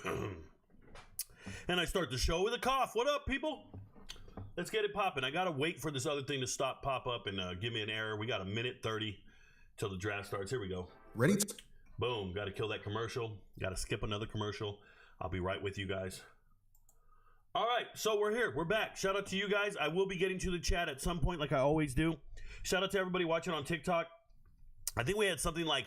And I start the show with a cough. What up, people? Let's get it popping. I got to wait for this other thing to pop up and give me an error. We got a minute 30 till the draft starts. Here we go. Ready? Boom. Got to kill that commercial. Got to skip another commercial. I'll be right with you guys. All right, so we're here. We're back. Shout out to you guys. I will be getting to the chat at some point like I always do. Shout out to everybody watching on TikTok. I think we had something like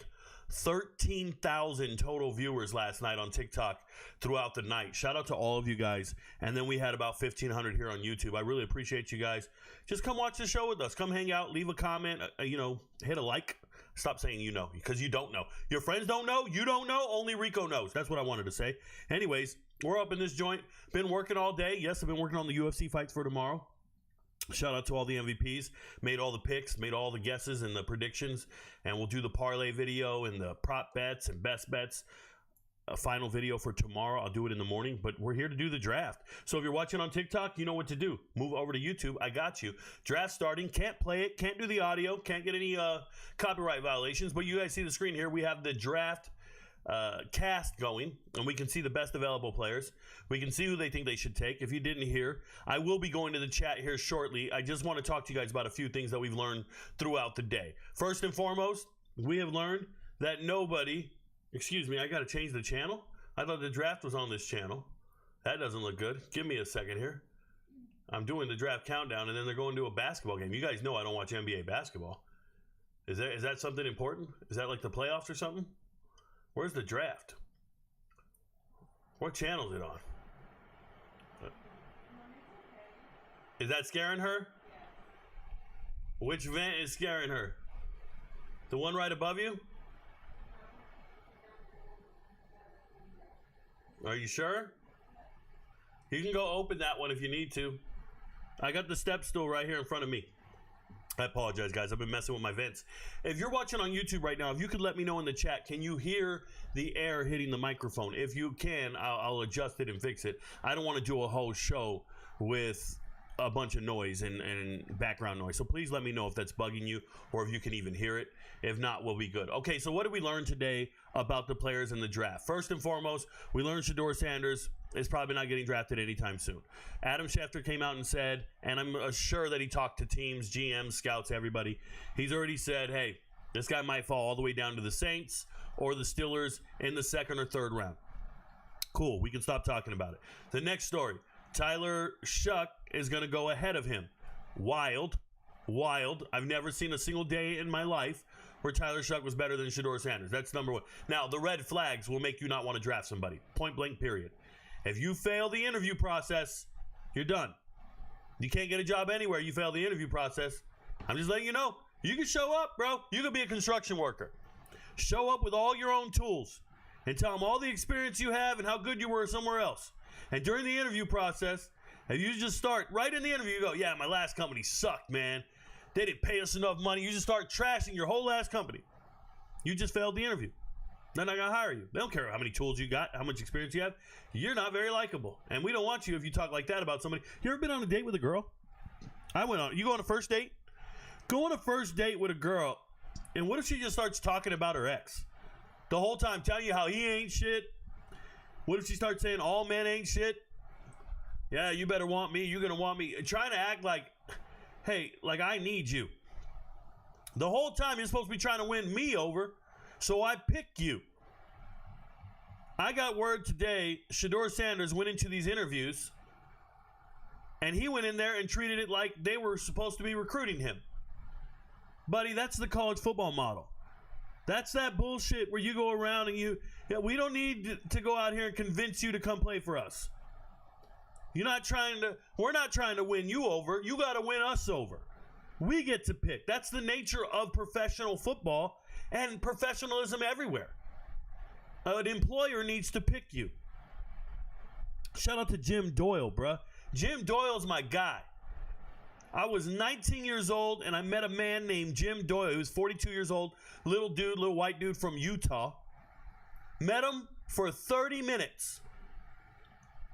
13,000 total viewers last night on TikTok throughout the night. Shout out to all of you guys. And then we had about 1,500 here on YouTube. I really appreciate you guys. Just come watch the show with us. Come hang out. Leave a comment. Hit a like. Stop saying you know, because you don't know. Your friends don't know. You don't know. Only Rico knows. That's what I wanted to say. Anyways, we're up in this joint. Been working all day. Yes, I've been working on the UFC fights for tomorrow. Shout out to all the MVPs. Made all the picks, made all the guesses and the predictions. And we'll do the parlay video and the prop bets and best bets. A final video for tomorrow. I'll do it in the morning, but we're here to do the draft. So if you're watching on TikTok, you know what to do. Move over to YouTube. I got you. Draft starting. Can't play it. Can't do the audio. Can't get any copyright violations. But you guys see the screen here. We have the draft cast going, and we can see the best available players. We can see who they think they should take. If you didn't hear, I will be going to the chat here shortly. I just want to talk to you guys about a few things that we've learned throughout the day. First and foremost, we have learned that nobody, excuse me, I got to change the channel. I thought the draft was on this channel. That doesn't look good. Give me a second here. I'm doing the draft countdown, and then they're going to a basketball game. You guys know I don't watch NBA basketball. Is that something important? Is that like the playoffs or something? Where's the draft? What channel is it on? Is that scaring her? Which vent is scaring her? The one right above you? Are you sure? You can go open that one if you need to. I got the step stool right here in front of me. I apologize, guys. I've been messing with my vents. If you're watching on YouTube right now, if you could let me know in the chat, can you hear the air hitting the microphone? If you can, I'll adjust it and fix it. I don't want to do a whole show with a bunch of noise and background noise. So please let me know if that's bugging you or if you can even hear it. If not, we'll be good. Okay, so what did we learn today about the players in the draft? First and foremost, we learned Shedeur Sanders is probably not getting drafted anytime soon. Adam Schefter came out and said, and I'm sure that he talked to teams, GMs, scouts, everybody. He's already said, hey, this guy might fall all the way down to the Saints or the Steelers in the 2nd or 3rd round. Cool, we can stop talking about it. The next story, Tyler Shuck is going to go ahead of him. Wild. I've never seen a single day in my life where Tyler Shuck was better than Shedeur Sanders. That's number one. Now, the red flags will make you not want to draft somebody. Point blank, period. If you fail the interview process, you're done. You can't get a job anywhere. You fail the interview process. I'm just letting you know. You can show up, bro. You could be a construction worker. Show up with all your own tools and tell them all the experience you have and how good you were somewhere else. And during the interview process, if you just start right in the interview, you go, yeah, my last company sucked, man. They didn't pay us enough money. You just start trashing your whole last company. You just failed the interview. They're not going to hire you. They don't care how many tools you got, how much experience you have. You're not very likable. And we don't want you if you talk like that about somebody. You ever been on a date with a girl? You go on a first date? Go on a first date with a girl, and what if she just starts talking about her ex? The whole time telling you how he ain't shit. What if she starts saying all men ain't shit? Yeah, you better want me. You're going to want me. And trying to act like, hey, like I need you. The whole time you're supposed to be trying to win me over, so I pick you. I got word today, Shedeur Sanders went into these interviews, and he went in there and treated it like they were supposed to be recruiting him. Buddy, that's the college football model. That's that bullshit where you go around and we don't need to go out here and convince you to come play for us. We're not trying to win you over. You got to win us over. We get to pick. That's the nature of professional football and professionalism everywhere. An employer needs to pick you. Shout out to Jim Doyle, bruh. Jim Doyle's my guy. I was 19 years old, and I met a man named Jim Doyle. He was 42 years old, little white dude from Utah. Met him for 30 minutes.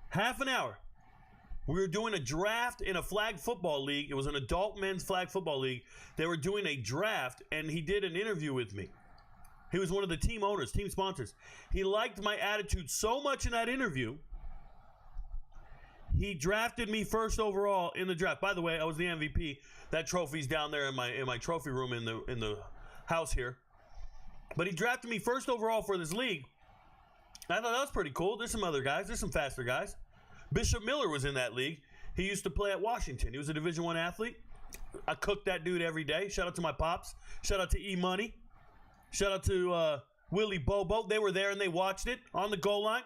Half an hour. We were doing a draft in a flag football league. It was an adult men's flag football league. They were doing a draft, and he did an interview with me. He was one of the team owners, team sponsors. He liked my attitude so much in that interview, he drafted me first overall in the draft. By the way, I was the MVP. That trophy's down there in my trophy room in the house here. But he drafted me first overall for this league. I thought that was pretty cool. There's some other guys. There's some faster guys. Bishop Miller was in that league. He used to play at Washington. He was a Division I athlete. I cooked that dude every day. Shout out to my pops. Shout out to E-Money. Shout out to Willie Bobo. They were there and they watched it on the goal line.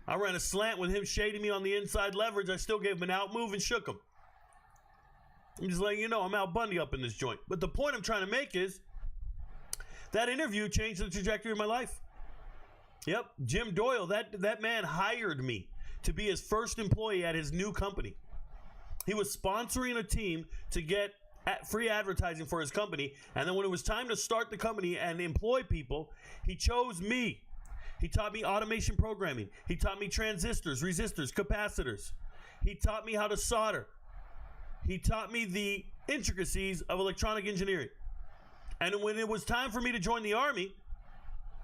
I ran a slant with him shading me on the inside leverage. I still gave him an out move and shook him. I'm just letting you know I'm Al Bundy up in this joint. But the point I'm trying to make is that interview changed the trajectory of my life. Yep, Jim Doyle, that man hired me to be his first employee at his new company. He was sponsoring a team to get free advertising for his company, and then when it was time to start the company and employ people, he chose me. He taught me automation programming. He taught me transistors, resistors, capacitors. He taught me how to solder. He taught me the intricacies of electronic engineering. And when it was time for me to join the Army,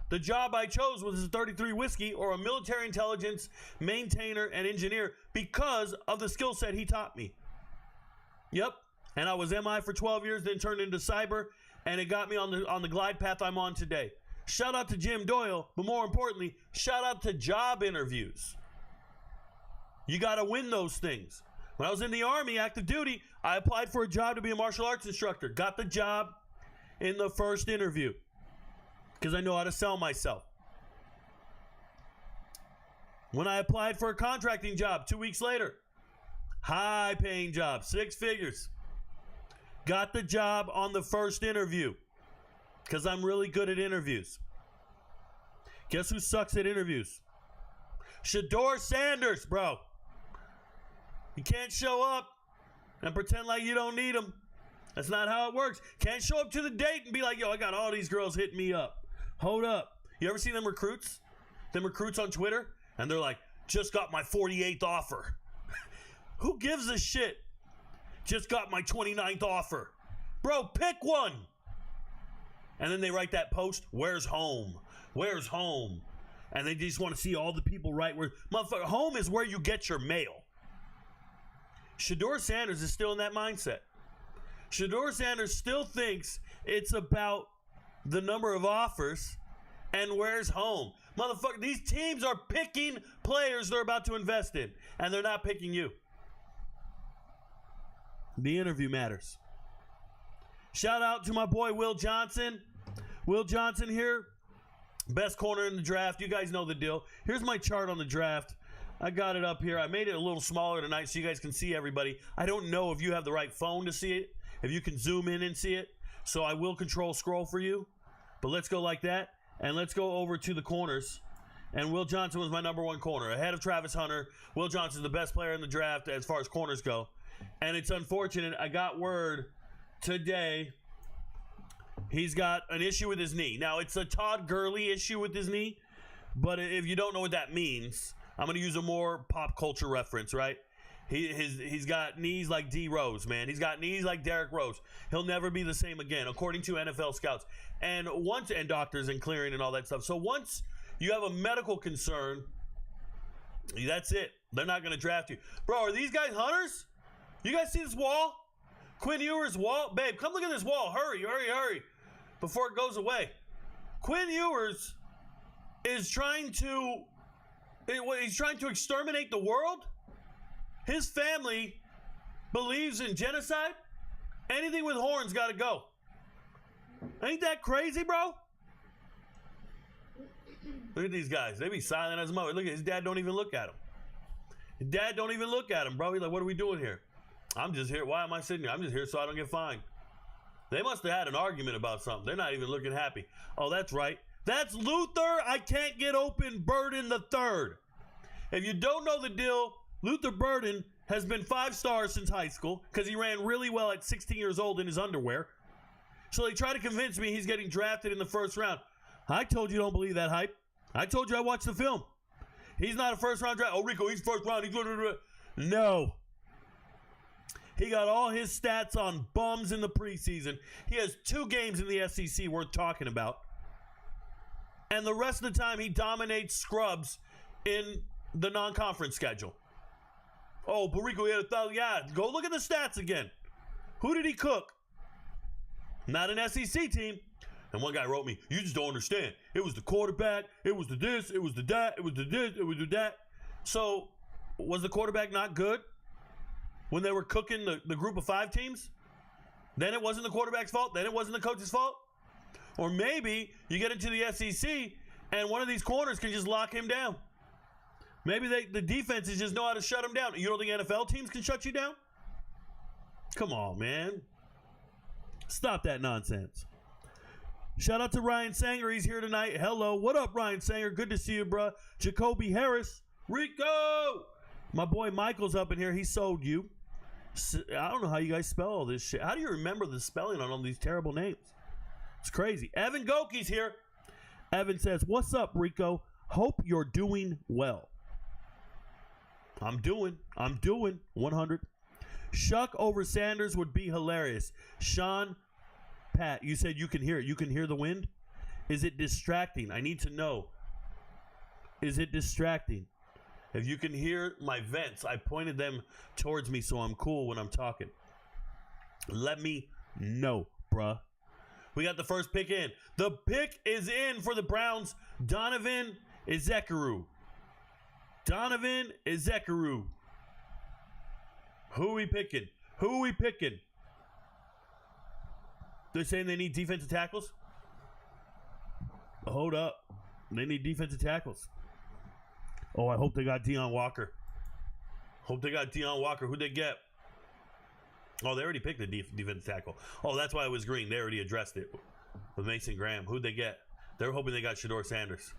the job I chose was a 33 Whiskey or a military intelligence maintainer and engineer because of the skill set he taught me. Yep. And I was MI for 12 years, then turned into cyber, and it got me on the glide path I'm on today. Shout out to Jim Doyle, but more importantly, shout out to job interviews. You got to win those things. When I was in the Army, active duty, I applied for a job to be a martial arts instructor. Got the job in the first interview because I know how to sell myself. When I applied for a contracting job 2 weeks later, high-paying job, 6 figures. Got the job on the first interview because I'm really good at interviews. Guess who sucks at interviews? Shedeur Sanders, bro. You can't show up and pretend like you don't need them. That's not how it works. Can't show up to the date and be like, yo, I got all these girls hitting me up. Hold up. You ever see them recruits? Them recruits on Twitter? And they're like, just got my 48th offer. Who gives a shit? Just got my 29th offer. Bro, pick one. And then they write that post, where's home? Where's home? And they just want to see all the people write where, motherfucker, home is where you get your mail. Shedeur Sanders is still in that mindset. Shedeur Sanders still thinks it's about the number of offers and where's home. Motherfucker, these teams are picking players they're about to invest in, and they're not picking you. The interview matters. Shout out to my boy Will Johnson. Will Johnson here. Best corner in the draft. You guys know the deal. Here's my chart on the draft. I got it up here. I made it a little smaller tonight so you guys can see everybody. I don't know if you have the right phone to see it, if you can zoom in and see it. So I will control scroll for you. But let's go like that. And let's go over to the corners. And Will Johnson was my number one corner. Ahead of Travis Hunter. Will Johnson's the best player in the draft as far as corners go. And it's unfortunate. I got word today he's got an issue with his knee. Now, it's a Todd Gurley issue with his knee. But if you don't know what that means, I'm going to use a more pop culture reference, right? He's got knees like D. Rose, man. He's got knees like Derrick Rose. He'll never be the same again, according to NFL scouts and doctors and clearing and all that stuff. So once you have a medical concern, that's it. They're not going to draft you. Bro, are these guys hunters? You guys see this wall? Quinn Ewers' wall? Babe, come look at this wall. Hurry, hurry, hurry. Before it goes away. Quinn Ewers is trying to exterminate the world. His family believes in genocide. Anything with horns got to go. Ain't that crazy, bro? Look at these guys. They be silent as a mother. Look at his dad. Don't even look at him. His dad don't even look at him, bro. He's like, what are we doing here? I'm just here. Why am I sitting here? I'm just here so I don't get fined. They must have had an argument about something. They're not even looking happy. Oh, that's right. That's Luther. I can't get open Burden the third. If you don't know the deal, Luther Burden has been 5 stars since high school because he ran really well at 16 years old in his underwear. So they try to convince me he's getting drafted in the first round. I told you don't believe that hype. I told you I watched the film. He's not a first-round draft. Oh, Rico, he's first round. He's no. He got all his stats on bums in the preseason. He has 2 games in the SEC worth talking about. and the rest of the time he dominates scrubs in the non-conference schedule. Oh, Rico, he had 1,000. Yeah, go look at the stats again. Who did he cook? Not an SEC team. And one guy wrote me, you just don't understand. It was the quarterback. It was the this. It was the that. It was the this. It was the that. So, was the quarterback not good when they were cooking the group of 5 teams? Then it wasn't the quarterback's fault. Then it wasn't the coach's fault. Or maybe you get into the SEC and one of these corners can just lock him down. Maybe the defenses just know how to shut him down. You don't think NFL teams can shut you down? Come on, man. Stop that nonsense. Shout out to Ryan Sanger. He's here tonight. Hello. What up, Ryan Sanger? Good to see you, bro. Jacoby Harris. Rico. My boy Michael's up in here. He sold you. I don't know how you guys spell all this shit. How do you remember the spelling on all these terrible names? It's crazy. Evan Goki's here. Evan says, what's up, Rico? Hope you're doing well. I'm doing 100. Shuck over Sanders would be hilarious. Sean, Pat, you said you can hear it. You can hear the wind? Is it distracting? I need to know. Is it distracting? If you can hear my vents, I pointed them towards me so I'm cool when I'm talking. Let me know, bruh. We got the first pick in. The pick is in for the Browns. Donovan Ezekuru. Donovan Ezekuru. Who we picking? Who we picking? They're saying they need defensive tackles? Hold up. They need defensive tackles. Oh, I hope they got Deion Walker. Hope they got Deion Walker. Who'd they get? Oh, they already picked the defensive tackle. Oh, that's why it was green. They already addressed it with Mason Graham. Who'd they get? They were hoping they got Shedeur Sanders.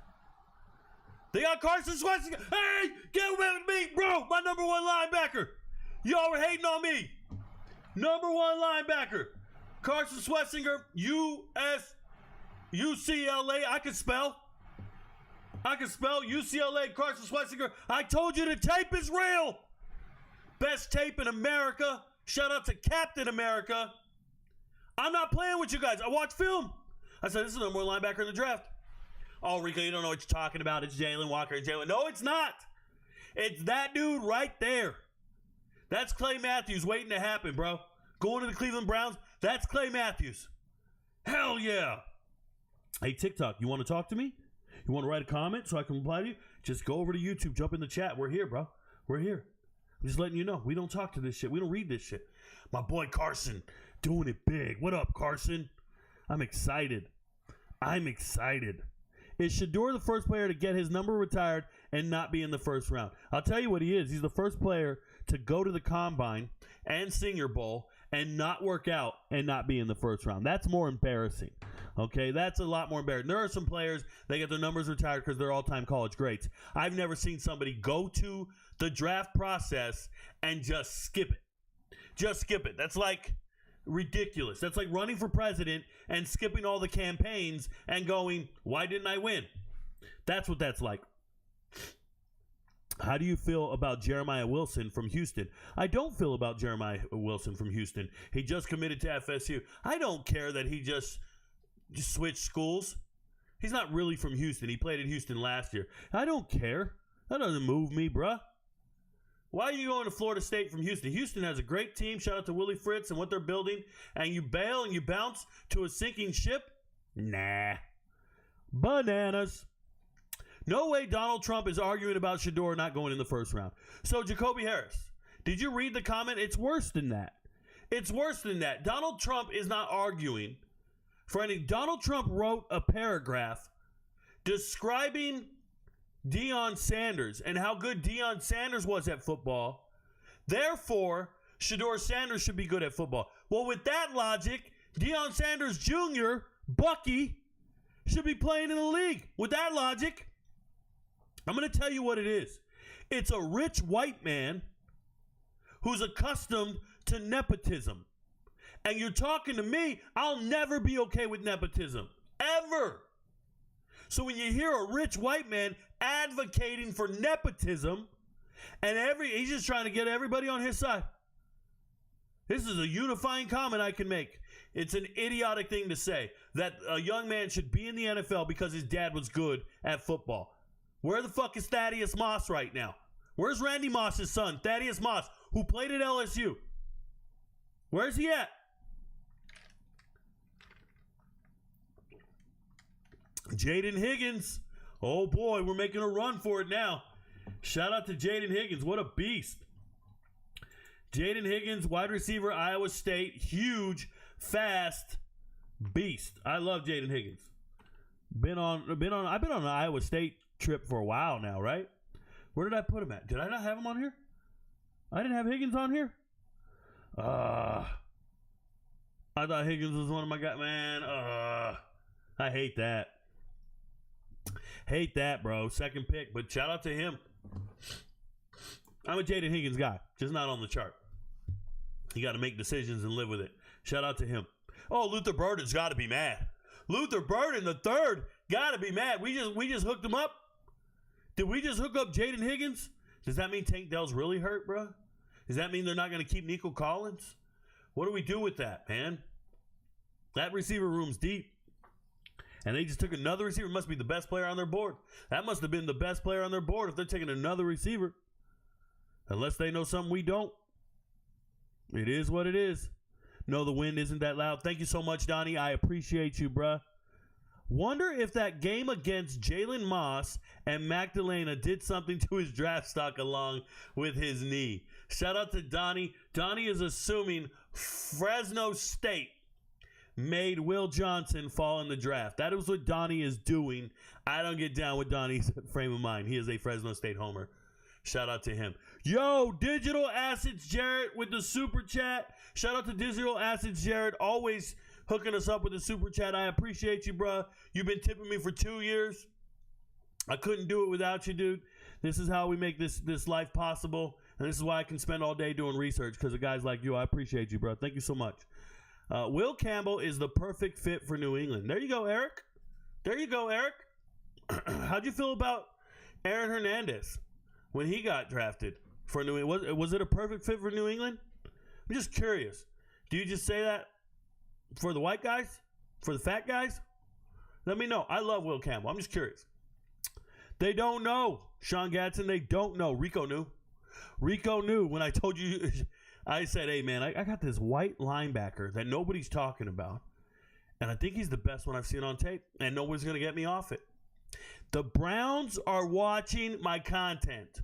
They got Carson Schwarzenegger. Hey, get with me, bro. My number 1 linebacker. Y'all were hating on me. Number 1 linebacker. Carson Schwarzenegger, UCLA. I can spell. UCLA, Carson Schwarzenegger. I told you the tape is real. Best tape in America. Shout out to Captain America. I'm not playing with you guys. I watch film. I said, this is the number 1 linebacker in the draft. Oh, Rico, you don't know what you're talking about. It's Jalen Walker. No, it's not. It's that dude right there. That's Clay Matthews waiting to happen, bro. Going to the Cleveland Browns, that's Clay Matthews. Hell yeah. Hey, TikTok, you want to talk to me? You want to write a comment so I can reply to you? Just go over to YouTube, jump in the chat. We're here, bro. We're here. I'm just letting you know. We don't talk to this shit. We don't read this shit. My boy Carson doing it big. What up, Carson? I'm excited. Is Shedeur the first player to get his number retired and not be in the first round? I'll tell you what he is. He's the first player to go to the Combine and Senior Bowl and not work out and not be in the first round. That's more embarrassing. Okay, that's a lot more embarrassing. There are some players, they get their numbers retired because they're all-time college greats. I've never seen somebody go to the draft process and just skip it. That's like ridiculous. That's like running for president and skipping all the campaigns and going, why didn't I win? That's what that's like. How do you feel about Jeremiah Wilson from Houston? I don't feel about Jeremiah Wilson from Houston. He just committed to FSU. I don't care that he just switched schools. He's not really from Houston. He played in Houston last year. I don't care. That doesn't move me, bruh. Why are you going to Florida State from Houston? Houston has a great team. Shout out to Willie Fritz and what they're building. And you bail and you bounce to a sinking ship? Nah. Bananas. No way Donald Trump is arguing about Shedeur not going in the first round. So, Jacoby Harris, did you read the comment? It's worse than that. Donald Trump is not arguing for any. Donald Trump wrote a paragraph describing Deion Sanders and how good Deion Sanders was at football. Therefore, Shedeur Sanders should be good at football. Well, with that logic, Deion Sanders Jr., Bucky, should be playing in the league. With that logic, I'm going to tell you what it is. It's a rich white man who's accustomed to nepotism. And you're talking to me, I'll never be okay with nepotism. Ever. So when you hear a rich white man advocating for nepotism, and he's just trying to get everybody on his side. This is a unifying comment I can make. It's an idiotic thing to say that a young man should be in the NFL because his dad was good at football. Where the fuck is Thaddeus Moss right now? Where's Randy Moss's son, Thaddeus Moss, who played at LSU? Where's he at? Jaden Higgins. Oh boy, we're making a run for it now. Shout out to Jaden Higgins. What a beast. Jaden Higgins, wide receiver, Iowa State. Huge, fast beast. I love Jaden Higgins. I've been on an Iowa State trip for a while now, right? Where did I put him at? Did I not have him on here? I didn't have Higgins on here? I thought Higgins was one of my guys. Man, I hate that. Hate that, bro. Second pick, but shout out to him. I'm a Jaden Higgins guy, just not on the chart. You got to make decisions and live with it. Shout out to him. Oh, Luther Burden's got to be mad. Luther Burden, the third, got to be mad. We just hooked him up. Did we just hook up Jaden Higgins? Does that mean Tank Dell's really hurt, bro? Does that mean they're not going to keep Nico Collins? What do we do with that, man? That receiver room's deep. And they just took another receiver. Must be the best player on their board. That must have been the best player on their board if they're taking another receiver. Unless they know something we don't. It is what it is. No, the wind isn't that loud. Thank you so much, Donnie. I appreciate you, bruh. Wonder if that game against Jalen Moss and Magdalena did something to his draft stock along with his knee. Shout out to Donnie. Donnie is assuming Fresno State made Will Johnson fall in the draft. That is what Donnie is doing. I don't get down with Donnie's frame of mind. He is a Fresno State homer. Shout out to him. Yo, Digital Assets Jarrett with the super chat. Shout out to Digital Assets Jarrett, always hooking us up with the super chat. I appreciate you, bro. You've been tipping me for 2 years. I couldn't do it without you, dude. This is how we make this life possible, and this is why I can spend all day doing research, because of guys like you. I appreciate you, bro. Thank you so much. Will Campbell is the perfect fit for New England. There you go, Eric. There you go, Eric. How'd you feel about Aaron Hernandez when he got drafted for New England? Was it a perfect fit for New England? I'm just curious. Do you just say that for the white guys? For the fat guys? Let me know. I love Will Campbell. I'm just curious. They don't know. Sean Gatson, they don't know. Rico knew. Rico knew when I told you. I said, hey, man, I got this white linebacker that nobody's talking about, and I think he's the best one I've seen on tape, and nobody's going to get me off it. The Browns are watching my content.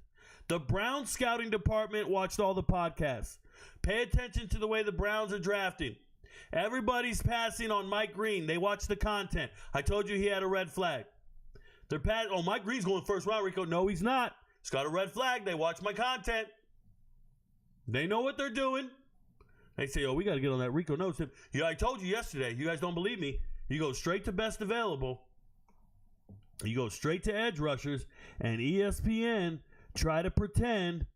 The Browns scouting department watched all the podcasts. Pay attention to the way the Browns are drafting. Everybody's passing on Mike Green. They watch the content. I told you he had a red flag. Oh, Mike Green's going first round, Rico. No, he's not. He's got a red flag. They watch my content. They know what they're doing. They say, oh, we got to get on that RicoKnows tip. Yeah, I told you yesterday. You guys don't believe me. You go straight to best available. You go straight to edge rushers. And ESPN try to pretend.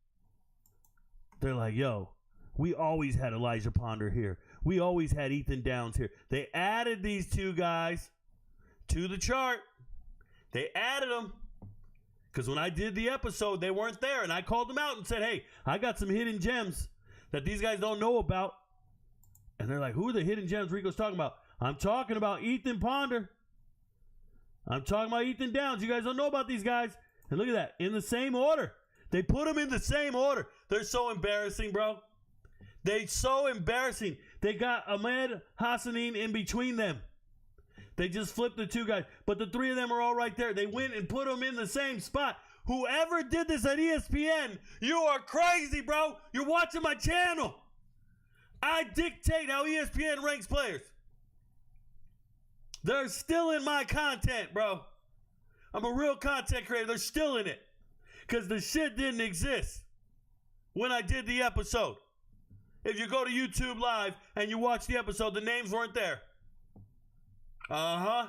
They're like, yo, we always had Elijah Ponder here. We always had Ethan Downs here. They added these two guys to the chart. They added them. Because when I did the episode, they weren't there. And I called them out and said, hey, I got some hidden gems that these guys don't know about. And they're like, who are the hidden gems Rico's talking about? I'm talking about Ethan Ponder. I'm talking about Ethan Downs. You guys don't know about these guys. And look at that. In the same order. They put them in the same order. They're so embarrassing, bro. They're so embarrassing. They got Ahmed Hassanin in between them. They just flipped the two guys. But the three of them are all right there. They went and put them in the same spot. Whoever did this at ESPN, you are crazy, bro. You're watching my channel. I dictate how ESPN ranks players. They're still in my content, bro. I'm a real content creator. They're still in it. Because the shit didn't exist when I did the episode. If you go to YouTube Live and you watch the episode, the names weren't there. Uh-huh.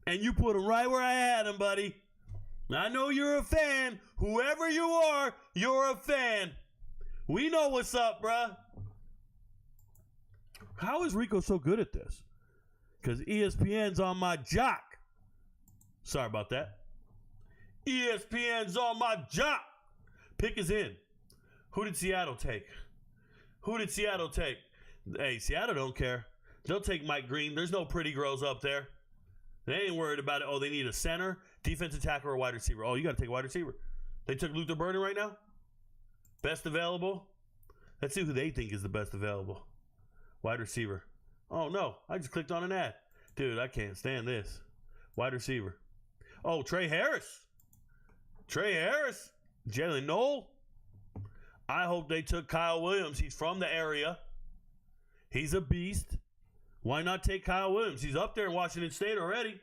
And you put them right where I had them, buddy. I know you're a fan. Whoever you are, you're a fan. We know what's up, bruh. How is Rico so good at this? Because ESPN's on my jock. Sorry about that. ESPN's on my jock. Pick is in. Who did Seattle take? Who did Seattle take? Hey, Seattle don't care. They'll take Mike Green. There's no pretty girls up there. They ain't worried about it. Oh, they need a center, defensive tackle, or a wide receiver. Oh, you got to take a wide receiver. They took Luther Burden right now. Best available. Let's see who they think is the best available. Wide receiver. Oh, no. I just clicked on an ad. Dude, I can't stand this. Wide receiver. Oh, Trey Harris. Trey Harris. Jalen Noel. I hope they took Kyle Williams. He's from the area. He's a beast. Why not take Kyle Williams? He's up there in Washington State already.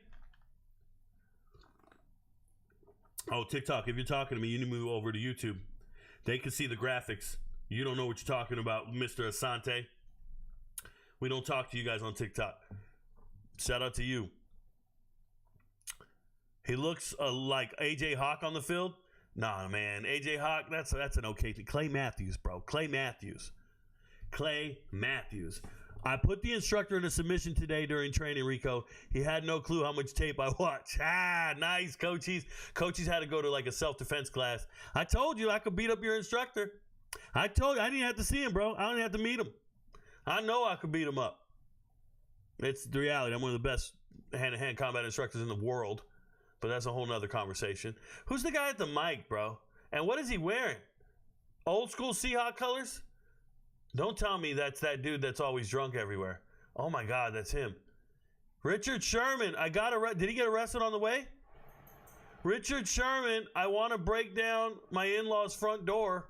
Oh, TikTok, if you're talking to me, you need to move over to YouTube. They can see the graphics. You don't know what you're talking about, Mr. Asante. We don't talk to you guys on TikTok. Shout out to you. He looks like A.J. Hawk on the field. Nah, man. A.J. Hawk, that's an okay thing. Clay Matthews, bro. Clay Matthews. I put the instructor in a submission today during training, Rico. He had no clue how much tape I watched. Nice, coaches. Coaches had to go to like a self-defense class. I told you I could beat up your instructor. I told you I didn't have to see him, bro. I didn't have to meet him. I know I could beat him up. It's the reality. I'm one of the best hand-to-hand combat instructors in the world. But that's a whole nother conversation. Who's the guy at the mic, bro? And what is he wearing? Old school Seahawk colors? Don't tell me that's that dude that's always drunk everywhere. Oh, my God, that's him. Richard Sherman. Did he get arrested on the way? Richard Sherman, I want to break down my in-laws' front door.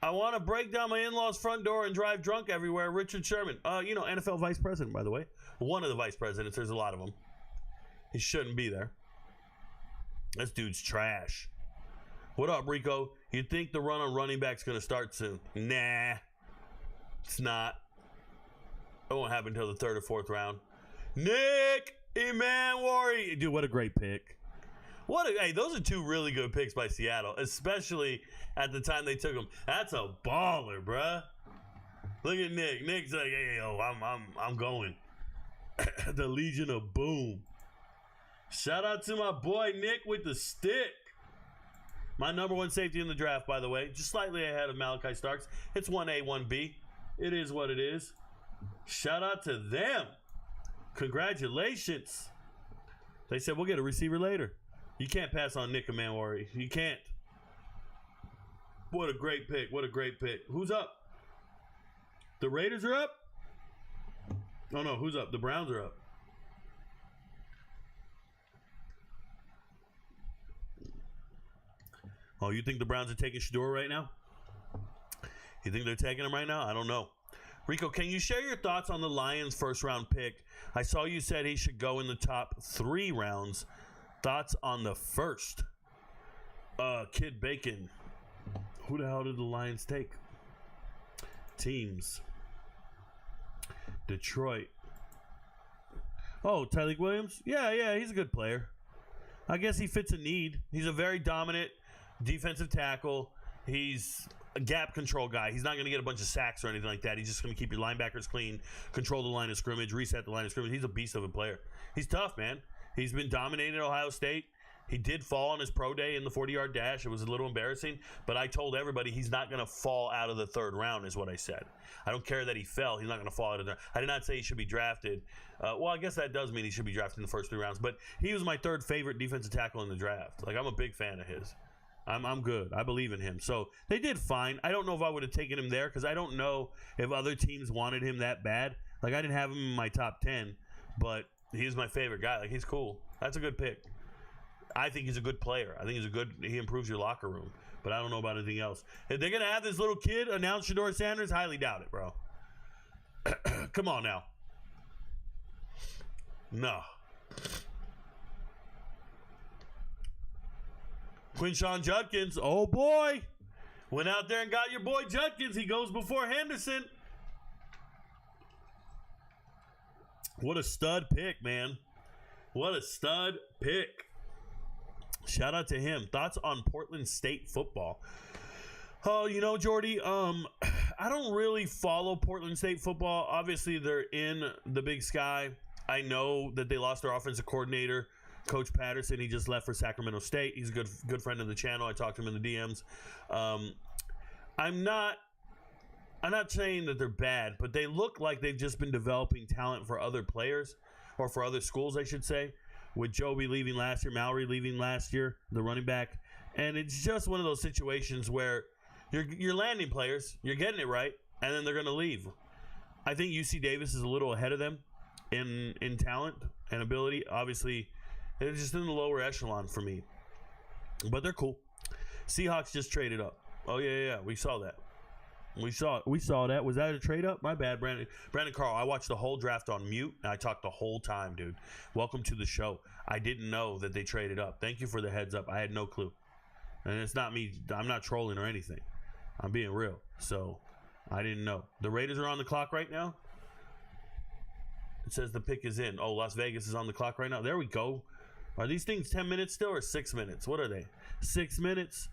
I want to break down my in-laws' front door and drive drunk everywhere. Richard Sherman. NFL vice president, by the way. One of the vice presidents. There's a lot of them. He shouldn't be there. This dude's trash. What up, Rico? You think the run on running back's going to start soon? Nah. It's not. It won't happen until the third or fourth round. Nick Emmanwori. Dude, what a great pick. Hey, those are two really good picks by Seattle, especially at the time they took them. That's a baller, bruh. Look at Nick. Nick's like, hey, yo, I'm going. The Legion of Boom. Shout out to my boy Nick with the stick. My number one safety in the draft, by the way. Just slightly ahead of Malachi Starks. It's 1A, 1B. It is what it is. Shout out to them. Congratulations. They said we'll get a receiver later. You can't pass on Nick Emmanwori. You can't. What a great pick. What a great pick. Who's up? The Raiders are up? Oh, no. Who's up? The Browns are up. Oh, you think the Browns are taking Shedeur right now? You think they're taking him right now? I don't know. Rico, can you share your thoughts on the Lions' first-round pick? I saw you said he should go in the top 3 rounds. Thoughts on the first? Kid Bacon. Who the hell did the Lions take? Teams. Detroit. Oh, Tyreek Williams? Yeah, he's a good player. I guess he fits a need. He's a very dominant defensive tackle. He's a gap control guy. He's not going to get a bunch of sacks or anything like that. He's just going to keep your linebackers clean, control the line of scrimmage, reset the line of scrimmage. He's a beast of a player. He's tough, man. He's been dominating at Ohio State. He did fall on his pro day in the 40-yard dash. It was a little embarrassing, but I told everybody he's not going to fall out of the third round is what I said. I don't care that he fell. He's not going to fall out of there. I did not say he should be drafted. Well, I guess that does mean he should be drafted in the first 3 rounds, but he was my third favorite defensive tackle in the draft. Like, I'm a big fan of his. I'm good. I believe in him. So they did fine. I don't know if I would have taken him there because I don't know if other teams wanted him that bad. Like, I didn't have him in my top 10, but he's my favorite guy. Like, he's cool. That's a good pick. I think he's a good player. I think he improves your locker room. But I don't know about anything else. If they're going to have this little kid announce Shedeur Sanders, highly doubt it, bro. Come on now. No. Quinshawn Judkins, oh boy. Went out there and got your boy Judkins. He goes before Henderson. What a stud pick, man. What a stud pick. Shout out to him. Thoughts on Portland State football? Oh, Jordy, I don't really follow Portland State football. Obviously, they're in the Big Sky. I know that they lost their offensive coordinator, Coach Patterson. He just left for Sacramento State. He's a good friend of the channel. I talked to him in the DMs. I'm not I'm not saying that they're bad, but they look like they've just been developing talent for other players, or for other schools, I should say, with Joby leaving last year, Mallory leaving last year, the running back. And it's just one of those situations where you're landing players, you're getting it right, and then they're going to leave. I think UC Davis is a little ahead of them in talent and ability. Obviously, they're just in the lower echelon for me. But they're cool. Seahawks just traded up. Oh, yeah, we saw that. We saw that. Was that a trade up? My bad, Brandon Carl. I watched the whole draft on mute, and I talked the whole time, dude. Welcome to the show. I didn't know that they traded up. Thank you for the heads up. I had no clue. And it's not me. I'm not trolling or anything. I'm being real. So, I didn't know. The Raiders are on the clock right now. It says the pick is in. Oh, Las Vegas is on the clock right now. There we go. Are these things 10 minutes still or 6 minutes? What are they? 6 minutes?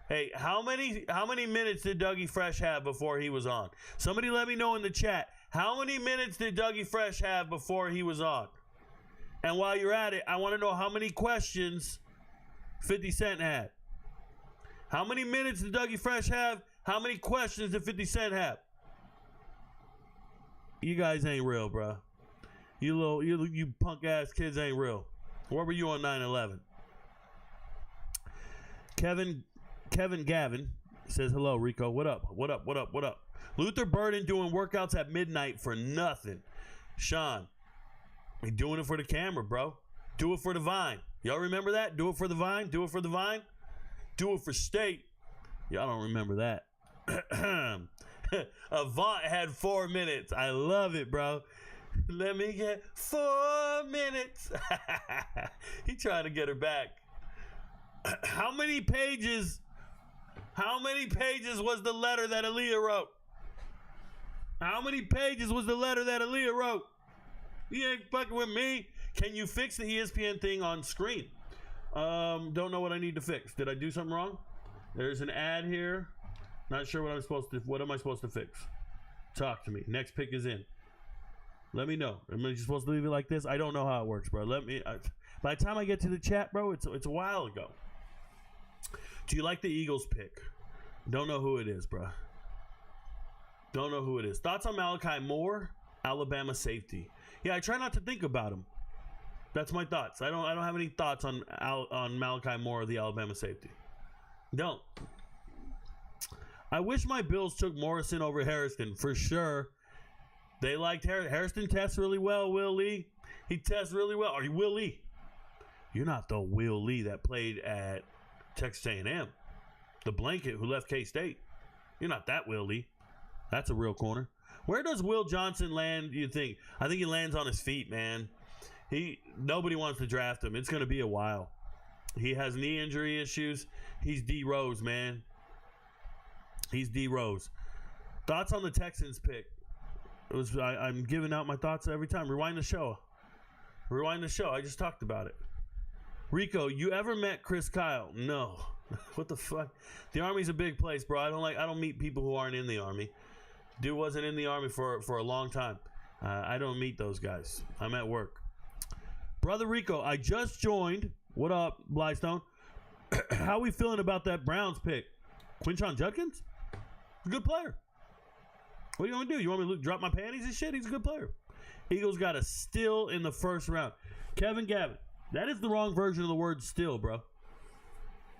Hey, how many minutes did Dougie Fresh have before he was on? Somebody let me know in the chat. How many minutes did Dougie Fresh have before he was on? And while you're at it, I want to know how many questions 50 Cent had. How many minutes did Dougie Fresh have? How many questions did 50 Cent have? You guys ain't real, bro. You punk ass kids ain't real. Where were you on 9/11? Kevin Gavin says, hello, Rico. What up? Luther Burden doing workouts at midnight for nothing. Sean, he doing it for the camera, bro. Do it for the Vine. Y'all remember that? Do it for the Vine. Do it for the Vine. Do it for state. Y'all don't remember that. Avant had 4 minutes. I love it, bro. Let me get 4 minutes. He trying to get her back. How many pages was the letter that Aaliyah wrote? How many pages was the letter that Aaliyah wrote? You ain't fucking with me. Can you fix the ESPN thing on screen? Don't know what I need to fix. Did I do something wrong? There's an ad here. Not sure what am I supposed to fix? Talk to me. Next pick is in. Let me know. Am I just supposed to leave it like this? I don't know how it works, bro. By the time I get to the chat, bro, it's a while ago. Do you like the Eagles pick? Don't know who it is, bro. Don't know who it is. Thoughts on Malachi Moore, Alabama safety? Yeah, I try not to think about him. That's my thoughts. I don't have any thoughts on Malachi Moore, the Alabama safety. Don't. I wish my Bills took Morrison over Harrison for sure. They liked Harrison tests really well. Will Lee, he tests really well. Are you Will Lee? You're not the Will Lee that played at Texas A&M. The blanket who left K-State. You're not that Will Lee. That's a real corner. Where does Will Johnson land, you think? I think he lands on his feet, man. Nobody wants to draft him. It's going to be a while. He has knee injury issues. He's D. Rose, man. He's D. Rose. Thoughts on the Texans pick? I'm giving out my thoughts every time. Rewind the show. I just talked about it. Rico, you ever met Chris Kyle? No. What the fuck? The Army's a big place, bro. I don't meet people who aren't in the Army. Dude wasn't in the Army for a long time. I don't meet those guys. I'm at work. Brother Rico, I just joined. What up, Blystone? How we feeling about that Browns pick? Quinshon Judkins? He's a good player. What do you want me to do? You want me to drop my panties and shit? He's a good player. Eagles got a steal in the first round. Kevin Gavin, that is the wrong version of the word still, bro.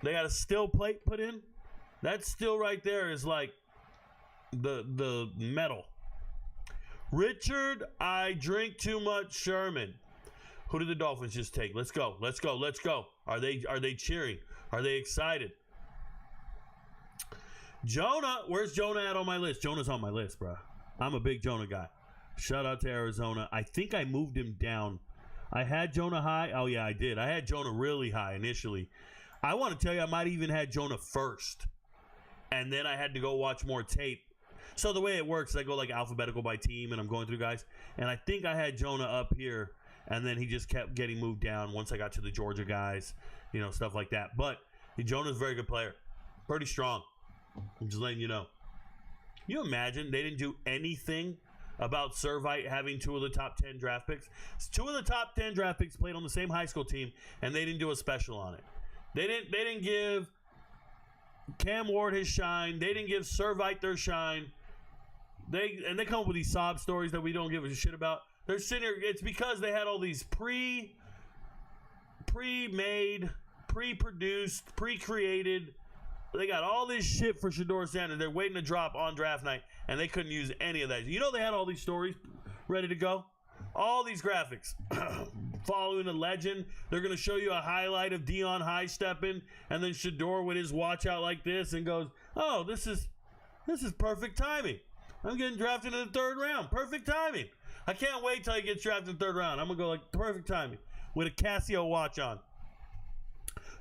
They got a still plate put in. That still right there is like the metal. Richard, I drink too much Sherman. Who did the Dolphins just take? Let's go. Are they cheering? Are they excited? Jonah, where's Jonah at on my list? Jonah's on my list, bro. I'm a big Jonah guy. Shout out to Arizona. I think I moved him down. I had Jonah high. Oh, yeah, I did. I had Jonah really high initially. I want to tell you, I might even had Jonah first. And then I had to go watch more tape. So the way it works is I go like alphabetical by team, and I'm going through guys. And I think I had Jonah up here, and then he just kept getting moved down once I got to the Georgia guys, stuff like that. But Jonah's a very good player. Pretty strong. I'm just letting you know. Can you imagine they didn't do anything about Servite having 2 of the top 10 draft picks? 2 of the top 10 draft picks played on the same high school team, and they didn't do a special on it. They didn't give Cam Ward his shine. They didn't give Servite their shine. They come up with these sob stories that we don't give a shit about. They're sitting here. It's because they had all these pre-made, pre-produced, pre-created. They got all this shit for Shedeur Sanders. They're waiting to drop on draft night, and they couldn't use any of that. You know they had all these stories ready to go? All these graphics. Following a legend. They're going to show you a highlight of Dion high stepping, and then Shedeur with his watch out like this and goes, oh, this is perfect timing. I'm getting drafted in the 3rd round. Perfect timing. I can't wait till he gets drafted in the 3rd round. I'm going to go like perfect timing with a Casio watch on.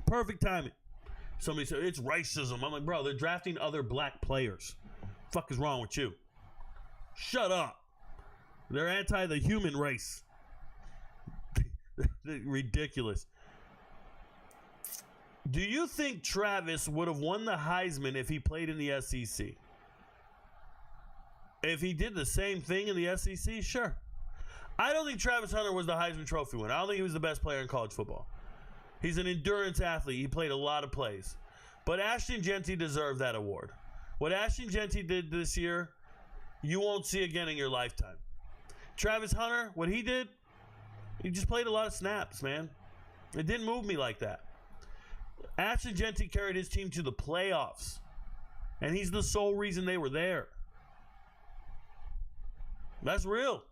Perfect timing. Somebody said, it's racism. I'm like, bro, they're drafting other black players. Fuck is wrong with you? Shut up. They're anti the human race. Ridiculous. Do you think Travis would have won the Heisman if he played in the SEC? If he did the same thing in the SEC, sure. I don't think Travis Hunter was the Heisman Trophy winner. I don't think he was the best player in college football. He's an endurance athlete. He played a lot of plays. But Ashton Jeanty deserved that award. What Ashton Jeanty did this year, you won't see again in your lifetime. Travis Hunter, what he did, he just played a lot of snaps, man. It didn't move me like that. Ashton Jeanty carried his team to the playoffs. And he's the sole reason they were there. That's real.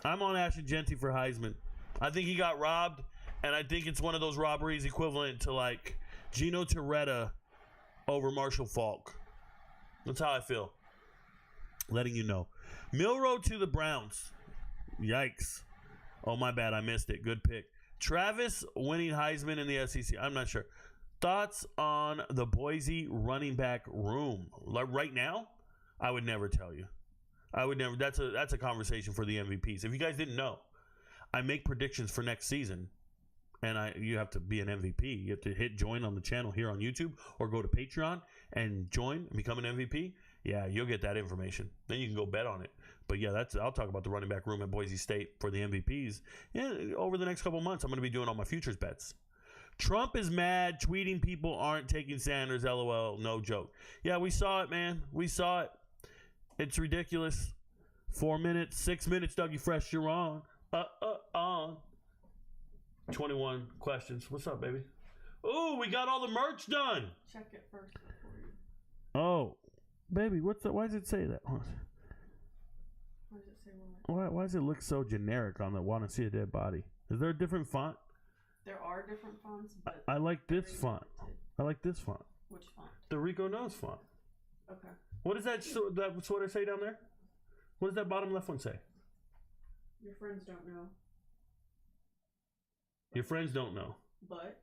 I'm on Ashton Jeanty for Heisman. I think he got robbed, and I think it's one of those robberies equivalent to like Gino Torretta over Marshall Faulk. That's how I feel. Letting you know. Milroe to the Browns. Yikes. Oh, my bad. I missed it. Good pick. Travis winning Heisman in the SEC. I'm not sure. Thoughts on the Boise running back room? Like right now, I would never tell you. I would never. That's a conversation for the MVPs. If you guys didn't know, I make predictions for next season, and you have to be an MVP. You have to hit join on the channel here on YouTube, or go to Patreon and join and become an MVP. Yeah, you'll get that information. Then you can go bet on it. But yeah, I'll talk about the running back room at Boise State for the MVPs. Yeah, over the next couple months, I'm going to be doing all my futures bets. Trump is mad, tweeting people aren't taking Sanders. LOL, no joke. Yeah, we saw it, man. We saw it. It's ridiculous. 4 minutes, 6 minutes, Dougie Fresh, you're on. On. 21 questions. What's up, baby? Ooh, we got all the merch done. Check it first before you. Oh, baby, what's that? Why does it say that? Why does it say what? Why does it look so generic on the want to see a dead body? Is there a different font? There are different fonts, but I like this font. I like this font. Which font? The RicoKnows font. Okay. What does that sweater say down there? What does that bottom left one say? Your friends don't know. Your friends don't know. But?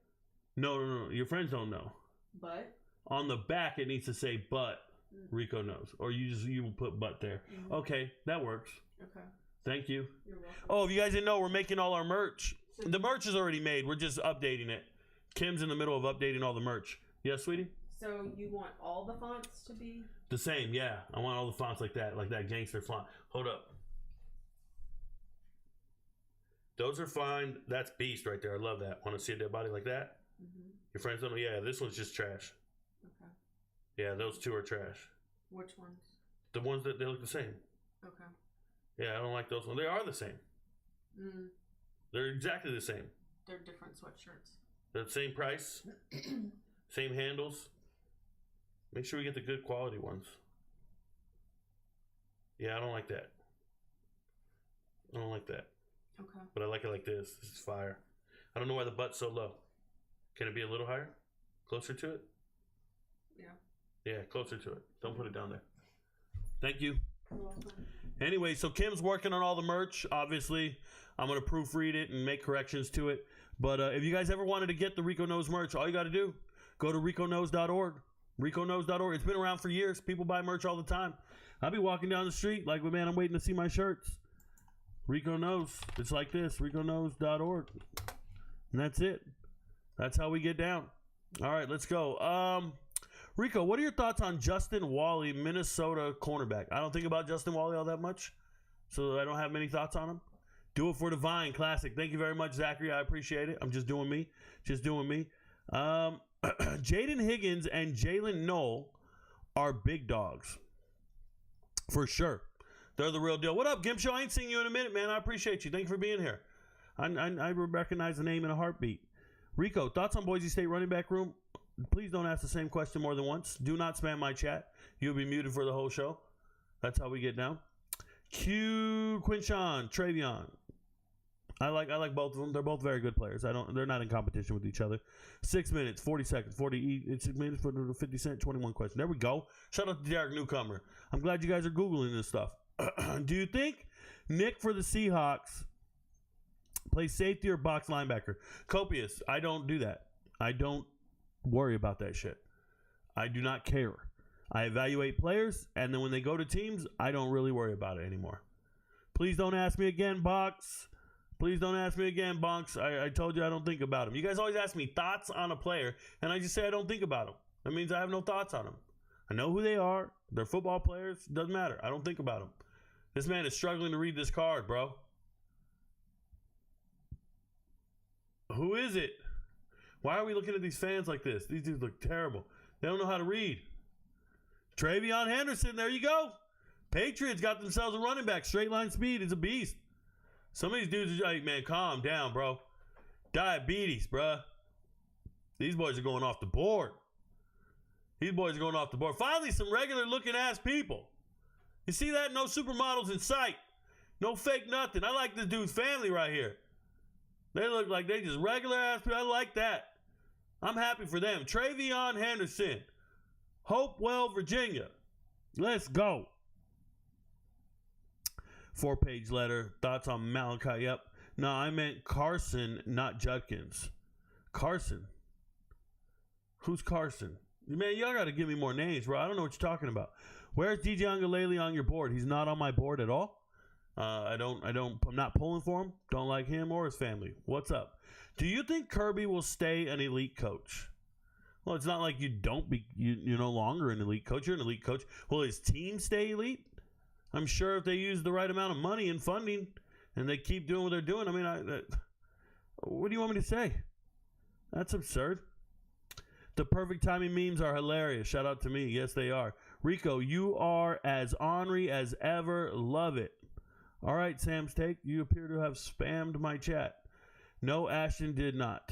No. Your friends don't know. But? On the back, it needs to say but. RicoKnows. Or you put but there. Mm-hmm. Okay, that works. Okay. Thank you. You're welcome. Oh, if you guys didn't know, we're making all our merch. The merch is already made. We're just updating it. Kim's in the middle of updating all the merch. Yes, sweetie? So you want all the fonts to be? The same, yeah. I want all the fonts like that gangster font. Hold up. Those are fine. That's beast right there. I love that. Want to see a dead body like that? Mm-hmm. Your friends don't know? Yeah, this one's just trash. Okay. Yeah, those two are trash. Which ones? The ones that they look the same. Okay. Yeah, I don't like those ones. They are the same. Mm. They're exactly the same. They're different sweatshirts. They're the same price. Same handles. Make sure we get the good quality ones. Yeah, I don't like that. I don't like that. Okay. But I like it like this. This is fire. I don't know why the butt's so low. Can it be a little higher? Closer to it? Yeah. Yeah, closer to it. Don't put it down there. Thank you. You're welcome. Anyway, so Kim's working on all the merch. Obviously, I'm going to proofread it and make corrections to it. But if you guys ever wanted to get the RicoKnows merch, all you got to do, go to RicoKnows.org. RicoKnows.org. It's been around for years. People buy merch all the time. I'll be walking down the street like, man, I'm waiting to see my shirts. RicoKnows. It's like this. RicoKnows.org. And that's it. That's how we get down. All right, let's go. Rico, what are your thoughts on Justin Wally, Minnesota cornerback? I don't think about Justin Wally all that much, so I don't have many thoughts on him. Do it for the Vine Classic. Thank you very much, Zachary. I appreciate it. I'm just doing me. Just doing me. Jaden Higgins and Jalen Knoll are big dogs. For sure. They're the real deal. What up, Gimp Show? I ain't seen you in a minute, man. I appreciate you. Thank you for being here. I recognize the name in a heartbeat. Rico, thoughts on Boise State running back room? Please don't ask the same question more than once. Do not spam my chat. You'll be muted for the whole show. That's how we get down. Q, Quinshawn, Travion. I like both of them. They're both very good players. They're not in competition with each other. 6 minutes, 40 seconds, 6 minutes for the 50 cent, 21 question. There we go. Shout out to Derek Newcomer. I'm glad you guys are Googling this stuff. Do you think Nick for the Seahawks plays safety or box linebacker? Copious. I don't do that. I don't worry about that shit. I do not care. I evaluate players, and then when they go to teams, I don't really worry about it anymore. Please don't ask me again, Box. Please don't ask me again, Bonks. I told you I don't think about them. You guys always ask me thoughts on a player, and I just say I don't think about them. That means I have no thoughts on them. I know who they are. They're football players. Doesn't matter. I don't think about them. This man is struggling to read this card, bro. Who is it? Why are we looking at these fans like this? These dudes look terrible. They don't know how to read. Travion Henderson, there you go. Patriots got themselves a running back. Straight line speed is a beast. Some of these dudes are like, man, calm down, bro. Diabetes, bro. These boys are going off the board. These boys are going off the board. Finally, some regular looking ass people. You see that? No supermodels in sight. No fake nothing. I like this dude's family right here. They look like they just regular ass people. I like that. I'm happy for them. Travion Henderson. Hopewell, Virginia. Let's go. 4-page letter. Thoughts on Malachi? Yep. No, I meant Carson, not Judkins. Carson. Who's Carson? Man, y'all got to give me more names, bro. I don't know what you're talking about. Where's DJ Angalele on your board? He's not on my board at all. I'm not pulling for him. Don't like him or his family. What's up? Do you think Kirby will stay an elite coach? Well, it's not like you're no longer an elite coach. You're an elite coach. Will his team stay elite? I'm sure if they use the right amount of money and funding and they keep doing what they're doing, I mean, what do you want me to say? That's absurd. The perfect timing memes are hilarious. Shout out to me. Yes, they are. Rico, you are as ornery as ever. Love it. All right, Sam's Take. You appear to have spammed my chat. No, Ashton did not.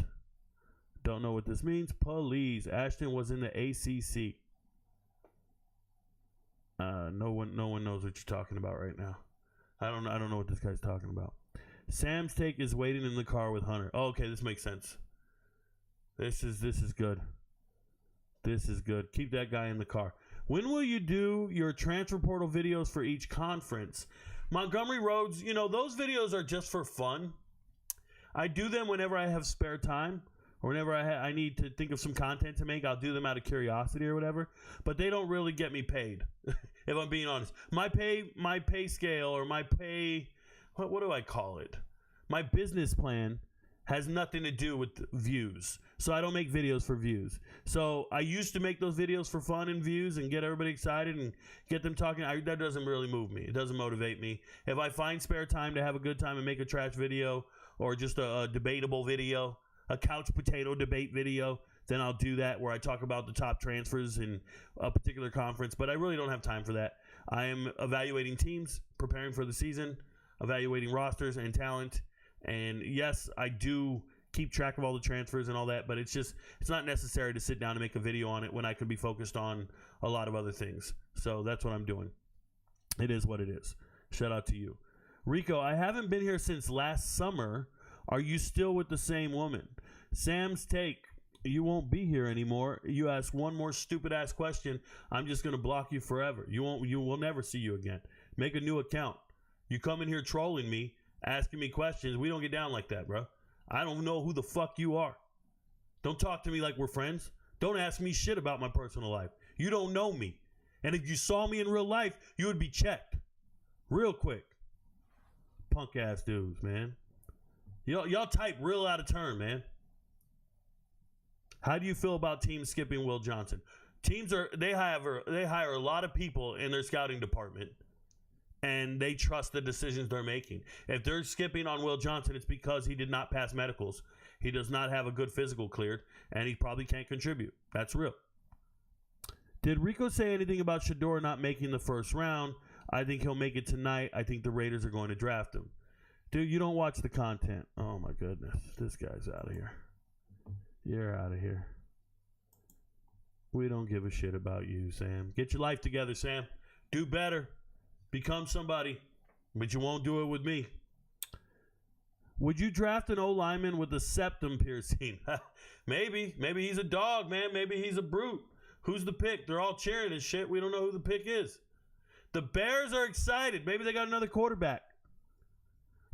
Don't know what this means. Please. Ashton was in the ACC. No one knows what you're talking about right now. I don't know what this guy's talking about. Sam's Take is waiting in the car with Hunter. Oh, okay, this makes sense. This is good. This is good. Keep that guy in the car. When will you do your transfer portal videos for each conference? Montgomery Roads, those videos are just for fun. I do them whenever I have spare time or whenever I need to think of some content to make. I'll do them out of curiosity or whatever. But they don't really get me paid, if I'm being honest. My pay scale or my pay, what do I call it? My business plan has nothing to do with views. So I don't make videos for views. So I used to make those videos for fun and views and get everybody excited and get them talking. That doesn't really move me. It doesn't motivate me. If I find spare time to have a good time and make a trash video or just a debatable video, a couch potato debate video, then I'll do that where I talk about the top transfers in a particular conference. But I really don't have time for that. I am evaluating teams, preparing for the season, evaluating rosters and talent. And yes, I do keep track of all the transfers and all that, but it's not necessary to sit down and make a video on it when I could be focused on a lot of other things. So that's what I'm doing. It is what it is. Shout out to you. Rico, I haven't been here since last summer. Are you still with the same woman? Sam's Take, you won't be here anymore. You ask one more stupid ass question, I'm just going to block you forever. We'll never see you again. Make a new account. You come in here trolling me, asking me questions. We don't get down like that, bro. I don't know who the fuck you are. Don't talk to me like we're friends. Don't ask me shit about my personal life. You don't know me. And if you saw me in real life, you would be checked. Real quick. Punk ass dudes, man. Y'all type real out of turn, man. How do you feel about teams skipping Will Johnson? Teams they hire a lot of people in their scouting department. And they trust the decisions they're making. If they're skipping on Will Johnson, it's because he did not pass medicals. He does not have a good physical cleared, and he probably can't contribute. That's real. Did Rico say anything about Shedeur not making the first round? I think he'll make it tonight. I think the Raiders are going to draft him. Dude, you don't watch the content. Oh, my goodness. This guy's out of here. You're out of here. We don't give a shit about you, Sam. Get your life together, Sam. Do better. Become somebody. But you won't do it with me. Would you draft an O-lineman with a septum piercing? Maybe. Maybe he's a dog, man. Maybe he's a brute. Who's the pick? They're all cheering and shit. We don't know who the pick is. The Bears are excited. Maybe they got another quarterback.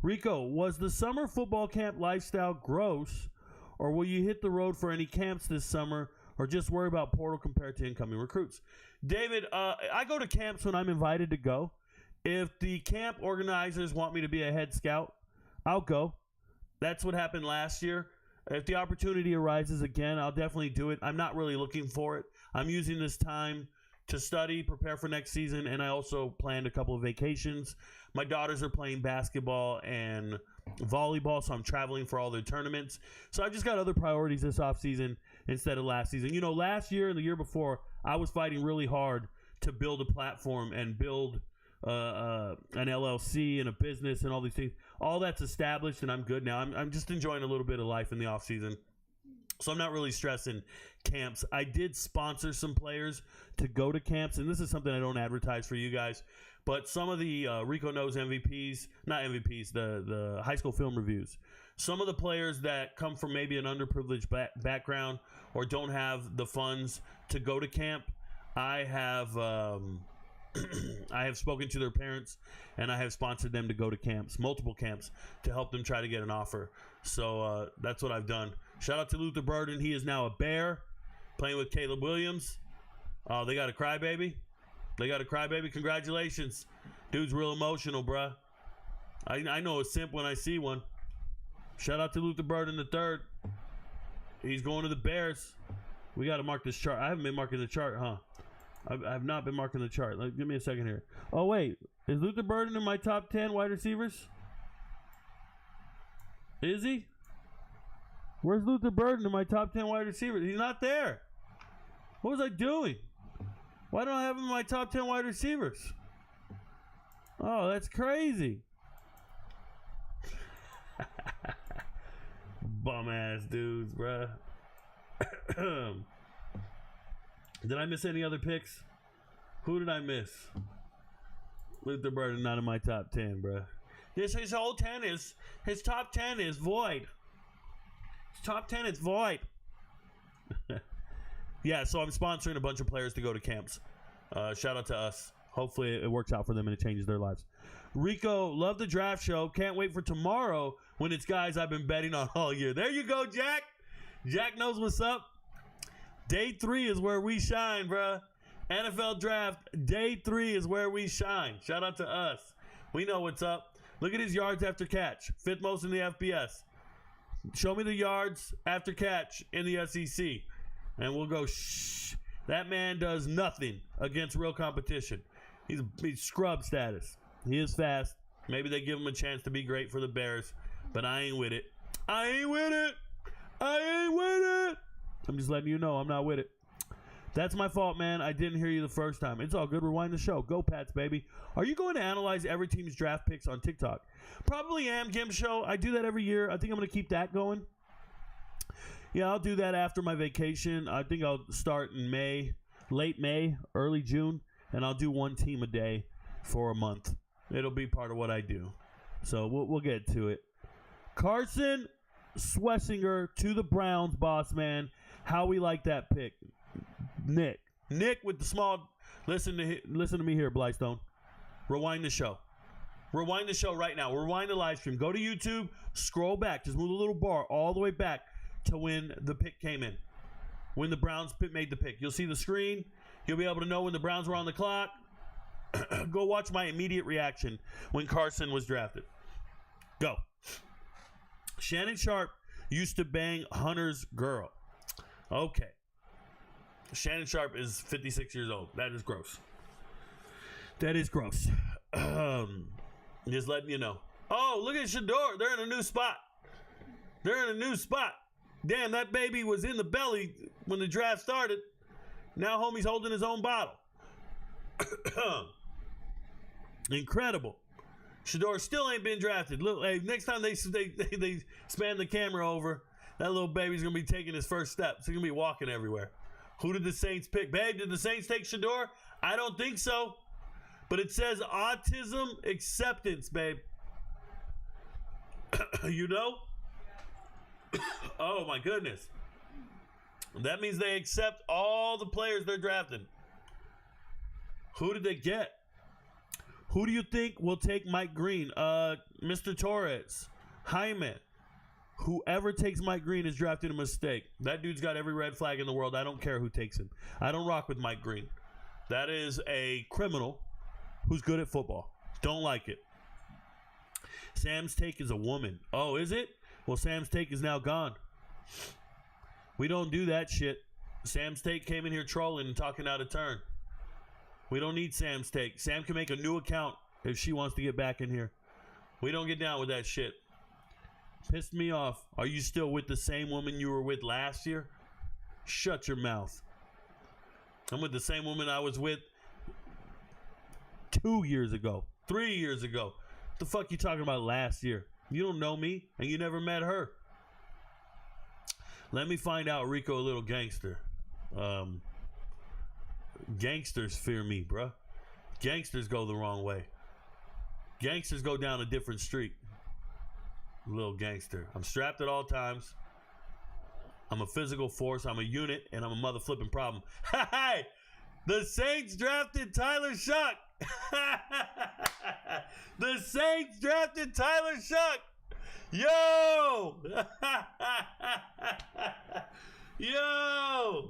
Rico, was the summer football camp lifestyle gross, or will you hit the road for any camps this summer, or just worry about portal compared to incoming recruits? David, I go to camps when I'm invited to go. If the camp organizers want me to be a head scout, I'll go. That's what happened last year. If the opportunity arises again, I'll definitely do it. I'm not really looking for it. I'm using this time to study, prepare for next season, and I also planned a couple of vacations. My daughters are playing basketball and volleyball, so I'm traveling for all their tournaments. So I've just got other priorities this offseason instead of last season. You know, last year and the year before, I was fighting really hard to build a platform and build an LLC and a business and all these things. All that's established, and I'm good now. I'm just enjoying a little bit of life in the offseason. So I'm not really stressing camps. I did sponsor some players to go to camps, and this is something I don't advertise for you guys, but some of the RicoKnows MVPs, not MVPs, the high school film reviews, some of the players that come from maybe an underprivileged background or don't have the funds to go to camp, I have I have spoken to their parents, and I have sponsored them to go to camps, multiple camps, to help them try to get an offer. So that's what I've done. Shout out to Luther Burden. He is now a Bear, playing with Caleb Williams. Oh, they got a crybaby. They got a crybaby. Congratulations. Dude's real emotional, bruh. I know a simp when I see one. Shout out to Luther Burden III. He's going to the Bears. We got to mark this chart. I haven't been marking the chart, huh? I've not been marking the chart. Give me a second here. Oh, wait. Is Luther Burden in my top 10 wide receivers? Is he? Where's Luther Burden in my top 10 wide receivers? He's not there. What was I doing? Why don't I have him in my top 10 wide receivers? Oh, that's crazy. Bum ass dudes, bruh. Did I miss any other picks? Who did I miss? Luther Burden not in my top 10, bruh. His whole 10 is, his top 10 is void. His top 10 is void. Yeah, so I'm sponsoring a bunch of players to go to camps. Shout out to us. Hopefully it works out for them and it changes their lives. Rico, love the draft show. Can't wait for tomorrow when it's guys I've been betting on all year. There you go, Jack. Jack knows what's up. Day 3 is where we shine, bruh. NFL draft, day 3 is where we shine. Shout out to us. We know what's up. Look at his yards after catch. 5th most in the FBS. Show me the yards after catch in the SEC. And we'll go, shh. That man does nothing against real competition. He's scrub status. He is fast. Maybe they give him a chance to be great for the Bears. But I ain't with it. I ain't with it. I ain't with it. I'm just letting you know I'm not with it. That's my fault, man. I didn't hear you the first time. It's all good. Rewind the show. Go, Pats, baby. Are you going to analyze every team's draft picks on TikTok? Probably am, Gim Show. I do that every year. I think I'm going to keep that going. Yeah, I'll do that after my vacation. I think I'll start in May, late May, early June, and I'll do one team a day for a month. It'll be part of what I do. So we'll get to it. Carson Swessinger to the Browns, boss man. How we like that pick. Nick with the small. Listen to me here, Blystone. Rewind the show. Rewind the show right now. Rewind the live stream. Go to YouTube. Scroll back. Just move the little bar all the way back to when the pick came in. When the Browns made the pick. You'll see the screen. You'll be able to know when the Browns were on the clock. Go watch my immediate reaction when Carson was drafted. Go. Shannon Sharp used to bang Hunter's girl. Okay. Shannon Sharp is 56 years old. That is gross. That is gross. Just letting you know. Oh, look at Shedeur. They're in a new spot. They're in a new spot. Damn, that baby was in the belly when the draft started. Now homie's holding his own bottle. Incredible. Shedeur still ain't been drafted. Look, hey, next time they span the camera over, that little baby's going to be taking his first steps. He's going to be walking everywhere. Who did the Saints pick? Babe, did the Saints take Shedeur? I don't think so. But it says autism acceptance, babe. You know? Oh, my goodness. That means they accept all the players they're drafting. Who did they get? Who do you think will take Mike Green? Mr. Torres, Jaime. Whoever takes Mike Green is drafting a mistake. That dude's got every red flag in the world. I don't care who takes him. I don't rock with Mike Green. That is a criminal who's good at football. Don't like it. Sam's take is a woman. Oh, is it? Well, Sam's take is now gone. We don't do that shit. Sam's take came in here trolling and talking out of turn. We don't need Sam's take. Sam can make a new account if she wants to get back in here. We don't get down with that shit. Pissed me off. Are you still with the same woman you were with last year? Shut your mouth. I'm with the same woman I was with 2 years ago, 3 years ago. What the fuck you talking about last year? You don't know me, and you never met her. Let me find out Rico a little gangster. Gangsters fear me, bruh. Gangsters go the wrong way. Gangsters go down a different street. Little gangster. I'm strapped at all times. I'm a physical force. I'm a unit, and I'm a mother flipping problem. Hey, the Saints drafted Tyler Shuck. The Saints drafted Tyler Shuck. Yo! Yo!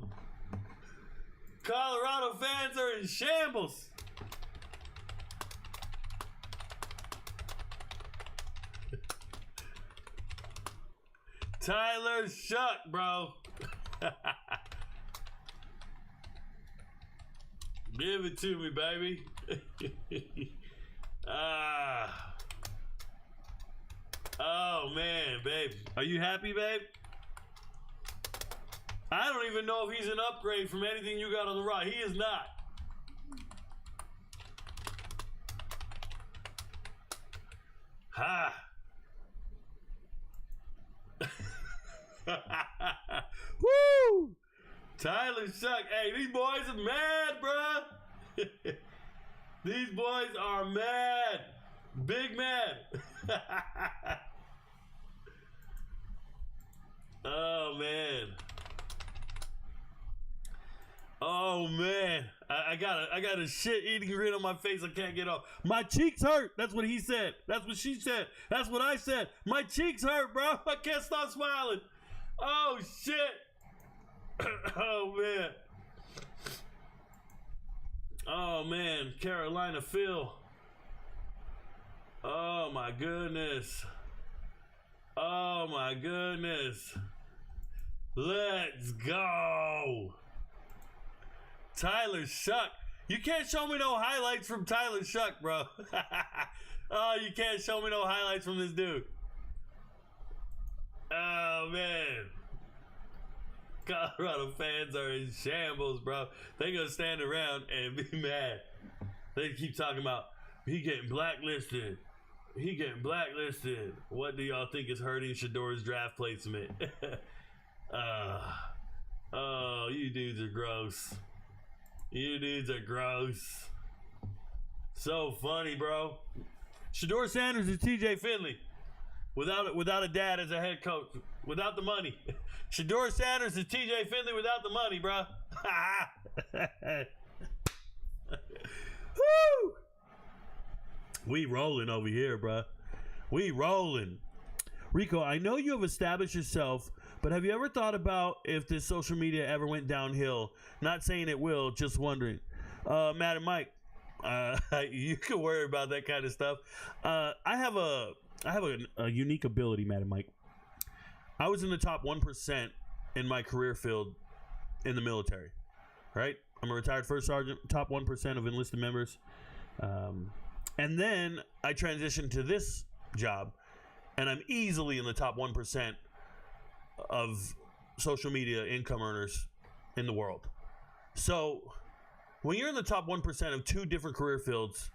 Colorado fans are in shambles. Tyler Shuck, bro. Give it to me, baby. Oh, man, babe. Are you happy, babe? I don't even know if he's an upgrade from anything you got on the right. He is not. Ha. Woo! Tyler Shuck. Hey, these boys are mad, bruh. These boys are mad. Big mad. Oh, man. Oh, man. I got a shit-eating grin on my face I can't get off. My cheeks hurt. That's what he said. That's what she said. That's what I said. My cheeks hurt, bro. I can't stop smiling. Oh, shit. Oh, man. Oh, man. Carolina Phil. Oh, my goodness. Oh, my goodness. Let's go. Tyler Shuck. You can't show me no highlights from Tyler Shuck, bro. Oh, you can't show me no highlights from this dude. Oh, man. Colorado fans are in shambles, bro. They gonna stand around and be mad. They keep talking about, he getting blacklisted. He getting blacklisted. What do y'all think is hurting Shedeur's draft placement? Oh, you dudes are gross. You dudes are gross. So funny, bro. Shedeur Sanders is TJ Finley. Without a dad as a head coach. Without the money. Shedeur Sanders is TJ Finley without the money, bro. Woo! We rolling over here, bro. We rolling. Rico, I know you have established yourself, but have you ever thought about if this social media ever went downhill? Not saying it will, just wondering. Matt and Mike, you can worry about that kind of stuff. I have a unique ability, Matt and Mike. I was in the top 1% in my career field in the military, right? I'm a retired first sergeant, top 1% of enlisted members. And then I transitioned to this job, and I'm easily in the top 1% of social media income earners in the world. So when you're in the top 1% of two different career fields,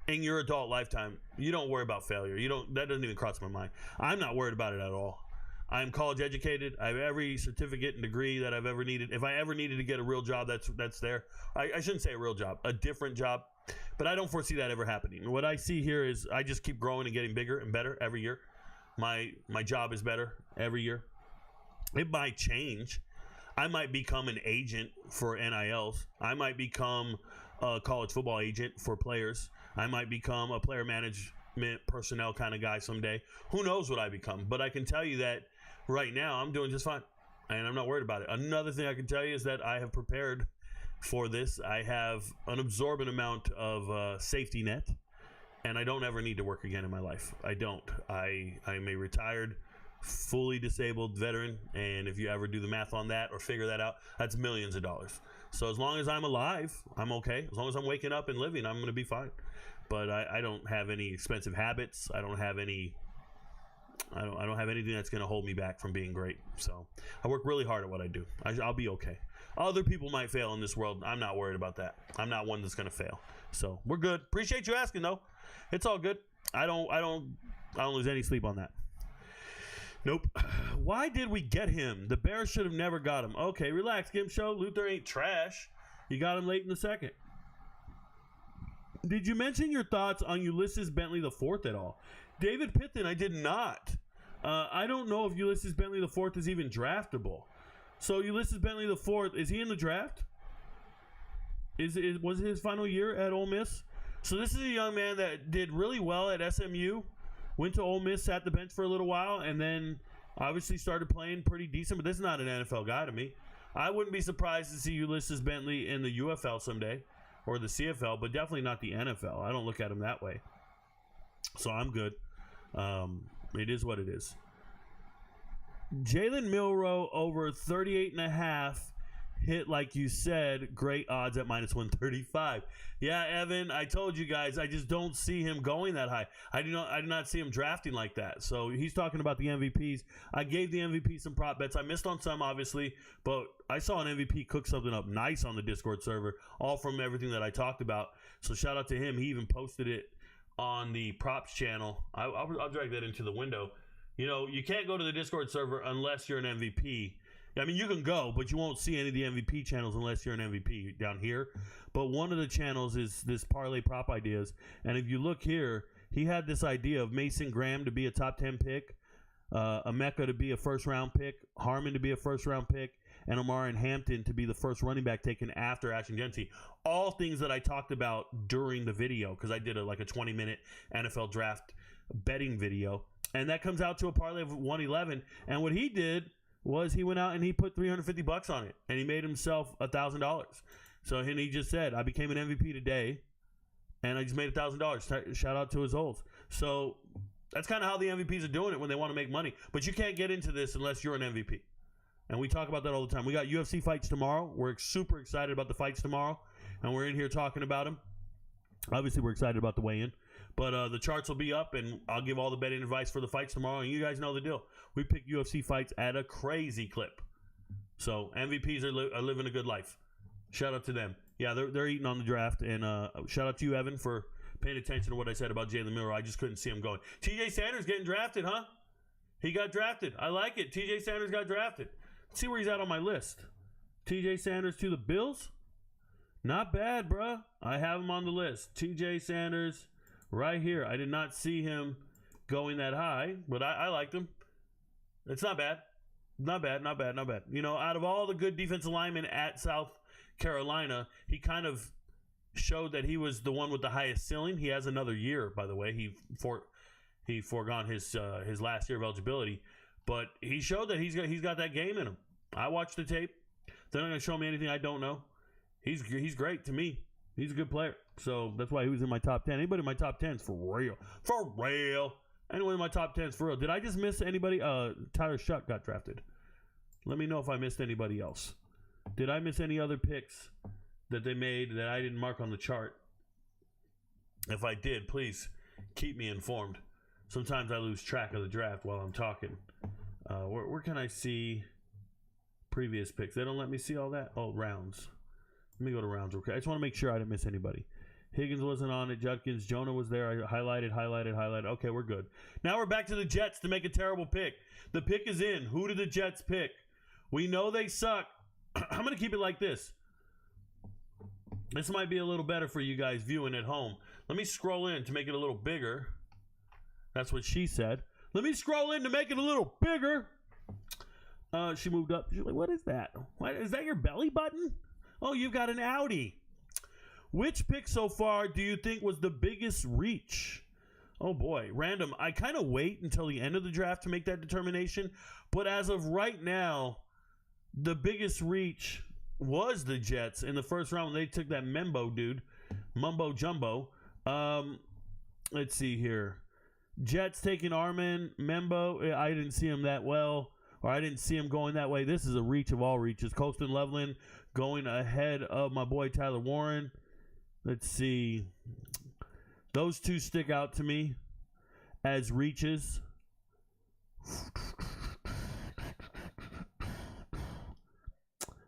in your adult lifetime, you don't worry about failure. That doesn't even cross my mind. I'm not worried about it at all. I'm college educated. I have every certificate and degree that I've ever needed. If I ever needed to get a real job, that's there. I shouldn't say a real job, a different job. But I don't foresee that ever happening. What I see here is I just keep growing and getting bigger and better every year. My job is better every year. It might change. I might become an agent for NILs. I might become a college football agent for players. I might become a player management personnel kind of guy someday. Who knows what I become? But I can tell you that right now I'm doing just fine, and I'm not worried about it. Another thing I can tell you is that I have prepared for this. I have an absorbent amount of safety net, and I don't ever need to work again in my life. I don't. I'm a retired, fully disabled veteran, and if you ever do the math on that or figure that out, that's millions of dollars. So as long as I'm alive, I'm okay. As long as I'm waking up and living, I'm going to be fine. But I don't have any expensive habits. I don't have anything that's going to hold me back from being great. So I work really hard at what I do. I'll be okay. Other people might fail in this world. I'm not worried about that. I'm not one that's going to fail. So we're good. Appreciate you asking, though. It's all good. I don't lose any sleep on that. Nope. Why did we get him? The Bears should have never got him. Okay, relax, Gim Show. Luther ain't trash. You got him late in the second. Did you mention your thoughts on Ulysses Bentley IV at all? David Pithen, I did not. I don't know if Ulysses Bentley IV is even draftable. So Ulysses Bentley IV, is he in the draft? Was it his final year at Ole Miss? So this is a young man that did really well at SMU, went to Ole Miss, sat the bench for a little while, and then obviously started playing pretty decent. But this is not an NFL guy to me. I wouldn't be surprised to see Ulysses Bentley in the UFL someday, or the CFL, but definitely not the NFL. I don't look at him that way. So I'm good. It is what it is. Jalen Milroe over 38.5 hit, like you said, great odds at minus 135. Yeah, Evan, I told you guys, I just don't see him going that high. I do not see him drafting like that. So he's talking about the MVPs. I gave the MVP some prop bets. I missed on some, obviously, but I saw an MVP cook something up nice on the Discord server, all from everything that I talked about. So shout out to him. He even posted it on the props channel. I'll drag that into the window. You know, you can't go to the Discord server unless you're an MVP. I mean, you can go, but you won't see any of the MVP channels unless you're an MVP down here. But one of the channels is this Parlay Prop Ideas. And if you look here, he had this idea of Mason Graham to be a top 10 pick, Emeka to be a first-round pick, Harmon to be a first-round pick, and Omar and Hampton to be the first running back taken after Ashton Genty. All things that I talked about during the video, because I did a 20-minute NFL draft betting video. And that comes out to a parlay of 111. And what he did was he went out and he put $350 on it, and he made himself $1,000. So and he just said, I became an MVP today, and I just made $1,000. Shout out to his olds. So that's kind of how the MVPs are doing it when they want to make money. But you can't get into this unless you're an MVP. And we talk about that all the time. We got UFC fights tomorrow. We're super excited about the fights tomorrow, and we're in here talking about them. Obviously, we're excited about the weigh-in. But the charts will be up, and I'll give all the betting advice for the fights tomorrow, and you guys know the deal. We pick UFC fights at a crazy clip. So MVPs are living a good life. Shout out to them. Yeah, they're eating on the draft, and shout out to you, Evan, for paying attention to what I said about Jalen Milroe. I just couldn't see him going. TJ Sanders getting drafted, huh? He got drafted. I like it. TJ Sanders got drafted. Let's see where he's at on my list. TJ Sanders to the Bills? Not bad, bruh. I have him on the list. TJ Sanders right here. I did not see him going that high, but I liked him. It's not bad. Not bad. You know, out of all the good defensive linemen at South Carolina, he kind of showed that he was the one with the highest ceiling. He has another year, by the way. He foregone his last year of eligibility, but he showed that he's got that game in him. I watched the tape. They're not going to show me anything I don't know. He's great to me. He's a good player. So that's why he was in my top 10. Anybody in my top 10 is for real. For real. Anyone in my top 10 is for real. Did I just miss anybody? Tyler Shuck got drafted. Let me know if I missed anybody else. Did I miss any other picks that they made that I didn't mark on the chart? If I did, please keep me informed. Sometimes I lose track of the draft while I'm talking. Where can I see previous picks? They don't let me see all that. Oh, rounds. Let me go to rounds real quick. I just want to make sure I didn't miss anybody. Higgins wasn't on it. Judkins. Jonah was there. I highlighted. Okay, we're good. Now we're back to the Jets to make a terrible pick. The pick is in. Who did the Jets pick? We know they suck. I'm going to keep it like this. This might be a little better for you guys viewing at home. Let me scroll in to make it a little bigger. That's what she said. Let me scroll in to make it a little bigger. She moved up. She's like, what is that? What, is that your belly button? Oh, you've got an Audi. Which pick so far do you think was the biggest reach? Oh boy, random. I kind of wait until the end of the draft to make that determination. But as of right now, the biggest reach was the Jets in the first round when they took that Mumbo Jumbo. Let's see here. Jets taking Armin, Membo. I didn't see him that well, or I didn't see him going that way. This is a reach of all reaches. Colston Loveland going ahead of my boy Tyler Warren. Let's see. Those two stick out to me as reaches.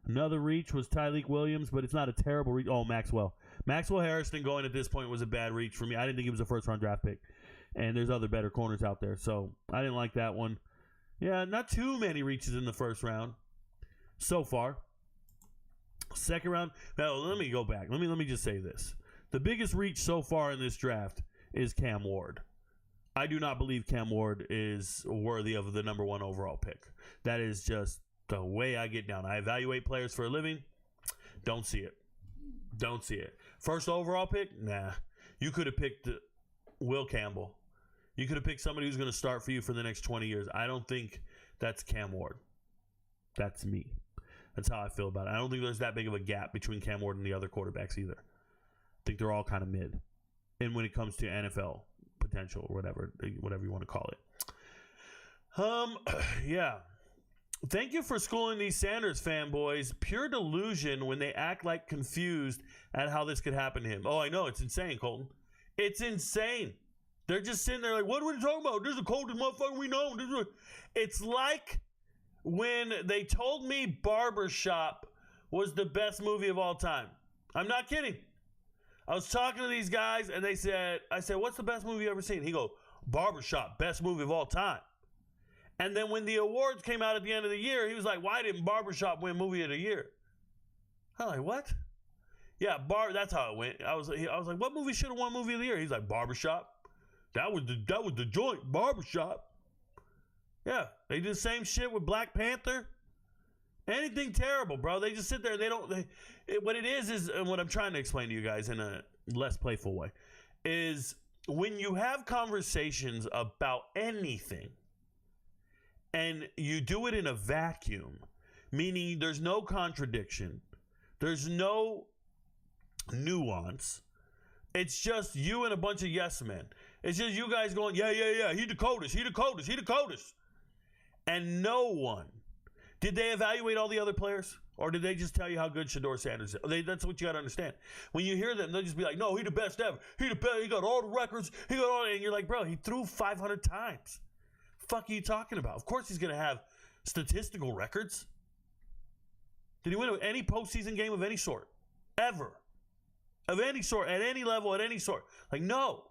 Another reach was Tyleek Williams, but it's not a terrible reach. Oh, Maxwell. Maxwell Harrison going at this point was a bad reach for me. I didn't think he was a first-round draft pick. And there's other better corners out there, so I didn't like that one. Yeah, not too many reaches in the first round so far. Second round. Now, let me go back. Let me just say this. The biggest reach so far in this draft is Cam Ward. I do not believe Cam Ward is worthy of the number 1 overall pick. That is just the way I get down. I evaluate players for a living. Don't see it. First overall pick? Nah. You could have picked Will Campbell. You could have picked somebody who's going to start for you for the next 20 years. I don't think that's Cam Ward. That's me. That's how I feel about it. I don't think there's that big of a gap between Cam Ward and the other quarterbacks either. I think they're all kind of mid. And when it comes to NFL potential or whatever you want to call it. Yeah. Thank you for schooling these Sanders fanboys. Pure delusion when they act like confused at how this could happen to him. Oh, I know. It's insane, Colton. It's insane. They're just sitting there like, what are we talking about? This is the coldest motherfucker we know. It's like when they told me Barbershop was the best movie of all time. I'm not kidding. I was talking to these guys, and I said, what's the best movie you ever seen? He goes, Barbershop, best movie of all time. And then when the awards came out at the end of the year, he was like, why didn't Barbershop win movie of the year? I'm like, what? Yeah, that's how it went. I was like, what movie should have won movie of the year? He's like, Barbershop. That was the joint, Barbershop. Yeah, they do the same shit with Black Panther. Anything terrible, bro. They just sit there. What it is, and what I'm trying to explain to you guys in a less playful way, is when you have conversations about anything, and you do it in a vacuum, meaning there's no contradiction, there's no nuance. It's just you and a bunch of yes men. It's just you guys going, yeah, he the coldest. And no one. Did they evaluate all the other players? Or did they just tell you how good Shedeur Sanders is? That's what you got to understand. When you hear them, they'll just be like, no, he the best ever. He the best. He got all the records. And you're like, bro, he threw 500 times. Fuck are you talking about? Of course he's going to have statistical records. Did he win any postseason game of any sort? Ever? Of any sort, at any level, at any sort? Like, no.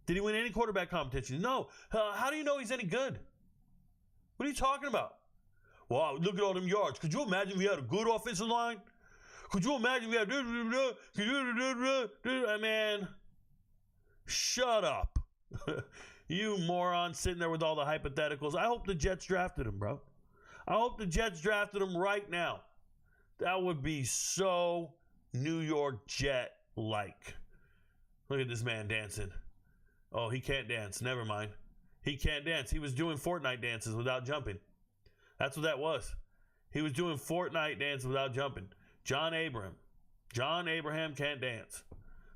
Did he win any quarterback competition? No. How do you know he's any good? What are you talking about? Wow, look at all them yards. Could you imagine if we had a good offensive line? Could you imagine if we had... Man, shut up. You moron sitting there with all the hypotheticals. I hope the Jets drafted him, bro. I hope the Jets drafted him right now. That would be so New York Jet-like. Look at this man dancing. Oh, he can't dance. Never mind. He can't dance. He was doing Fortnite dances without jumping. That's what that was. He was doing Fortnite dances without jumping. John Abraham. John Abraham can't dance.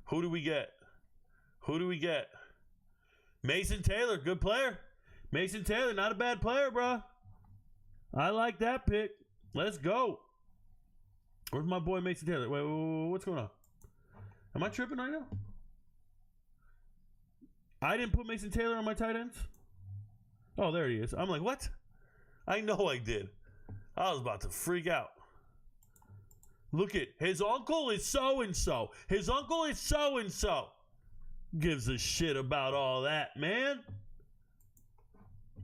Who do we get? Mason Taylor, good player. Mason Taylor, not a bad player, bro. I like that pick. Let's go. Where's my boy Mason Taylor? Wait, what's going on? Am I tripping right now? I didn't put Mason Taylor on my tight ends? Oh, there he is. I'm like, what? I know I did. I was about to freak out. Look at his uncle is so-and-so. His uncle is so-and-so. Gives a shit about all that, man.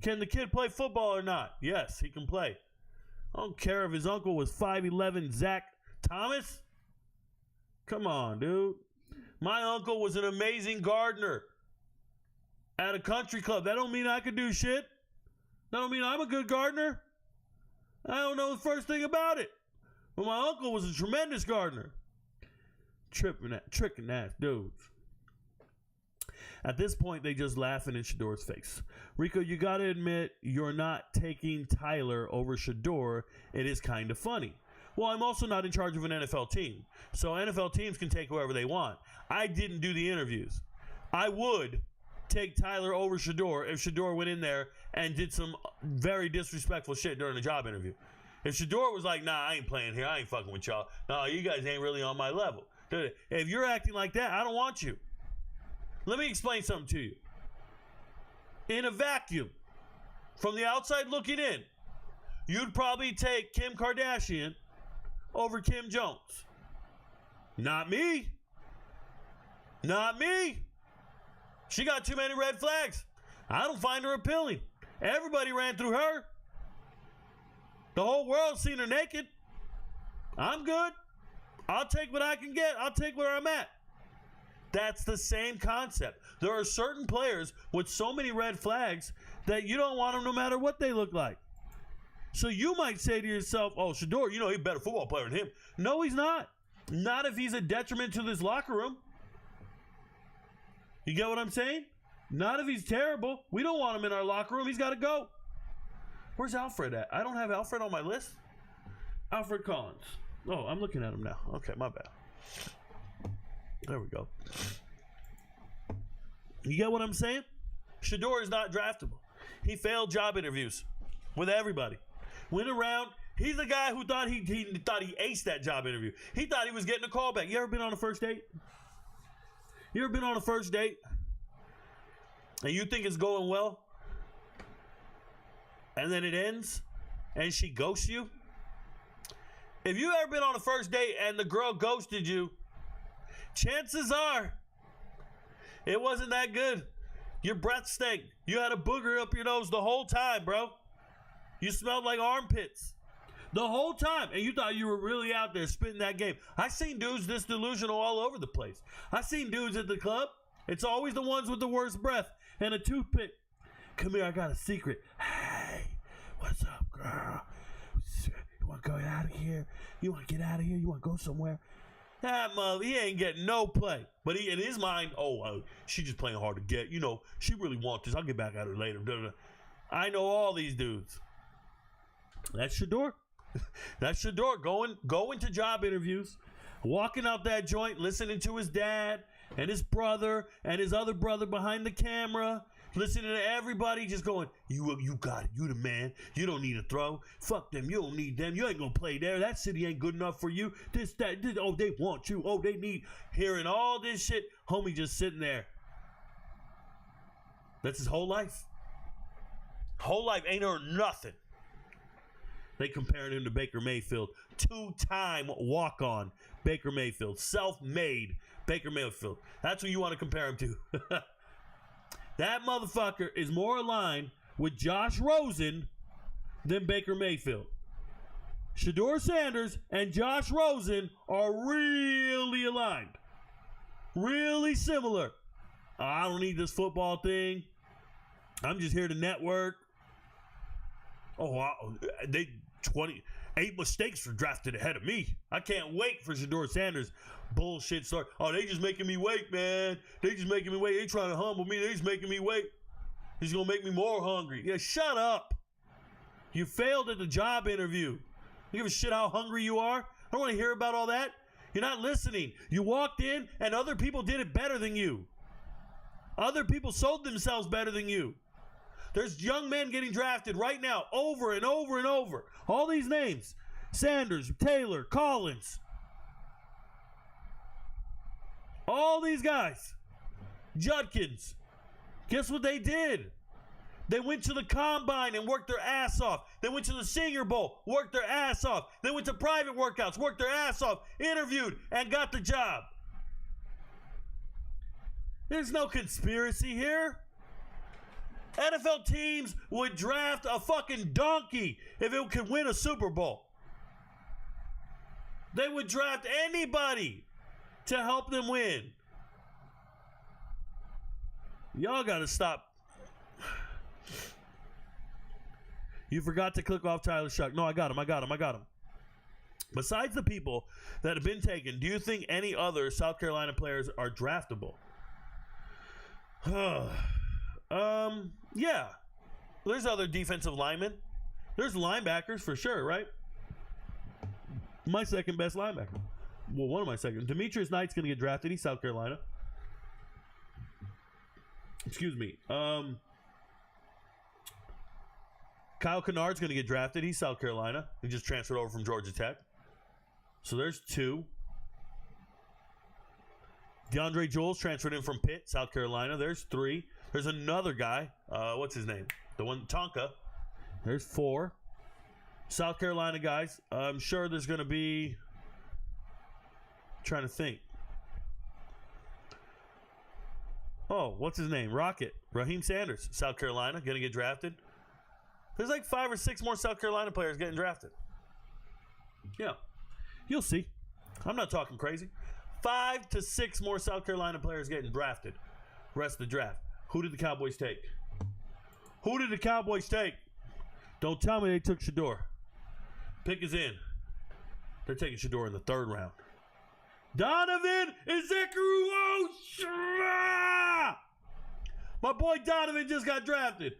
Can the kid play football or not? Yes, he can play. I don't care if his uncle was 5'11" Zach Thomas. Come on, dude. My uncle was an amazing gardener at a country club. That don't mean I could do shit. That don't mean I'm a good gardener. I don't know the first thing about it. But my uncle was a tremendous gardener. Tricking ass dudes. At this point, they just laughing in Shedeur's face. Rico, you got to admit, you're not taking Tyler over Shedeur. It is kind of funny. Well, I'm also not in charge of an NFL team. So NFL teams can take whoever they want. I didn't do the interviews. I would take Tyler over Shedeur if Shedeur went in there and did some very disrespectful shit during a job interview. If Shedeur was like, nah, I ain't playing here. I ain't fucking with y'all. No, you guys ain't really on my level. If you're acting like that, I don't want you. Let me explain something to you. In a vacuum, from the outside looking in, you'd probably take Kim Kardashian over Kim Jones. Not me. Not me. She got too many red flags. I don't find her appealing. Everybody ran through her. The whole world's seen her naked. I'm good. I'll take what I can get. I'll take where I'm at. That's the same concept. There are certain players with so many red flags that you don't want them no matter what they look like. So you might say to yourself, oh, Shedeur, he's a better football player than him. No, he's not. Not if he's a detriment to this locker room. You get what I'm saying? Not if he's terrible. We don't want him in our locker room. He's got to go. Where's Alfred at? I don't have Alfred on my list. Alfred Collins. Oh, I'm looking at him now. Okay, my bad. There we go. You get what I'm saying? Shedeur is not draftable. He failed job interviews with everybody. Went around. He's the guy who thought he aced that job interview. He thought he was getting a call back. You ever been on a first date? You ever been on a first date and you think it's going well, and then it ends and she ghosts you? If you ever been on a first date and the girl ghosted you, chances are it wasn't that good. Your breath stank. You had a booger up your nose the whole time, bro. You smelled like armpits the whole time, and you thought you were really out there spitting that game. I seen dudes this delusional all over the place. I seen dudes at the club. It's always the ones with the worst breath and a toothpick. Come here, I got a secret. Hey, what's up, girl? You want to go out of here? You want to get out of here? You want to go somewhere? That mother, he ain't getting no play. But he, in his mind, she just playing hard to get. She really wants this. I'll get back at her later. I know all these dudes. That's Shedeur. That's Shedeur going to job interviews, walking out that joint, listening to his dad and his brother and his other brother behind the camera, listening to everybody just going, you got it. You the man. You don't need a throw. Fuck them. You don't need them. You ain't going to play there. That city ain't good enough for you. This. Oh, they want you. Oh, they need. Hearing all this shit. Homie just sitting there. That's his whole life. Whole life ain't heard nothing. They compared him to Baker Mayfield. 2-time walk-on Baker Mayfield. Self-made Baker Mayfield. That's who you want to compare him to. That motherfucker is more aligned with Josh Rosen than Baker Mayfield. Shedeur Sanders and Josh Rosen are really aligned. Really similar. I don't need this football thing. I'm just here to network. They 28 mistakes were drafted ahead of me. I can't wait for Shedeur Sanders bullshit start. Oh, they just making me wait, man. They just making me wait. They trying to humble me. They just making me wait. He's going to make me more hungry. Yeah, shut up. You failed at the job interview. You give a shit how hungry you are? I don't want to hear about all that. You're not listening. You walked in and other people did it better than you. Other people sold themselves better than you. There's young men getting drafted right now over and over and over. All these names. Sanders, Taylor, Collins. All these guys. Judkins. Guess what they did? They went to the combine and worked their ass off. They went to the Senior Bowl, worked their ass off. They went to private workouts, worked their ass off, interviewed, and got the job. There's no conspiracy here. NFL teams would draft a fucking donkey if it could win a Super Bowl. They would draft anybody to help them win. Y'all got to stop. You forgot to click off Tyler Shuck. No, I got him. Besides the people that have been taken, do you think any other South Carolina players are draftable? Yeah. There's other defensive linemen. There's linebackers for sure, right? My second best linebacker. Well, one of my second. Demetrius Knight's going to get drafted. He's South Carolina. Excuse me. Kyle Kennard's going to get drafted. He's South Carolina. He just transferred over from Georgia Tech. So there's two. DeAndre Jules transferred in from Pitt, South Carolina. There's three. There's another guy. What's his name? The one, Tonka. There's four. South Carolina guys. I'm sure there's going to be... I'm trying to think. Oh, what's his name? Rocket. Raheem Sanders, South Carolina, going to get drafted. There's like 5 or 6 more South Carolina players getting drafted. Yeah. You'll see. I'm not talking crazy. 5 to 6 more South Carolina players getting drafted. Rest of the draft. Who did the Cowboys take? Who did the Cowboys take? Don't tell me they took Shedeur. Pick is in. They're taking Shedeur in the 3rd round. Donovan Ezekuru Oshra! My boy Donovan just got drafted.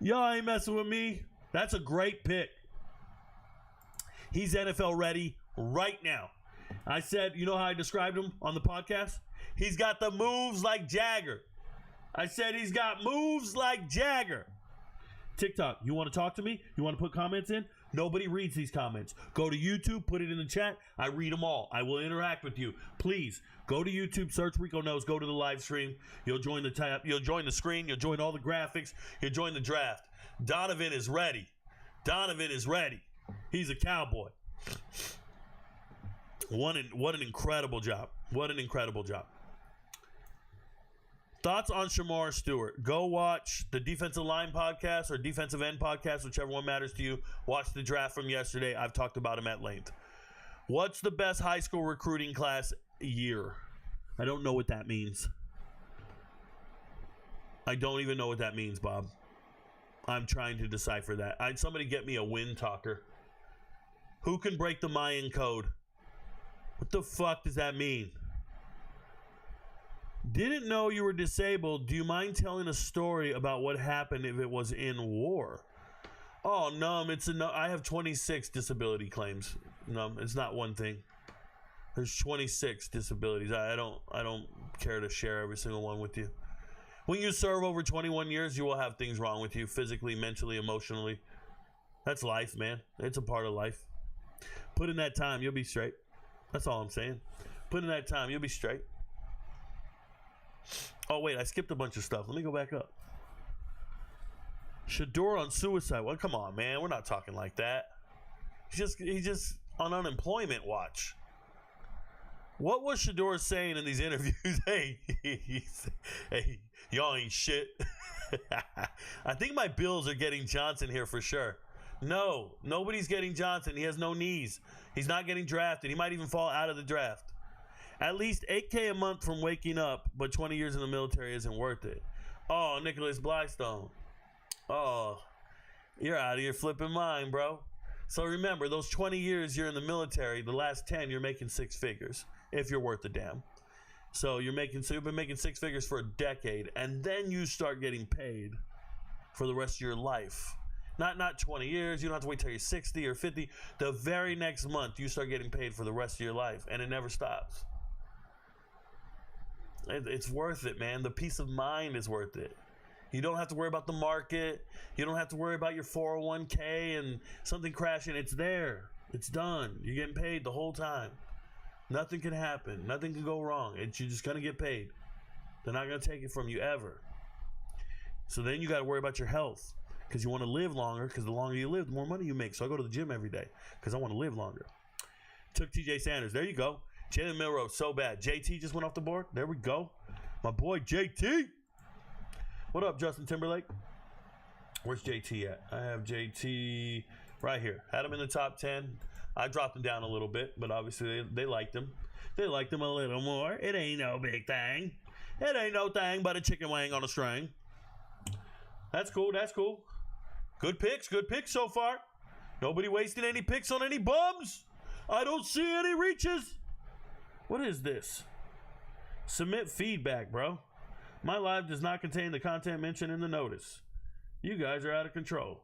Y'all ain't messing with me. That's a great pick. He's NFL ready right now. I said, you know how I described him on the podcast? He's got the moves like Jagger. I said he's got moves like Jagger. TikTok, you want to talk to me? You want to put comments in? Nobody reads these comments. Go to YouTube, put it in the chat. I read them all. I will interact with you. Please, go to YouTube, search RicoKnows, go to the live stream. You'll join the tab. You'll join the screen. You'll join all the graphics. You'll join the draft. Donovan is ready. Donovan is ready. He's a Cowboy. What an incredible job. What an incredible job. Thoughts on Shedeur Stewart? Go watch the defensive line podcast or defensive end podcast, whichever one matters to you. Watch the draft from yesterday. I've talked about him at length. What's the best high school recruiting class year? I don't know what that means. I don't even know what that means, Bob. I'm trying to decipher that. Somebody get me a wind talker. Who can break the Mayan code? What the fuck does that mean? Didn't know you were disabled. Do you mind telling a story about what happened if it was in war? Oh, no, I have 26 disability claims. No, it's not one thing. There's 26 disabilities. I don't care to share every single one with you. When you serve over 21 years, you will have things wrong with you physically, mentally, emotionally. That's life, man. It's a part of life. Put in that time, you'll be straight. That's all I'm saying. Put in that time, you'll be straight. Oh, wait, I skipped a bunch of stuff. Let me go back up. Shedeur on suicide. Well, come on, man. We're not talking like that. He's just on unemployment watch. What was Shedeur saying in these interviews? Hey, y'all ain't shit. I think my Bills are getting Johnson here for sure. No, nobody's getting Johnson. He has no knees. He's not getting drafted. He might even fall out of the draft. At least $8K a month from waking up, but 20 years in the military isn't worth it. Oh, Nicholas Blystone. Oh, you're out of your flipping mind, bro. So remember, those 20 years you're in the military, the last 10 you're making 6 figures, if you're worth a damn. So you've been making 6 figures for a decade, and then you start getting paid for the rest of your life. Not 20 years. You don't have to wait till you're 60 or 50. The very next month, you start getting paid for the rest of your life, and it never stops. It's worth it, man. The peace of mind is worth it. You don't have to worry about the market. You don't have to worry about your 401k and something crashing. It's there. It's done. You're getting paid the whole time. Nothing can happen. Nothing can go wrong. You're just going to get paid. They're not going to take it from you ever. So then you got to worry about your health because you want to live longer, because the longer you live, the more money you make. So I go to the gym every day because I want to live longer. Took TJ Sanders. There you go. Jalen Milroe, so bad. JT just went off the board. There we go. My boy JT. What up, Justin Timberlake? Where's JT at? I have JT right here. Had him in the top 10. I dropped him down a little bit, but obviously they liked him. They liked him a little more. It ain't no big thing. It ain't no thing but a chicken wing on a string. That's cool. That's cool. Good picks so far. Nobody wasted any picks on any bums. I don't see any reaches. What is this? Submit feedback, bro. My live does not contain the content mentioned in the notice. You guys are out of control.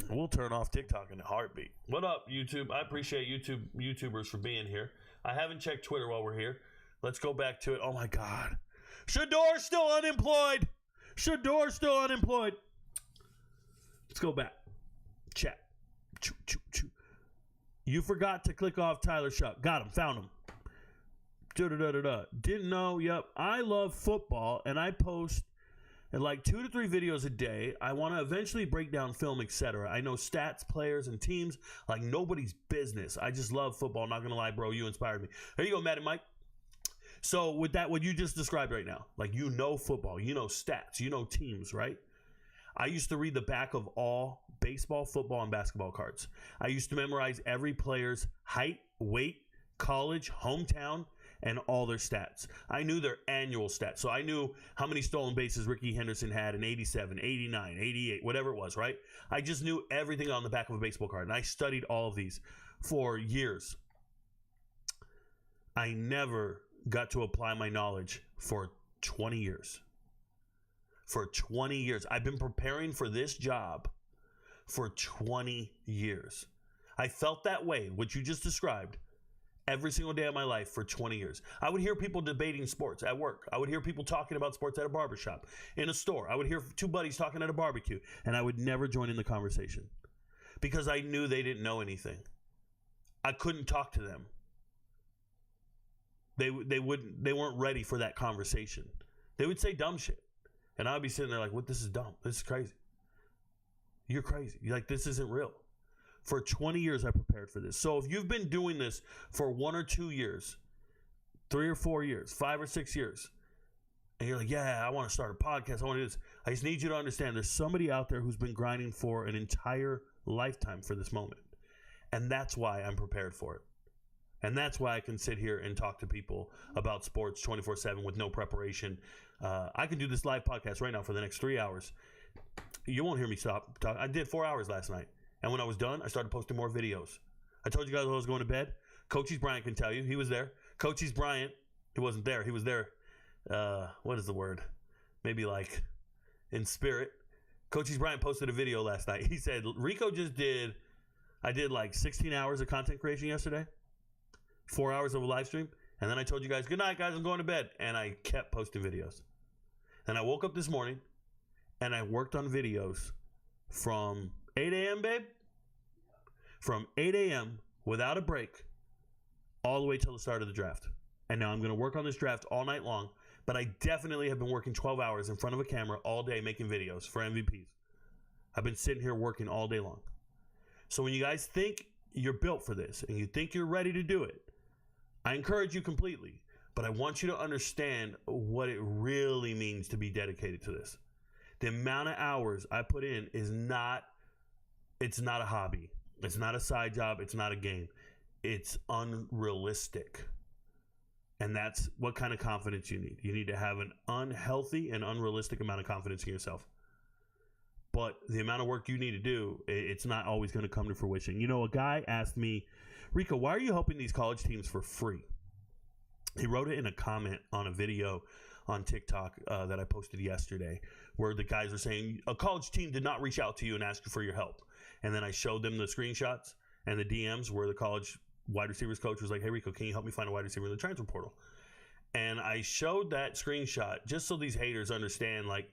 We'll turn off TikTok in a heartbeat. What up, YouTube? I appreciate YouTubers for being here. I haven't checked Twitter while we're here. Let's go back to it. Oh, my God. Shedeur's still unemployed. Shedeur's still unemployed. Let's go back. Chat. Choo, choo, choo. You forgot to click off Tyler Shuck. Got him. Found him. Da-da-da-da-da. Didn't know. Yep. I love football, and I post like 2 to 3 videos a day. I want to eventually break down film, etc. I know stats, players, and teams like nobody's business. I just love football. Not going to lie, bro. You inspired me. There you go, Matt and Mike. So with that, what you just described right now, like you know football, you know stats, you know teams, right? I used to read the back of all baseball, football, and basketball cards. I used to memorize every player's height, weight, college, hometown, and all their stats. I knew their annual stats. So I knew how many stolen bases Ricky Henderson had in 87, 89, 88, whatever it was, right? I just knew everything on the back of a baseball card. And I studied all of these for years. I never got to apply my knowledge for 20 years. For 20 years. I've been preparing for this job for 20 years. I felt that way, what you just described, every single day of my life for 20 years. I would hear people debating sports at work. I would hear people talking about sports at a barbershop, in a store. I would hear 2 buddies talking at a barbecue, and I would never join in the conversation because I knew they didn't know anything. I couldn't talk to them. They weren't ready for that conversation. They would say dumb shit. And I'd be sitting there like, what? This is dumb. This is crazy. You're crazy. You're like, this isn't real. For 20 years, I prepared for this. So if you've been doing this for 1 or 2 years, 3 or 4 years, 5 or 6 years, and you're like, yeah, I want to start a podcast. I want to do this. I just need you to understand there's somebody out there who's been grinding for an entire lifetime for this moment. And that's why I'm prepared for it. And that's why I can sit here and talk to people about sports 24/7 with no preparation. I can do this live podcast right now for the next 3 hours. You won't hear me stop talking. I did 4 hours last night. And when I was done, I started posting more videos. I told you guys when I was going to bed. Coaches Bryant can tell you. He was there. Coaches Bryant, he wasn't there. He was there. What is the word? Maybe like in spirit. Coaches Bryant posted a video last night. He said, Rico I did like 16 hours of content creation yesterday. 4 hours of a live stream. And then I told you guys, good night, guys. I'm going to bed. And I kept posting videos. And I woke up this morning and I worked on videos from 8 a.m., babe? From 8 a.m. without a break all the way till the start of the draft. And now I'm going to work on this draft all night long. But I definitely have been working 12 hours in front of a camera all day making videos for MVPs. I've been sitting here working all day long. So when you guys think you're built for this and you think you're ready to do it, I encourage you completely. But I want you to understand what it really means to be dedicated to this. The amount of hours I put in is not... It's not a hobby. It's not a side job. It's not a game. It's unrealistic. And that's what kind of confidence you need. You need to have an unhealthy and unrealistic amount of confidence in yourself. But the amount of work you need to do, it's not always going to come to fruition. You know, a guy asked me, Rico, why are you helping these college teams for free? He wrote it in a comment on a video on TikTok that I posted yesterday, where the guys are saying a college team did not reach out to you and ask you for your help. And then I showed them the screenshots and the DMs where the college wide receivers coach was like, hey, Rico, can you help me find a wide receiver in the transfer portal? And I showed that screenshot just so these haters understand, like,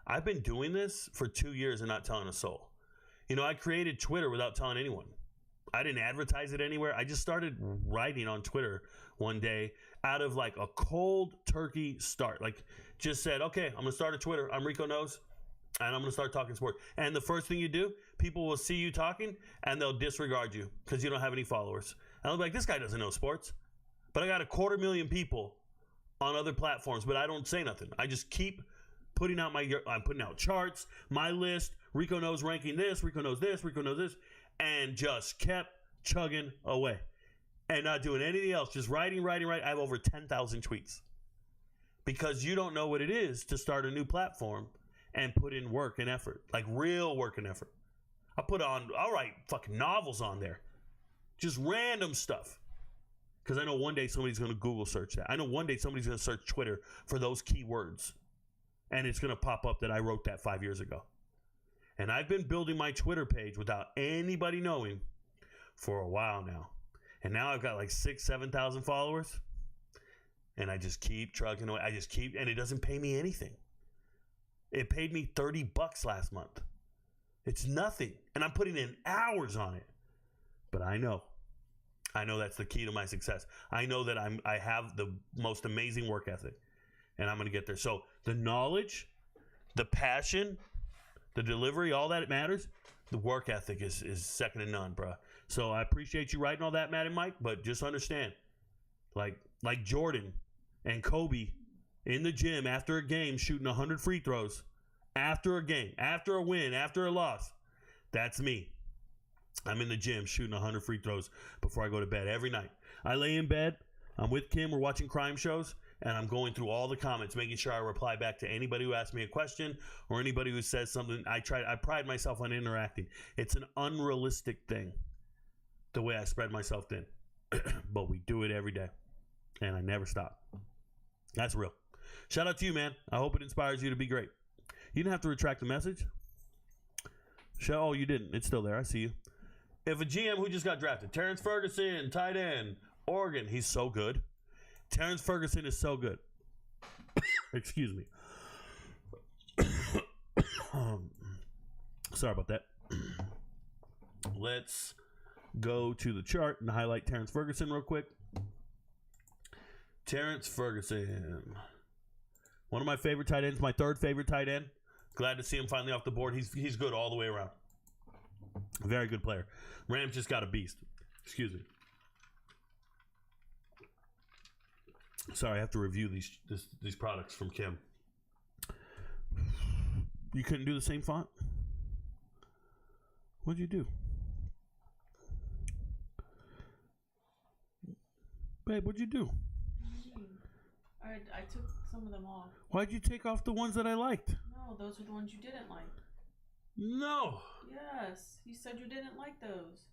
I've been doing this for 2 years and not telling a soul. You know, I created Twitter without telling anyone. I didn't advertise it anywhere. I just started writing on Twitter one day out of like a cold turkey start. Like just said, okay, I'm going to start a Twitter. I'm RicoKnows. And I'm going to start talking sports. And the first thing you do, people will see you talking and they'll disregard you because you don't have any followers. And I'll be like, this guy doesn't know sports. But I got 250,000 people on other platforms, but I don't say nothing. I just keep putting out I'm putting out charts, my list, Rico knows ranking this, Rico knows this, Rico knows this, and just kept chugging away and not doing anything else. Just writing. I have over 10,000 tweets because you don't know what it is to start a new platform and put in work and effort, like real work and effort. I'll write fucking novels on there, just random stuff. Because I know one day somebody's going to Google search that. I know one day somebody's going to search Twitter for those keywords. And it's going to pop up that I wrote that 5 years ago. And I've been building my Twitter page without anybody knowing for a while now. And now I've got like 7,000 followers. And I just keep trucking away. And it doesn't pay me anything. It paid me $30 last month. It's nothing. And I'm putting in hours on it. But I know that's the key to my success. I know that I have the most amazing work ethic, and I'm going to get there. So the knowledge, the passion, the delivery, all that matters. The work ethic is second to none, bro. So I appreciate you writing all that, Matt and Mike, but just understand, like Jordan and Kobe in the gym after a game shooting 100 free throws, after a game, after a win, after a loss. That's me. I'm in the gym shooting 100 free throws before I go to bed every night. I lay in bed. I'm with Kim. We're watching crime shows, and I'm going through all the comments, making sure I reply back to anybody who asks me a question or anybody who says something. I pride myself on interacting. It's an unrealistic thing, the way I spread myself thin. But we do it every day, and I never stop. That's real. Shout out to you, man. I hope it inspires you to be great. You didn't have to retract the message. Oh, you didn't. It's still there. I see you. If a GM who just got drafted, Terrence Ferguson, tight end, Oregon, he's so good. Terrence Ferguson is so good. Excuse me. Sorry about that. Let's go to the chart and highlight Terrence Ferguson real quick. Terrence Ferguson. One of my favorite tight ends, my third favorite tight end. Glad to see him finally off the board. He's good all the way around. Very good player. Rams just got a beast. Excuse me. Sorry, I have to review these products from Kim. You couldn't do the same font? What'd you do? Babe, what'd you do? I took some of them off. Why'd you take off the ones that I liked? No, those are the ones you didn't like. No. Yes, you said you didn't like those.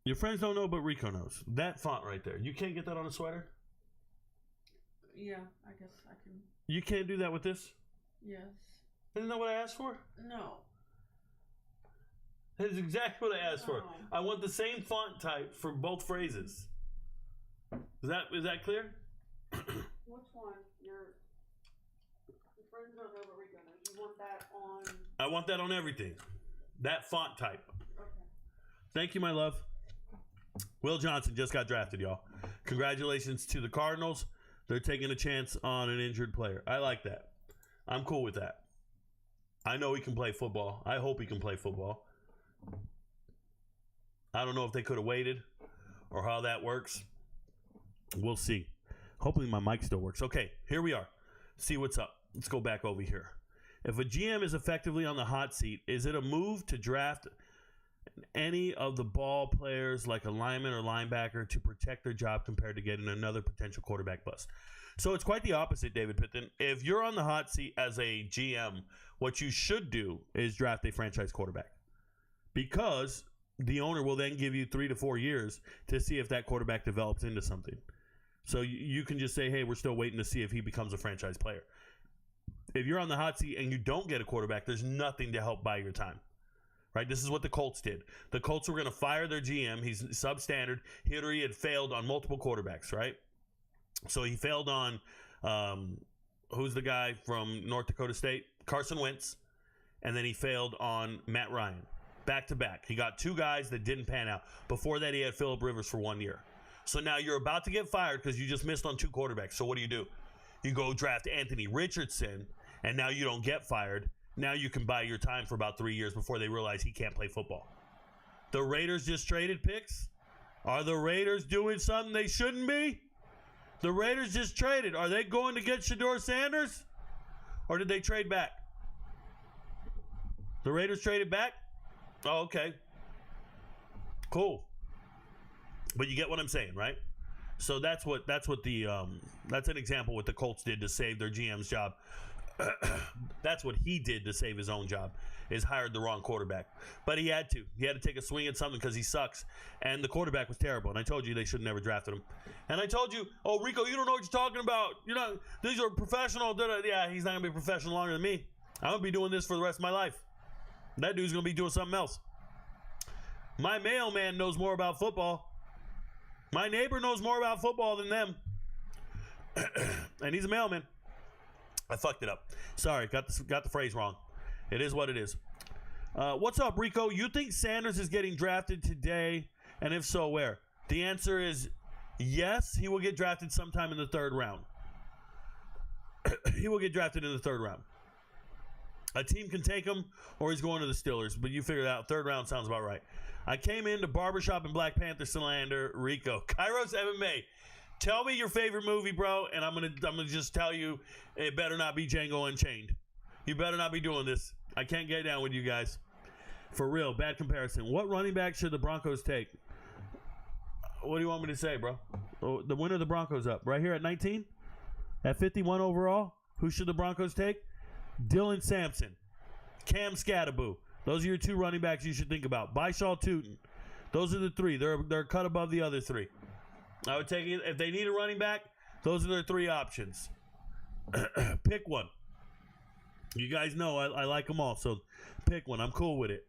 Your friends don't know, but Rico knows. That font right there. You can't get that on a sweater? Yeah, I guess I can. You can't do that with this? Yes. Isn't that what I asked for? No. That is exactly what I asked for. I want the same font type for both phrases. Is that clear? Which one? Your friends don't know, but Rico knows. You want that on? I want that on everything. That font type. Okay. Thank you, my love. Will Johnson just got drafted, y'all. Congratulations to the Cardinals. They're taking a chance on an injured player. I like that. I'm cool with that. I know he can play football. I hope he can play football. I don't know if they could have waited or how that works. We'll see. Hopefully my mic still works. Okay, here we are. See what's up. Let's go back over here. If a GM is effectively on the hot seat, is it a move to draft any of the ball players like a lineman or linebacker to protect their job compared to getting another potential quarterback bust? So it's quite the opposite, David Pitton. If you're on the hot seat as a GM, what you should do is draft a franchise quarterback, because the owner will then give you 3 to 4 years to see if that quarterback develops into something. So you can just say, hey, we're still waiting to see if he becomes a franchise player. If you're on the hot seat and you don't get a quarterback, there's nothing to help buy your time. Right? This is what the Colts did. The Colts were going to fire their GM. He's substandard. He had failed on multiple quarterbacks, right? So he failed on, who's the guy from North Dakota State? Carson Wentz. And then he failed on Matt Ryan. back-to-back. He got 2 guys that didn't pan out. Before that, he had Phillip Rivers for 1 year. So now you're about to get fired because you just missed on 2 quarterbacks. So what do? You go draft Anthony Richardson, and now you don't get fired. Now you can buy your time for about 3 years before they realize he can't play football. The Raiders just traded picks. Are the Raiders doing something they shouldn't be? The Raiders just traded. Are they going to get Shedeur Sanders? Or did they trade back? The Raiders traded back? Oh, okay. Cool. But you get what I'm saying, right? So that's an example what the Colts did to save their GM's job. That's what he did to save his own job, is hired the wrong quarterback. But he had to. He had to take a swing at something because he sucks. And the quarterback was terrible. And I told you they should have never drafted him. And I told you, oh, Rico, you don't know what you're talking about. These are professional. Yeah, he's not going to be professional longer than me. I'm going to be doing this for the rest of my life. That dude's going to be doing something else. My mailman knows more about football. My neighbor knows more about football than them. And he's a mailman. I fucked it up. Sorry, got the phrase wrong. It is what it is. What's up, Rico? You think Sanders is getting drafted today? And if so, where? The answer is yes, he will get drafted sometime in the 3rd round. He will get drafted in the 3rd round. A team can take him, or he's going to the Steelers. But you figure it out. 3rd round sounds about right. I came into Barbershop and Black Panther slander. Rico. Kairos MMA. Tell me your favorite movie, bro, and I'm gonna just tell you it better not be Django Unchained. You better not be doing this. I can't get down with you guys. For real, bad comparison. What running back should the Broncos take? What do you want me to say, bro? Oh, the winner of the Broncos up. Right here at 19? At 51 overall? Who should the Broncos take? Dylan Sampson. Cam Scattaboo. Those are your 2 running backs you should think about. Byshaw Tootin. Those are the 3. They're cut above the other 3. I would take it if they need a running back. Those are their 3 options. Pick one. You guys know I like them all, so pick one. I'm cool with it.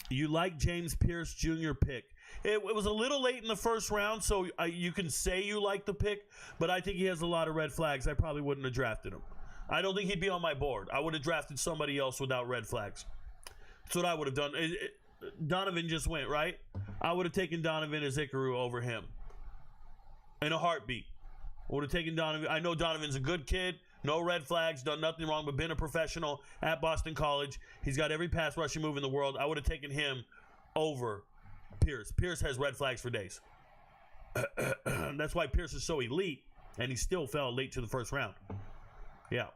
You like James Pierce Jr. pick. It was a little late in the 1st round, so you can say you like the pick, but I think he has a lot of red flags. I probably wouldn't have drafted him. I don't think he'd be on my board. I would have drafted somebody else without red flags. That's what I would have done. Donovan just went, right? I would have taken Donovan Ezekuru over him in a heartbeat. I would have taken Donovan. I know Donovan's a good kid, no red flags, done nothing wrong, but been a professional at Boston College. He's got every pass rushing move in the world. I would have taken him over Pierce. Pierce has red flags for days. That's why Pierce is so elite, and he still fell late to the 1st round. Yeah.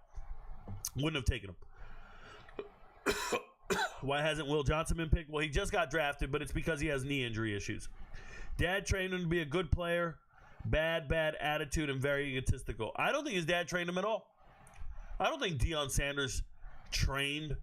Wouldn't have taken him. Why hasn't Will Johnson been picked? Well, he just got drafted, but it's because he has knee injury issues. Dad trained him to be a good player, bad attitude, and very egotistical. I don't think his dad trained him at all. I don't think Deion Sanders trained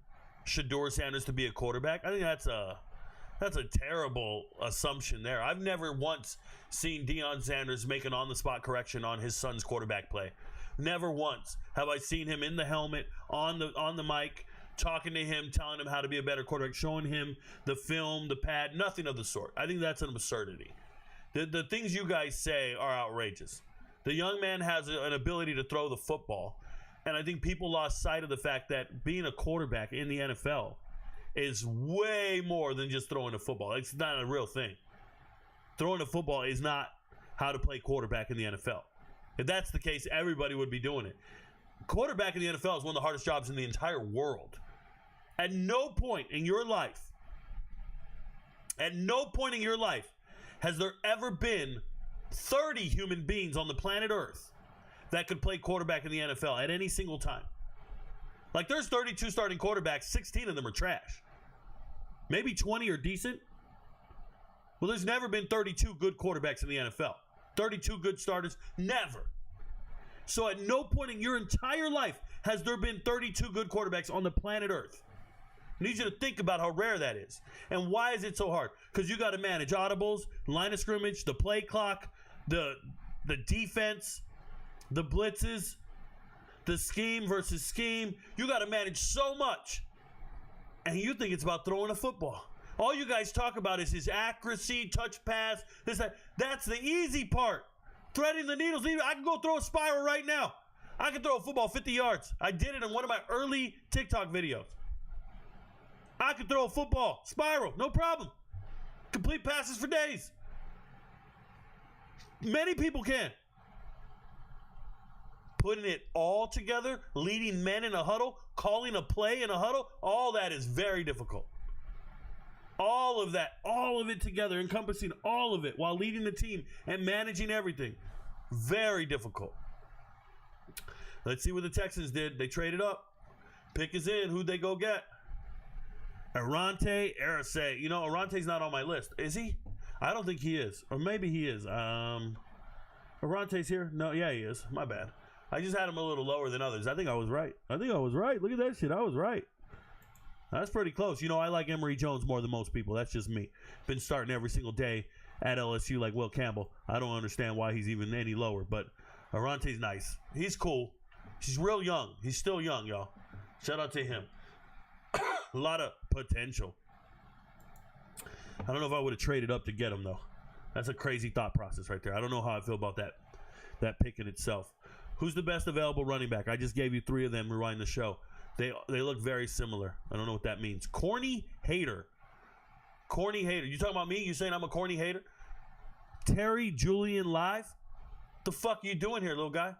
Shedeur Sanders to be a quarterback. I think that's a terrible assumption there. I've never once seen Deion Sanders make an on-the-spot correction on his son's quarterback play. Never once have I seen him in the helmet, on the mic, talking to him, telling him how to be a better quarterback, showing him the film, the pad, nothing of the sort. I think that's an absurdity. The things you guys say are outrageous. The young man has an ability to throw the football, and I think people lost sight of the fact that being a quarterback in the NFL is way more than just throwing a football. It's not a real thing. Throwing a football is not how to play quarterback in the NFL. If that's the case, everybody would be doing it. Quarterback in the NFL is one of the hardest jobs in the entire world. At no point in your life has there ever been 30 human beings on the planet Earth that could play quarterback in the NFL at any single time. Like, there's 32 starting quarterbacks, 16 of them are trash. Maybe 20 are decent. Well, there's never been 32 good quarterbacks in the NFL. 32 good starters, never. So at no point in your entire life has there been 32 good quarterbacks on the planet Earth. I need you to think about how rare that is. And why is it so hard? Because you got to manage audibles, line of scrimmage, the play clock, the defense, the blitzes, the scheme versus scheme. You got to manage so much. And you think it's about throwing a football. All you guys talk about is his accuracy, touch pass, this, that. That's the easy part. Threading the needles. I can go throw a spiral right now. I can throw a football 50 yards. I did it in one of my early TikTok videos. I can throw a football, spiral, no problem. Complete passes for days. Many people can. Putting it all together, leading men in a huddle, calling a play in a huddle, all that is very difficult. All of that, all of it together, encompassing all of it while leading the team and managing everything. Very difficult. Let's see what the Texans did. They traded up. Pick is in. Who'd they go get? Arante Arase. You know, Arante's not on my list. Is he? I don't think he is. Or maybe he is. Arante's here? No, yeah, he is. My bad. I just had him a little lower than others. I think I was right. Look at that shit. I was right. That's pretty close. You know, I like Emory Jones more than most people. That's just me. Been starting every single day at LSU like Will Campbell. I don't understand why he's even any lower. But Arante's nice. He's cool. He's real young. He's still young, y'all. Shout out to him. A lot of potential. I don't know if I would have traded up to get him, though. That's a crazy thought process right there. I don't know how I feel about that pick in itself. Who's the best available running back? I just gave you 3 of them rewinding the show. They look very similar. I don't know what that means. Corny hater. Corny hater. You talking about me? You saying I'm a corny hater? Terry Julian Live? The fuck are you doing here, little guy?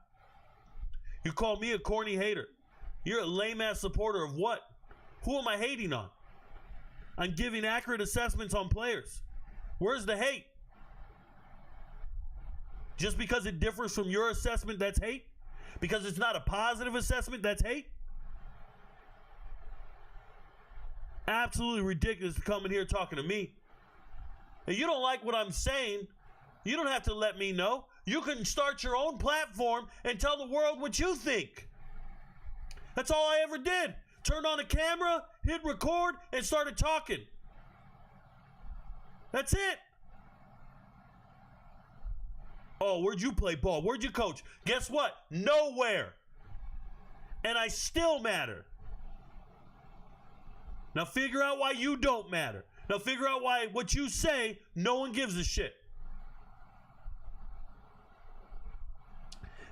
You call me a corny hater. You're a lame-ass supporter of what? Who am I hating on? I'm giving accurate assessments on players. Where's the hate? Just because it differs from your assessment, that's hate? Because it's not a positive assessment, that's hate? Absolutely ridiculous to come in here talking to me. If you don't like what I'm saying, you don't have to let me know. You can start your own platform and tell the world what you think. That's all I ever did. Turned on a camera, hit record, and started talking. That's it. Oh, where'd you play ball? Where'd you coach? Guess what? Nowhere. And I still matter. Now figure out why you don't matter. Now figure out why what you say, no one gives a shit.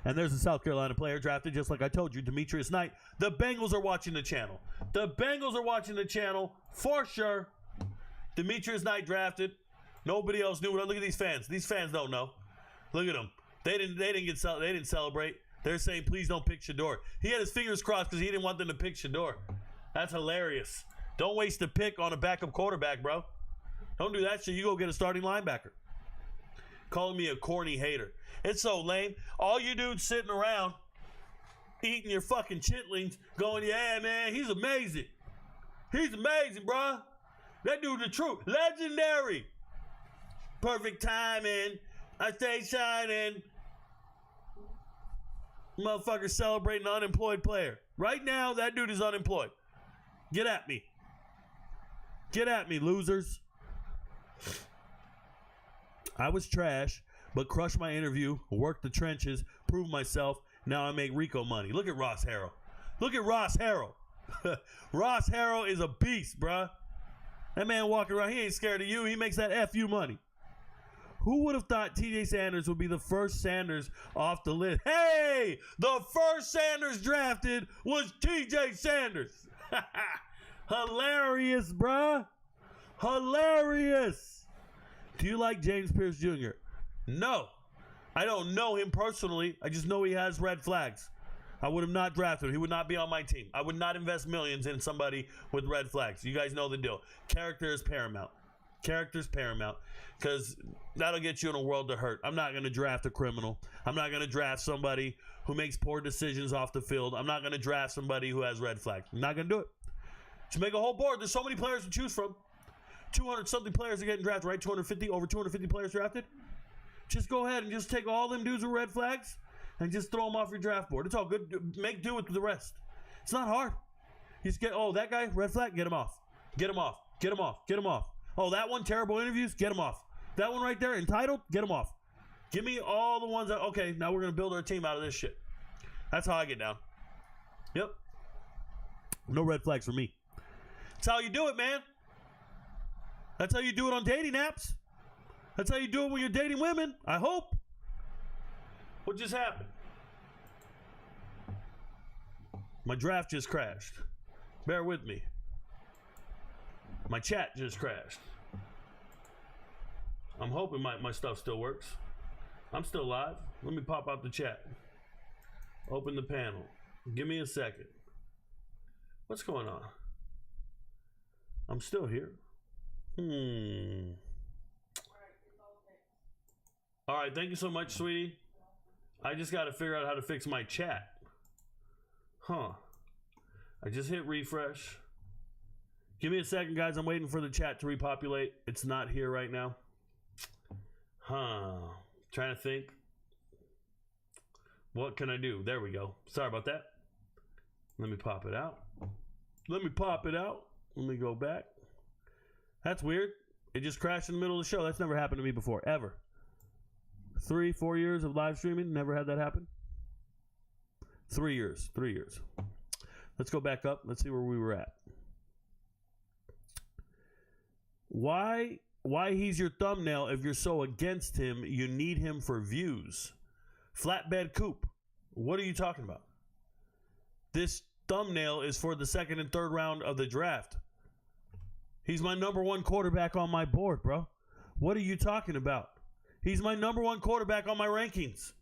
And there's a South Carolina player drafted, just like I told you, Demetrius Knight. The Bengals are watching the channel. The Bengals are watching the channel for sure. Demetrius Knight drafted. Nobody else knew. Look at these fans. These fans don't know. Look at them. They didn't celebrate. They're saying, please don't pick Shedeur. He had his fingers crossed because he didn't want them to pick Shedeur. That's hilarious. Don't waste a pick on a backup quarterback, bro. Don't do that shit. You go get a starting linebacker. Calling me a corny hater. It's so lame. All you dudes sitting around eating your fucking chitlings going, yeah, man, he's amazing. He's amazing, bro. That dude's the truth. Legendary. Perfect timing. I stay shining. Motherfucker celebrating an unemployed player. Right now, that dude is unemployed. Get at me. Get at me, losers. I was trash, but crushed my interview, worked the trenches, proved myself. Now I make Rico money. Look at Ross Harrell. Look at Ross Harrell. Ross Harrell is a beast, bruh. That man walking around, he ain't scared of you. He makes that FU money. Who would have thought TJ Sanders would be the first Sanders off the list? Hey, the first Sanders drafted was TJ Sanders. Hilarious, bruh. Hilarious. Do you like James Pierce Jr.? No. I don't know him personally. I just know he has red flags. I would have not drafted him. He would not be on my team. I would not invest millions in somebody with red flags. You guys know the deal. Character is paramount. Character is paramount because that'll get you in a world of hurt. I'm not going to draft a criminal. I'm not going to draft somebody who makes poor decisions off the field. I'm not going to draft somebody who has red flags. I'm not going to do it. Just make a whole board. There's so many players to choose from. 200-something players are getting drafted, right? Over 250 players drafted. Just go ahead and just take all them dudes with red flags and just throw them off your draft board. It's all good. Make do with the rest. It's not hard. You just get, oh, that guy, red flag, get him off. Get him off. Get him off. Get him off. Oh, that one, terrible interviews, get him off. That one right there, entitled, get him off. Give me all the ones that, okay, now we're going to build our team out of this shit. That's how I get down. Yep. No red flags for me. That's how you do it, man. That's how you do it on dating apps. That's how you do it when you're dating women, I hope. What just happened? My draft just crashed. Bear with me. My chat just crashed. I'm hoping my stuff still works. I'm still live. Let me pop out the chat. Open the panel. Give me a second. What's going on? I'm still here. All right, thank you so much, sweetie. I just got to figure out how to fix my chat. I just hit refresh. Give me a second, guys. I'm waiting for the chat to repopulate. It's not here right now. Trying to think. What can I do? There we go. Sorry about that. Let me pop it out. Let me go back. That's weird. It just crashed in the middle of the show. That's never happened to me before, ever. 3-4 years of live streaming, never had that happen. 3 years. Let's go back up. Let's see where we were at. Why he's your thumbnail if you're so against him, you need him for views? Flatbed Coop, what are you talking about? This thumbnail is for the 2nd and 3rd round of the draft. He's my number one quarterback on my board, bro. What are you talking about? He's my number one quarterback on my rankings.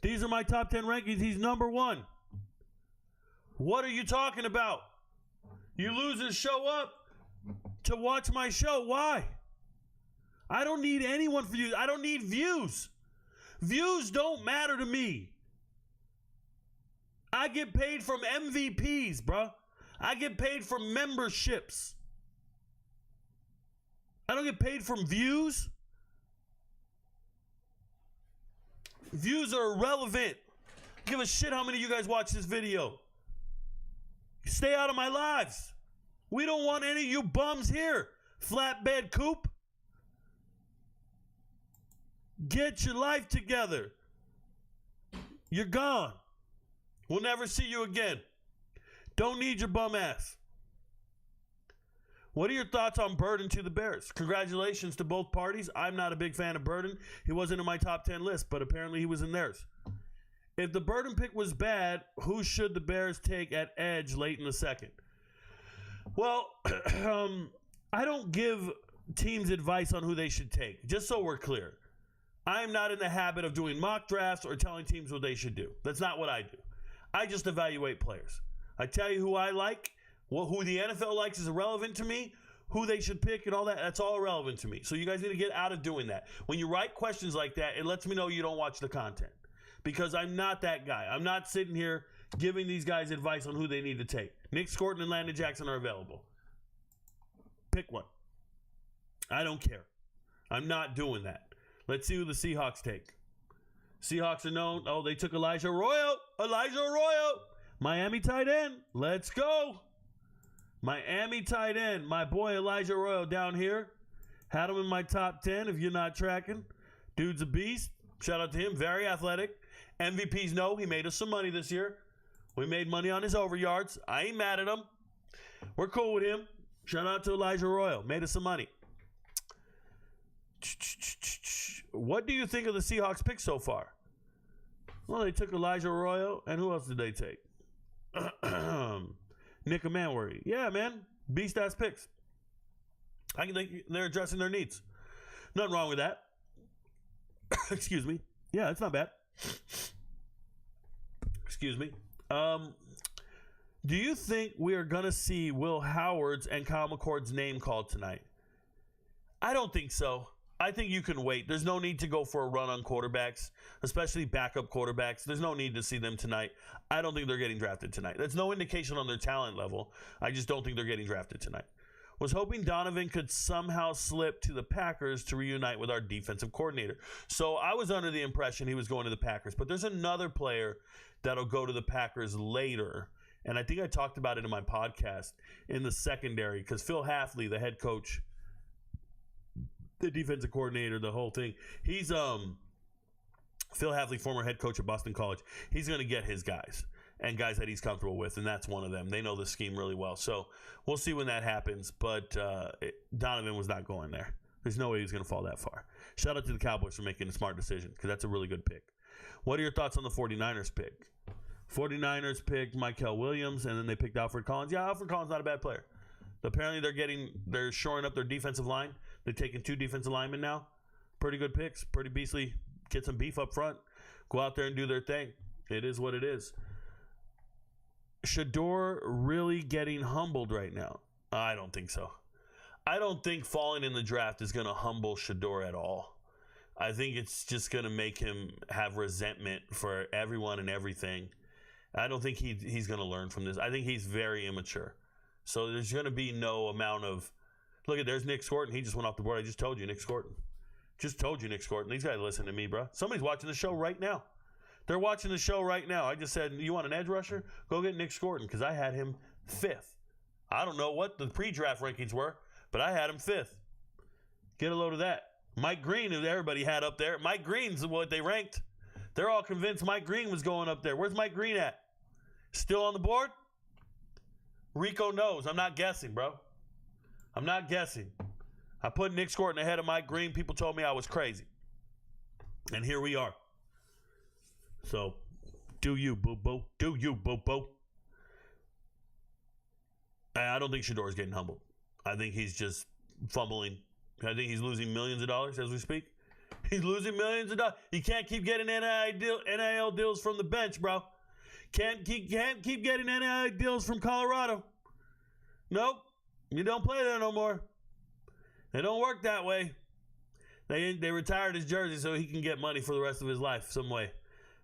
These are my top 10 rankings. He's number one. What are you talking about? You losers show up to watch my show. Why? I don't need anyone for you. I don't need views. Views don't matter to me. I get paid from MVPs, bro. I get paid from memberships. I don't get paid from views. Views are irrelevant. Give a shit how many of you guys watch this video. Stay out of my lives. We don't want any of you bums here. Flatbed Coop. Get your life together. You're gone. We'll never see you again. Don't need your bum ass. What are your thoughts on Burden to the Bears? Congratulations to both parties. I'm not a big fan of Burden. He wasn't in my top 10 list, but apparently he was in theirs. If the Burden pick was bad, who should the Bears take at edge late in the second? Well, I don't give teams advice on who they should take, just so we're clear. I'm not in the habit of doing mock drafts or telling teams what they should do. That's not what I do. I just evaluate players. I tell you who I like. Who the NFL likes is irrelevant to me. Who they should pick and all that, that's all irrelevant to me. So you guys need to get out of doing that. When you write questions like that, it lets me know you don't watch the content. Because I'm not that guy. I'm not sitting here giving these guys advice on who they need to take. Nick Scorton and Landon Jackson are available. Pick one. I don't care. I'm not doing that. Let's see who the Seahawks take. Seahawks are known. Oh, they took Elijah Arroyo. Miami tight end. Let's go. Miami tight end. My boy Elijah Arroyo down here. Had him in my top 10 if you're not tracking. Dude's a beast. Shout out to him. Very athletic. MVPs know he made us some money this year. We made money on his over yards. I ain't mad at him. We're cool with him. Shout out to Elijah Arroyo. Made us some money. What do you think of the Seahawks pick so far? Well, they took Elijah Arroyo, and who else did they take? Nick Manworthy. Yeah, man. Beast-ass picks. I think they're addressing their needs. Nothing wrong with that. Excuse me. Yeah, it's not bad. Excuse me. Do you think we are going to see Will Howard's and Kyle McCord's name called tonight? I don't think so. I think you can wait. There's no need to go for a run on quarterbacks, especially backup quarterbacks. There's no need to see them tonight. I don't think they're getting drafted tonight. That's no indication on their talent level. I just don't think they're getting drafted tonight. Was hoping Donovan could somehow slip to the Packers to reunite with our defensive coordinator. So I was under the impression he was going to the Packers. But there's another player that'll go to the Packers later. And I think I talked about it in my podcast in the secondary because Phil Hafley, the head coach, the defensive coordinator, the whole thing. He's Phil Hafley, former head coach at Boston College. He's going to get his guys and guys that he's comfortable with, and that's one of them. They know the scheme really well. So we'll see when that happens, but Donovan was not going there. There's no way he was going to fall that far. Shout out to the Cowboys for making a smart decision because that's a really good pick. What are your thoughts on the 49ers pick? 49ers picked Mykel Williams, and then they picked Alfred Collins. Yeah, Alfred Collins not a bad player. Apparently they're shoring up their defensive line. They're taking 2 defensive linemen now. Pretty good picks. Pretty beastly. Get some beef up front. Go out there and do their thing. It is what it is. Shedeur really getting humbled right now? I don't think so. I don't think falling in the draft is going to humble Shedeur at all. I think it's just going to make him have resentment for everyone and everything. I don't think he's going to learn from this. I think he's very immature. So there's going to be no amount of, look, there's Nick Scorton. He just went off the board. I just told you, Nick Scorton. Just told you, Nick Scorton. These guys listen to me, bro. Somebody's watching the show right now. They're watching the show right now. I just said, you want an edge rusher? Go get Nick Scorton, because I had him 5th. I don't know what the pre-draft rankings were, but I had him 5th. Get a load of that. Mike Green, who everybody had up there. Mike Green's what they ranked. They're all convinced Mike Green was going up there. Where's Mike Green at? Still on the board? RicoKnows. I'm not guessing, bro. I'm not guessing. I put Nick Scorton ahead of Mike Green. People told me I was crazy. And here we are. So, do you, boo-boo. Do you, boo-boo. I don't think Shedeur's getting humbled. I think he's just fumbling. I think he's losing millions of dollars as we speak. He's losing millions of dollars. You can't keep getting NIL deals from the bench, bro. Can't keep getting NIL deals from Colorado. Nope. You don't play there no more. They don't work that way. They retired his jersey so he can get money for the rest of his life some way.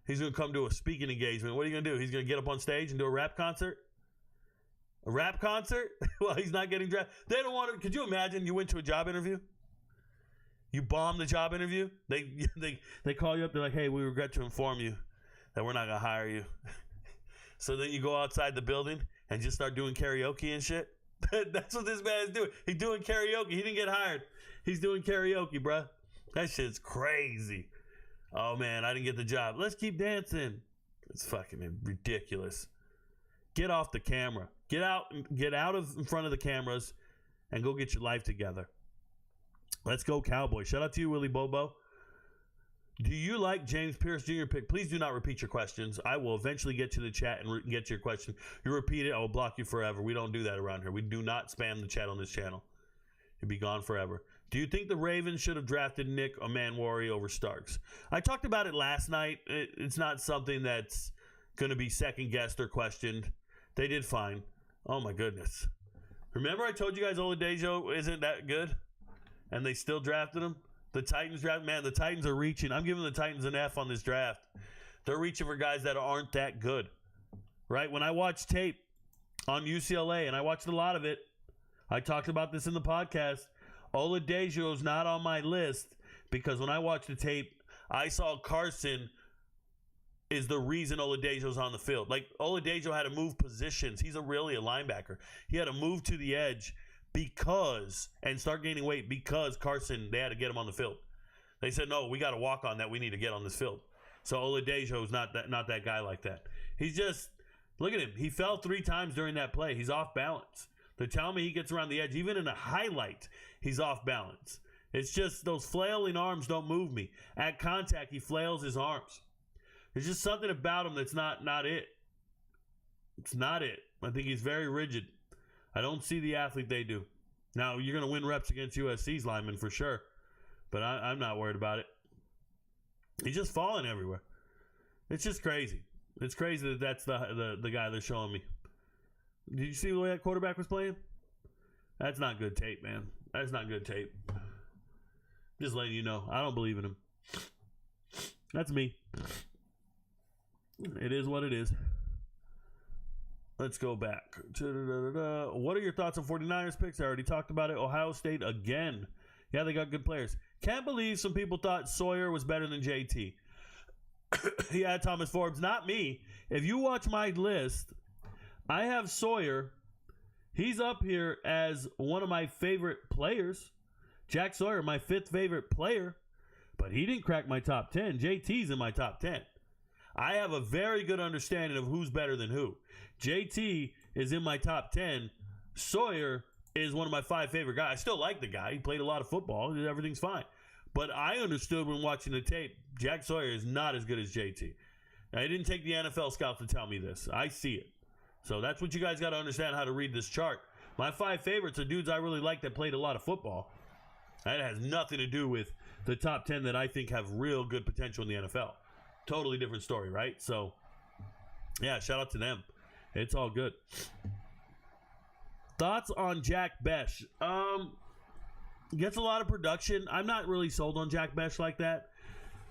He's going to come to a speaking engagement. What are you going to do? He's going to get up on stage and do a rap concert? A rap concert? Well, he's not getting drafted. They don't want to. Could you imagine you went to a job interview? You bombed the job interview? They call you up. They're like, hey, we regret to inform you that we're not going to hire you. So then you go outside the building and just start doing karaoke and shit. That's what this man is doing. He's doing karaoke. He didn't get hired. He's doing karaoke, bruh. That shit's crazy. Oh, man, I didn't get the job. Let's keep dancing. It's fucking ridiculous. Get off the camera. Get out in front of the cameras and go get your life together. Let's go, Cowboys. Shout out to you, Willie Bobo. Do you like James Pierce Jr. pick? Please do not repeat your questions. I will eventually get to the chat and get to your question. You repeat it, I will block you forever. We don't do that around here. We do not spam the chat on this channel. You'll be gone forever. Do you think the Ravens should have drafted Nick Omanwori over Starks? I talked about it last night. It's not something that's going to be second-guessed or questioned. They did fine. Oh, my goodness. Remember I told you guys Oladejo isn't that good? And they still drafted him? The Titans draft, man, the Titans are reaching. I'm giving the Titans an F on this draft. They're reaching for guys that aren't that good, right? When I watch tape on UCLA, and I watched a lot of it, I talked about this in the podcast, Oladejo's not on my list because when I watched the tape, I saw Carson is the reason Oladejo's on the field. Like, Oladejo had to move positions. He's really a linebacker. He had to move to the edge and start gaining weight because Carson, they had to get him on the field. They said, no, we got to walk on that. We need to get on this field. So Oladejo's not that guy like that. He's just, look at him. He fell 3 times during that play. He's off balance. They're telling me he gets around the edge. Even in a highlight, he's off balance. It's just those flailing arms don't move me. At contact, he flails his arms. There's just something about him that's not it. It's not it. I think he's very rigid. I don't see the athlete they do. Now, you're going to win reps against USC's linemen for sure, but I'm not worried about it. He's just falling everywhere. It's just crazy. It's crazy that that's the guy they're showing me. Did you see the way that quarterback was playing? That's not good tape, man. That's not good tape. Just letting you know. I don't believe in him. That's me. It is what it is. Let's go back. What are your thoughts on 49ers picks? I already talked about it. Ohio State again. Yeah, they got good players. Can't believe some people thought Sawyer was better than JT. He had Thomas Forbes. Not me. If you watch my list, I have Sawyer. He's up here as one of my favorite players. Jack Sawyer, my 5th favorite player. But he didn't crack my top 10. JT's in my top 10. I have a very good understanding of who's better than who. JT is in my top 10. Sawyer is one of my 5 favorite guys. I still like the guy. He played a lot of football. Everything's fine. But I understood when watching the tape, Jack Sawyer is not as good as JT. I didn't take the NFL scout to tell me this. I see it. So that's what you guys got to understand, how to read this chart. My 5 favorites are dudes I really like that played a lot of football. That has nothing to do with the top 10 that I think have real good potential in the NFL. Totally different story, right? So, yeah, shout out to them. It's all good. Thoughts on Jack Besh? Gets a lot of production. I'm not really sold on Jack Besh like that.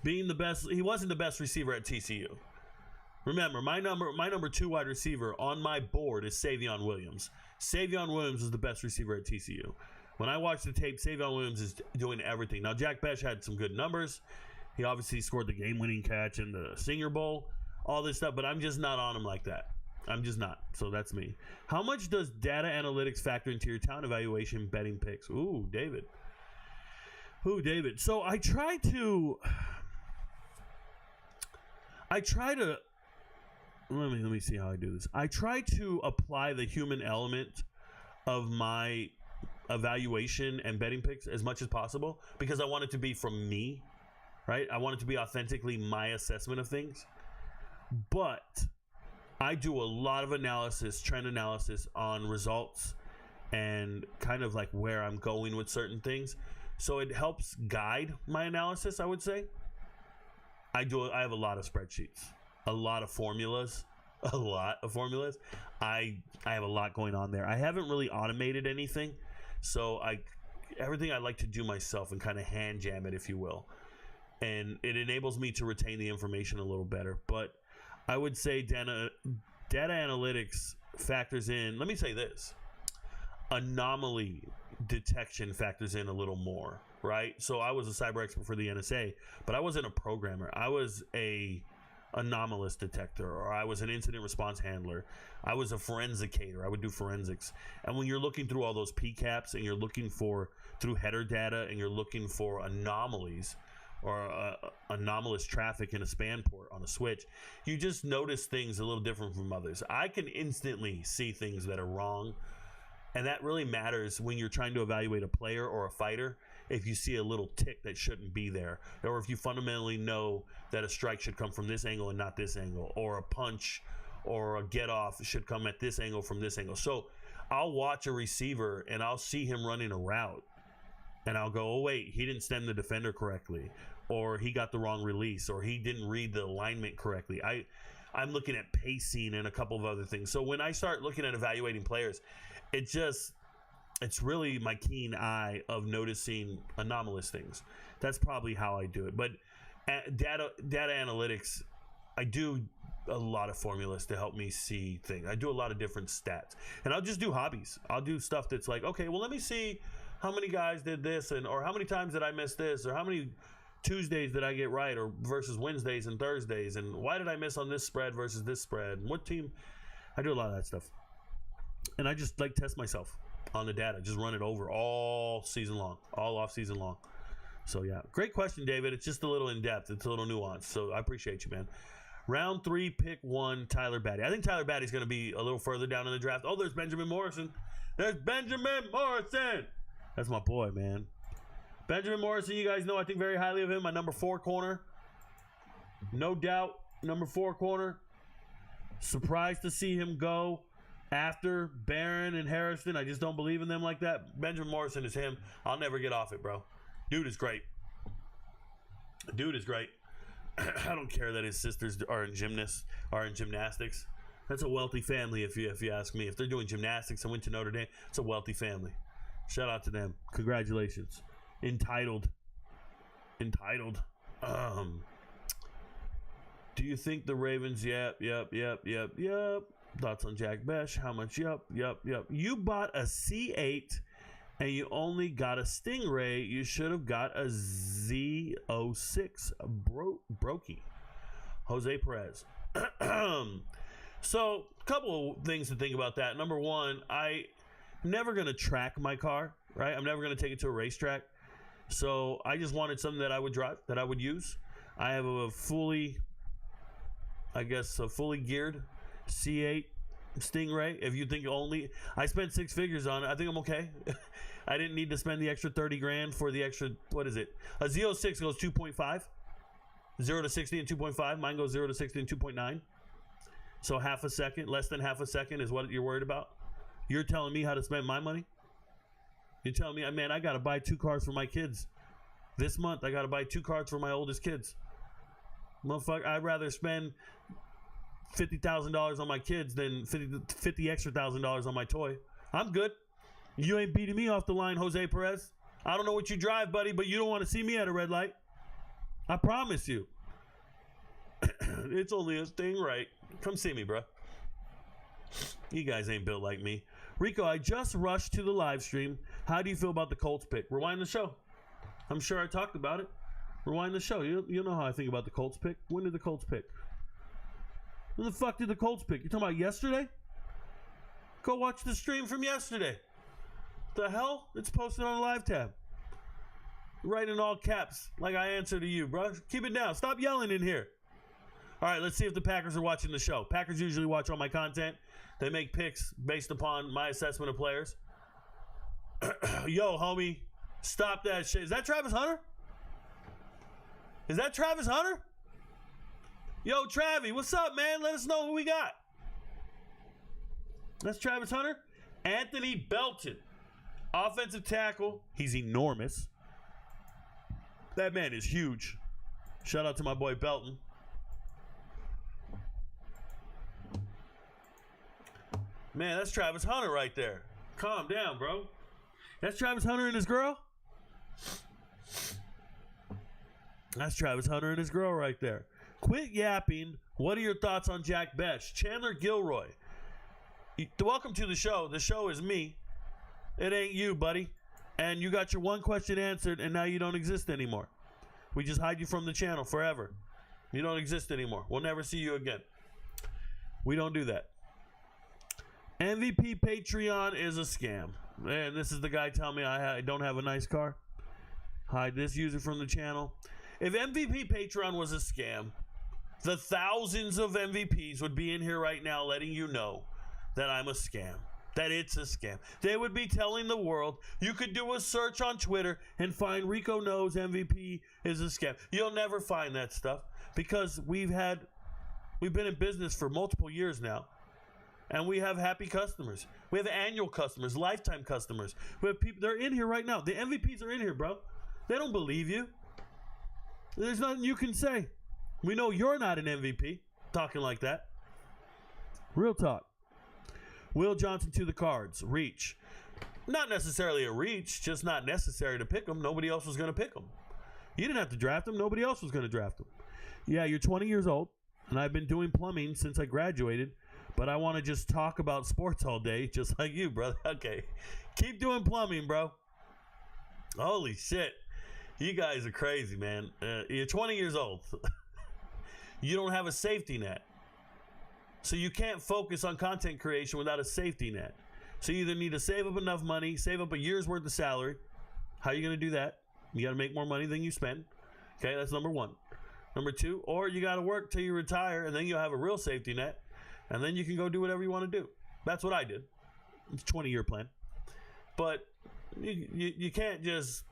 Being the best, he wasn't the best receiver at TCU. Remember, my number 2 wide receiver on my board is Savion Williams. Savion Williams is the best receiver at TCU. When I watch the tape, Savion Williams is doing everything. Now, Jack Besh had some good numbers. He obviously scored the game-winning catch in the Senior Bowl, all this stuff, but I'm just not on him like that. I'm just not. So that's me. How much does data analytics factor into your talent evaluation betting picks? Ooh, David. So I try to let me see how I do this. I try to apply the human element of my evaluation and betting picks as much as possible because I want it to be from me, right? I want it to be authentically my assessment of things. But I do a lot of analysis, trend analysis on results and kind of like where I'm going with certain things. So it helps guide my analysis, I would say. I have a lot of spreadsheets, a lot of formulas. I have a lot going on there. I haven't really automated anything. So everything I like to do myself and kind of hand jam it, if you will. And it enables me to retain the information a little better. But I would say data analytics factors in, let me say this, anomaly detection factors in a little more, right? So I was a cyber expert for the NSA, but I wasn't a programmer. I was a anomalous detector, or I was an incident response handler. I was a forensicator. I would do forensics. And when you're looking through all those PCAPs and you're looking for through header data and you're looking for anomalies or anomalous traffic in a span port on a switch, you just notice things a little different from others. I can instantly see things that are wrong, and that really matters when you're trying to evaluate a player or a fighter. If you see a little tick that shouldn't be there, or if you fundamentally know that a strike should come from this angle and not this angle, or a punch or a get off should come at this angle from this angle. So I'll watch a receiver and I'll see him running a route and I'll go, oh wait, he didn't stem the defender correctly, or he got the wrong release, or he didn't read the alignment correctly. I'm looking at pacing and a couple of other things. So when I start looking at evaluating players, it's really my keen eye of noticing anomalous things. That's probably how I do it. But data analytics, I do a lot of formulas to help me see things. I do a lot of different stats. And I'll just do hobbies. I'll do stuff that's like, okay, well, let me see how many guys did this, or how many times did I miss this, or how many Tuesdays did I get right, or versus Wednesdays and Thursdays, and why did I miss on this spread versus this spread, and what team. I do a lot of that stuff. And I just like test myself on the data, just run it over all season long, all off season long. So yeah, great question, David. It's just a little in depth, it's a little nuanced, so I appreciate you, man. Round 3, pick 1, Tyler Batty. I think Tyler Batty's going to be a little further down in the draft. Oh, there's Benjamin Morrison. There's Benjamin Morrison. That's my boy, man. Benjamin Morrison, you guys know I think very highly of him. My number 4 corner, no doubt. Number 4 corner. Surprised to see him go after Barron and Harrison. I just don't believe in them like that. Benjamin Morrison is him. I'll never get off it, bro. Dude is great. I don't care that his sisters are in gymnastics. That's a wealthy family, if you ask me. If they're doing gymnastics and went to Notre Dame, it's a wealthy family. Shout out to them. Congratulations. Entitled. Do you think the Ravens? Yep. Thoughts on Jack Besh? How much? Yep. You bought a C8 and you only got a Stingray. You should have got a Z06 Brokey. Jose Perez. So, a couple of things to think about that. Number one, I'm never going to track my car, right? I'm never going to take it to a racetrack. So, I just wanted something that I would drive, that I would use. I have a fully geared C8 Stingray. If you think I spent 6 figures on it, I think I'm okay. I didn't need to spend the extra 30 grand for the extra, what is it? A Z06 goes 2.5. 0 to 60 in 2.5. Mine goes 0 to 60 in 2.9. So half a second, less than half a second is what you're worried about? You're telling me how to spend my money? You're telling me, man, I got to buy 2 cars for my kids. This month, I got to buy 2 cars for my oldest kids. Motherfucker, I'd rather spend $50,000 on my kids than 50 extra $1,000 on my toy. I'm good. You ain't beating me off the line, Jose Perez. I don't know what you drive, buddy, but you don't want to see me at a red light. I promise you. It's only a Stingray. Come see me, bro. You guys ain't built like me. Rico, I just rushed to the live stream. How do you feel about the Colts pick? Rewind the show. I'm sure I talked about it. Rewind the show. You know how I think about the Colts pick. When did the Colts pick? When the fuck did the Colts pick? You talking about yesterday? Go watch the stream from yesterday. The hell? It's posted on a live tab. Right in all caps, like I answer to you, bro. Keep it down. Stop yelling in here. All right, let's see if the Packers are watching the show. Packers usually watch all my content. They make picks based upon my assessment of players. Yo, homie, stop that shit. Is that Travis Hunter? Is that Travis Hunter? Yo, Travi, what's up, man? Let us know who we got. That's Travis Hunter. Anthony Belton, offensive tackle. He's enormous. That man is huge. Shout out to my boy Belton. Man, that's Travis Hunter right there. Calm down, bro. That's Travis Hunter and his girl? That's Travis Hunter and his girl right there. Quit yapping. What are your thoughts on Jack Bech? Chandler Gilroy. Welcome to the show. The show is me. It ain't you, buddy. And you got your one question answered, and now you don't exist anymore. We just hide you from the channel forever. You don't exist anymore. We'll never see you again. We don't do that. MVP Patreon is a scam. Man, this is the guy telling me I don't have a nice car. Hide this user from the channel. If MVP Patreon was a scam, the thousands of MVPs would be in here right now letting you know that I'm a scam. That it's a scam. They would be telling the world, you could do a search on Twitter and find RicoKnows MVP is a scam. You'll never find that stuff because we've been in business for multiple years now. And we have happy customers. We have annual customers, lifetime customers. We have people, they're in here right now. The MVPs are in here, bro. They don't believe you. There's nothing you can say. We know you're not an MVP talking like that. Real talk. Will Johnson to the Cards. Reach. Not necessarily a reach, just not necessary to pick him. Nobody else was going to pick him. You didn't have to draft him. Nobody else was going to draft him. Yeah, you're 20 years old, and I've been doing plumbing since I graduated. But I want to just talk about sports all day, just like you, brother. Okay. Keep doing plumbing, bro. Holy shit. You guys are crazy, man. You're 20 years old. You don't have a safety net. So you can't focus on content creation without a safety net. So you either need to save up enough money, save up a year's worth of salary. How are you going to do that? You got to make more money than you spend. Okay, that's number one. Number two, or you got to work till you retire, and then you'll have a real safety net. And then you can go do whatever you want to do. That's what I did. It's a 20-year plan. But you can't just...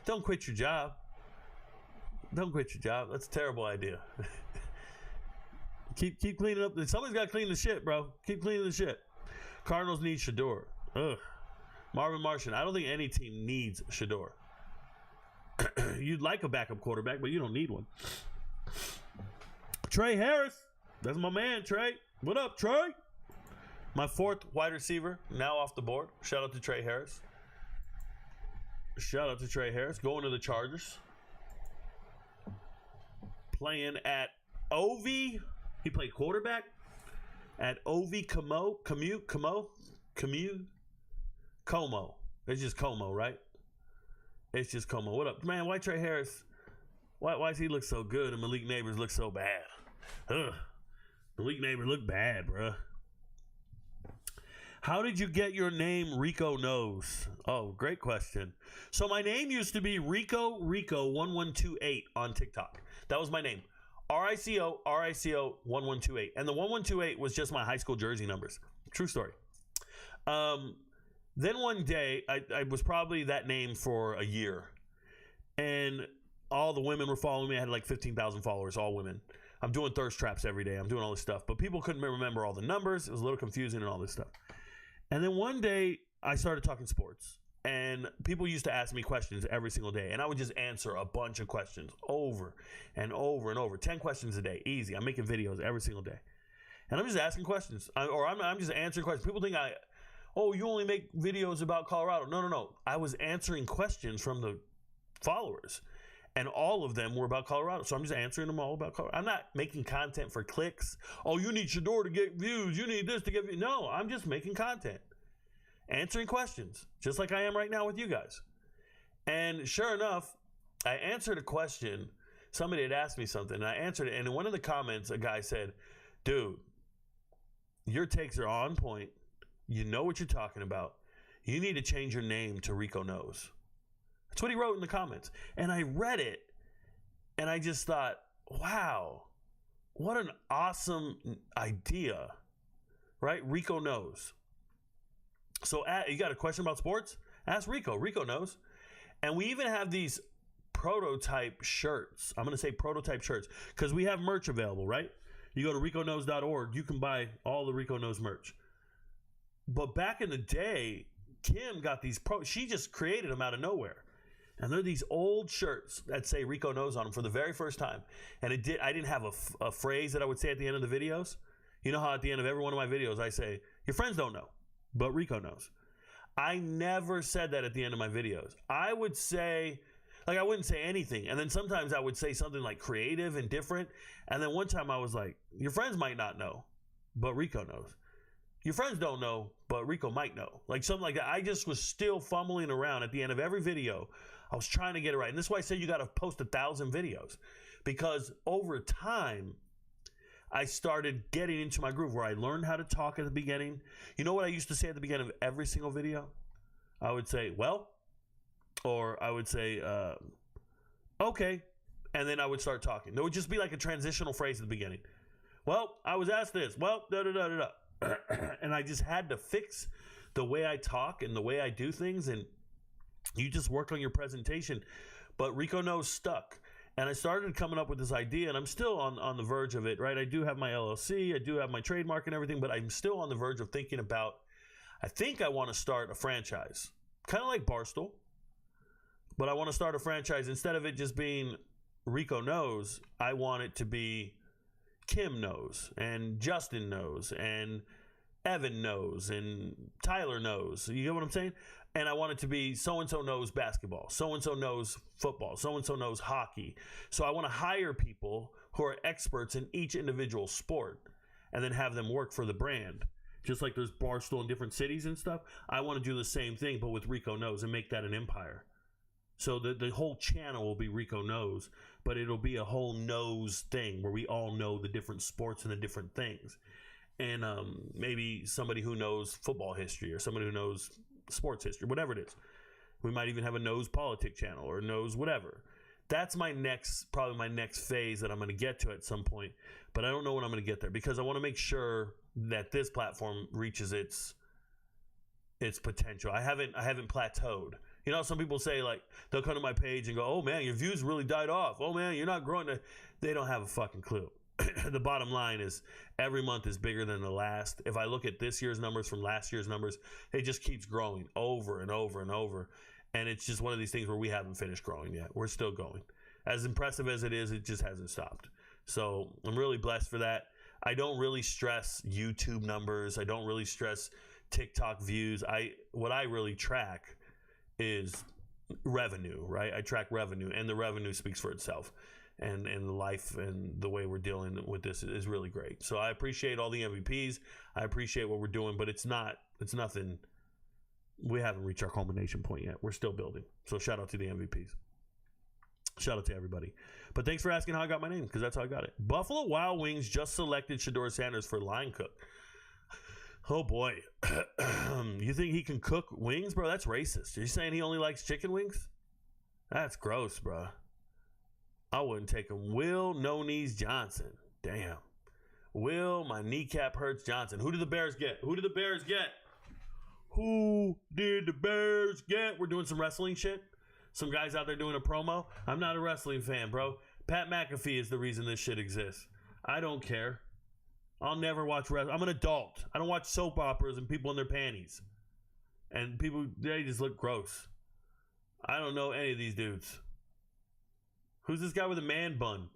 Don't quit your job. Don't quit your job. That's a terrible idea. Keep cleaning up. Somebody's got to clean the shit, bro. Keep cleaning the shit. Cardinals need Shedeur. Ugh. Marvin Martian. I don't think any team needs Shedeur. You'd like a backup quarterback, but you don't need one. Trey Harris. That's my man, Trey. What up, Trey? My fourth wide receiver, now off the board. Shout out to Trey Harris. Shout out to Trey Harris. Going to the Chargers. Playing at OV. He played quarterback at OV Como. It's just Como, right? It's just Como. What up? Man, why Trey Harris? Why does he look so good and Malik Neighbors look so bad? Ugh. Malik Neighbors look bad, bruh. How did you get your name RicoKnows? Oh, great question. So my name used to be Rico1128 on TikTok. That was my name. RICO 1128. And the 1128 was just my high school jersey numbers. True story. Then one day, I was probably that name for a year. And all the women were following me. I had like 15,000 followers, all women. I'm doing thirst traps every day. I'm doing all this stuff. But people couldn't remember all the numbers. It was a little confusing and all this stuff. And then one day, I started talking sports. And people used to ask me questions every single day. And I would just answer a bunch of questions over and over and over. 10 questions a day. Easy. I'm making videos every single day. And I'm just asking questions. I'm just answering questions. People think you only make videos about Colorado. No. I was answering questions from the followers. And all of them were about Colorado. So I'm just answering them all about Colorado. I'm not making content for clicks. Oh, you need Shedeur to get views. You need this to get views. No, I'm just making content. Answering questions. Just like I am right now with you guys. And sure enough, I answered a question. Somebody had asked me something. And I answered it. And in one of the comments, a guy said, dude, your takes are on point. You know what you're talking about. You need to change your name to RicoKnows. That's what he wrote in the comments. And I read it, and I just thought, wow, what an awesome idea, right? RicoKnows. So you got a question about sports? Ask Rico. Rico knows. And we even have these prototype shirts. I'm going to say prototype shirts because we have merch available, right? You go to RicoKnows.org, you can buy all the RicoKnows merch. But back in the day, Kim got these she just created them out of nowhere. And they're these old shirts that say RicoKnows on them for the very first time. And I didn't have a phrase that I would say at the end of the videos. You know how at the end of every one of my videos I say, your friends don't know, but Rico knows. I never said that at the end of my videos. I would say, I wouldn't say anything. And then sometimes I would say something like creative and different. And then one time I was like, your friends might not know, but Rico knows. Your friends don't know, but Rico might know. Like something like that. I just was still fumbling around at the end of every video. I was trying to get it right. And this is why I say you got to post 1,000 videos. Because over time, I started getting into my groove where I learned how to talk at the beginning. You know what I used to say at the beginning of every single video? I would say, well, or I would say, okay. And then I would start talking. There would just be like a transitional phrase at the beginning. Well, I was asked this. Well, da-da-da-da-da. And I just had to fix the way I talk and the way I do things. And you just work on your presentation. But RicoKnows stuck. And I started coming up with this idea, and I'm still on the verge of it, right? I do have my LLC. I do have my trademark and everything, but I'm still on the verge of thinking about, I think I want to start a franchise. Kind of like Barstool. But I want to start a franchise. Instead of it just being RicoKnows, I want it to be Kim knows, and Justin knows, and Evan knows, and Tyler knows. You get what I'm saying? And I want it to be so-and-so knows basketball, so-and-so knows football, so-and-so knows hockey. So I want to hire people who are experts in each individual sport and then have them work for the brand. Just like there's Barstool in different cities and stuff, I want to do the same thing, but with RicoKnows and make that an empire. So the whole channel will be RicoKnows, but it'll be a whole knows thing where we all know the different sports and the different things. And maybe somebody who knows football history or somebody who knows sports history, whatever it is. We might even have a knows politic channel or knows whatever. That's probably my next phase that I'm going to get to at some point. But I don't know when I'm going to get there because I want to make sure that this platform reaches its potential. I haven't plateaued. You know, some people say, like, they'll come to my page and go, oh, man, your views really died off. Oh, man, you're not growing. They don't have a fucking clue. The bottom line is every month is bigger than the last. If I look at this year's numbers from last year's numbers, it just keeps growing over and over and over. And it's just one of these things where we haven't finished growing yet. We're still going. As impressive as it is, it just hasn't stopped. So I'm really blessed for that. I don't really stress YouTube numbers. I don't really stress TikTok views. What I really track is revenue, right? I track revenue, and the revenue speaks for itself. And the life and the way we're dealing with this is really great. So I appreciate all the MVPs. I appreciate what we're doing, but it's nothing. We haven't reached our culmination point yet. We're still building. So shout out to the MVPs. Shout out to everybody. But thanks for asking how I got my name, because that's how I got it. Buffalo Wild Wings just selected Shedeur Sanders for line cook. Oh, boy. You think he can cook wings, bro? That's racist. Are you saying he only likes chicken wings? That's gross, bro. I wouldn't take him. Will No Knees Johnson. Damn. Will My Kneecap Hurts Johnson. Who did the Bears get? Who did the Bears get? Who did the Bears get? We're doing some wrestling shit. Some guys out there doing a promo. I'm not a wrestling fan, bro. Pat McAfee is the reason this shit exists. I don't care. I'll never watch wrestling. I'm an adult. I don't watch soap operas and people in their panties. And people, they just look gross. I don't know any of these dudes. Who's this guy with a man bun?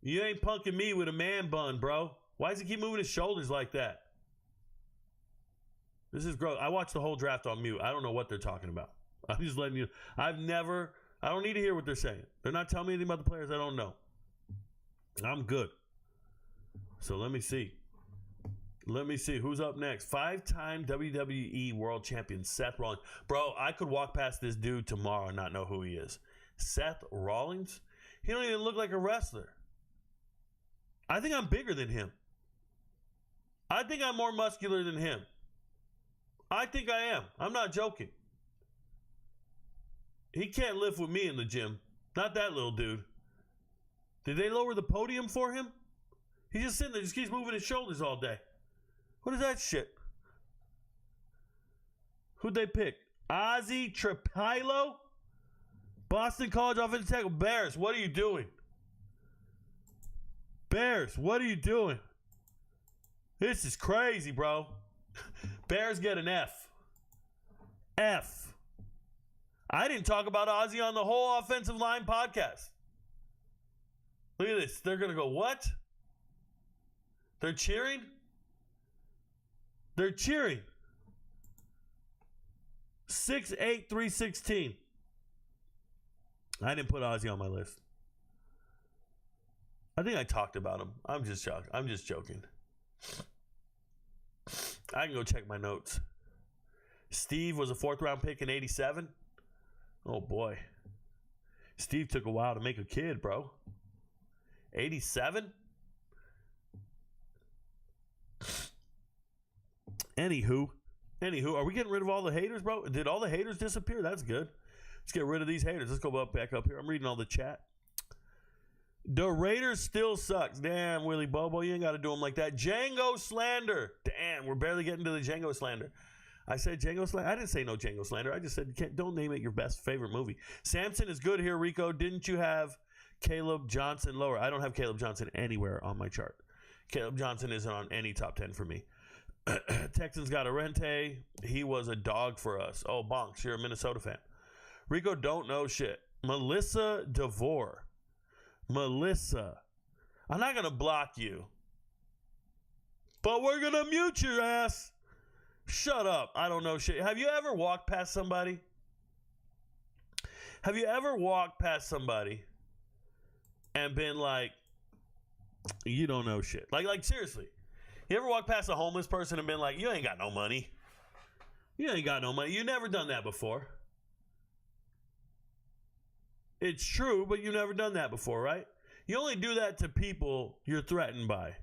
You ain't punking me with a man bun, bro. Why does he keep moving his shoulders like that? This is gross. I watched the whole draft on mute. I don't know what they're talking about. I'm just letting you. I don't need to hear what they're saying. They're not telling me anything about the players I don't know. I'm good. So let me see. Let me see. Who's up next? 5-time WWE World Champion Seth Rollins. Bro, I could walk past this dude tomorrow and not know who he is. Seth Rollins? He don't even look like a wrestler. I think I'm bigger than him. I think I'm more muscular than him. I think I am. I'm not joking. He can't lift with me in the gym. Not that little dude. Did they lower the podium for him? He's just sitting there, just keeps moving his shoulders all day. What is that shit? Who'd they pick? Ozzy Trapilo? Boston College offensive tackle. Bears, what are you doing? Bears, what are you doing? This is crazy, bro. Bears get an F. F. I didn't talk about Ozzy on the whole offensive line podcast. Look at this. They're going to go, what? They're cheering? They're cheering. 6'8", 316. I didn't put Ozzy on my list. I think I talked about him. I'm just joking. I can go check my notes. Steve was a 4th-round pick in 87. Oh, boy. Steve took a while to make a kid, bro. 87? Anywho, are we getting rid of all the haters, bro? Did all the haters disappear? That's good. Let's get rid of these haters. Let's go back up here. I'm reading all the chat. The Raiders still sucks. Damn, Willie Bobo, you ain't got to do them like that. Django slander. Damn, we're barely getting to the Django slander. I said Django slander. I didn't say no Django slander. I just said don't name it your best favorite movie. Samson is good here, Rico. Didn't you have Caleb Johnson lower? I don't have Caleb Johnson anywhere on my chart. Caleb Johnson isn't on any top 10 for me. Texans got Arente. He was a dog for us. Oh, Bonks, you're a Minnesota fan. Rico don't know shit. Melissa DeVore. Melissa. I'm not going to block you. But we're going to mute your ass. Shut up. I don't know shit. Have you ever walked past somebody? Have you ever walked past somebody and been like, you don't know shit? Like seriously. You ever walk past a homeless person and been like, you ain't got no money? You ain't got no money. You never done that before. It's true, but you've never done that before, right? You only do that to people you're threatened by.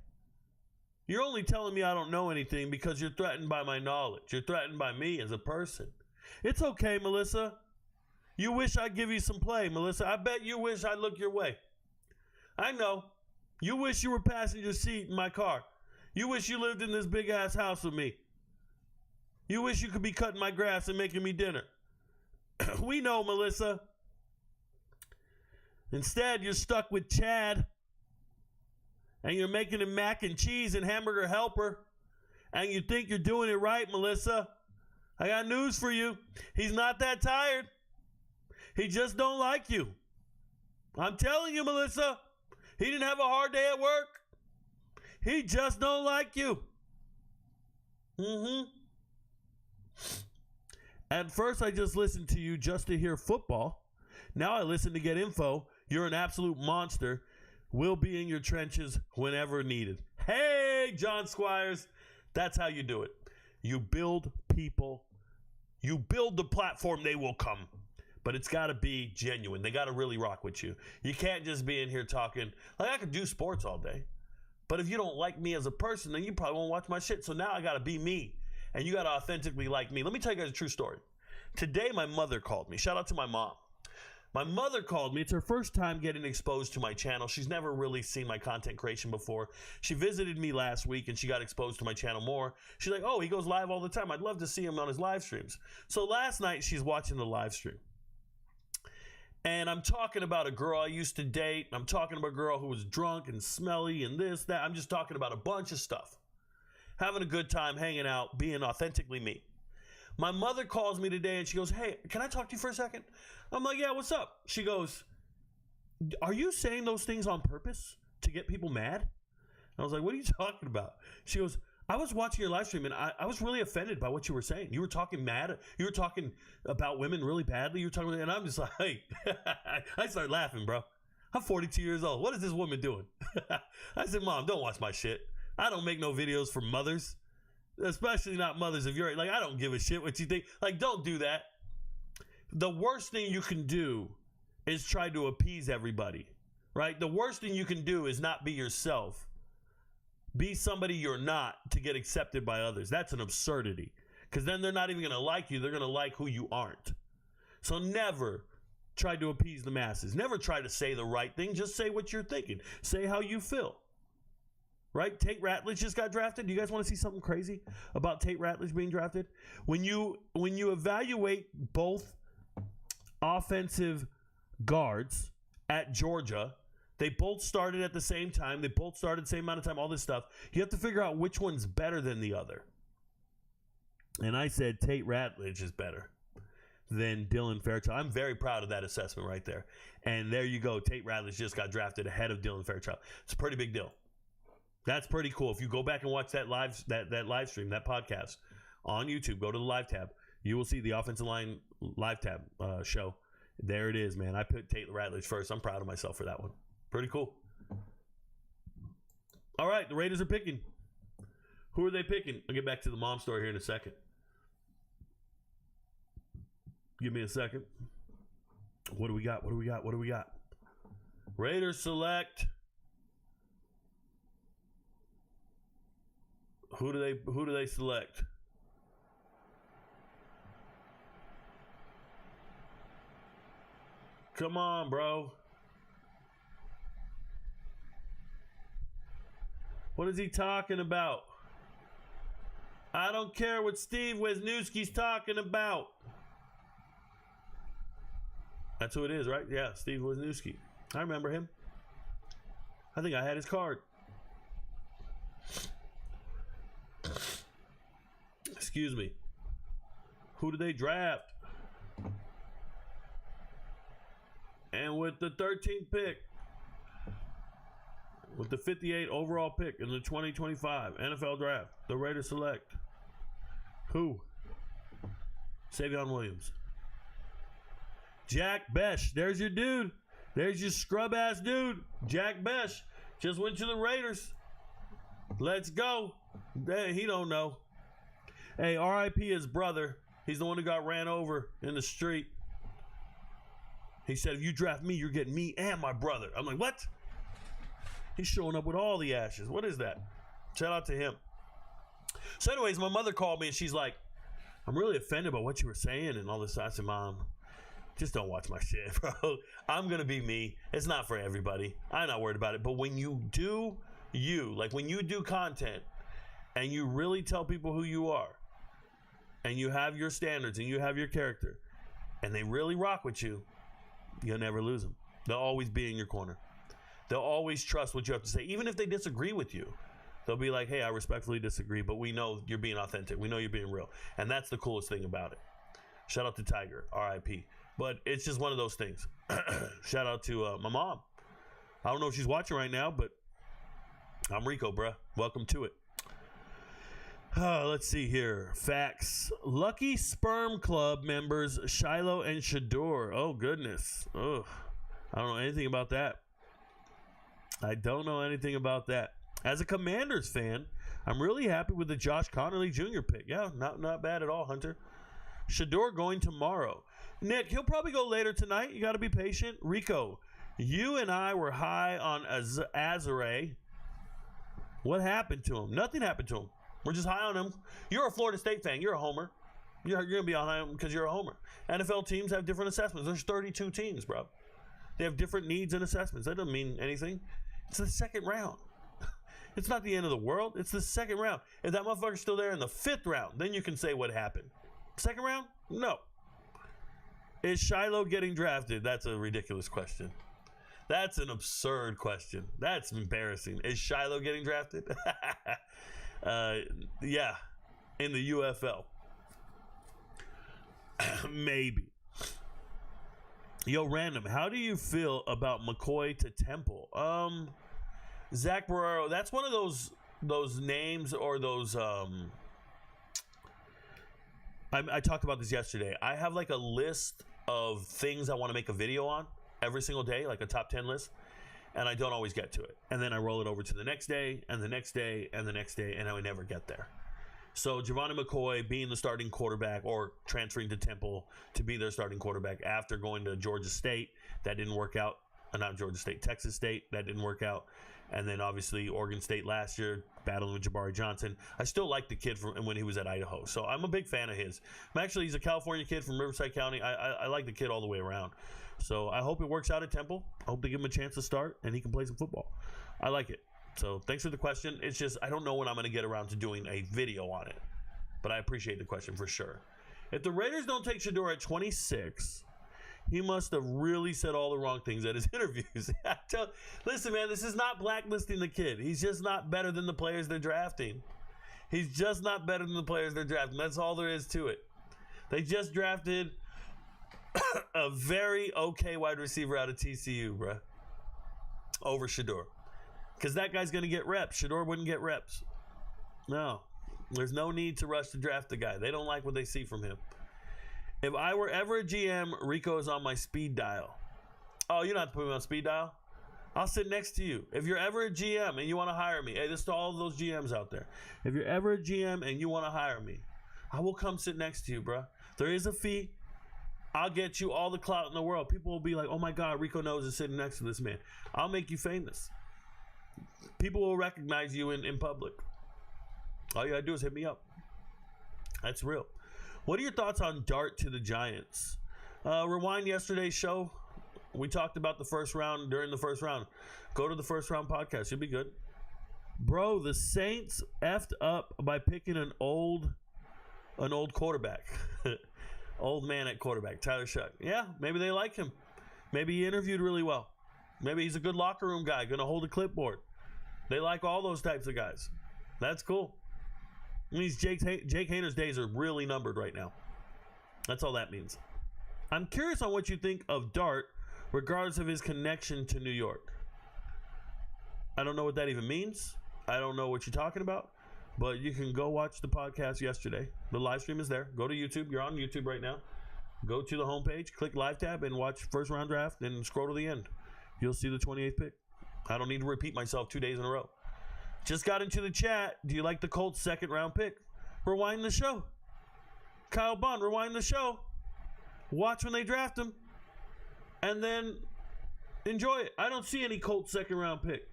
You're only telling me I don't know anything because you're threatened by my knowledge. You're threatened by me as a person. It's okay, Melissa. You wish I'd give you some play, Melissa. I bet you wish I'd look your way. I know. You wish you were passenger seat in my car. You wish you lived in this big-ass house with me. You wish you could be cutting my grass and making me dinner. We know, Melissa. Instead, you're stuck with Chad. And you're making him mac and cheese and hamburger helper. And you think you're doing it right, Melissa. I got news for you. He's not that tired. He just don't like you. I'm telling you, Melissa. He didn't have a hard day at work. He just don't like you. At first, I just listened to you just to hear football. Now I listen to get info. You're an absolute monster. We'll be in your trenches whenever needed. Hey, John Squires. That's how you do it. You build people. You build the platform, they will come. But it's got to be genuine. They got to really rock with you. You can't just be in here talking. Like, I could do sports all day. But if you don't like me as a person, then you probably won't watch my shit. So now I got to be me. And you got to authentically like me. Let me tell you guys a true story. Today, my mother called me. Shout out to my mom. My mother called me. It's her first time getting exposed to my channel. She's never really seen my content creation before. She visited me last week and she got exposed to my channel more. She's like, oh, he goes live all the time. I'd love to see him on his live streams. So last night, she's watching the live stream. And I'm talking about a girl I used to date. I'm talking about a girl who was drunk and smelly and this, that. I'm just talking about a bunch of stuff. Having a good time, hanging out, being authentically me. My mother calls me today and she goes, hey, can I talk to you for a second? I'm like, yeah, what's up? She goes, are you saying those things on purpose to get people mad? I was like, what are you talking about? She goes, I was watching your live stream and I was really offended by what you were saying. You were talking mad. You were talking about women really badly. You were talking, and I'm just like, hey, I started laughing, bro. I'm 42 years old. What is this woman doing? I said, Mom, don't watch my shit. I don't make no videos for mothers, especially not mothers of your age. Like, I don't give a shit what you think. Like, don't do that. The worst thing you can do is try to appease everybody, right? The worst thing you can do is not be yourself. Be somebody you're not to get accepted by others. That's an absurdity, because then they're not even going to like you. They're going to like who you aren't. So never try to appease the masses. Never try to say the right thing. Just say what you're thinking. Say how you feel. Right? Tate Ratledge just got drafted. Do you guys want to see something crazy about Tate Ratledge being drafted? When you evaluate both offensive guards at Georgia, they both started at the same time. They both started the same amount of time, all this stuff. You have to figure out which one's better than the other. And I said Tate Ratledge is better than Dylan Fairchild. I'm very proud of that assessment right there. And there you go. Tate Ratledge just got drafted ahead of Dylan Fairchild. It's a pretty big deal. That's pretty cool. If you go back and watch that live stream, that podcast on YouTube, go to the live tab. You will see the offensive line live tab show. There it is, man. I put Tate Ratledge first. I'm proud of myself for that one. Pretty cool. All right, the Raiders are picking. Who are they picking? I'll get back to the mom story here in a second. Give me a second. What do we got? Raiders select. Who do they select? Come on, bro. What is he talking about? I don't care what Steve Wisniewski's talking about. That's who it is, right? Yeah, Steve Wisniewski. I remember him. I think I had his card. Excuse me. Who did they draft? And with the 13th pick, with the 58 overall pick in the 2025 NFL Draft, the Raiders select who? Savion Williams. Jack Besh. There's your dude. There's your scrub-ass dude. Jack Besh just went to the Raiders. Let's go. He don't know. Hey, R.I.P. his brother. He's the one who got ran over in the street. He said, if you draft me, you're getting me and my brother. I'm like, what? He's showing up with all the ashes. What is that? Shout out to him. So anyways, my mother called me and she's like, I'm really offended by what you were saying and all this. I said, Mom, just don't watch my shit, bro. I'm going to be me. It's not for everybody. I'm not worried about it. But when you do you, like when you do content and you really tell people who you are and you have your standards and you have your character and they really rock with you, you'll never lose them. They'll always be in your corner. They'll always trust what you have to say. Even if they disagree with you, they'll be like, hey, I respectfully disagree, but we know you're being authentic. We know you're being real. And that's the coolest thing about it. Shout out to Tiger, R.I.P. But it's just one of those things. Shout out to my mom. I don't know if she's watching right now, but I'm Rico, bruh. Welcome to it. Let's see here. Facts. Lucky Sperm Club members Shiloh and Shedeur. Oh, goodness. Ugh. I don't know anything about that. I don't know anything about that. As a Commanders fan, I'm really happy with the Josh Connerly Jr. pick. Yeah, not bad at all, Hunter. Shedeur going tomorrow. Nick, he'll probably go later tonight. You got to be patient. Rico, you and I were high on Azare. What happened to him? Nothing happened to him. We're just high on him. You're a Florida State fan. You're a homer. You're going to be on him because you're a homer. NFL teams have different assessments. There's 32 teams, bro. They have different needs and assessments. That doesn't mean anything. It's the second round. It's not the end of the world. It's the second round. If that motherfucker's still there in the 5th round, then you can say what happened. Second round? No. Is Shiloh getting drafted? That's a ridiculous question. That's an absurd question. That's embarrassing. Is Shiloh getting drafted? Yeah, in the UFL. Maybe. Yo, random. How do you feel about McCoy to Temple? Zach Barrero. That's one of those names or those. I talked about this yesterday. I have like a list of things I want to make a video on every single day, like a top 10 list, and I don't always get to it. And then I roll it over to the next day, and the next day, and the next day, and I would never get there. So Giovanni McCoy being the starting quarterback or transferring to Temple to be their starting quarterback after going to Georgia State, that didn't work out. Not Georgia State, Texas State, that didn't work out. And then obviously Oregon State last year, battling with Jabari Johnson. I still like the kid from when he was at Idaho. So I'm a big fan of his. He's a California kid from Riverside County. I like the kid all the way around. So I hope it works out at Temple. I hope they give him a chance to start and he can play some football. I like it. So thanks for the question. It's just I don't know when I'm going to get around to doing a video on it. But I appreciate the question for sure. If the Raiders don't take Shedeur at 26, he must have really said all the wrong things at his interviews. Listen, man, this is not blacklisting the kid. He's just not better than the players they're drafting. He's just not better than the players they're drafting. That's all there is to it. They just drafted a very okay wide receiver out of TCU, bruh, over Shedeur. Because that guy's going to get reps. Shedeur wouldn't get reps. No. There's no need to rush to draft the guy. They don't like what they see from him. If I were ever a GM, Rico is on my speed dial. Oh, you're not putting me on speed dial? I'll sit next to you. If you're ever a GM and you want to hire me, hey, this is to all of those GMs out there. If you're ever a GM and you want to hire me, I will come sit next to you, bro. There is a fee. I'll get you all the clout in the world. People will be like, oh my God, RicoKnows is sitting next to this man. I'll make you famous. People will recognize you in public. All you gotta do is hit me up. That's real. What are your thoughts on Dart to the Giants? Rewind yesterday's show. We talked about the first round during the first round. Go to the first round podcast. You'll be good. Bro, the Saints effed up by picking an old quarterback. Old man at quarterback, Tyler Shuck. Yeah, maybe they like him. Maybe he interviewed really well. Maybe he's a good locker room guy, going to hold a clipboard. They like all those types of guys. That's cool. Means Jake Hayner's days are really numbered right now. That's all that means. I'm curious on what you think of Dart, regardless of his connection to New York. I don't know what that even means. I don't know what you're talking about. But you can go watch the podcast yesterday. The live stream is there. Go to YouTube. You're on YouTube right now. Go to the homepage, click live tab, and watch first round draft, and scroll to the end. You'll see the 28th pick. I don't need to repeat myself 2 days in a row. Just got into the chat. Do you like the Colts' second round pick? Rewind the show. Kyle Bond, rewind the show. Watch when they draft him. And then enjoy it. I don't see any Colts second round pick.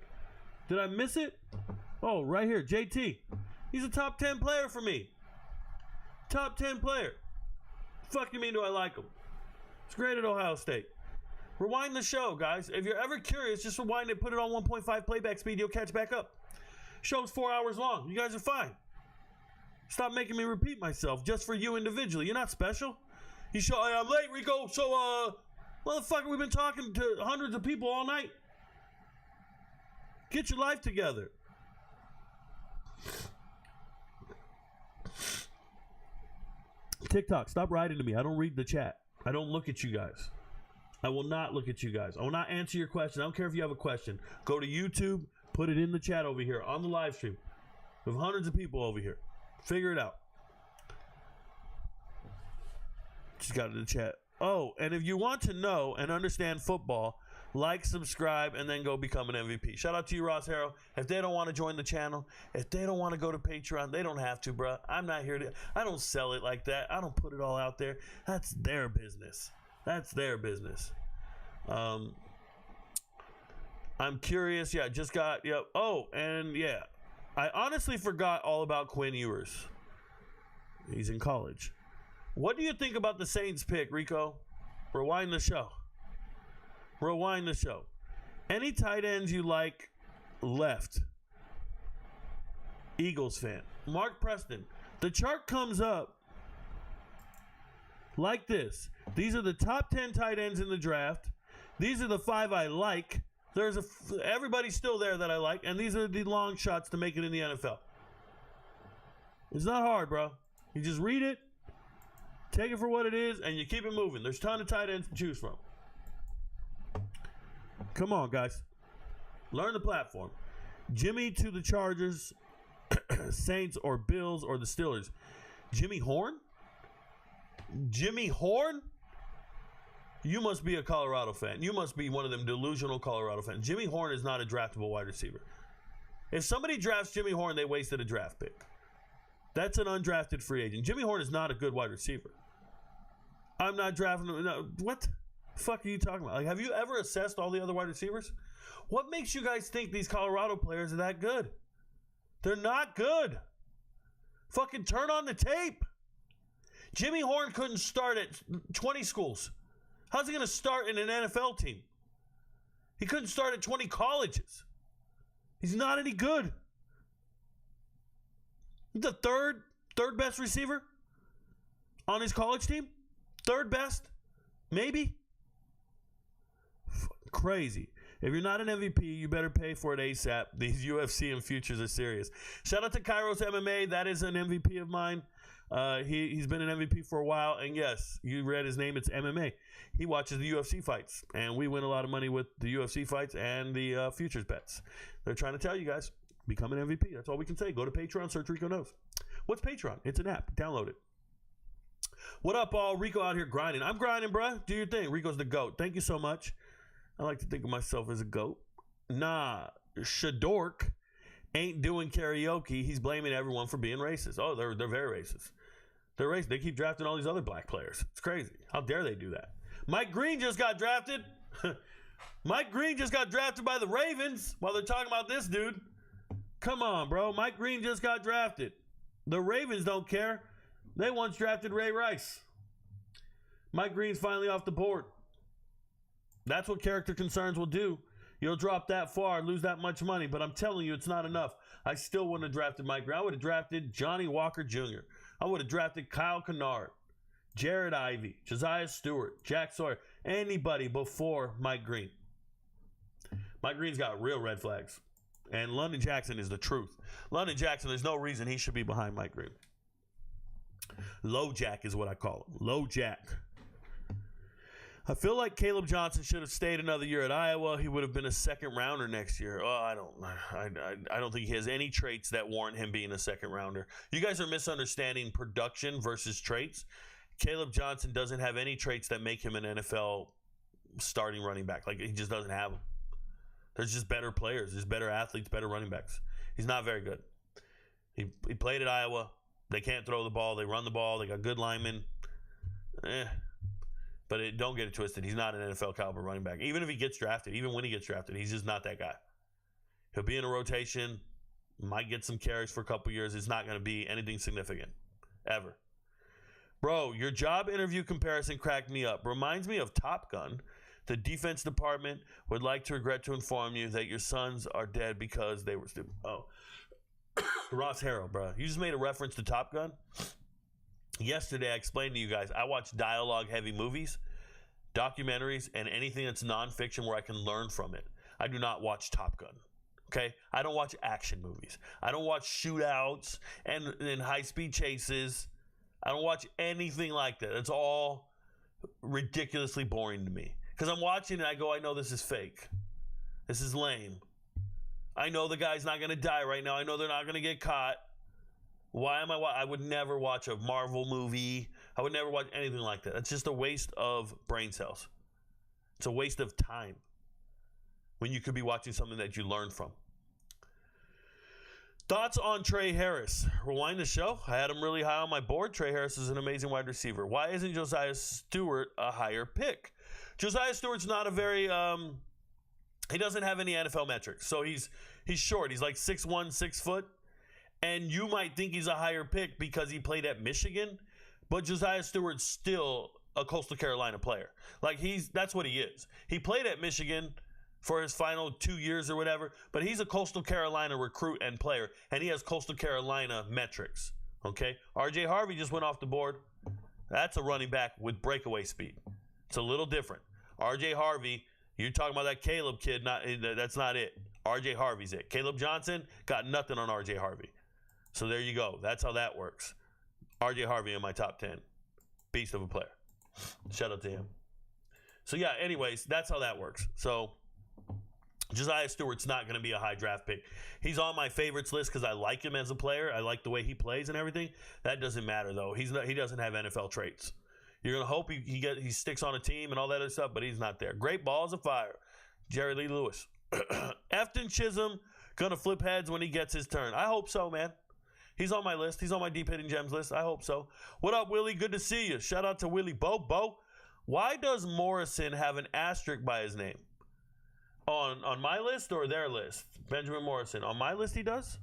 Did I miss it? Oh, right here. JT. He's a top 10 player for me. Top 10 player. Fuck you mean do I like him? It's great at Ohio State. Rewind the show, guys. If you're ever curious, just rewind it. Put it on 1.5 playback speed. You'll catch back up. Show's 4 hours long. You guys are fine. Stop making me repeat myself just for you individually. You're not special. You show, hey, I'm late, Rico. So, motherfucker, we've been talking to hundreds of people all night. Get your life together. TikTok, stop writing to me. I don't read the chat. I don't look at you guys. I will not look at you guys. I will not answer your question. I don't care if you have a question. Go to YouTube. Put it in the chat over here on the live stream. We have hundreds of people over here. Figure it out. Just got in the chat. Oh, and if you want to know and understand football, like, subscribe, and then go become an MVP. Shout out to you, Ross Harrow. If they don't want to join the channel, if they don't want to go to Patreon, they don't have to, bro. I'm not here to. I don't sell it like that. I don't put it all out there. That's their business. That's their business. I'm curious. Yeah, just got. Yep. Oh, and yeah, I honestly forgot all about Quinn Ewers. He's in college. What do you think about the Saints pick, Rico? Rewind the show. Rewind the show. Any tight ends you like left? Eagles fan. Mark Preston. The chart comes up like this. These are the top 10 tight ends in the draft. These are the 5 I like. Everybody's still there that I like, and these are the long shots to make it in the NFL. It's not hard, bro. You just read it, take it for what it is, and you keep it moving. There's a ton of tight ends to choose from. Come on, guys. Learn the platform. Jimmy to the Chargers, Saints, or Bills, or the Steelers. Jimmy Horn? Jimmy Horn? You must be a Colorado fan. You must be one of them delusional Colorado fans. Jimmy Horn is not a draftable wide receiver. If somebody drafts Jimmy Horn, they wasted a draft pick. That's an undrafted free agent. Jimmy Horn is not a good wide receiver. I'm not drafting him. No, what the fuck are you talking about? Like, have you ever assessed all the other wide receivers? What makes you guys think these Colorado players are that good? They're not good. Fucking turn on the tape. Jimmy Horn couldn't start at 20 schools. How's he going to start in an NFL team? He couldn't start at 20 colleges. He's not any good. The third best receiver on his college team? Third best? Maybe? Crazy. If you're not an MVP, you better pay for it ASAP. These UFC and futures are serious. Shout out to Kairos MMA. That is an MVP of mine. He's been an MVP for a while. And yes, you read his name. It's MMA. He watches the UFC fights. And we win a lot of money with the UFC fights and the futures bets. They're trying to tell you guys, become an MVP. That's all we can say. Go to Patreon, search RicoKnows. What's Patreon? It's an app. Download it. What up, all? Rico out here grinding. I'm grinding, bruh. Do your thing. Rico's the GOAT. Thank you so much. I like to think of myself as a GOAT. Nah, Shedeur ain't doing karaoke. He's blaming everyone for being racist. Oh, they're very racist. They're racist. They keep drafting all these other black players. It's crazy. How dare they do that? Mike Green just got drafted. Mike Green just got drafted by the Ravens while they're talking about this dude. Come on, bro. Mike Green just got drafted. The Ravens don't care. They once drafted Ray Rice. Mike Green's finally off the board. That's what character concerns will do. You'll drop that far, lose that much money, but I'm telling you, it's not enough. I still wouldn't have drafted Mike Green. I would have drafted Johnny Walker Jr. I would have drafted Kyle Kennard, Jared Ivey, Josiah Stewart, Jack Sawyer, anybody before Mike Green. Mike Green's got real red flags. And London Jackson is the truth. London Jackson, there's no reason he should be behind Mike Green. Low Jack is what I call him. Low Jack. I feel like Caleb Johnson should have stayed another year at Iowa. He would have been a second rounder next year. Oh, I don't think he has any traits that warrant him being a second rounder. You guys are misunderstanding production versus traits. Caleb Johnson doesn't have any traits that make him an NFL starting running back. Like, he just doesn't have them. There's just better players. There's better athletes, better running backs. He's not very good. He played at Iowa. They can't throw the ball. They run the ball. They got good linemen. But don't get it twisted. He's not an NFL caliber running back. Even if he gets drafted, even when he gets drafted, he's just not that guy. He'll be in a rotation, might get some carries for a couple years. It's not going to be anything significant, ever. Bro, your job interview comparison cracked me up. Reminds me of Top Gun. The defense department would like to regret to inform you that your sons are dead because they were stupid. Oh, Ross Harrell, bro. You just made a reference to Top Gun. Yesterday, I explained to you guys, I watch dialogue-heavy movies, documentaries, and anything that's nonfiction where I can learn from it. I do not watch Top Gun, okay? I don't watch action movies. I don't watch shootouts and high-speed chases. I don't watch anything like that. It's all ridiculously boring to me. Because I'm watching it, I go, I know this is fake. This is lame. I know the guy's not going to die right now. I know they're not going to get caught. Why am I would never watch a Marvel movie. I would never watch anything like that. It's just a waste of brain cells. It's a waste of time when you could be watching something that you learn from. Thoughts on Trey Harris? Rewind the show. I had him really high on my board. Trey Harris is an amazing wide receiver. Why isn't Josiah Stewart a higher pick? Josiah Stewart's not a very he doesn't have any NFL metrics. So he's short. He's like 6'1", 6 foot. And you might think he's a higher pick because he played at Michigan, but Josiah Stewart's still a Coastal Carolina player. Like, that's what he is. He played at Michigan for his final 2 years or whatever, but he's a Coastal Carolina recruit and player, and he has Coastal Carolina metrics. Okay? RJ Harvey just went off the board. That's a running back with breakaway speed. It's a little different. R.J. Harvey, you're talking about that Caleb kid. That's not it. R.J. Harvey's it. Caleb Johnson got nothing on R.J. Harvey. So there you go. That's how that works. R.J. Harvey in my top 10. Beast of a player. Shout out to him. So yeah, anyways, that's how that works. So Josiah Stewart's not going to be a high draft pick. He's on my favorites list because I like him as a player. I like the way he plays and everything. That doesn't matter though. He doesn't have NFL traits. You're going to hope he sticks on a team and all that other stuff, but he's not there. Great balls of fire. Jerry Lee Lewis. Efton Chisholm going to flip heads when he gets his turn. I hope so, man. He's on my list. He's on my Deep Hitting Gems list. I hope so. What up, Willie? Good to see you. Shout out to Willie Bo. Why does Morrison have an asterisk by his name? On my list or their list? Benjamin Morrison. On my list he does?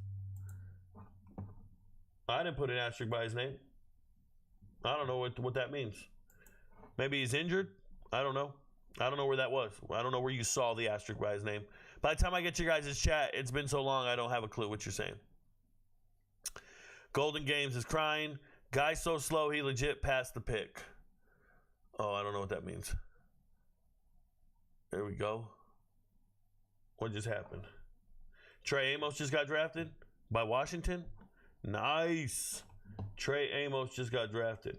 I didn't put an asterisk by his name. I don't know what that means. Maybe he's injured? I don't know. I don't know where that was. I don't know where you saw the asterisk by his name. By the time I get your guys' chat, it's been so long I don't have a clue what you're saying. Golden Games is crying. Guy so slow he legit passed the pick. Oh, I don't know what that means. There we go. What just happened? Trey Amos just got drafted by Washington. Nice. Trey Amos just got drafted.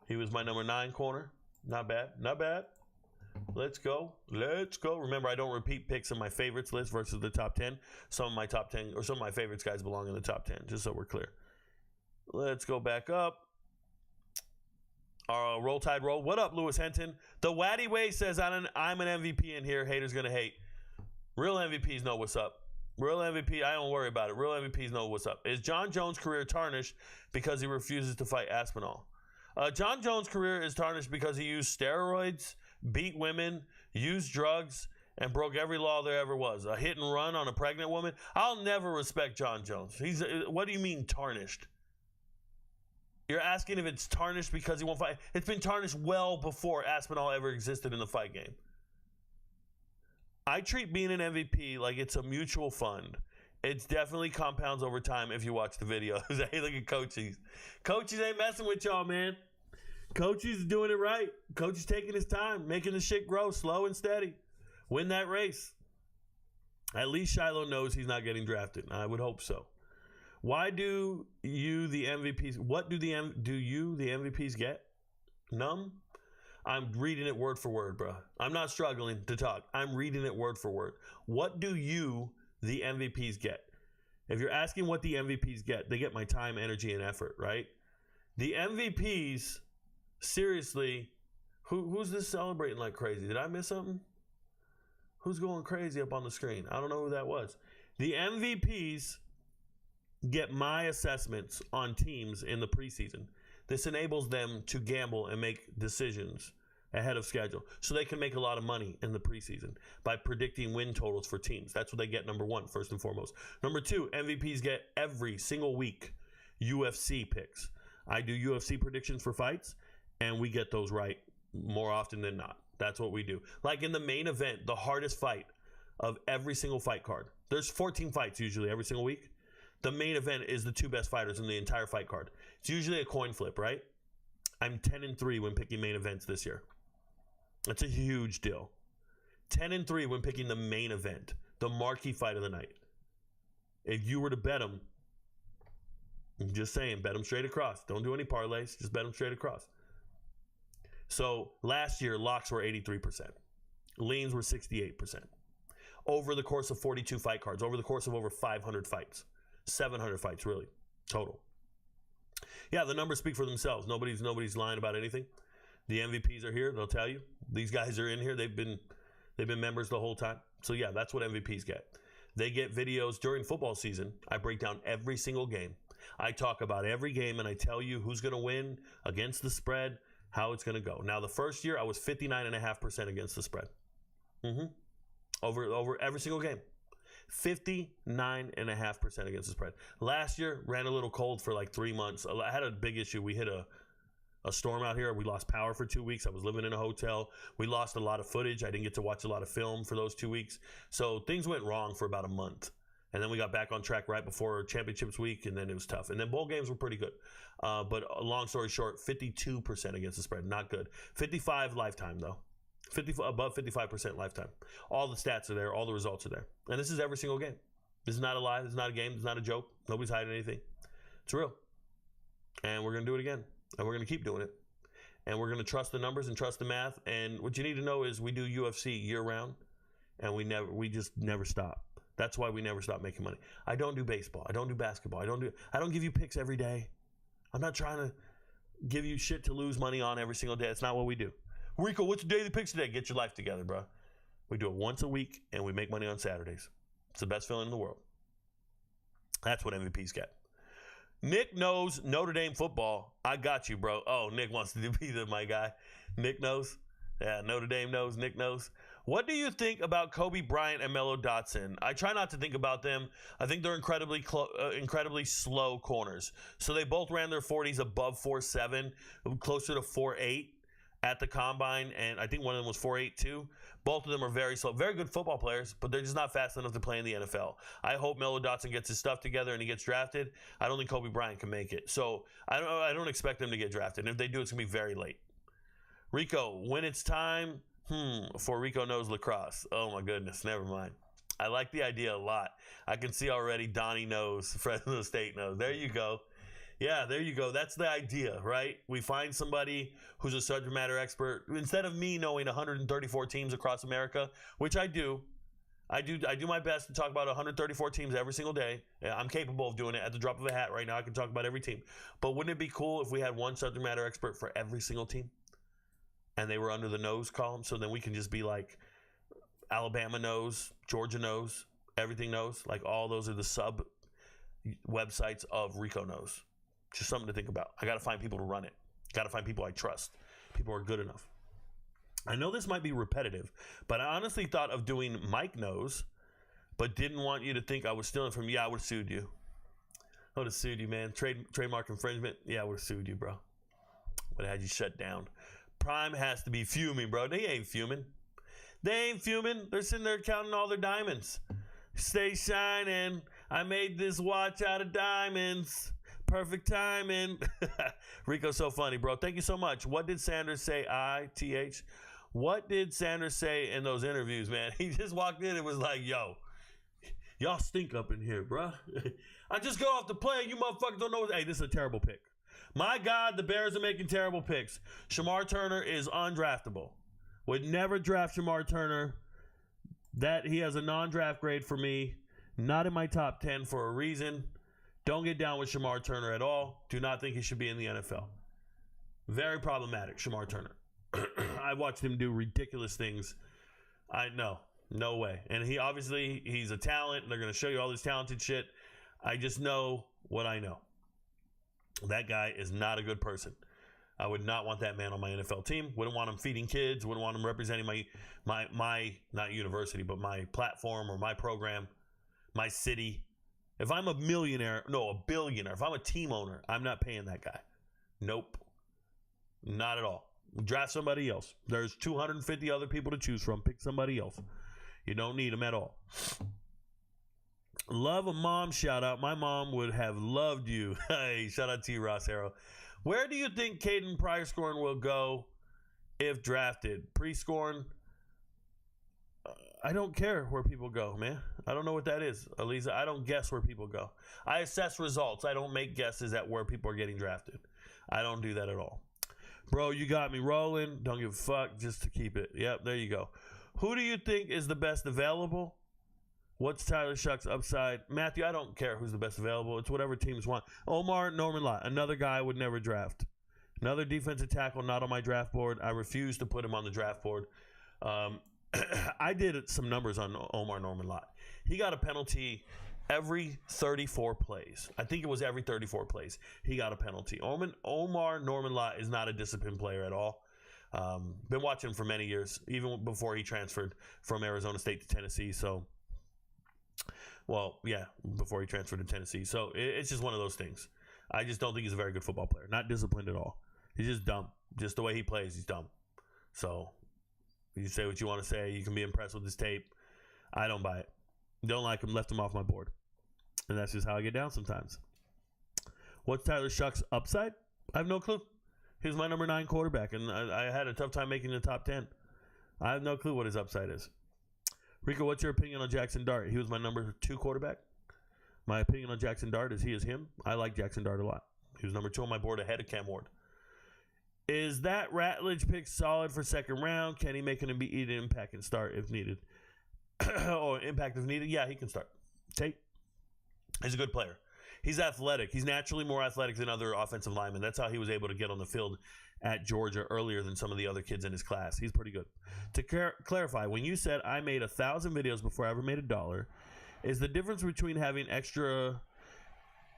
He was my number 9 corner. Not bad. Not bad. Let's go. Let's go. Remember, I don't repeat picks in my favorites list versus the top 10. Some of my top 10 or some of my favorites guys belong in the top 10, just so we're clear. Let's go back up. Roll Tide Roll. What up, Lewis Henton? The Waddy Way says I'm an MVP in here. Haters going to hate. Real MVPs know what's up. Real MVP, I don't worry about it. Real MVPs know what's up. Is John Jones' career tarnished because he refuses to fight Aspinall? John Jones' career is tarnished because he used steroids, beat women, used drugs, and broke every law there ever was. A hit and run on a pregnant woman. I'll never respect John Jones. What do you mean tarnished? You're asking if it's tarnished because he won't fight. It's been tarnished well before Aspinall ever existed in the fight game. I treat being an MVP like it's a mutual fund. It definitely compounds over time if you watch the videos. Hey, look at Coaches. Coaches ain't messing with y'all, man. Coaches is doing it right. Coach is taking his time, making the shit grow slow and steady. Win that race. At least Shiloh knows he's not getting drafted. I would hope so. Why do you, the MVPs, what do you, the MVPs, get? Numb? I'm reading it word for word, bro. I'm not struggling to talk. I'm reading it word for word. What do you, the MVPs, get? If you're asking what the MVPs get, they get my time, energy, and effort, right? The MVPs, seriously, who's this celebrating like crazy? Did I miss something? Who's going crazy up on the screen? I don't know who that was. The MVPs get my assessments on teams in the preseason. This enables them to gamble and make decisions ahead of schedule. So they can make a lot of money in the preseason by predicting win totals for teams. That's what they get, number one, first and foremost. Number two, MVPs get every single week UFC picks. I do UFC predictions for fights, and we get those right more often than not. That's what we do. Like in the main event, the hardest fight of every single fight card. There's 14 fights usually every single week. The main event is the two best fighters in the entire fight card. It's usually a coin flip, right? I'm 10-3 when picking main events this year. That's a huge deal. 10-3 when picking the main event, the marquee fight of the night. If you were to bet them, I'm just saying, bet them straight across. Don't do any parlays, just bet them straight across. So last year, locks were 83%. Leans were 68%. Over the course of 42 fight cards, over the course of over 500 fights. 700 fights, really, total. Yeah, the numbers speak for themselves. Nobody's lying about anything. The MVPs are here. They'll tell you. These guys are in here. They've been members the whole time. So, yeah, that's what MVPs get. They get videos during football season. I break down every single game. I talk about every game, and I tell you who's going to win against the spread, how it's going to go. Now, the first year, I was 59.5% against the spread. Over every single game. 59.5% against the spread. Last year, ran a little cold for like 3 months. I had a big issue. We hit a storm out here. We lost power for 2 weeks. I was living in a hotel. We lost a lot of footage. I didn't get to watch a lot of film for those 2 weeks. So things went wrong for about a month. And then we got back on track right before championships week, and then it was tough. And then bowl games were pretty good. But long story short, 52% against the spread. Not good. 55 lifetime, though. Above 55% lifetime. All the stats are there. All the results are there. And this is every single game. This is not a lie. This is not a game. This is not a joke. Nobody's hiding anything. It's real. And we're going to do it again. And we're going to keep doing it. And we're going to trust the numbers and trust the math. And what you need to know is we do UFC year-round. And we just never stop. That's why we never stop making money. I don't do baseball. I don't do basketball. I don't give you picks every day. I'm not trying to give you shit to lose money on every single day. That's not what we do. Rico, what's your daily picks today? Get your life together, bro. We do it once a week, and we make money on Saturdays. It's the best feeling in the world. That's what MVPs get. Nick knows Notre Dame football. I got you, bro. Oh, Nick wants to be my guy. Nick knows. Yeah, Notre Dame knows. Nick knows. What do you think about Kobe Bryant and Melo Dotson? I try not to think about them. I think they're incredibly slow corners. So they both ran their 40s above 4.7, closer to 4.8 at the combine, and I think one of them was 4.8 too. Both of them are very slow, very good football players, but they're just not fast enough to play in the NFL. I hope Melo Dotson gets his stuff together and he gets drafted. I don't think Kobe Bryant can make it. So I don't expect them to get drafted. And if they do, it's going to be very late. Rico, when it's time for RicoKnows lacrosse. Oh my goodness, never mind. I like the idea a lot. I can see already Donnie knows, Fresno State knows. There you go. Yeah, there you go. That's the idea, right? We find somebody who's a subject matter expert. Instead of me knowing 134 teams across America, which I do my best to talk about 134 teams every single day. I'm capable of doing it at the drop of a hat right now. I can talk about every team. But wouldn't it be cool if we had one subject matter expert for every single team? And they were under the knows column, so then we can just be like, Alabama knows, Georgia knows, everything knows. Like all those are the sub websites of RicoKnows. Just something to think about. I got to find people to run it. Got to find people I trust. People are good enough. I know this might be repetitive, but I honestly thought of doing Mike Knows, but didn't want you to think I was stealing from you. I would have sued you. I would have sued you, man. Trademark infringement. Yeah, I would have sued you, bro. Would have had you shut down. Prime has to be fuming, bro. They ain't fuming. They ain't fuming. They're sitting there counting all their diamonds. Stay shining. I made this watch out of diamonds. Perfect timing. Rico's so funny, bro. Thank you so much. What did Sanders say? ITH. What did Sanders say in those interviews, man? He just walked in and was like, yo, y'all stink up in here, bro. I just got off the plane. You motherfuckers don't know what. Hey, this is a terrible pick. My God, the Bears are making terrible picks. Shamar Turner is undraftable. Would never draft Shamar Turner. That he has a non-draft grade for me. Not in my top 10 for a reason. Don't get down with Shamar Turner at all. Do not think he should be in the NFL. Very problematic, Shamar Turner. I watched him do ridiculous things. I know. No way. And he's a talent. And they're going to show you all this talented shit. I just know what I know. That guy is not a good person. I would not want that man on my NFL team. Wouldn't want him feeding kids. Wouldn't want him representing my not university, but my platform or my program, my city. If I'm a billionaire, if I'm a team owner, I'm not paying that guy. Nope. Not at all. Draft somebody else. There's 250 other people to choose from. Pick somebody else. You don't need them at all. Love a mom shout out. My mom would have loved you. Hey, shout out to you, Ross Harrow. Where do you think Caden Prieskorn will go if drafted? Prieskorn, I don't care where people go, man. I don't know what that is. Aliza, I don't guess where people go. I assess results. I don't make guesses at where people are getting drafted. I don't do that at all. Bro, you got me rolling. Don't give a fuck just to keep it. Yep, there you go. Who do you think is the best available? What's Tyler Shuck's upside? Matthew, I don't care who's the best available. It's whatever teams want. Omar Norman Lott, another guy I would never draft. Another defensive tackle not on my draft board. I refuse to put him on the draft board. I did some numbers on Omar Norman Lott. He got a penalty every 34 plays. I think it was every 34 plays. He got a penalty. Omar Norman Lott is not a disciplined player at all. Been watching him for many years, even before he transferred from Arizona State to Tennessee. Before he transferred to Tennessee. So it's just one of those things. I just don't think he's a very good football player. Not disciplined at all. He's just dumb. Just the way he plays, he's dumb. So you say what you want to say. You can be impressed with his tape. I don't buy it. Don't like him. Left him off my board. And that's just how I get down sometimes. What's Tyler Shuck's upside? I have no clue. He was my number 9 quarterback, and I had a tough time making the top 10. I have no clue what his upside is. Rico, what's your opinion on Jackson Dart? He was my number 2 quarterback. My opinion on Jackson Dart is he is him. I like Jackson Dart a lot. He was number 2 on my board ahead of Cam Ward. Is that Ratledge pick solid for second round? Can he make an immediate impact and start if needed? Or impact if needed? Yeah, he can start. Tate, he's a good player. He's athletic. He's naturally more athletic than other offensive linemen. That's how he was able to get on the field at Georgia earlier than some of the other kids in his class. He's pretty good. To clarify, when you said I made 1,000 videos before I ever made $1, is the difference between having extra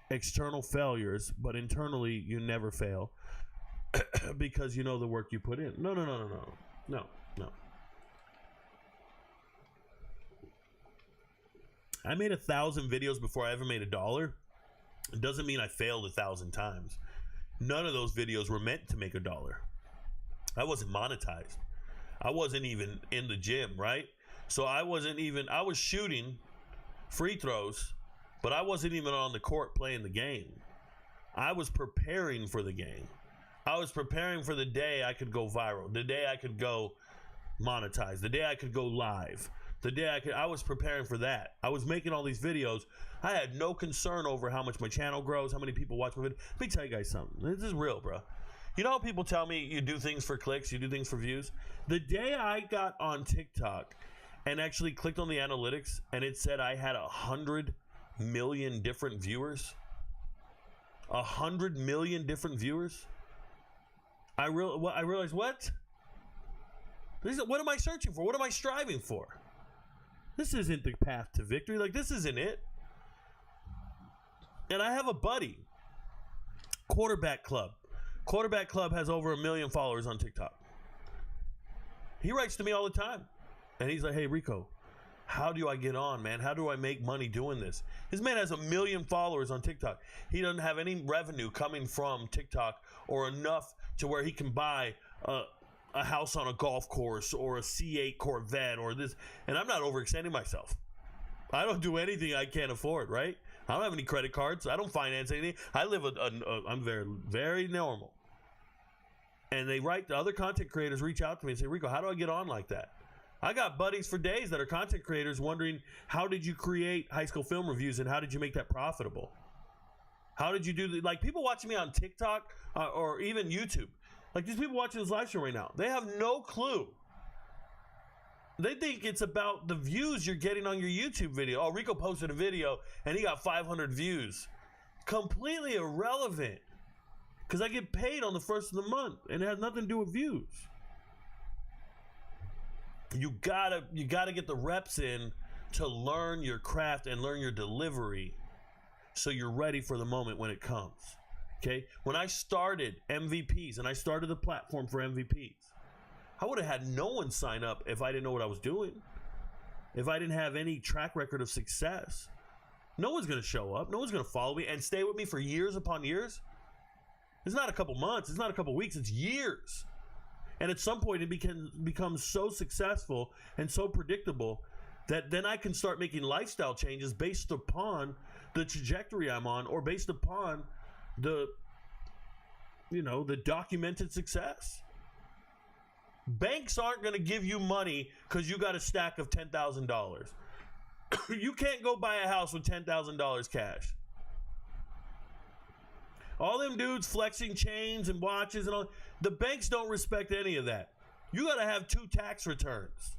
external failures, but internally you never fail because you know the work you put in? No. I made 1,000 videos before I ever made $1. It doesn't mean I failed 1,000 times. None of those videos were meant to make $1. I wasn't monetized. I wasn't even in the gym, right? So I was shooting free throws, but I wasn't even on the court playing the game. I was preparing for the game. I was preparing for the day I could go viral, the day I could go monetize, the day I could go live, the day I was preparing for that. I was making all these videos. I had no concern over how much my channel grows, how many people watch my video. Let me tell you guys something. This is real, bro. You know how people tell me you do things for clicks, you do things for views? The day I got on TikTok and actually clicked on the analytics and it said I had 100 million different viewers, 100 million different viewers, I realized, what am I searching for? What am I striving for? This isn't the path to victory. Like, this isn't it. And I have a buddy, Quarterback Club. Quarterback Club has over 1 million followers on TikTok. He writes to me all the time. And he's like, hey, Rico, how do I get on, man? How do I make money doing this? This man has 1 million followers on TikTok. He doesn't have any revenue coming from TikTok or enough to where he can buy a house on a golf course or a C8 Corvette or this. And I'm not overextending myself. I don't do anything I can't afford, right? I don't have any credit cards. I don't finance anything. I live I'm very, very normal. And the other content creators reach out to me and say, Rico, how do I get on like that? I got buddies for days that are content creators wondering, how did you create high school film reviews and how did you make that profitable? How did you do that? Like, people watching me on TikTok or even YouTube. Like, these people watching this live show right now, they have no clue. They think it's about the views you're getting on your YouTube video. Oh, Rico posted a video and he got 500 views. Completely irrelevant. Because I get paid on the first of the month and it has nothing to do with views. You gotta get the reps in to learn your craft and learn your delivery so you're ready for the moment when it comes. Okay? When I started MVPs and I started the platform for MVPs, I would have had no one sign up if I didn't know what I was doing. If I didn't have any track record of success. No one's going to show up. No one's going to follow me and stay with me for years upon years. It's not a couple months. It's not a couple weeks. It's years. And at some point, it becomes so successful and so predictable that then I can start making lifestyle changes based upon the trajectory I'm on or based upon the documented success. Banks aren't going to give you money because you got a stack of $10,000. You can't go buy a house with $10,000 cash. All them dudes flexing chains and watches and all, the banks don't respect any of that. You got to have 2 tax returns.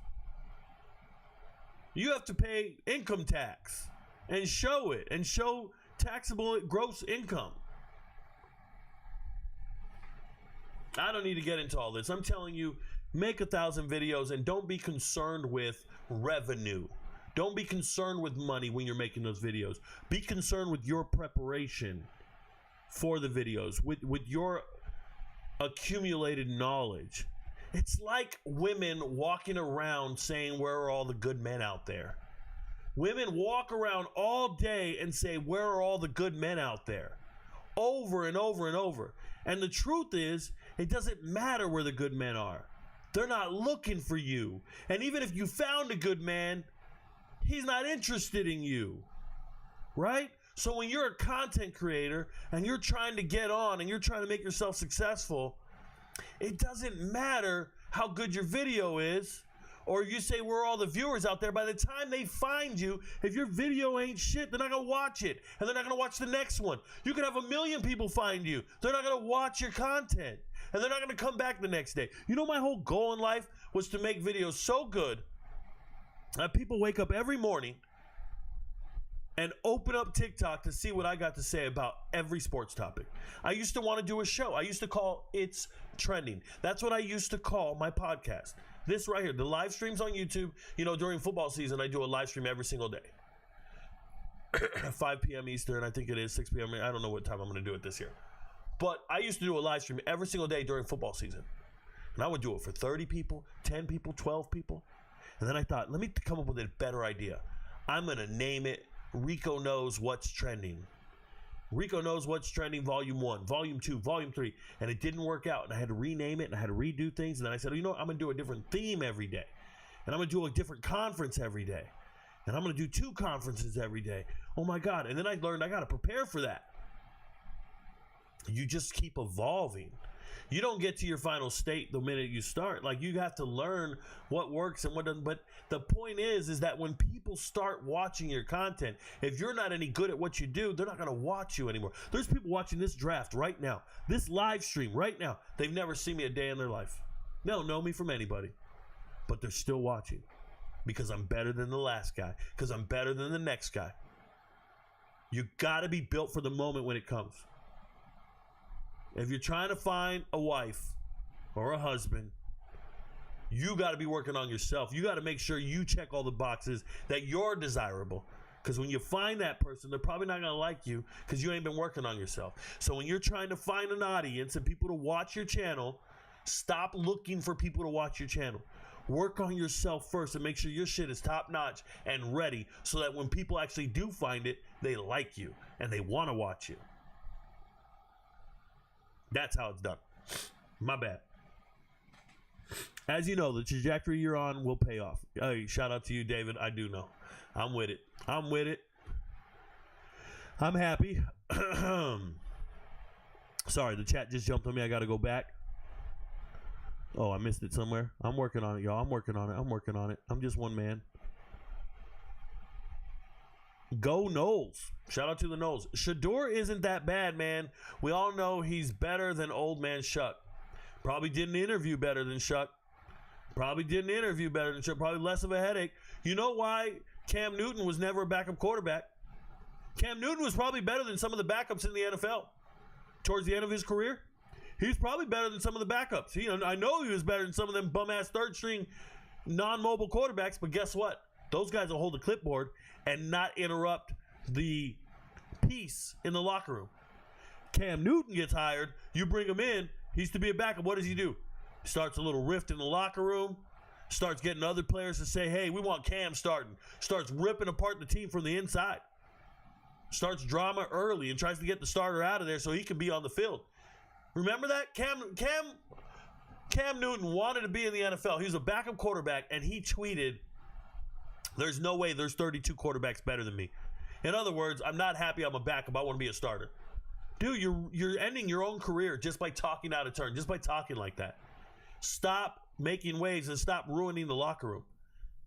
You have to pay income tax and show it and show taxable gross income. I don't need to get into all this. I'm telling you, make 1,000 videos and don't be concerned with revenue. Don't be concerned with money when you're making those videos. Be concerned with your preparation for the videos, with your accumulated knowledge. It's like women walking around saying, where are all the good men out there? Women walk around all day and say, where are all the good men out there? Over and over and over. And the truth is, it doesn't matter where the good men are. They're not looking for you. And even if you found a good man, he's not interested in you. Right? So when you're a content creator and you're trying to get on and you're trying to make yourself successful, it doesn't matter how good your video is, or you say where are all the viewers out there. By the time they find you, if your video ain't shit, they're not going to watch it, and they're not going to watch the next one. You can have 1 million people find you. They're not going to watch your content, and they're not going to come back the next day. You know, my whole goal in life was to make videos so good that people wake up every morning and open up TikTok to see what I got to say about every sports topic. I used to want to do a show. I used to call It's Trending. That's what I used to call my podcast. This right here, the live streams on YouTube, you know, during football season, I do a live stream every single day. 5 p.m. Eastern, I think it is, 6 p.m. I don't know what time I'm going to do it this year. But I used to do a live stream every single day during football season. And I would do it for 30 people, 10 people, 12 people. And then I thought, let me come up with a better idea. I'm going to name it Rico Knows What's Trending. Rico Knows What's Trending, Volume 1, Volume 2, Volume 3. And it didn't work out. And I had to rename it, and I had to redo things. And then I said, oh, you know what? I'm going to do a different theme every day. And I'm going to do a different conference every day. And I'm going to do 2 conferences every day. Oh, my God. And then I learned I got to prepare for that. You just keep evolving. You don't get to your final state the minute you start. Like, you have to learn what works and what doesn't. But the point is that when people start watching your content, if you're not any good at what you do, they're not going to watch you anymore. There's people watching this draft right now, this live stream right now. They've never seen me a day in their life. They don't know me from anybody, but they're still watching because I'm better than the last guy, because I'm better than the next guy. You got to be built for the moment when it comes. If you're trying to find a wife or a husband, you got to be working on yourself. You got to make sure you check all the boxes that you're desirable. Because when you find that person, they're probably not going to like you because you ain't been working on yourself. So when you're trying to find an audience and people to watch your channel, stop looking for people to watch your channel. Work on yourself first and make sure your shit is top notch and ready so that when people actually do find it, they like you and they want to watch you. That's how it's done. My bad. As you know, the trajectory you're on will pay off. Hey, shout out to you, David. I do know. I'm with it. I'm with it. I'm happy. Sorry, the chat just jumped on me. I got to go back. Oh, I missed it somewhere. I'm working on it, y'all. I'm working on it. I'm just one man. Go Knowles. Shout out to the Knowles. Shedeur isn't that bad, man. We all know he's better than old man Shuck. Probably didn't interview better than Shuck. Probably less of a headache. You know why Cam Newton was never a backup quarterback? Cam Newton was probably better than some of the backups in the NFL. Towards the end of his career, he's probably better than some of the backups. I know he was better than some of them bum-ass third-string non-mobile quarterbacks, but guess what? Those guys will hold the clipboard and not interrupt the peace in the locker room. Cam Newton gets hired. You bring him in. He used to be a backup. What does he do? Starts a little rift in the locker room. Starts getting other players to say, hey, we want Cam starting. Starts ripping apart the team from the inside. Starts drama early and tries to get the starter out of there so he can be on the field. Remember that? Cam Newton wanted to be in the NFL. He was a backup quarterback, and he tweeted, there's no way there's 32 quarterbacks better than me. In other words, I'm not happy I'm a backup. I want to be a starter. Dude, you're ending your own career just by talking out of turn, just by talking like that. Stop making waves and stop ruining the locker room.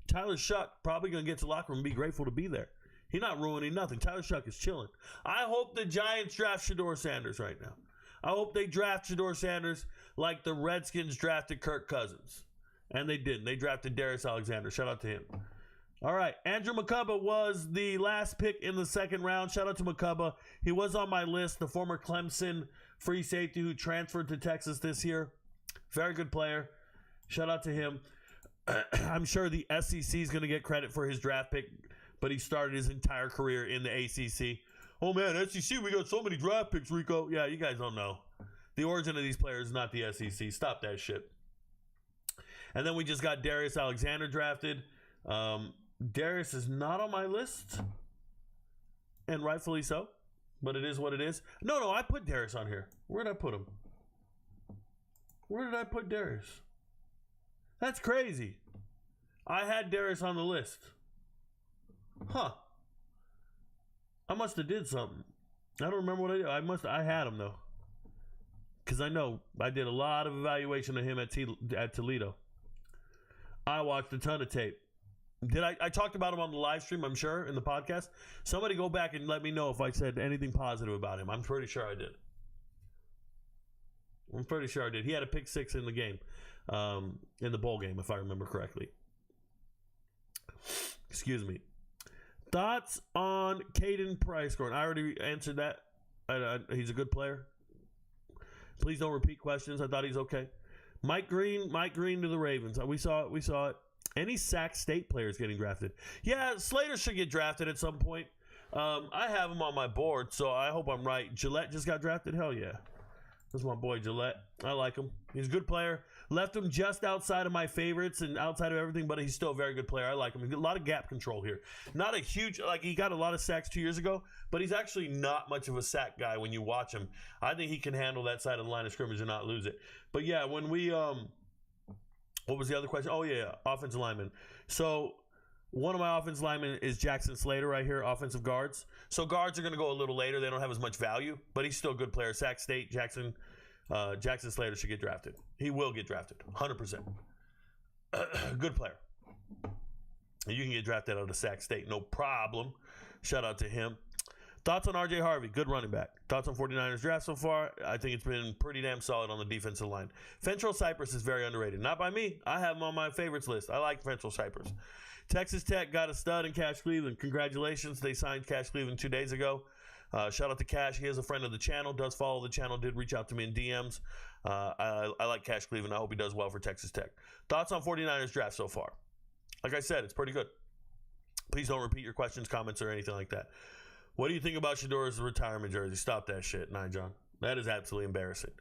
Tyler Shuck probably going to get to the locker room and be grateful to be there. He's not ruining nothing. Tyler Shuck is chilling. I hope the Giants draft Shedeur Sanders right now. I hope they draft Shedeur Sanders like the Redskins drafted Kirk Cousins. And they didn't. They drafted Darius Alexander. Shout out to him. All right, Andrew McCubba was the last pick in the second round. Shout out to McCubba. He was on my list, the former Clemson free safety who transferred to Texas this year. Very good player. Shout out to him. I'm sure the SEC is going to get credit for his draft pick, but he started his entire career in the ACC. Oh, man, SEC, we got so many draft picks, Rico. Yeah, you guys don't know. The origin of these players is not the SEC. Stop that shit. And then we just got Darius Alexander drafted. Darius is not on my list, and rightfully so, but it is what it is. No, I put Darius on here. Where did I put him? Where did I put Darius? That's crazy. I had Darius on the list. Huh. I must have did something. I don't remember what I did. I had him, though. Because I know I did a lot of evaluation of him at Toledo. I watched a ton of tape. I talked about him on the live stream, I'm sure, in the podcast. Somebody go back and let me know if I said anything positive about him. I'm pretty sure I did. He had a pick six in the game, in the bowl game, if I remember correctly. Excuse me. Thoughts on Caden Price scoring? I already answered that. He's a good player. Please don't repeat questions. I thought he's okay. Mike Green to the Ravens. We saw it. Any Sac State players getting drafted? Yeah, Slater should get drafted at some point. I have him on my board, so I hope I'm right. Gillette just got drafted? Hell yeah. That's my boy Gillette. I like him. He's a good player. Left him just outside of my favorites and outside of everything, but he's still a very good player. I like him. He's got a lot of gap control here. Not a huge, he got a lot of sacks 2 years ago, but he's actually not much of a sack guy when you watch him. I think he can handle that side of the line of scrimmage and not lose it. But yeah, when we, what was the other question? Oh yeah, offensive lineman. So one of my offensive linemen is Jackson Slater right here, offensive guards. So guards are going to go a little later. They don't have as much value, but he's still a good player. Sac State, Jackson Slater should get drafted. He will get drafted, 100%. Good player. You can get drafted out of Sac State, no problem. Shout out to him. Thoughts on R.J. Harvey, good running back. Thoughts on 49ers draft so far? I think it's been pretty damn solid on the defensive line. Fentrell Cypress is very underrated. Not by me. I have him on my favorites list. I like Fentrell Cypress. Texas Tech got a stud in Cash Cleveland. Congratulations. They signed Cash Cleveland 2 days ago. Shout out to Cash. He is a friend of the channel, does follow the channel, did reach out to me in DMs. I like Cash Cleveland. I hope he does well for Texas Tech. Thoughts on 49ers draft so far? Like I said, it's pretty good. Please don't repeat your questions, comments, or anything like that. What do you think about Shedeur's retirement jersey? Stop that shit, John. That is absolutely embarrassing.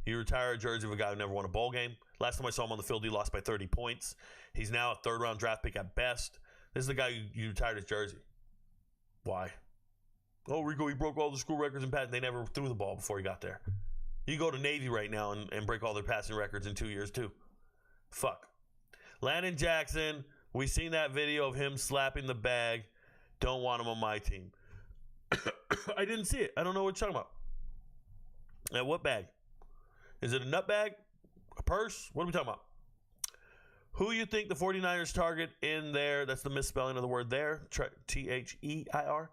You retire a jersey of a guy who never won a bowl game. Last time I saw him on the field, he lost by 30 points. He's now a third-round draft pick at best. This is the guy you retired his jersey. Why? Oh, Rico, he broke all the school records and passing. They never threw the ball before he got there. You go to Navy right now and break all their passing records in 2 years, too. Fuck. Landon Jackson, we seen that video of him slapping the bag. Don't want him on my team. I didn't see it. I don't know what you're talking about. What bag? Is it a nut bag? A purse? What are we talking about? Who you think the 49ers target in there, that's the misspelling of the word there, T-H-E-I-R,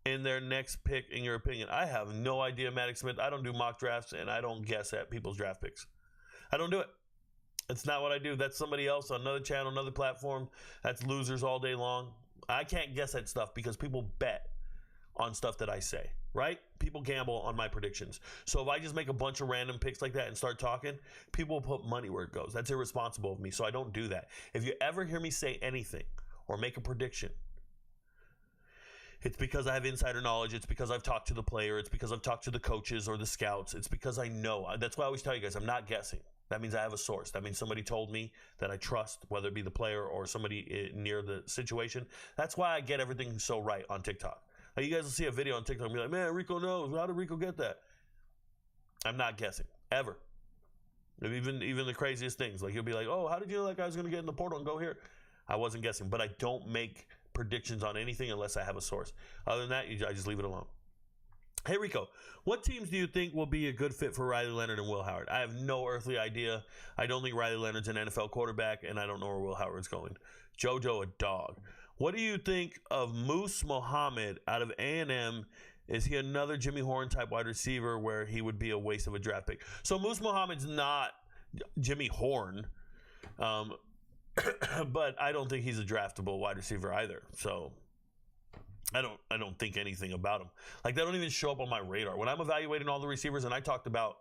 in their next pick, in your opinion? I have no idea, Maddox Smith. I don't do mock drafts, and I don't guess at people's draft picks. I don't do it. It's not what I do. That's somebody else on another channel, another platform. That's losers all day long. I can't guess at stuff because people bet on stuff that I say, right? People gamble on my predictions. So if I just make a bunch of random picks like that and start talking, people will put money where it goes. That's irresponsible of me, so I don't do that. If you ever hear me say anything or make a prediction, it's because I have insider knowledge. It's because I've talked to the player. It's because I've talked to the coaches or the scouts. It's because I know. That's why I always tell you guys, I'm not guessing. That means I have a source. That means somebody told me that I trust, whether it be the player or somebody near the situation. That's why I get everything so right on TikTok. You guys will see a video on TikTok and be like, man, Rico knows. How did Rico get that? I'm not guessing. Ever. Even the craziest things. Like, you'll be like, oh, how did you know that guy was going to get in the portal and go here? I wasn't guessing. But I don't make predictions on anything unless I have a source. Other than that, I just leave it alone. Hey, Rico, what teams do you think will be a good fit for Riley Leonard and Will Howard? I have no earthly idea. I don't think Riley Leonard's an NFL quarterback, and I don't know where Will Howard's going. JoJo, a dog. What do you think of Moose Muhammad out of A&M? Is he another Jimmy Horn type wide receiver where he would be a waste of a draft pick? So Moose Muhammad's not Jimmy Horn, but I don't think he's a draftable wide receiver either. So I don't think anything about him. Like, they don't even show up on my radar. When I'm evaluating all the receivers, and I talked about,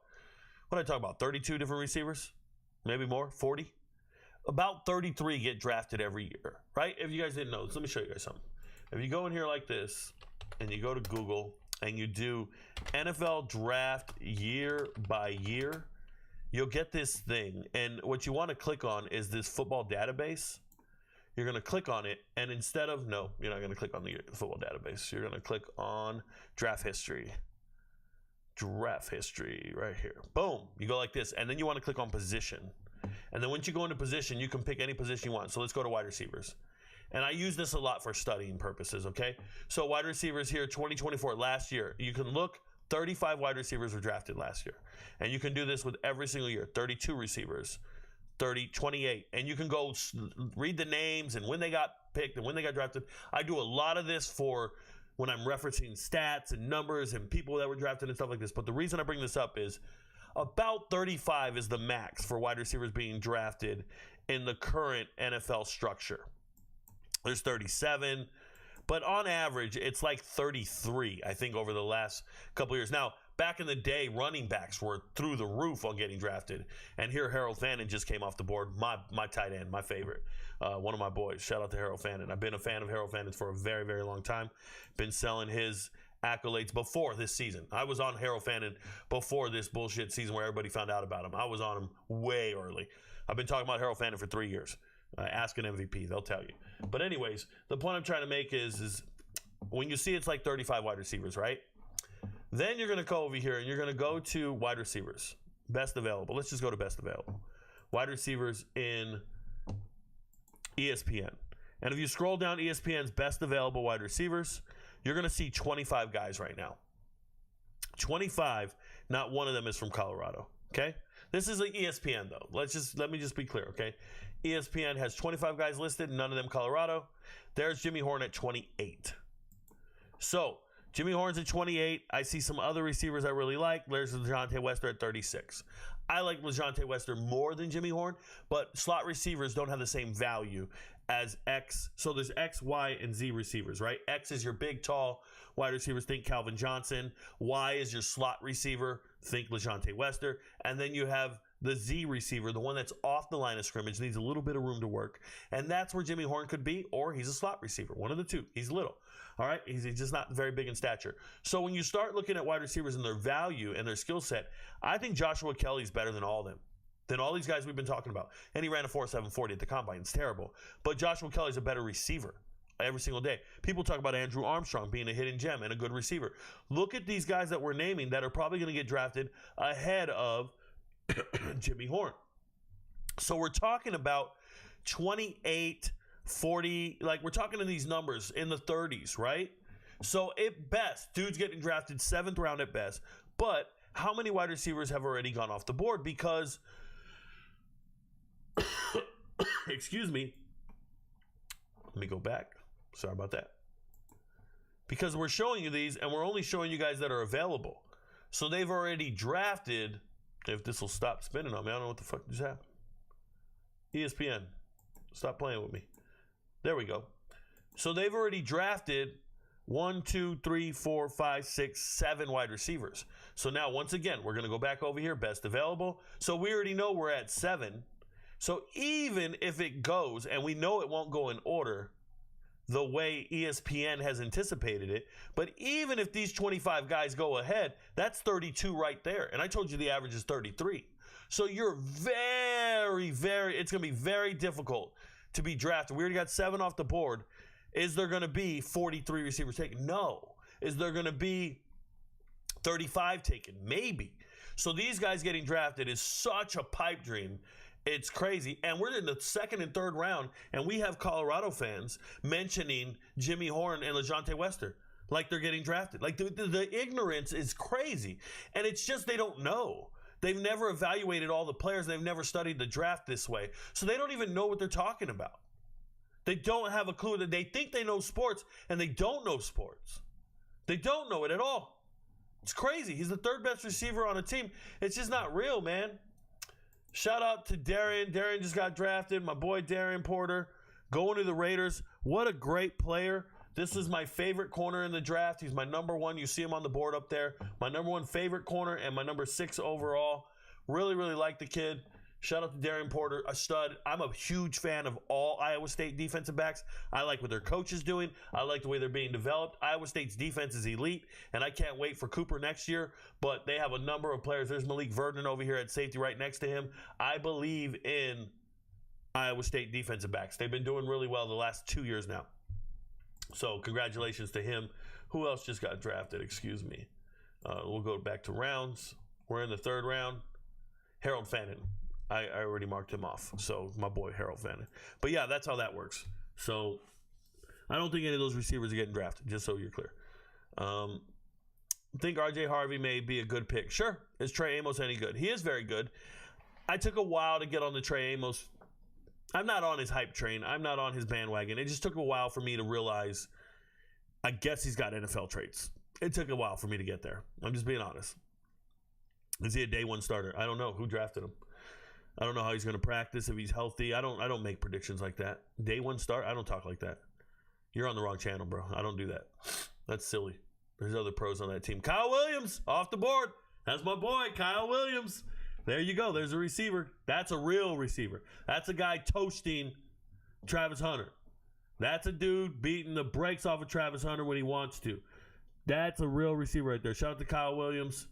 32 different receivers? Maybe more? 40? About 33 get drafted every year, right? If you guys didn't know, let me show you guys something. If you go in here like this, and you go to Google, and you do NFL draft year by year, you'll get this thing. And what you want to click on is this football database. You're going to click on it, and instead of, no, you're not going to click on the football database. You're going to click on draft history. Draft history right here. Boom. You go like this, and then you want to click on position. And then once you go into position, you can pick any position you want. So let's go to wide receivers. And I use this a lot for studying purposes, okay? So wide receivers here, 2024, last year. You can look, 35 wide receivers were drafted last year. And you can do this with every single year. 32 receivers, 28. And you can go read the names and when they got picked and when they got drafted. I do a lot of this for when I'm referencing stats and numbers and people that were drafted and stuff like this. But the reason I bring this up is about 35 is the max for wide receivers being drafted in the current NFL structure. There's 37, but on average, it's like 33, I think, over the last couple of years. Now, back in the day, running backs were through the roof on getting drafted. And here, Harold Fannin just came off the board, my tight end, my favorite, one of my boys. Shout out to Harold Fannin. I've been a fan of Harold Fannin for a very, very long time. Been selling his accolades before this season. I was on Harold Fannin before this bullshit season where everybody found out about him. I was on him way early. I've been talking about Harold Fannin for 3 years. Ask an MVP, they'll tell you. But anyways, the point I'm trying to make is when you see it's like 35 wide receivers, right? Then you're going to go over here and you're going to go to wide receivers. Best available. Let's just go to best available. Wide receivers in ESPN. And if you scroll down ESPN's best available wide receivers, you're going to see 25 guys right now. 25, not one of them is from Colorado, okay? This is like ESPN, though. Let me just be clear, okay? ESPN has 25 guys listed, none of them Colorado. There's Jimmy Horn at 28. So, Jimmy Horn's at 28. I see some other receivers I really like. There's LeJohntay Wester at 36. I like LeJohntay Wester more than Jimmy Horn, but slot receivers don't have the same value as X. So there's X, Y, and Z receivers, right? X is your big, tall wide receivers. Think Calvin Johnson. Y is your slot receiver. Think LeJohntay Wester. And then you have the Z receiver, the one that's off the line of scrimmage, needs a little bit of room to work. And that's where Jimmy Horn could be, or he's a slot receiver. One of the two. He's little. All right? He's just not very big in stature. So when you start looking at wide receivers and their value and their skill set, I think Joshua Kelly's better than all of them. Than all these guys we've been talking about. And he ran a 4.740 at the combine. It's terrible. But Joshua Kelly's a better receiver every single day. People talk about Andrew Armstrong being a hidden gem and a good receiver. Look at these guys that we're naming that are probably going to get drafted ahead of Jimmy Horn. So we're talking about 28, 40, like we're talking to these numbers in the 30s, right? So at best, dude's getting drafted 7th round at best. But how many wide receivers have already gone off the board? Because, excuse me, let me go back. Sorry about that. Because we're showing you these and we're only showing you guys that are available. So they've already drafted. If this will stop spinning on me, I don't know what the fuck just happened. ESPN, stop playing with me. There we go. So they've already drafted 1, 2, 3, 4, 5, 6, 7 wide receivers. So now, once again, we're going to go back over here, best available. So we already know we're at 7. So even if it goes, and we know it won't go in order the way ESPN has anticipated it, but even if these 25 guys go ahead, that's 32 right there. And I told you the average is 33. So you're it's going to be very difficult to be drafted. We already got 7 off the board. Is there going to be 43 receivers taken? No. Is there going to be 35 taken? Maybe. So these guys getting drafted is such a pipe dream. It's crazy. And we're in the 2nd and 3rd round, and we have Colorado fans mentioning Jimmy Horn and LeJohntay Wester like they're getting drafted. Like the ignorance is crazy. And it's just they don't know. They've never evaluated all the players. They've never studied the draft this way. So they don't even know what they're talking about. They don't have a clue. That they think they know sports, and they don't know sports. They don't know it at all. It's crazy. He's the 3rd best receiver on a team. It's just not real, man. Shout out to Darian. Darian just got drafted. My boy Darian Porter going to the Raiders. What a great player. This is my favorite corner in the draft. He's my number 1. You see him on the board up there. My number 1 favorite corner and my number 6 overall. Really, really like the kid. Shout out to Darian Porter, a stud. I'm a huge fan of all Iowa State defensive backs. I like what their coach is doing. I like the way they're being developed. Iowa State's defense is elite, and I can't wait for Cooper next year. But they have a number of players. There's Malik Verdon over here at safety right next to him. I believe in Iowa State defensive backs. They've been doing really well the last 2 years now. So congratulations to him. Who else just got drafted? Excuse me. We'll go back to rounds. We're in the 3rd round. Harold Fannin. I already marked him off. So my boy Harold Fannin. But yeah, that's how that works. So I don't think any of those receivers are getting drafted, just so you're clear. Think RJ Harvey may be a good pick. Sure. Is Trey Amos any good? He is very good. I took a while to get on the Trey Amos. I'm not on his hype train. I'm not on his bandwagon. It just took a while for me to realize, I guess he's got NFL traits. It took a while for me to get there. I'm just being honest. Is he a day one starter? I don't know. Who drafted him? I don't know how he's going to practice, if he's healthy. I don't make predictions like that. Day one start? I don't talk like that. You're on the wrong channel, bro. I don't do that. That's silly. There's other pros on that team. Kyle Williams, off the board. That's my boy, Kyle Williams. There you go. There's a receiver. That's a real receiver. That's a guy toasting Travis Hunter. That's a dude beating the brakes off of Travis Hunter when he wants to. That's a real receiver right there. Shout out to Kyle Williams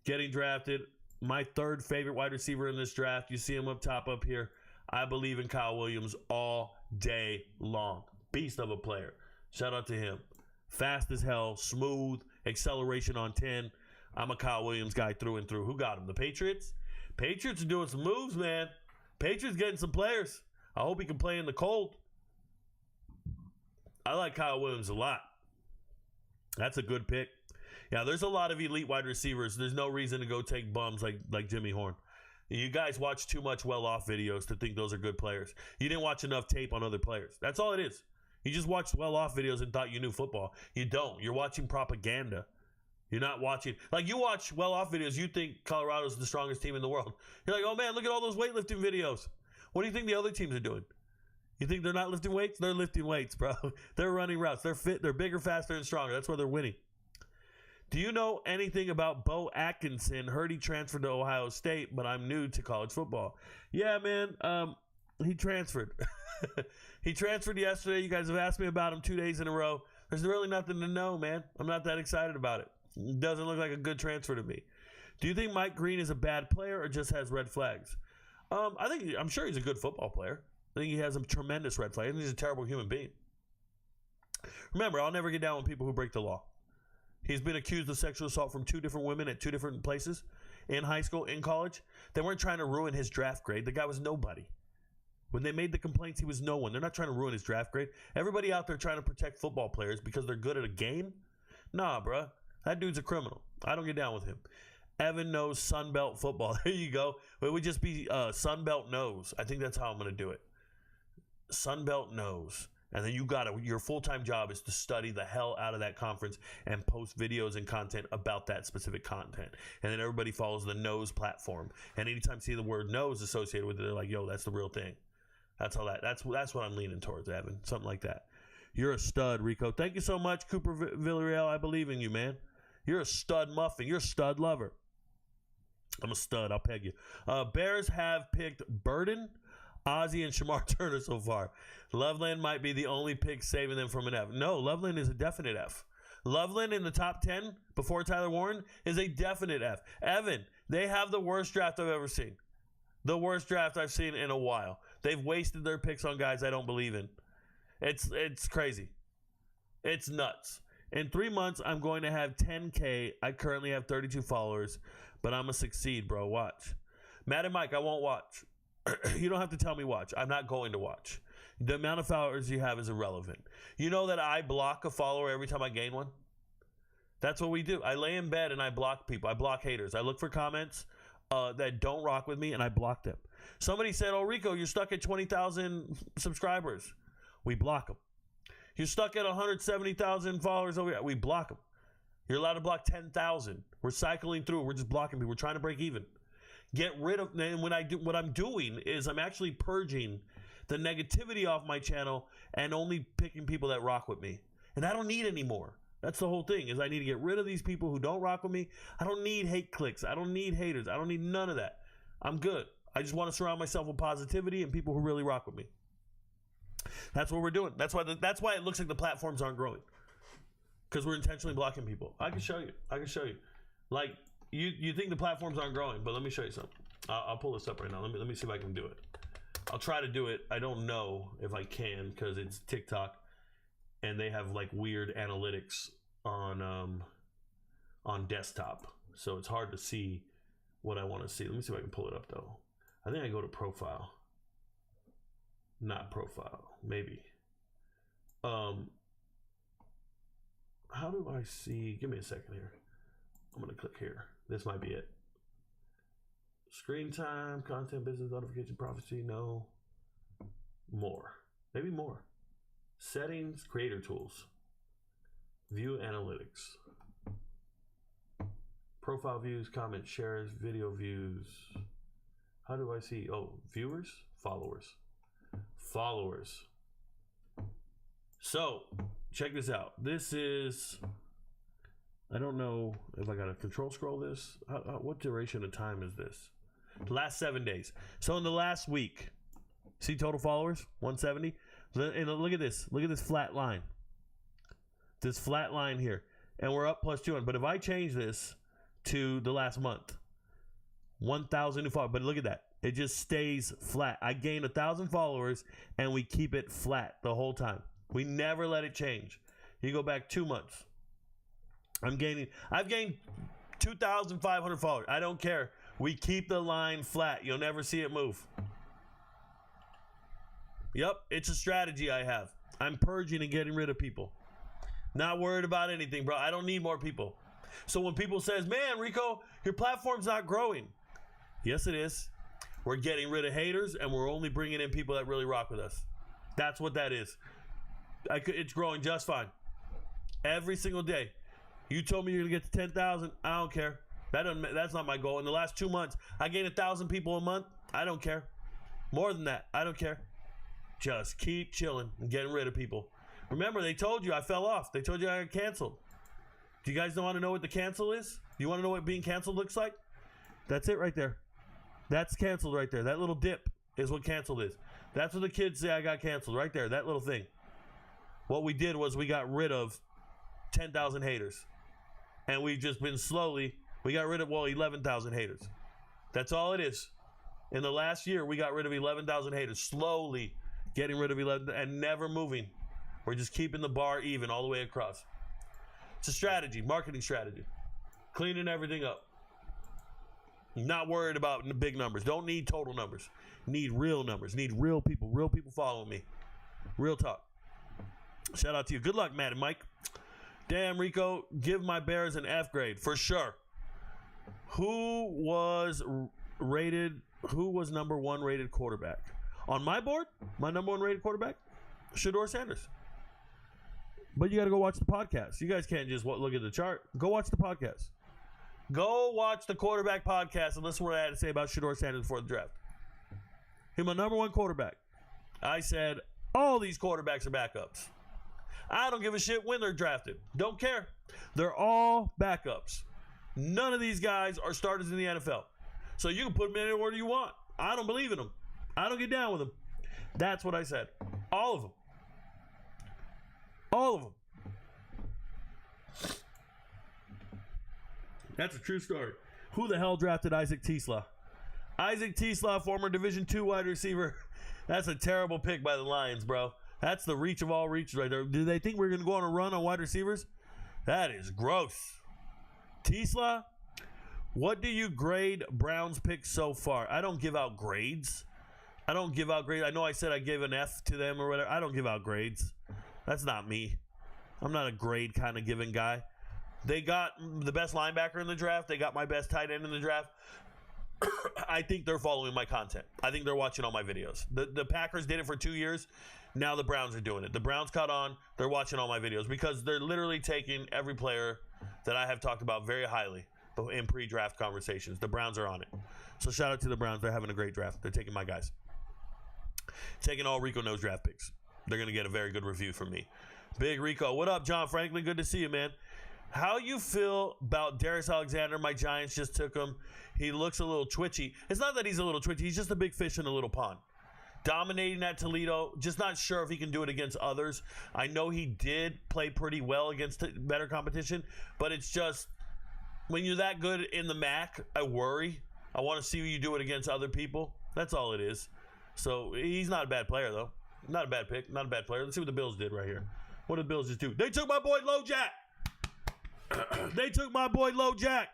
getting drafted. My third favorite wide receiver in this draft. You see him up top up here. I believe in Kyle Williams all day long. Beast of a player. Shout out to him. Fast as hell, smooth, acceleration on 10. I'm a Kyle Williams guy through and through. Who got him? The Patriots? Patriots are doing some moves, man. Patriots getting some players. I hope he can play in the cold. I like Kyle Williams a lot. That's a good pick. Yeah, there's a lot of elite wide receivers. There's no reason to go take bums like Jimmy Horn. You guys watch too much well-off videos to think those are good players. You didn't watch enough tape on other players. That's all it is. You just watched well-off videos and thought you knew football. You don't. You're watching propaganda. You're not watching. Like, you watch well-off videos, you think Colorado's the strongest team in the world. You're like, oh, man, look at all those weightlifting videos. What do you think the other teams are doing? You think they're not lifting weights? They're lifting weights, bro. They're running routes. They're fit. They're bigger, faster, and stronger. That's why they're winning. Do you know anything about Bo Atkinson? Heard he transferred to Ohio State, but I'm new to college football. Yeah, man. He transferred. He transferred yesterday. You guys have asked me about him 2 days in a row. There's really nothing to know, man. I'm not that excited about it. It doesn't look like a good transfer to me. Do you think Mike Green is a bad player or just has red flags? I'm sure he's a good football player. I think he has a tremendous red flag. I think he's a terrible human being. Remember, I'll never get down with people who break the law. He's been accused of sexual assault from 2 different women at 2 different places, in high school, in college. They weren't trying to ruin his draft grade. The guy was nobody. When they made the complaints, he was no one. They're not trying to ruin his draft grade. Everybody out there trying to protect football players because they're good at a game? Nah, bruh. That dude's a criminal. I don't get down with him. Evan knows Sunbelt football. There you go. It would just be Sunbelt knows. I think that's how I'm going to do it. Sunbelt knows. And then your full-time job is to study the hell out of that conference and post videos and content about that specific content. And then everybody follows the knows platform. And anytime you see the word knows associated with it, they're like, yo, that's the real thing. That's what I'm leaning towards, Evan. Something like that. You're a stud, Rico. Thank you so much, Cooper Villarreal. I believe in you, man. You're a stud muffin. You're a stud lover. I'm a stud. I'll peg you. Bears have picked Burden, Ozzie, and Shamar Turner so far. Loveland might be the only pick saving them from an F. No, Loveland is a definite F. Loveland in the top 10 before Tyler Warren is a definite F. Evan, they have the worst draft I've ever seen. The worst draft I've seen in a while. They've wasted their picks on guys I don't believe in. It's crazy. It's nuts. In 3 months, I'm going to have 10K. I currently have 32 followers, but I'm going to succeed, bro. Watch. Matt and Mike, I won't watch. You don't have to tell me watch. I'm not going to watch. The amount of followers you have is irrelevant. You know that I block a follower every time I gain one? That's what we do. I lay in bed and I block people. I block haters. I look for comments that don't rock with me, and I block them. Somebody said, oh, Rico, you're stuck at 20,000 subscribers. We block them. You're stuck at 170,000 followers over here. We block them. You're allowed to block 10,000. We're cycling through. We're just blocking people. We're trying to break even. Get rid of, and what I'm doing is I'm actually purging the negativity off my channel and only picking people that rock with me. And I don't need any more. That's the whole thing, is I need to get rid of these people who don't rock with me. I don't need hate clicks. I don't need haters. I don't need none of that. I'm good. I just want to surround myself with positivity and people who really rock with me. That's what we're doing. That's why it looks like the platforms aren't growing. Because we're intentionally blocking people. I can show you. Like, you think the platforms aren't growing, but let me show you something. I'll pull this up right now. Let me see if I can do it. I'll try to do it. I don't know if I can because it's TikTok and they have like weird analytics on desktop. So it's hard to see what I want to see. Let me see if I can pull it up though. I think I go to profile. Not profile. Maybe. How do I see? Give me a second here. I'm going to click here. This might be it. Screen time, content, business, notification, prophecy, no. More. Maybe more. Settings, creator tools. View analytics. Profile views, comment, shares, video views. How do I see? Oh, viewers, followers. Followers. So, check this out. This is, I don't know if I got to control scroll this. What duration of time is this? The last 7 days. So in the last week, see total followers, 170. And look at this. Look at this flat line. This flat line here. And we're up plus 200. But if I change this to the last month, 1,000 new followers. But look at that. It just stays flat. I gain 1,000 followers and we keep it flat the whole time. We never let it change. You go back 2 months. I've gained 2,500 followers. I don't care. We keep the line flat. You'll never see it move. Yep, it's a strategy I have. I'm purging and getting rid of people. Not worried about anything, bro. I don't need more people. So when people says, man, Rico, your platform's not growing. Yes, it is. We're getting rid of haters, and we're only bringing in people that really rock with us. That's what that is. It's growing just fine. Every single day. You told me you're going to get to 10,000. I don't care. That's not my goal. In the last 2 months, I gained 1,000 people a month. I don't care. More than that, I don't care. Just keep chilling and getting rid of people. Remember, they told you I fell off. They told you I got canceled. Do you guys want to know what the cancel is? You want to know what being canceled looks like? That's it right there. That's canceled right there. That little dip is what canceled is. That's what the kids say I got canceled right there. That little thing. What we did was we got rid of 10,000 haters. And we've just been slowly, we got rid of, 11,000 haters. That's all it is. In the last year, we got rid of 11,000 haters. Slowly getting rid of 11 and never moving. We're just keeping the bar even all the way across. It's a strategy, marketing strategy. Cleaning everything up. Not worried about the big numbers. Don't need total numbers. Need real numbers. Need real people. Real people following me. Real talk. Shout out to you. Good luck, Matt and Mike. Damn, Rico, give my Bears an F grade for sure. Who was number 1 rated quarterback? On my board, my number 1 rated quarterback, Shedeur Sanders. But you got to go watch the podcast. You guys can't just look at the chart. Go watch the podcast. Go watch the quarterback podcast and listen to what I had to say about Shedeur Sanders before the draft. He's my number 1 quarterback. I said, all these quarterbacks are backups. I don't give a shit when they're drafted. Don't care. They're all backups. None of these guys are starters in the NFL. So you can put them in any order you want. I don't believe in them. I don't get down with them. That's what I said. All of them. All of them. That's a true story. Who the hell drafted Isaac Tisla? Isaac Tisla, former Division II wide receiver. That's a terrible pick by the Lions, bro. That's the reach of all reaches right there. Do they think we're going to go on a run on wide receivers? That is gross. Tisla, what do you grade Brown's picks so far? I don't give out grades. I don't give out grades. I know I said I gave an F to them or whatever. I don't give out grades. That's not me. I'm not a grade kind of giving guy. They got the best linebacker in the draft. They got my best tight end in the draft. I think they're following my content. I think they're watching all my videos. The Packers did it for 2 years. Now the Browns are doing it. The Browns caught on. They're watching all my videos because they're literally taking every player that I have talked about very highly in pre-draft conversations. The Browns are on it. So shout out to the Browns. They're having a great draft. They're taking my guys. Taking all RicoKnows draft picks. They're going to get a very good review from me. Big Rico. What up, John Franklin? Good to see you, man. How you feel about Darius Alexander? My Giants just took him. He looks a little twitchy. It's not that he's a little twitchy. He's just a big fish in a little pond. Dominating at Toledo. Just not sure if he can do it against others. I know he did play pretty well against better competition, but it's just when you're that good in the MAC, I worry. I want to see you do it against other people. That's all it is. So he's not a bad player, though. Not a bad pick. Not a bad player. Let's see what the Bills did right here. What did the Bills just do? They took my boy Low Jack. They took my boy Low Jack.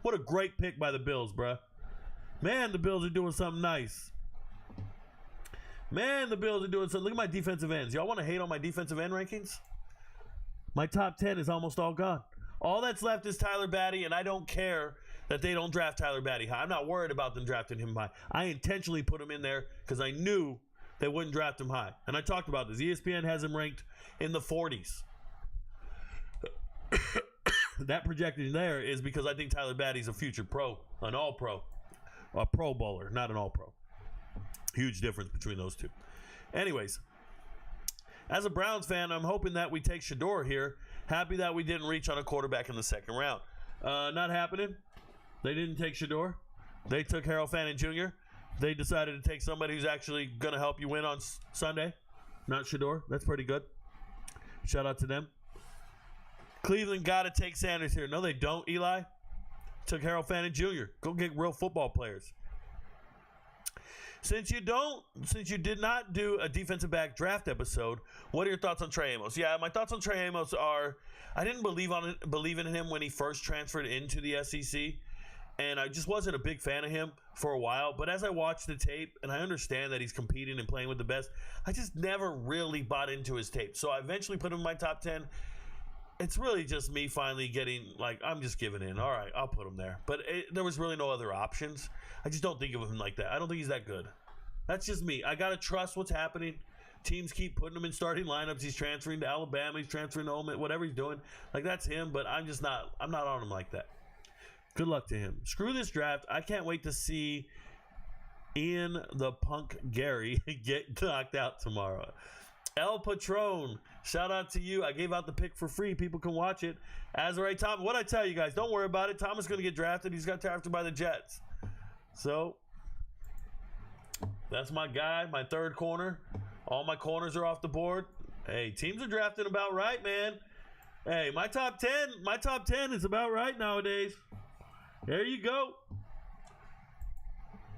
What a great pick by the Bills, bruh. Man, the Bills are doing something nice. Man, the Bills are doing something. Look at my defensive ends. Y'all want to hate on my defensive end rankings? My top 10 is almost all gone. All that's left is Tyler Batty, and I don't care that they don't draft Tyler Batty high. I'm not worried about them drafting him high. I intentionally put him in there because I knew they wouldn't draft him high. And I talked about this. ESPN has him ranked in the 40s. That projection there is because I think Tyler Batty's a future pro, an all-pro, a pro bowler, not an all-pro. Huge difference between those two. Anyways, as a Browns fan, I'm hoping that we take Shedeur here. Happy that we didn't reach on a quarterback in the second round. Not happening. They didn't take Shedeur. They took Harold Fannin Jr. They decided to take somebody who's actually going to help you win on Sunday. Not Shedeur. That's pretty good. Shout out to them. Cleveland got to take Sanders here. No, they don't, Eli. Took Harold Fannin Jr. Go get real football players. Since you did not do a defensive back draft episode, what are your thoughts on Trey Amos? Yeah, my thoughts on Trey Amos are I didn't believe in him when he first transferred into the SEC, and I just wasn't a big fan of him for a while. But as I watched the tape, and I understand that he's competing and playing with the best, I just never really bought into his tape. So I eventually put him in my top 10. It's really just me finally getting, I'm just giving in. All right, I'll put him there. But there was really no other options. I just don't think of him like that. I don't think he's that good. That's just me. I got to trust what's happening. Teams keep putting him in starting lineups. He's transferring to Alabama. He's transferring to Ole Miss. Whatever he's doing. That's him, but I'm not on him like that. Good luck to him. Screw this draft. I can't wait to see Ian the Punk Gary get knocked out tomorrow. El Patron, shout out to you. I gave out the pick for free. People can watch it. As right, Tom, what I tell you guys, don't worry about it. Thomas is going to get drafted. He's got drafted by the Jets. So, that's my guy, my third corner. All my corners are off the board. Hey, teams are drafting about right, man. Hey, my top 10 is about right nowadays. There you go.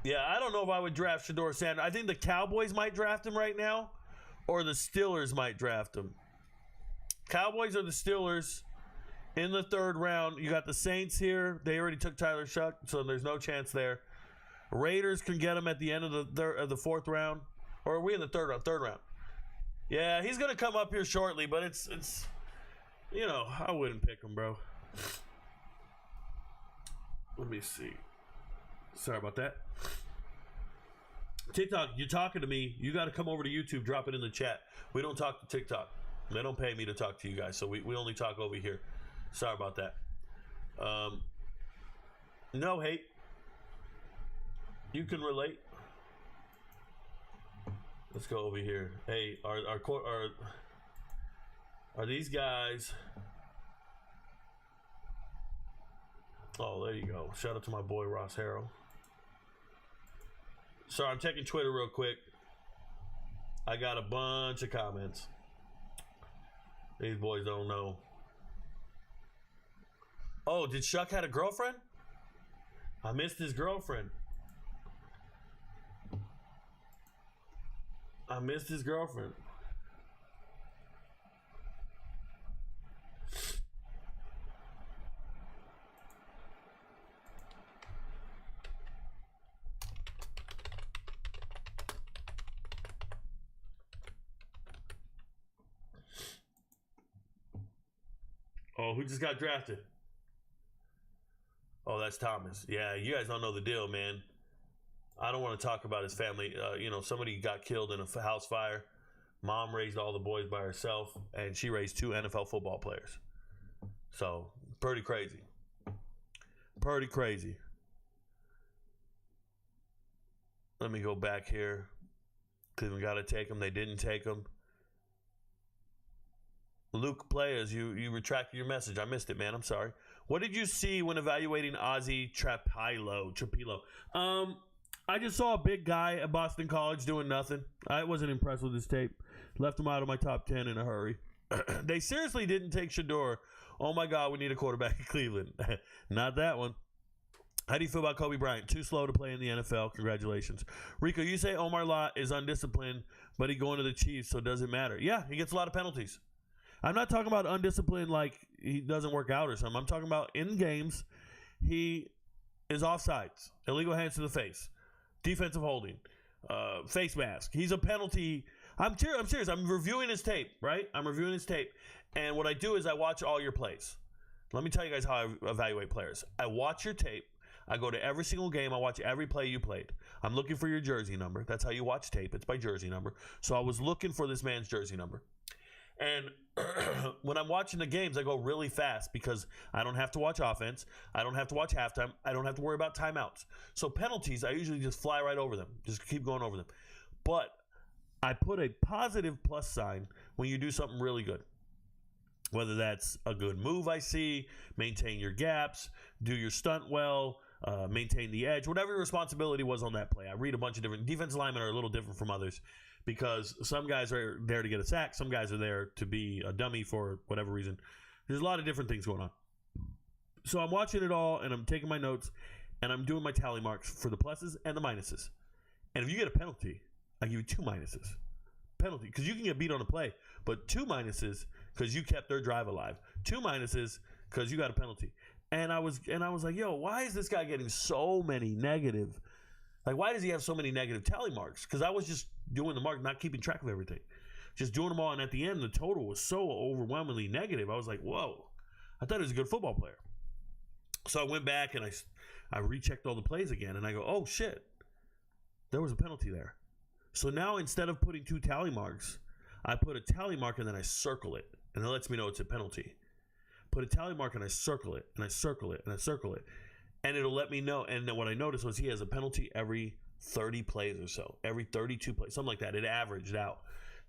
Yeah, I don't know if I would draft Shedeur Sanders. I think the Cowboys might draft him right now, or the Steelers might draft him. Cowboys or the Steelers in the third round. You got the Saints here. They already took Tyler Shuck, so there's no chance there. Raiders can get him at the end of the fourth round. Or are we in the third round? Third round. Yeah, he's going to come up here shortly, but it's I wouldn't pick him, bro. Let me see. Sorry about that. TikTok, you're talking to me. You got to come over to YouTube, drop it in the chat. We don't talk to TikTok. They don't pay me to talk to you guys, so we only talk over here. Sorry about that. No hate. You can relate. Let's go over here. Hey, are these guys? Oh, there you go. Shout out to my boy Ross Harrell. Sorry, I'm checking Twitter real quick. I got a bunch of comments. These boys don't know. Oh, did Shuck had a girlfriend? I missed his girlfriend. Oh, who just got drafted? Oh, that's Thomas. Yeah, you guys don't know the deal, man. I don't want to talk about his family. Somebody got killed in a house fire. Mom raised all the boys by herself, and she raised 2 NFL football players. So, pretty crazy. Pretty crazy. Let me go back here. Cleveland got to take him. They didn't take him. Luke Players, you retracted your message. I missed it, man. I'm sorry. What did you see when evaluating Ozzie Trapilo? I just saw a big guy at Boston College doing nothing. I wasn't impressed with his tape. Left him out of my top 10 in a hurry. They seriously didn't take Shedeur. Oh, my God, we need a quarterback in Cleveland. Not that one. How do you feel about Kobe Bryant? Too slow to play in the NFL. Congratulations. Rico, you say Omar Lott is undisciplined, but he going to the Chiefs, so it doesn't matter. Yeah, he gets a lot of penalties. I'm not talking about undisciplined like he doesn't work out or something. I'm talking about in games, he is offsides. Illegal hands to the face. Defensive holding. face mask. He's a penalty. I'm serious. I'm reviewing his tape, right? I'm reviewing his tape. And what I do is I watch all your plays. Let me tell you guys how I evaluate players. I watch your tape. I go to every single game. I watch every play you played. I'm looking for your jersey number. That's how you watch tape. It's by jersey number. So I was looking for this man's jersey number. And when I'm watching the games, I go really fast because I don't have to watch offense. I don't have to watch halftime. I don't have to worry about timeouts. So penalties, I usually just fly right over them. Just keep going over them. But I put a positive plus sign when you do something really good. Whether that's a good move I see, maintain your gaps, do your stunt well, maintain the edge, whatever your responsibility was on that play. I read a bunch of different defensive linemen are a little different from others because some guys are there to get a sack, some guys are there to be a dummy for whatever reason. There's a lot of different things going on. So I'm watching it all and I'm taking my notes and I'm doing my tally marks for the pluses and the minuses. And if you get a penalty, I give you 2 minuses. Penalty, because you can get beat on the play, but 2 minuses because you kept their drive alive. 2 minuses because you got a penalty. And I was like, yo, why is this guy getting so many negative? Like, why does he have so many negative tally marks? Because I was just doing the mark, not keeping track of everything. Just doing them all, and at the end, the total was so overwhelmingly negative. I was like, whoa. I thought he was a good football player. So I went back and I rechecked all the plays again, and I go, oh, shit. There was a penalty there. So now instead of putting 2 tally marks, I put a tally mark and then I circle it. And it lets me know it's a penalty. Put a tally mark and I circle it, and I circle it, and I circle it. And it'll let me know. And then what I noticed was he has a penalty every 30 plays or so. Every 32 plays. Something like that. It averaged out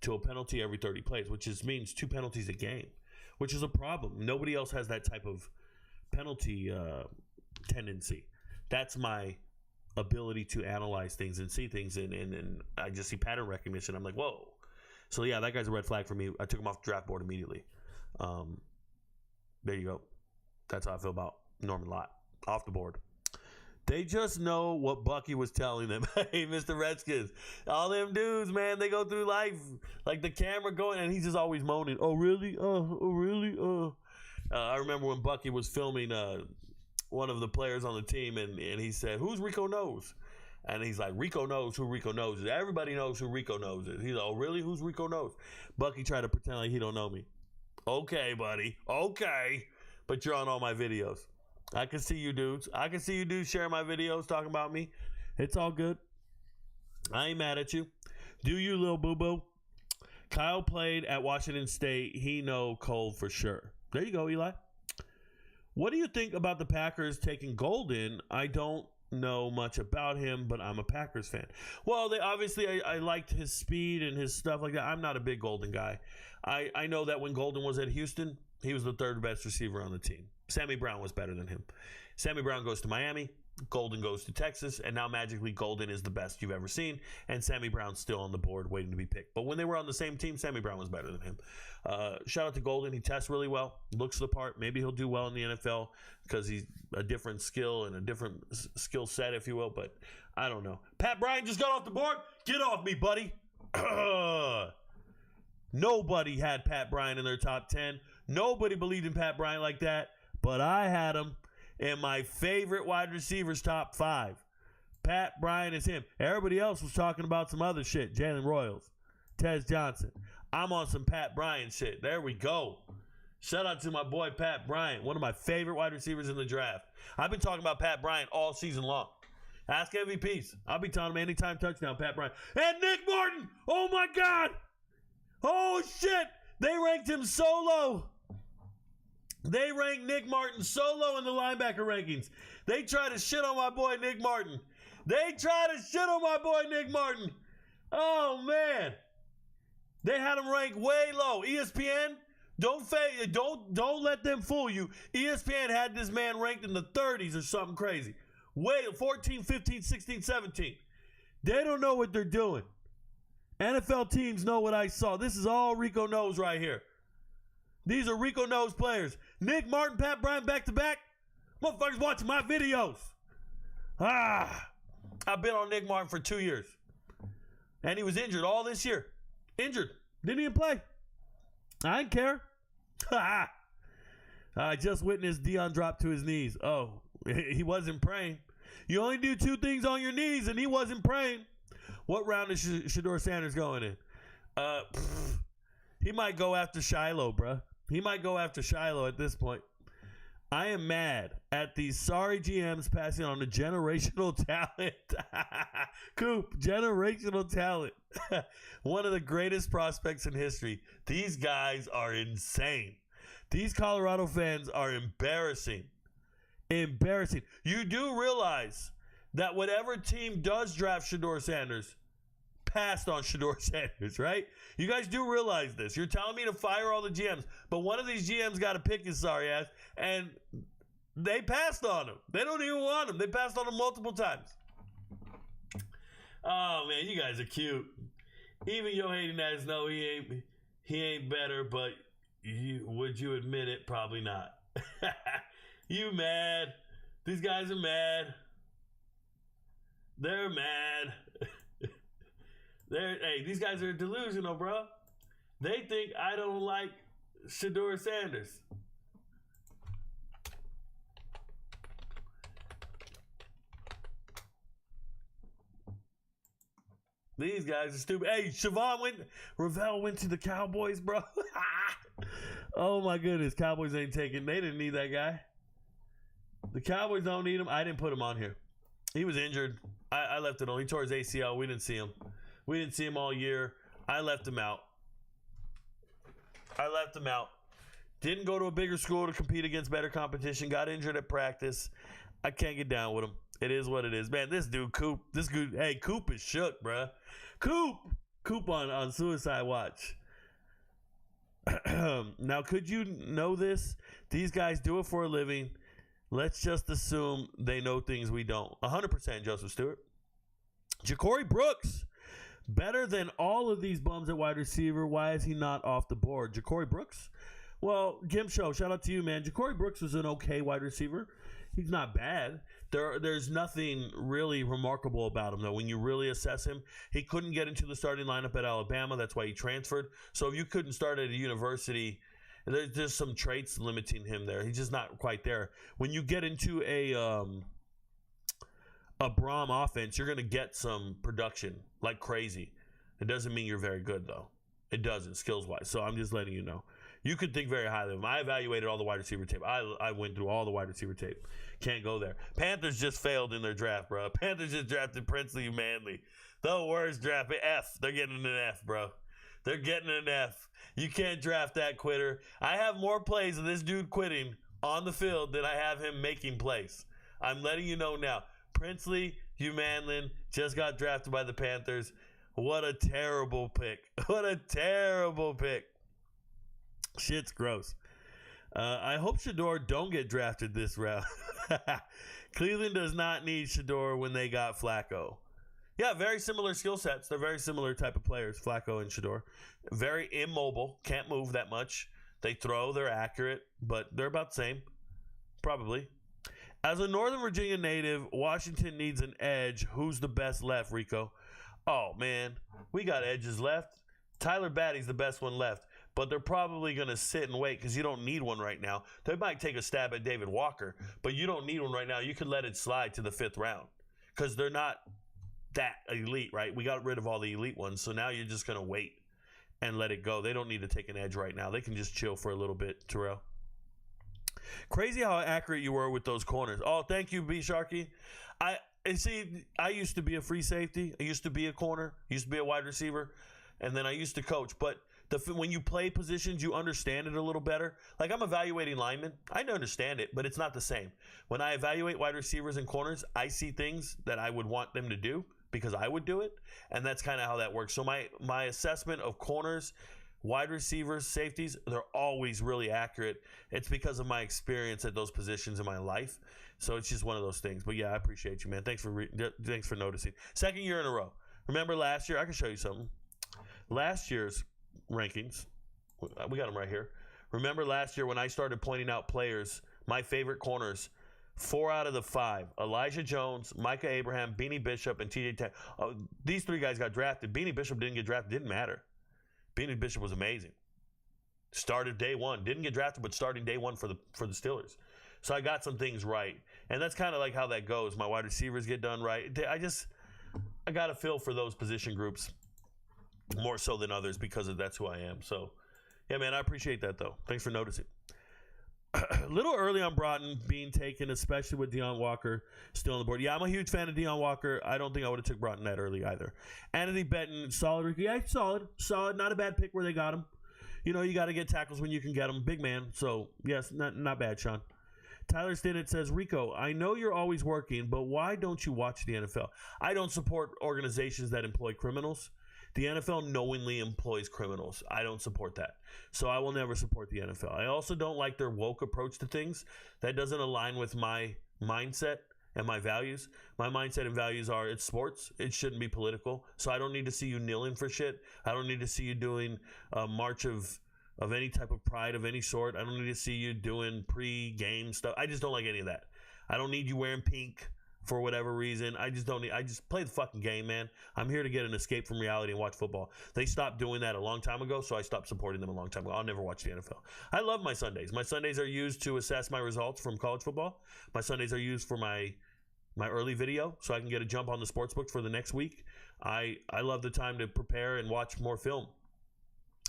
to a penalty every 30 plays, which means 2 penalties a game, which is a problem. Nobody else has that type of penalty tendency. That's my ability to analyze things and see things. And I just see pattern recognition. I'm like, whoa. So, yeah, that guy's a red flag for me. I took him off the draft board immediately. There you go. That's how I feel about Norman Lott. Off the board. They just know what Bucky was telling them. Hey, Mr. Redskins. All them dudes, man, they go through life like the camera going, and he's just always moaning. Oh, really? Oh, really? I remember when Bucky was filming one of the players on the team, and he said, who's RicoKnows? And he's like, Rico knows who RicoKnows is. Everybody knows who RicoKnows is. He's like, oh, really? Who's RicoKnows? Bucky tried to pretend like he don't know me. Okay, buddy. Okay. But you're on all my videos. I can see you dudes. I can see you dudes sharing my videos talking about me. It's all good. I ain't mad at you. Do you, little boo-boo? Kyle played at Washington State. He know Cole for sure. There you go, Eli. What do you think about the Packers taking Golden? I don't know much about him, but I'm a Packers fan. Well, they obviously, I liked his speed and his stuff like that. I'm not a big Golden guy. I know that when Golden was at Houston, he was the 3rd best receiver on the team. Sammy Brown was better than him. Sammy Brown goes to Miami. Golden goes to Texas. And now magically Golden is the best you've ever seen. And Sammy Brown's still on the board waiting to be picked. But when they were on the same team, Sammy Brown was better than him. Shout out to Golden. He tests really well. Looks the part. Maybe he'll do well in the NFL because he's a different skill and a different skill set, if you will. But I don't know. Pat Bryant just got off the board. Get off me, buddy. Nobody had Pat Bryant in their top 10. Nobody believed in Pat Bryant like that. But I had him in my favorite wide receivers top 5. Pat Bryant is him. Everybody else was talking about some other shit. Jalen Royals, Tez Johnson. I'm on some Pat Bryant shit. There we go. Shout out to my boy Pat Bryant, one of my favorite wide receivers in the draft. I've been talking about Pat Bryant all season long. Ask MVPs. I'll be telling them anytime touchdown, Pat Bryant. And Nick Martin. Oh, my God. Oh, shit. They ranked him so low. They ranked Nick Martin so low in the linebacker rankings. They try to shit on my boy Nick Martin. Oh, man. They had him ranked way low. ESPN, don't let them fool you. ESPN had this man ranked in the 30s or something crazy. Way 14, 15, 16, 17. They don't know what they're doing. NFL teams know what I saw. This is all RicoKnows right here. These are RicoKnows players. Nick Martin, Pat Bryant back-to-back. Motherfuckers watching my videos. I've been on Nick Martin for 2 years. And he was injured all this year. Injured. Didn't even play. I didn't care. I just witnessed Dion drop to his knees. Oh, he wasn't praying. You only do 2 things on your knees, and he wasn't praying. What round is Shedeur Sanders going in? He might go after Shiloh, bruh. He might go after Shiloh at this point. I am mad at these sorry GMs passing on the generational talent. Coop, generational talent. One of the greatest prospects in history. These guys are insane. These Colorado fans are embarrassing. Embarrassing. You do realize that whatever team does draft Shedeur Sanders passed on Shedeur Sanders, right? You guys do realize this. You're telling me to fire all the GMs, but one of these GMs got to pick his sorry ass, and they passed on him. They don't even want him. They passed on him multiple times. Oh man, you guys are cute. Even your hating ass know he ain't better, but would you admit it? Probably not. You mad? These guys are mad. They're mad. Hey, these guys are delusional, bro. They think I don't like Shedeur Sanders. These guys are stupid. Hey, Ravel went to the Cowboys, bro. Oh my goodness, Cowboys ain't taking. They didn't need that guy. The Cowboys don't need him. I didn't put him on here. He was injured. I left it on. He tore his ACL. We didn't see him. We didn't see him all year. I left him out. Didn't go to a bigger school to compete against better competition. Got injured at practice. I can't get down with him. It is what it is. Man, this dude, Coop. Hey, Coop is shook, bruh. Coop on Suicide Watch. Now, could you know this? These guys do it for a living. Let's just assume they know things we don't. 100% Joseph Stewart. Ja'Cory Brooks. Better than all of these bums at wide receiver. Why is he not off the board? Ja'Cory Brooks? Well, Gim Show, shout out to you, man. Ja'Cory Brooks was an okay wide receiver. He's not bad. There's nothing really remarkable about him, though. When you really assess him, he couldn't get into the starting lineup at Alabama. That's why he transferred. So if you couldn't start at a university, there's just some traits limiting him there. He's just not quite there. When you get into a Brom offense, you're going to get some production like crazy. It doesn't mean you're very good, though. It doesn't, skills-wise. So I'm just letting you know. You could think very highly of him. I evaluated all the wide receiver tape. I went through all the wide receiver tape. Can't go there. Panthers just failed in their draft, bro. Panthers just drafted Princely Manley. The worst draft. F. They're getting an F, bro. They're getting an F. You can't draft that quitter. I have more plays of this dude quitting on the field than I have him making plays. I'm letting you know now. Princely Manley just got drafted by the Panthers. What a terrible pick. What a terrible pick. Shit's gross. I hope Shedeur don't get drafted this round. Cleveland does not need Shedeur when they got Flacco. Yeah, very similar skill sets. They're very similar type of players, Flacco and Shedeur. Very immobile. Can't move that much. They throw. They're accurate. But they're about the same. Probably. As a Northern Virginia native, Washington needs an edge. Who's the best left, Rico? Oh, man. We got edges left. Tyler Batty's the best one left. But they're probably going to sit and wait because you don't need one right now. They might take a stab at David Walker, but you don't need one right now. You could let it slide to the 5th round because they're not that elite, right? We got rid of all the elite ones, so now you're just going to wait and let it go. They don't need to take an edge right now. They can just chill for a little bit, Terrell. Crazy how accurate you were with those corners. Oh, thank you, B. Sharky. I used to be a free safety. I used to be a corner. I used to be a wide receiver. And then I used to coach. But when you play positions, you understand it a little better. Like I'm evaluating linemen. I understand it, but it's not the same. When I evaluate wide receivers and corners, I see things that I would want them to do because I would do it. And that's kind of how that works. So my assessment of corners, wide receivers, safeties, they're always really accurate. It's because of my experience at those positions in my life. So it's just one of those things. But yeah, I appreciate you, man. Thanks for noticing. 2nd year in a row. Remember last year? I can show you something. Last year's rankings, we got them right here. Remember last year when I started pointing out players, my favorite corners, 4 out of the 5, Elijah Jones, Micah Abraham, Beanie Bishop, and TJ Taylor. These 3 guys got drafted. Beanie Bishop didn't get drafted. Didn't matter. Beanie Bishop was amazing. Started day 1. Didn't get drafted, but starting day 1 for the Steelers. So I got some things right. And that's kind of like how that goes. My wide receivers get done right. I got a feel for those position groups more so than others because that's who I am. So, yeah, man, I appreciate that, though. Thanks for noticing. A little early on Broughton being taken, especially with Deion Walker still on the board. Yeah, I'm a huge fan of Deion Walker. I don't think I would have took Broughton that early either. Anthony Benton, solid. Yeah, solid. Not a bad pick where they got him. You know, you got to get tackles when you can get them. Big man. So, yes, not bad, Sean. Tyler Stinnett says, Rico, I know you're always working, but why don't you watch the NFL? I don't support organizations that employ criminals. The NFL knowingly employs criminals. I don't support that. So I will never support the NFL. I also don't like their woke approach to things. That doesn't align with my mindset and my values. My mindset and values are it's sports. It shouldn't be political. So I don't need to see you kneeling for shit. I don't need to see you doing a march of any type of pride of any sort. I don't need to see you doing pre-game stuff. I just don't like any of that. I don't need you wearing pink for whatever reason. I just play the fucking game, man. I'm here to get an escape from reality and watch football. They stopped doing that a long time ago, so I stopped supporting them a long time ago. I'll never watch the NFL. I love my Sundays. My Sundays are used to assess my results from college football. My Sundays are used for my early video, so I can get a jump on the sportsbook for the next week. I love the time to prepare and watch more film.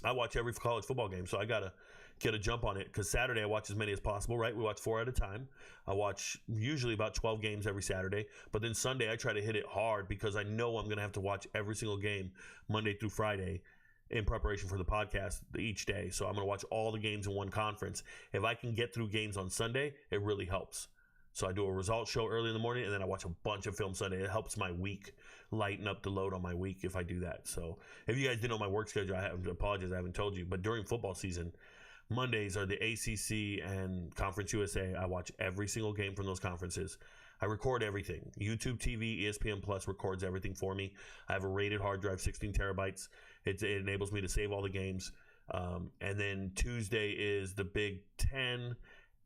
I watch every college football game, so I got to get a jump on it because Saturday I watch as many as possible, right? We watch 4 at a time. I watch usually about 12 games every Saturday, but then Sunday I try to hit it hard because I know I'm going to have to watch every single game Monday through Friday in preparation for the podcast each day. So I'm going to watch all the games in one conference. If I can get through games on Sunday, it really helps. So I do a results show early in the morning, and then I watch a bunch of film Sunday. It helps my week, lighten up the load on my week if I do that. So if you guys didn't know my work schedule, I apologize, I haven't told you. But during football season, Mondays are the ACC and Conference USA. I watch every single game from those conferences. I record everything. YouTube TV, ESPN Plus records everything for me. I have a rated hard drive, 16 terabytes. It enables me to save all the games. And then Tuesday is the Big 10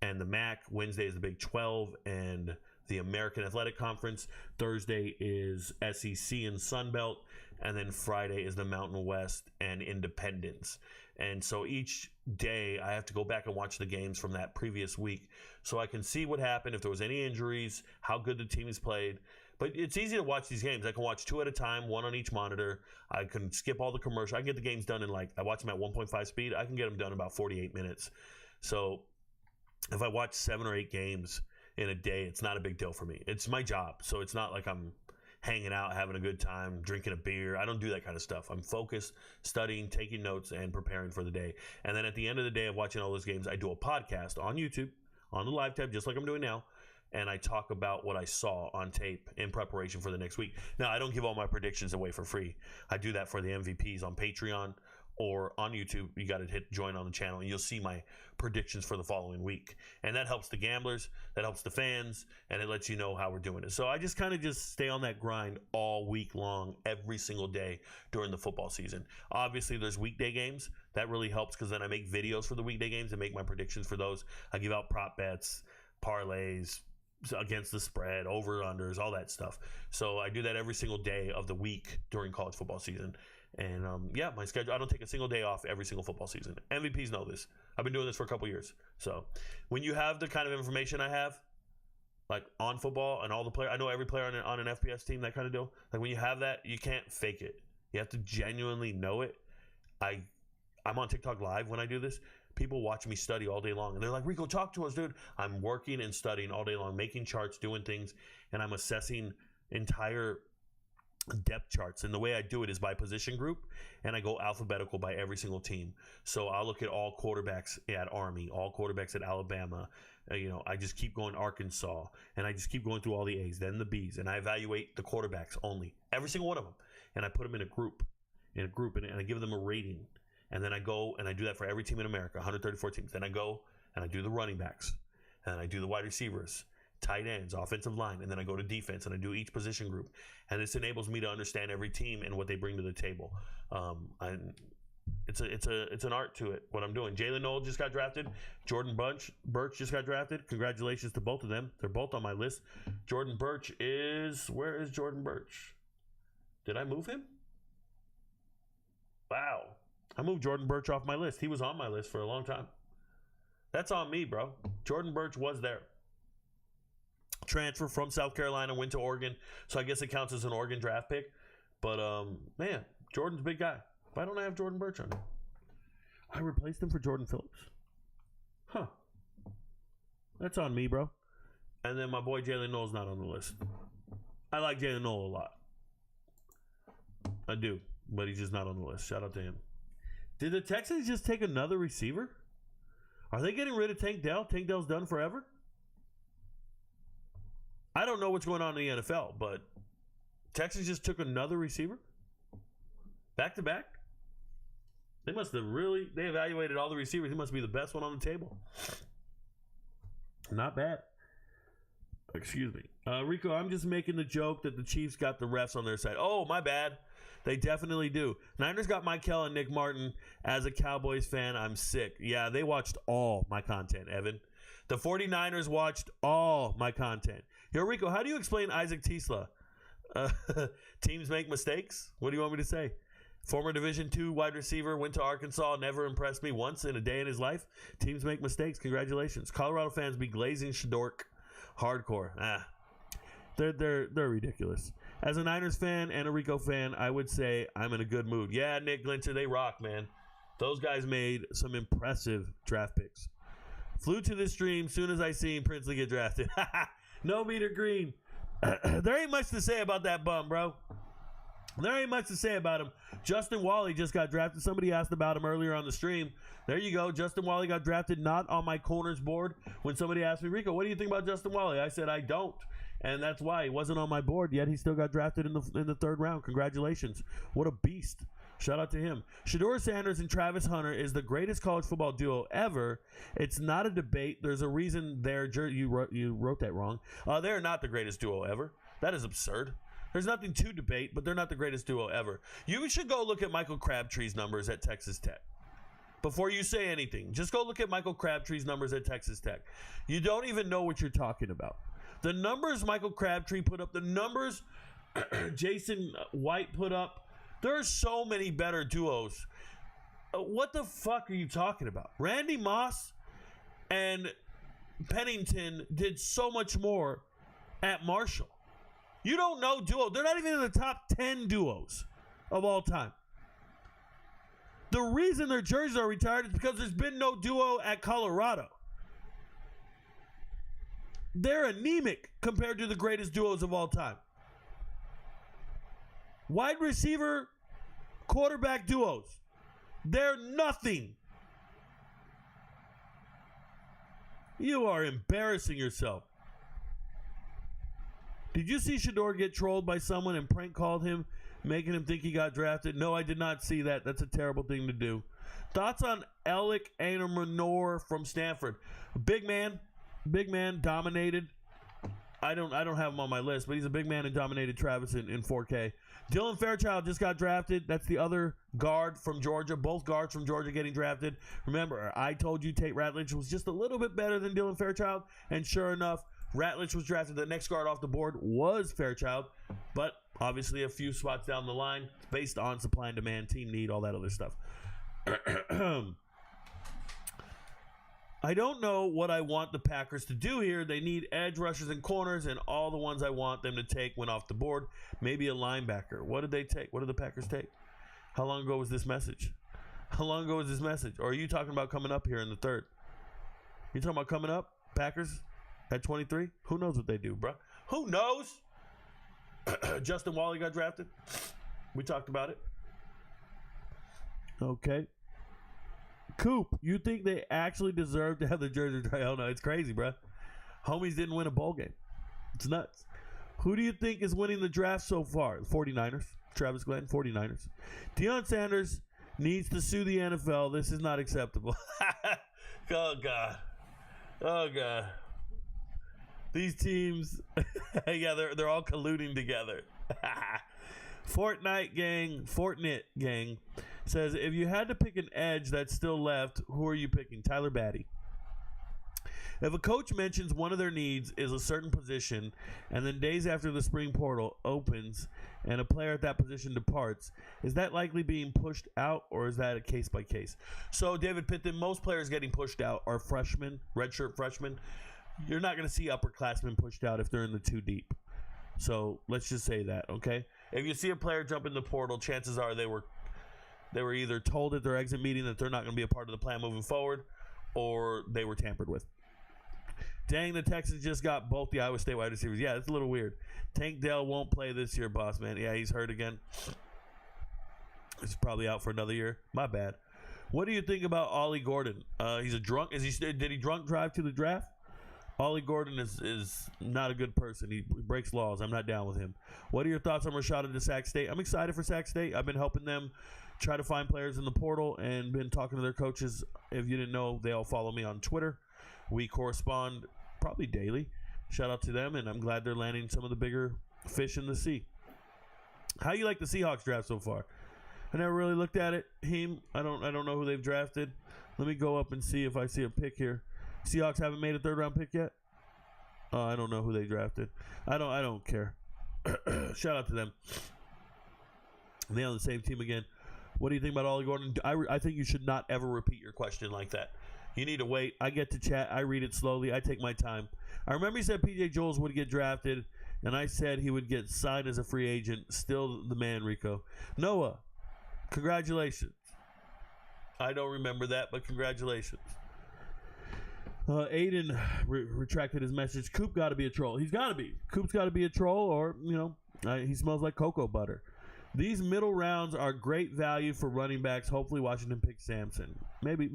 and the MAC. Wednesday is the Big 12 and the American Athletic Conference. Thursday is SEC and Sun Belt. And then Friday is the Mountain West and Independence. And so each day I have to go back and watch the games from that previous week so I can see what happened, if there was any injuries, how good the team has played. But it's easy to watch these games. I can watch 2 at a time, 1 on each monitor. I can skip all the commercials. I can get the games done in I watch them at 1.5 speed. I can get them done in about 48 minutes. So if I watch 7 or 8 games in a day, it's not a big deal for me. It's my job. So it's not like I'm hanging out, having a good time, drinking a beer. I don't do that kind of stuff. I'm focused, studying, taking notes, and preparing for the day. And then at the end of the day of watching all those games, I do a podcast on YouTube, on the live tab, just like I'm doing now. And I talk about what I saw on tape in preparation for the next week. Now, I don't give all my predictions away for free. I do that for the MVPs on Patreon or on YouTube. You got to hit join on the channel, and you'll see my predictions for the following week. And that helps the gamblers, that helps the fans, and it lets you know how we're doing it. So I just kind of stay on that grind all week long, every single day during the football season. Obviously, there's weekday games. That really helps because then I make videos for the weekday games and make my predictions for those. I give out prop bets, parlays, against the spread, over-unders, all that stuff. So I do that every single day of the week during college football season. And yeah, my schedule, I don't take a single day off every single football season. MVPs know this. I've been doing this for a couple years. So when you have the kind of information I have, like on football and all the players, I know every player on an FBS team, that kind of deal. Like when you have that, you can't fake it. You have to genuinely know it. I'm on TikTok live when I do this. People watch me study all day long. And they're like, Rico, talk to us, dude. I'm working and studying all day long, making charts, doing things. And I'm assessing entire depth charts. And the way I do it is by position group. And I go alphabetical by every single team. So I'll look at all quarterbacks at Army, all quarterbacks at Alabama. I just keep going Arkansas. And I just keep going through all the A's, then the B's. And I evaluate the quarterbacks only, every single one of them. And I put them in a group, and I give them a rating. And then I go and I do that for every team in America, 134 teams. Then I go and I do the running backs, and I do the wide receivers, tight ends, offensive line, and then I go to defense and I do each position group. And this enables me to understand every team and what they bring to the table. It's an art to it, what I'm doing. Jalen Noel just got drafted. Jordan Birch just got drafted. Congratulations to both of them. They're both on my list. Where is Jordan Birch? Did I move him? Wow. I moved Jordan Birch off my list. He was on my list for a long time. That's on me, bro. Jordan Birch was there. transfer from South Carolina, went to Oregon. So I guess it counts as an Oregon draft pick. But, man, Jordan's a big guy. Why don't I have Jordan Birch on here? I replaced him for Jordan Phillips. Huh. That's on me, bro. And then my boy Jalen Noel's not on the list. I like Jalen Noel a lot. I do. But he's just not on the list. Shout out to him. Did the Texans just take another receiver? Are they getting rid of Tank Dell? Tank Dell's done forever? I don't know what's going on in the NFL, but Texans just took another receiver? Back to back? They must have they evaluated all the receivers. He must be the best one on the table. Not bad. Excuse me. Rico, I'm just making the joke that the Chiefs got the refs on their side. Oh, my bad. They definitely do. Niners got Michael and Nick Martin. As a Cowboys fan, I'm sick. Yeah, they watched all my content, Evan. The 49ers watched all my content. Yo, Rico, how do you explain Isaac Tisla? Teams make mistakes? What do you want me to say? Former Division II wide receiver, went to Arkansas, never impressed me once in a day in his life. Teams make mistakes. Congratulations. Colorado fans be glazing Shedeur hardcore. They're ridiculous. As a Niners fan and a Rico fan, I would say I'm in a good mood. Yeah, Nick Glinter, they rock, man. Those guys made some impressive draft picks. Flew to the stream soon as I seen Princely get drafted. No meter green. There ain't much to say about that bum, bro. There ain't much to say about him. Justin Wally just got drafted. Somebody asked about him earlier on the stream. There you go. Justin Wally got drafted, not on my corners board. When somebody asked me, Rico, what do you think about Justin Wally? I said, I don't. And that's why he wasn't on my board, yet he still got drafted in the third round. Congratulations. What a beast. Shout out to him. Shedeur Sanders and Travis Hunter is the greatest college football duo ever. It's not a debate. There's a reason you wrote that wrong. They're not the greatest duo ever. That is absurd. There's nothing to debate, but they're not the greatest duo ever. You should go look at Michael Crabtree's numbers at Texas Tech. Before you say anything, just go look at Michael Crabtree's numbers at Texas Tech. You don't even know what you're talking about. The numbers Michael Crabtree put up, the numbers Jason White put up, there are so many better duos. What the fuck are you talking about? Randy Moss and Pennington did so much more at Marshall. You don't know duo. They're not even in the top 10 duos of all time. The reason their jerseys are retired is because there's been no duo at Colorado. They're anemic compared to the greatest duos of all time. Wide receiver, quarterback duos. They're nothing. You are embarrassing yourself. Did you see Shedeur get trolled by someone and prank called him, making him think he got drafted? No, I did not see that. That's a terrible thing to do. Thoughts on Alec Manor from Stanford? Big man, dominated. I don't have him on my list, but he's a big man and dominated Travis in 4K. Dylan Fairchild just got drafted. That's the other guard from Georgia. Both guards from Georgia getting drafted. Remember, I told you Tate Ratledge was just a little bit better than Dylan Fairchild, and sure enough, Ratledge was drafted. The next guard off the board was Fairchild, but obviously a few spots down the line based on supply and demand, team need, all that other stuff. I don't know what I want the Packers to do here. They need edge rushers and corners, and all the ones I want them to take went off the board. Maybe a linebacker. What did they take? What did the Packers take? How long ago was this message? Or are you talking about coming up here in the third? You talking about coming up? Packers at 23? Who knows what they do, bro? Who knows? Justin Wally got drafted. We talked about it. Okay. Coop, you think they actually deserve to have the jersey? Oh no, it's crazy, bro. Homies didn't win a bowl game. It's nuts. Who do you think is winning the draft so far? 49ers. Travis Glenn, 49ers. Deion Sanders needs to sue the NFL. This is not acceptable. Oh, God. Oh, God. These teams, yeah, they're all colluding together. Fortnite gang says, if you had to pick an edge that's still left, who are you picking? Tyler Batty. If a coach mentions one of their needs is a certain position, and then days after the spring portal opens and a player at that position departs, is that likely being pushed out, or is that a case by case? So, David Pitton, most players getting pushed out are freshmen, redshirt freshmen. you're not going to see upperclassmen pushed out if they're in the too deep. So let's just say that, okay? If you see a player jump in the portal, chances are they were either told at their exit meeting that they're not going to be a part of the plan moving forward, or they were tampered with. Dang, the Texans just got both the Iowa State wide receivers. Yeah, it's a little weird. Tank Dell won't play this year, boss man. Yeah, he's hurt again. He's probably out for another year. My bad. What do you think about Ollie Gordon? He's a drunk. Did he drunk drive to the draft? Ollie Gordon is not a good person. He breaks laws. I'm not down with him. What are your thoughts on Rashada to Sac State? I'm excited for Sac State. I've been helping them try to find players in the portal and been talking to their coaches. If you didn't know, they all follow me on Twitter. We correspond probably daily. Shout out to them, and I'm glad they're landing some of the bigger fish in the sea. How you like the Seahawks draft so far? I never really looked at it. I don't know who they've drafted. Let me go up and see if I see a pick here. Seahawks haven't made a third-round pick yet? I don't know who they drafted. I don't care. Shout out to them. They on the same team again. What do you think about Ollie Gordon? I think you should not ever repeat your question like that. You need to wait. I get to chat. I read it slowly. I take my time. I remember he said P.J. Jules would get drafted, and I said he would get signed as a free agent. Still the man, Rico. Noah, congratulations. I don't remember that, but congratulations. Aiden retracted his message. Coop got to be a troll. He's got to be. Coop's got to be a troll, or, he smells like cocoa butter. These middle rounds are great value for running backs. Hopefully Washington picks Samson. Maybe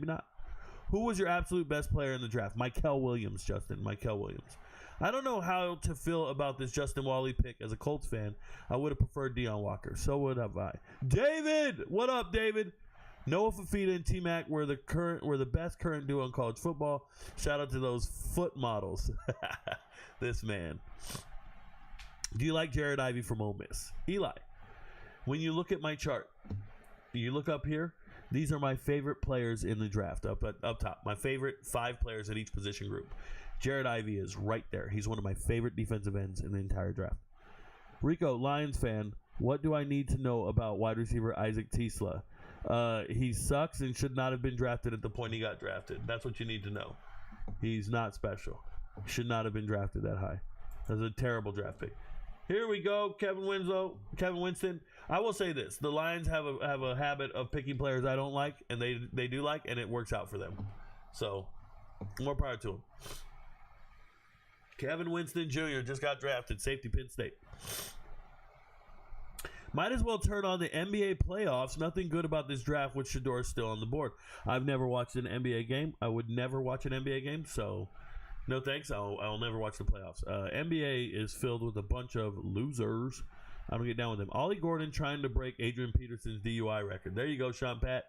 not. Who was your absolute best player in the draft? Mykel Williams, Justin. Mykel Williams. I don't know how to feel about this Justin Wally pick. As a Colts fan, I would have preferred Deion Walker. So would have I. David! What up, David? Noah Fafita and T-Mac were the best current duo in college football. Shout out to those foot models. This man. Do you like Jared Ivey from Ole Miss? Eli, when you look at my chart, you look up here, these are my favorite players in the draft up top. My favorite 5 players at each position group. Jared Ivey is right there. He's one of my favorite defensive ends in the entire draft. Rico, Lions fan, what do I need to know about wide receiver Isaac Tisla? He sucks and should not have been drafted at the point he got drafted. That's what you need to know. He's not special. Should not have been drafted that high. That's a terrible draft pick. Here we go, Kevin Winston. I will say this: the Lions have a habit of picking players I don't like, and they do like, and it works out for them. So, more power to him. Kevin Winston Jr. just got drafted, safety, Penn State. Might as well turn on the NBA playoffs. Nothing good about this draft with Shedeur still on the board. I've never watched an NBA game. I would never watch an NBA game, so no thanks. I'll never watch the playoffs. NBA is filled with a bunch of losers. I don't get down with them. Ollie Gordon trying to break Adrian Peterson's DUI record. There you go, Sean Pat.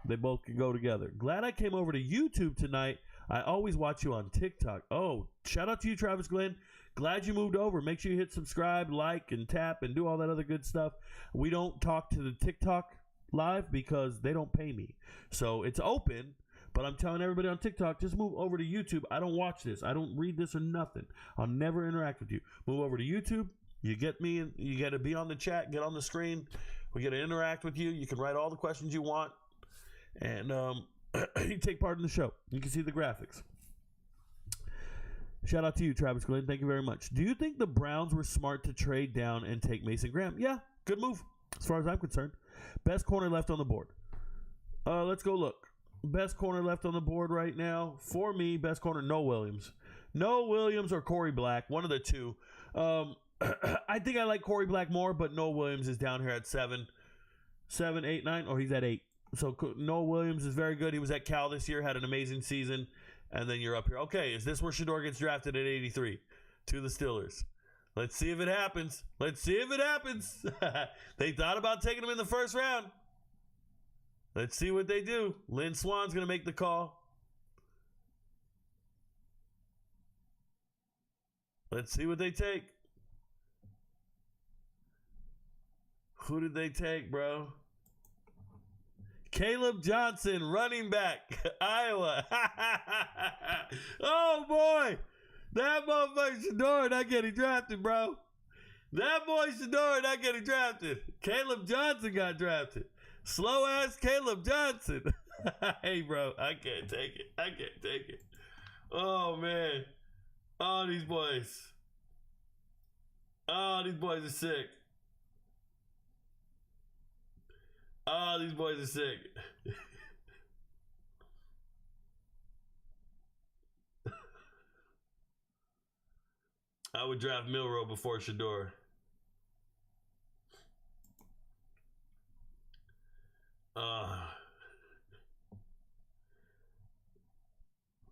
They both can go together. Glad I came over to YouTube tonight. I always watch you on TikTok. Oh, shout out to you, Travis Glenn. Glad you moved over. Make sure you hit subscribe, like, and tap, and do all that other good stuff. We don't talk to the TikTok live because they don't pay me. So it's open, but I'm telling everybody on TikTok, just move over to YouTube. I don't watch this. I don't read this or nothing. I'll never interact with you. Move over to YouTube. You get me, and you got to be on the chat, get on the screen. We got to interact with you. You can write all the questions you want, and you take part in the show. You can see the graphics. Shout out to you, Travis Glenn. Thank you very much. Do you think the Browns were smart to trade down and take Mason Graham? Yeah, good move as far as I'm concerned. Best corner left on the board. Let's go look. Best corner left on the board right now. For me, best corner, Noah Williams. Noah Williams or Corey Black, one of the two. I think I like Corey Black more, but Noah Williams is down here at 7, 8, 9, or he's at 8. So Noah Williams is very good. He was at Cal this year, had an amazing season. And then you're up here. Okay, is this where Shedeur gets drafted at 83 to the Steelers? Let's see if it happens. Let's see if it happens. They thought about taking him in the first round. Let's see what they do. Lynn Swan's going to make the call. Let's see what they take. Who did they take, bro? Caleb Johnson, running back, Iowa. Oh, boy. That motherfucker Shedeur not getting drafted, bro. That boy Shedeur not getting drafted. Caleb Johnson got drafted. Slow-ass Caleb Johnson. Hey, bro, I can't take it. I can't take it. Oh, man. Oh, these boys. Oh, these boys are sick. Oh, these boys are sick. I would draft Milroe before Shedeur.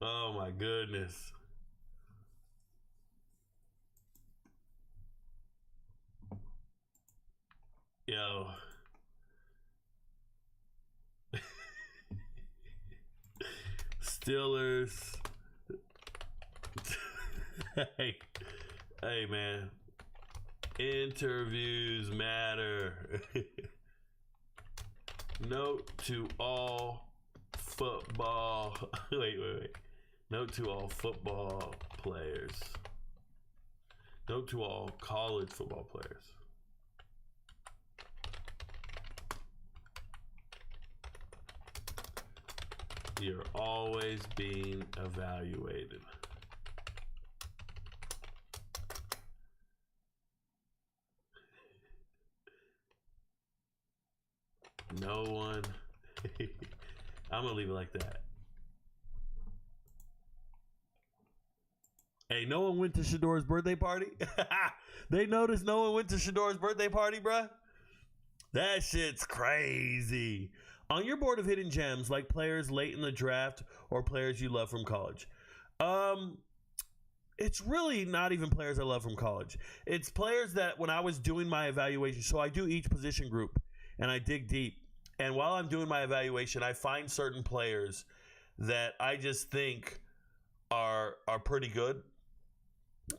Oh my goodness. Yo. Steelers. Hey, man. Interviews matter. Note to all football. Wait. Note to all football players. Note to all college football players. You're always being evaluated. No one. I'm going to leave it like that. Hey, no one went to Shedeur's birthday party? They noticed no one went to Shedeur's birthday party, bruh? That shit's crazy. On your board of hidden gems, like players late in the draft or players you love from college, it's really not even players I love from college. It's players that when I was doing my evaluation, so I do each position group and I dig deep. And while I'm doing my evaluation, I find certain players that I just think are pretty good.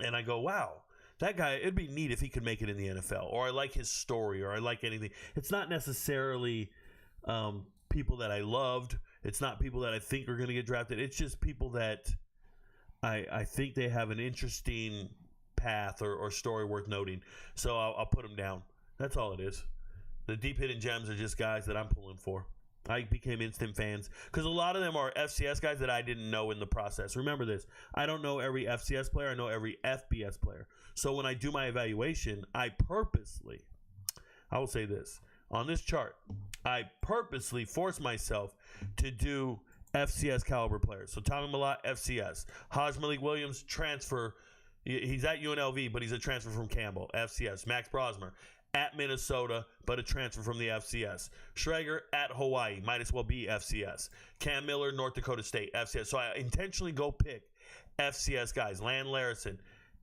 And I go, wow, that guy, it'd be neat if he could make it in the NFL. Or I like his story, or I like anything. It's not necessarily people that I loved. It's not people that I think are going to get drafted. It's just people that I think they have an interesting path or story worth noting. So I'll put them down. That's all it is. The deep hidden gems are just guys that I'm pulling for. I became instant fans because a lot of them are FCS guys that I didn't know in the process. Remember this. I don't know every FCS player. I know every FBS player. So when I do my evaluation, I will say this. On this chart, I purposely force myself to do FCS caliber players. So Tommy Malott, FCS. Haj Malik Williams, transfer. He's at UNLV, but he's a transfer from Campbell, FCS. Max Brosmer, at Minnesota, but a transfer from the FCS. Schrager at Hawaii, might as well be FCS. Cam Miller, North Dakota State, FCS. So I intentionally go pick FCS guys. Lan Larison,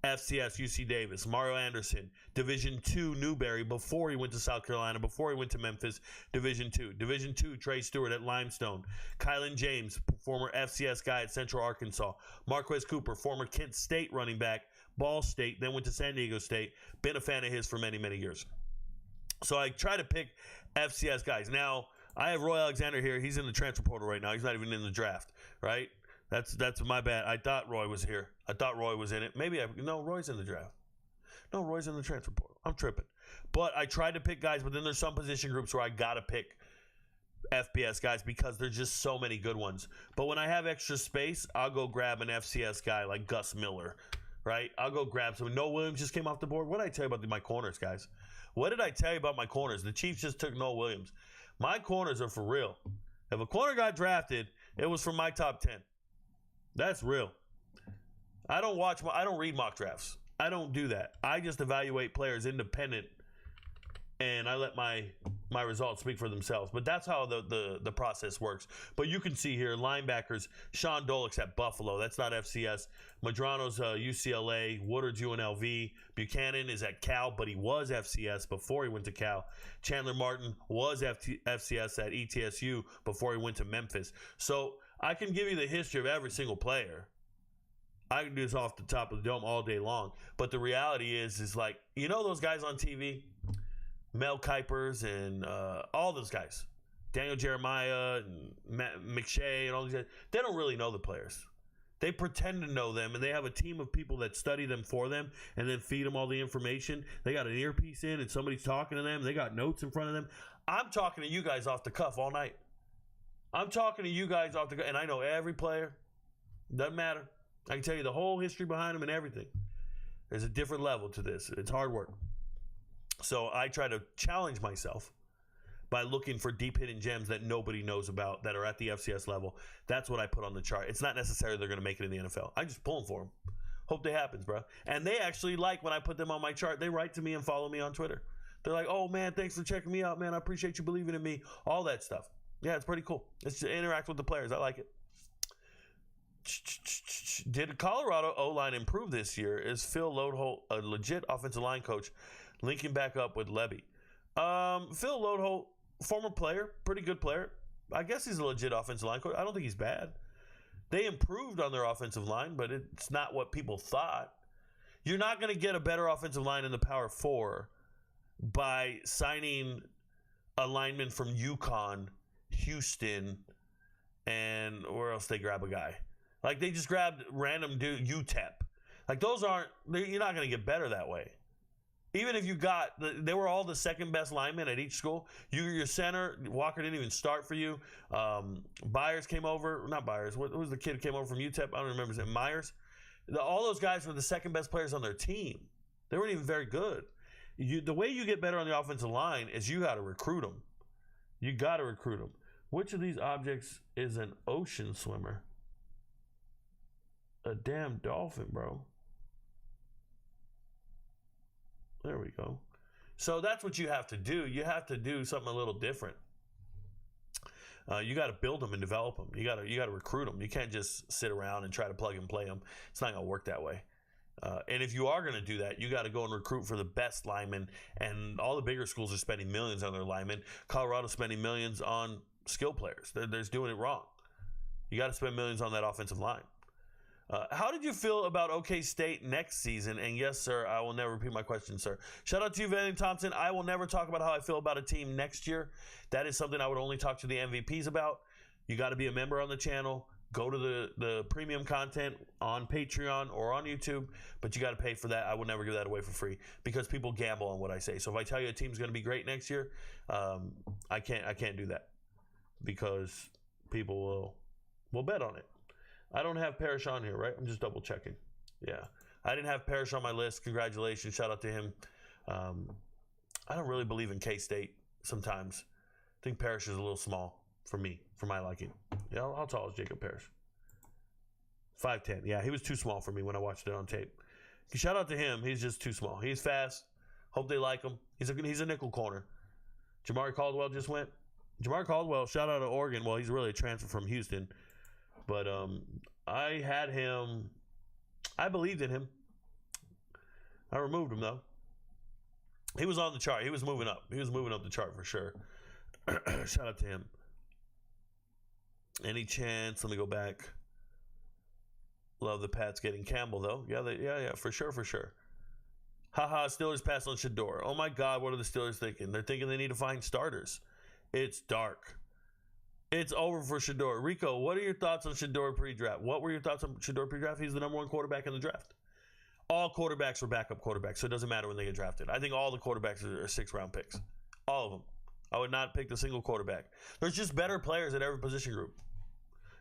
FCS, UC Davis. Mario Anderson, Division II, Newberry, before he went to South Carolina, before he went to Memphis, Division II. Division II, Trey Stewart at Limestone. Kylan James, former FCS guy at Central Arkansas. Marquez Cooper, former Kent State running back, Ball State, then went to San Diego State. Been a fan of his for many, many years. So I try to pick FCS guys. Now, I have Roy Alexander here. He's in the transfer portal right now. He's not even in the draft, right? That's my bad. I thought Roy was here. I thought Roy was in it. No, Roy's in the draft. No, Roy's in the transfer portal. I'm tripping. But I tried to pick guys, but then there's some position groups where I got to pick FBS guys because there's just so many good ones. But when I have extra space, I'll go grab an FCS guy like Gus Miller, right? I'll go grab some. Noah Williams just came off the board. What did I tell you about my corners, guys? What did I tell you about my corners? The Chiefs just took Noah Williams. My corners are for real. If a corner got drafted, it was from my top 10. That's real. I don't read mock drafts. I don't do that. I just evaluate players independent, and I let my results speak for themselves. But that's how the process works. But you can see here, linebackers, Sean Dolick's at Buffalo. That's not FCS. Madrano's UCLA. Woodard's UNLV. Buchanan is at Cal, but he was FCS before he went to Cal. Chandler Martin was FCS at ETSU before he went to Memphis. So I can give you the history of every single player. I can do this off the top of the dome all day long. But the reality is like, you know those guys on TV? Mel Kuypers and all those guys. Daniel Jeremiah and McShay and all these guys. They don't really know the players. They pretend to know them, and they have a team of people that study them for them and then feed them all the information. They got an earpiece in and somebody's talking to them. They got notes in front of them. I'm talking to you guys off the cuff all night. I'm talking to you guys off the cuff, and I know every player. Doesn't matter. I can tell you the whole history behind him and everything. There's a different level to this. It's hard work. So I try to challenge myself by looking for deep hidden gems that nobody knows about that are at the FCS level. That's what I put on the chart. It's not necessarily they're going to make it in the NFL. I just pull them for them. Hope that happens, bro. And they actually like when I put them on my chart. They write to me and follow me on Twitter. They're like, oh, man, thanks for checking me out, man. I appreciate you believing in me. All that stuff. Yeah, it's pretty cool. It's to interact with the players. I like it. Did Colorado O-line improve this year? Is Phil Lodeholt a legit offensive line coach linking back up with Levy? Phil Lodeholt, former player, pretty good player. I guess he's a legit offensive line coach. I don't think he's bad. They improved on their offensive line, but it's not what people thought. You're not going to get a better offensive line in the Power 4 by signing a lineman from UConn, Houston, and where else they grab a guy? Like they just grabbed random dude, UTEP. Like those aren't, you're not going to get better that way. Even if you got, they were all the second best linemen at each school. Your center, Walker didn't even start for you. Byers came over, not Byers, what was the kid who came over from UTEP? I don't remember his name, Myers. All those guys were the second best players on their team. They weren't even very good. The way you get better on the offensive line is you got to recruit them. You got to recruit them. Which of these objects is an ocean swimmer? A damn dolphin, bro. There we go. So that's what you have to do. You have to do something a little different. You got to build them and develop them. You got to recruit them. You can't just sit around and try to plug and play them. It's not going to work that way. And if you are going to do that, you got to go and recruit for the best linemen. And all the bigger schools are spending millions on their linemen. Colorado's spending millions on skill players. They're doing it wrong. You got to spend millions on that offensive line. How did you feel about OK State next season? And yes, sir, I will never repeat my question, sir. Shout out to you, Van Thompson. I will never talk about how I feel about a team next year. That is something I would only talk to the MVPs about. You got to be a member on the channel. Go to the premium content on Patreon or on YouTube, but you got to pay for that. I would never give that away for free because people gamble on what I say. So if I tell you a team's going to be great next year, I can't do that because people will bet on it. I don't have Parrish on here, right? I'm just double checking. Yeah. I didn't have Parrish on my list. Congratulations. Shout out to him. I don't really believe in K-State sometimes. I think Parrish is a little small for me, for my liking. Yeah, how tall is Jacob Parrish? 5'10". Yeah, he was too small for me when I watched it on tape. Shout out to him. He's just too small. He's fast. Hope they like him. He's a nickel corner. Jamari Caldwell just went. Jamari Caldwell, shout out to Oregon. Well, he's really a transfer from Houston. But I had him. I believed in him. I removed him, though. He was on the chart. He was moving up. He was moving up the chart for sure. Shout out to him. Any chance? Let me go back. Love the Pats getting Campbell, though. Yeah, for sure. Haha, Steelers pass on Shedeur. Oh, my God, what are the Steelers thinking? They're thinking they need to find starters. It's dark. It's over for Shedeur. Rico, what are your thoughts on Shedeur pre-draft? What were your thoughts on Shedeur pre-draft? He's the number one quarterback in the draft. All quarterbacks were backup quarterbacks, so it doesn't matter when they get drafted. I think all the quarterbacks are 6th-round picks. All of them. I would not pick a single quarterback. There's just better players at every position group.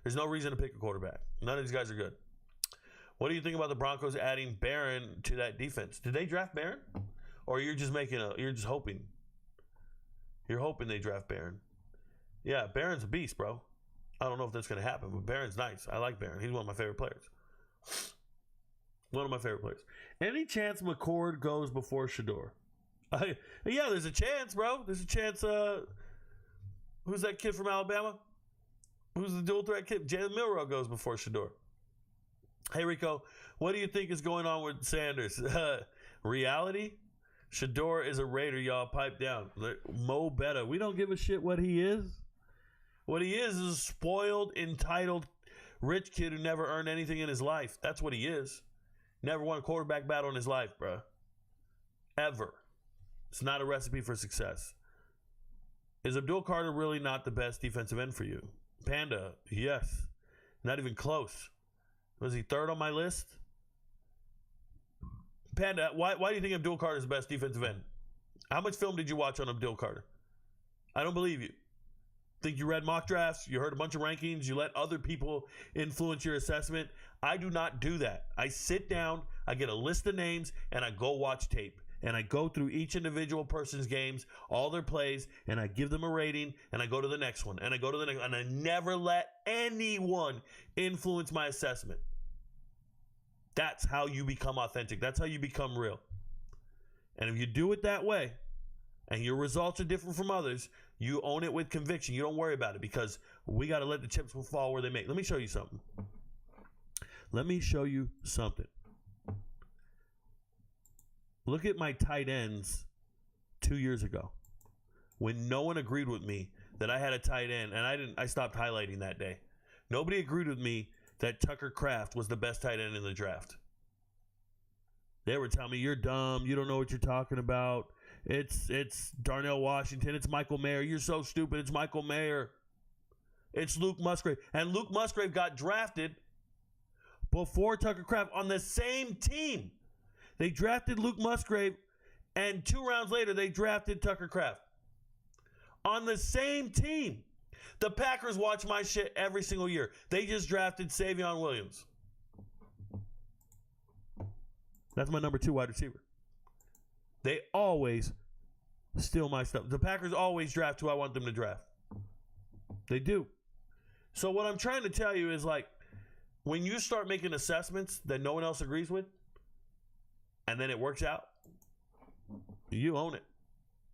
There's no reason to pick a quarterback. None of these guys are good. What do you think about the Broncos adding Barron to that defense? Did they draft Barron? Or you're just hoping? You're hoping they draft Barron. Yeah, Barron's a beast, bro. I don't know if that's going to happen, but Barron's nice. I like Barron. He's one of my favorite players. One of my favorite players. Any chance McCord goes before Shedeur? Yeah, there's a chance, bro. There's a chance. Who's that kid from Alabama? Who's the dual threat kid? Jalen Milroe goes before Shedeur. Hey, Rico, what do you think is going on with Sanders? Reality? Shedeur is a Raider, y'all. Pipe down. Mo Betta. We don't give a shit what he is. What he is a spoiled, entitled, rich kid who never earned anything in his life. That's what he is. Never won a quarterback battle in his life, bro. Ever. It's not a recipe for success. Is Abdul Carter really not the best defensive end for you? Panda, yes. Not even close. Was he 3rd on my list? Panda, why do you think Abdul Carter is the best defensive end? How much film did you watch on Abdul Carter? I don't believe you. think you read mock drafts, you heard a bunch of rankings, you let other people influence your assessment. I do not do that. I sit down, I get a list of names, and I go watch tape. And I go through each individual person's games, all their plays, and I give them a rating, and I go to the next one, and I go to the next one, and I never let anyone influence my assessment. That's how you become authentic. That's how you become real. And if you do it that way, and your results are different from others, you own it with conviction. You don't worry about it, because we got to let the chips fall where they may. Let me show you something. Look at my tight ends 2 years ago when no one agreed with me that I had a tight end, and I stopped highlighting that day. Nobody agreed with me that Tucker Kraft was the best tight end in the draft. They were telling me, you're dumb, you don't know what you're talking about. It's Darnell Washington, it's Michael Mayer. You're so stupid, it's Michael Mayer. It's Luke Musgrave. And Luke Musgrave got drafted before Tucker Kraft on the same team. They drafted Luke Musgrave, and 2 rounds later, they drafted Tucker Kraft. On the same team. The Packers watch my shit every single year. They just drafted Savion Williams. That's my number 2 wide receiver. They always steal my stuff. The Packers always draft who I want them to draft. They do. So what I'm trying to tell you is, like, when you start making assessments that no one else agrees with, and then it works out, you own it.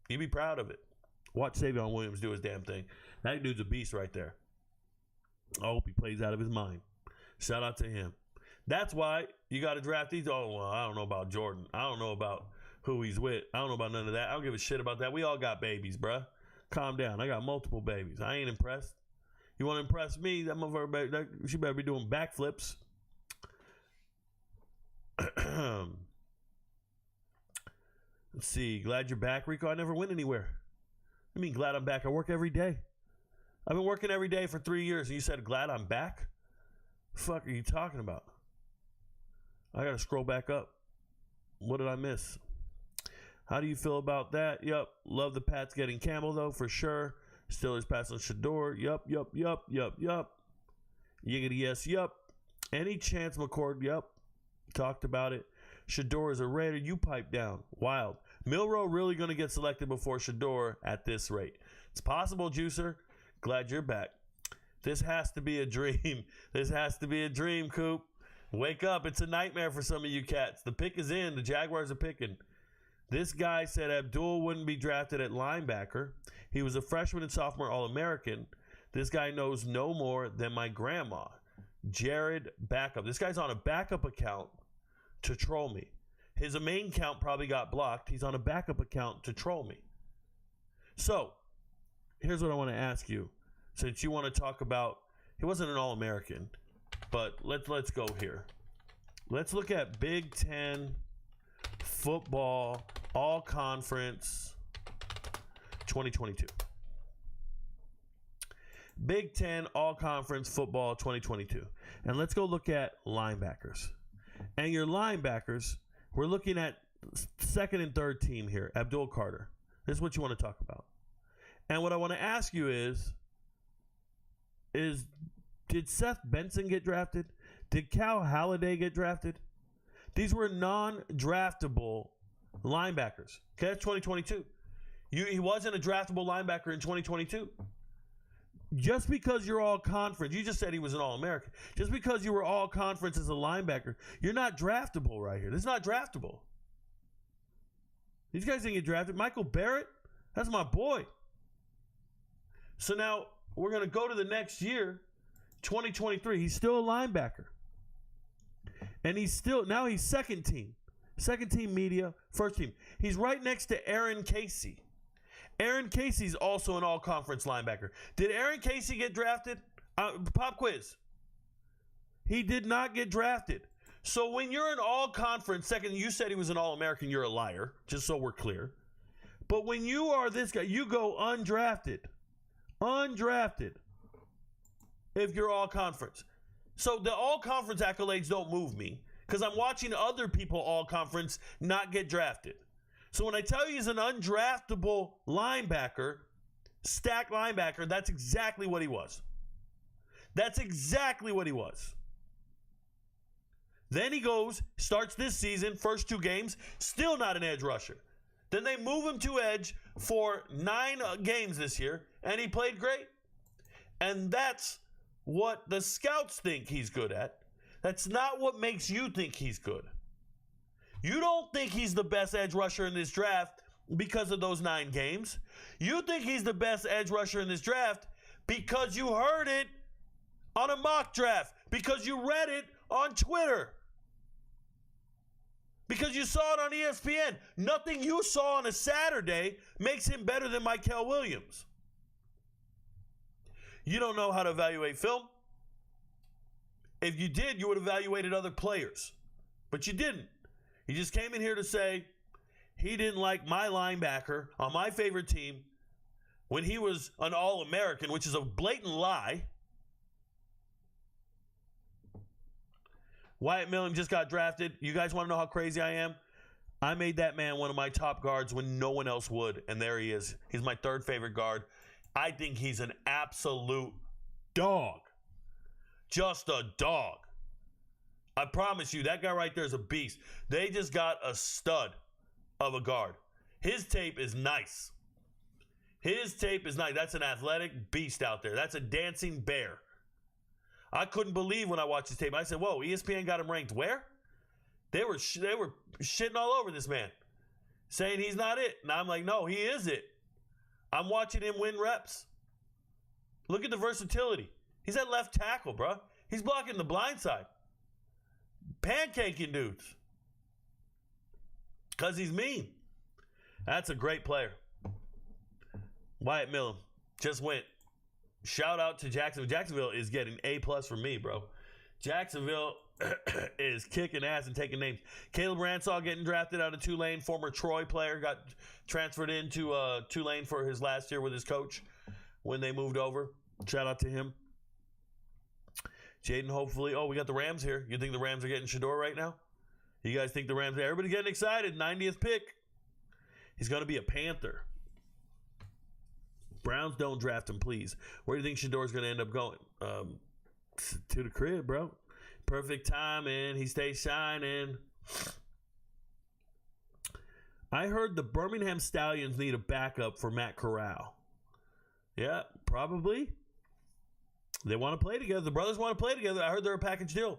You be proud of it. Watch Savion Williams do his damn thing. That dude's a beast right there. I hope he plays out of his mind. Shout out to him. That's why you got to draft these. Oh, well, I don't know about Jordan. I don't know about who he's with. I don't know about none of that. I don't give a shit about that. We all got babies, bruh. Calm down. I got multiple babies. I ain't impressed. You want to impress me? That motherfucker, she better be doing backflips. Let's see. Glad you're back, Rico. I never went anywhere. I mean, glad I'm back. I work every day. I've been working every day for 3 years, and you said glad I'm back? Fuck are you talking about? I got to scroll back up. What did I miss? How do you feel about that? Yup. Love the Pats getting Camel, though, for sure. Steelers passing Shedeur. Yup. Yiggity yes, yup. Any chance McCord? Yup. Talked about it. Shedeur is a Raider. You pipe down. Wild. Milroe really going to get selected before Shedeur at this rate. It's possible, Juicer. Glad you're back. This has to be a dream. This has to be a dream, Coop. Wake up. It's a nightmare for some of you cats. The pick is in. The Jaguars are picking. This guy said Abdul wouldn't be drafted at linebacker. He was a freshman and sophomore All-American. This guy knows no more than my grandma. Jared Backup. This guy's on a backup account to troll me. His main account probably got blocked. He's on a backup account to troll me. So, here's what I want to ask you. Since you want to talk about, he wasn't an All-American, but let's go here. Let's look at Big Ten football all-conference 2022. Big Ten all-conference football 2022. And let's go look at linebackers. And your linebackers, we're looking at 2nd and 3rd team here, Abdul Carter. This is what you want to talk about. And what I want to ask you is did Seth Benson get drafted? Did Cal Halliday get drafted? These were non-draftable linebackers. Okay, that's 2022. He wasn't a draftable linebacker in 2022. Just because you're all conference, you just said he was an All-American. Just because you were all conference as a linebacker, you're not draftable right here. This is not draftable. These guys didn't get drafted. Michael Barrett, that's my boy. So now we're going to go to the next year, 2023. He's still a linebacker. And he's second team. Second team media, first team. He's right next to Aaron Casey. Aaron Casey's also an all-conference linebacker. Did Aaron Casey get drafted? Pop quiz. He did not get drafted. So when you're an all-conference second, you said he was an All-American, you're a liar, just so we're clear. But when you are this guy, you go undrafted. Undrafted. If you're all-conference. So the all-conference accolades don't move me because I'm watching other people all-conference not get drafted. So when I tell you he's an undraftable linebacker, stacked linebacker, that's exactly what he was. That's exactly what he was. Then he goes, starts this season, first 2 games, still not an edge rusher. Then they move him to edge for 9 games this year, and he played great. And that's what the scouts think he's good at. That's not what makes you think he's good. You don't think he's the best edge rusher in this draft because of those 9 games. You think he's the best edge rusher in this draft because you heard it on a mock draft, because you read it on Twitter, because you saw it on ESPN. Nothing you saw on a Saturday makes him better than Mykel Williams. You don't know how to evaluate film. If you did, you would have evaluated other players. But you didn't. You just came in here to say he didn't like my linebacker on my favorite team when he was an All-American, which is a blatant lie. Wyatt Millen just got drafted. You guys want to know how crazy I am? I made that man one of my top guards when no one else would, and there he is. He's my 3rd favorite guard. I think he's an absolute dog. Just a dog. I promise you, that guy right there is a beast. They just got a stud of a guard. His tape is nice. His tape is nice. That's an athletic beast out there. That's a dancing bear. I couldn't believe when I watched his tape. I said, whoa, ESPN got him ranked where? They were shitting all over this man, saying he's not it. And I'm like, no, he is it. I'm watching him win reps. Look at the versatility. He's at left tackle, bro. He's blocking the blind side. Pancaking dudes. Because he's mean. That's a great player. Wyatt Millen just went. Shout out to Jacksonville. Jacksonville is getting A+ from me, bro. Jacksonville is kicking ass and taking names. Caleb Ransaw getting drafted out of Tulane. Former Troy player got transferred into Tulane for his last year with his coach when they moved over. Shout out to him. Jaden, hopefully. Oh, we got the Rams here. You think the Rams are getting Shedeur right now? You guys think the Rams? Everybody getting excited. 90th pick. He's going to be a Panther. Browns don't draft him, please. Where do you think Shedeur's going to end up going? To the crib, bro. Perfect timing. He stays shining. I heard the Birmingham Stallions need a backup for Matt Corral. Yeah, probably. They want to play together. The brothers want to play together. I heard they're a package deal.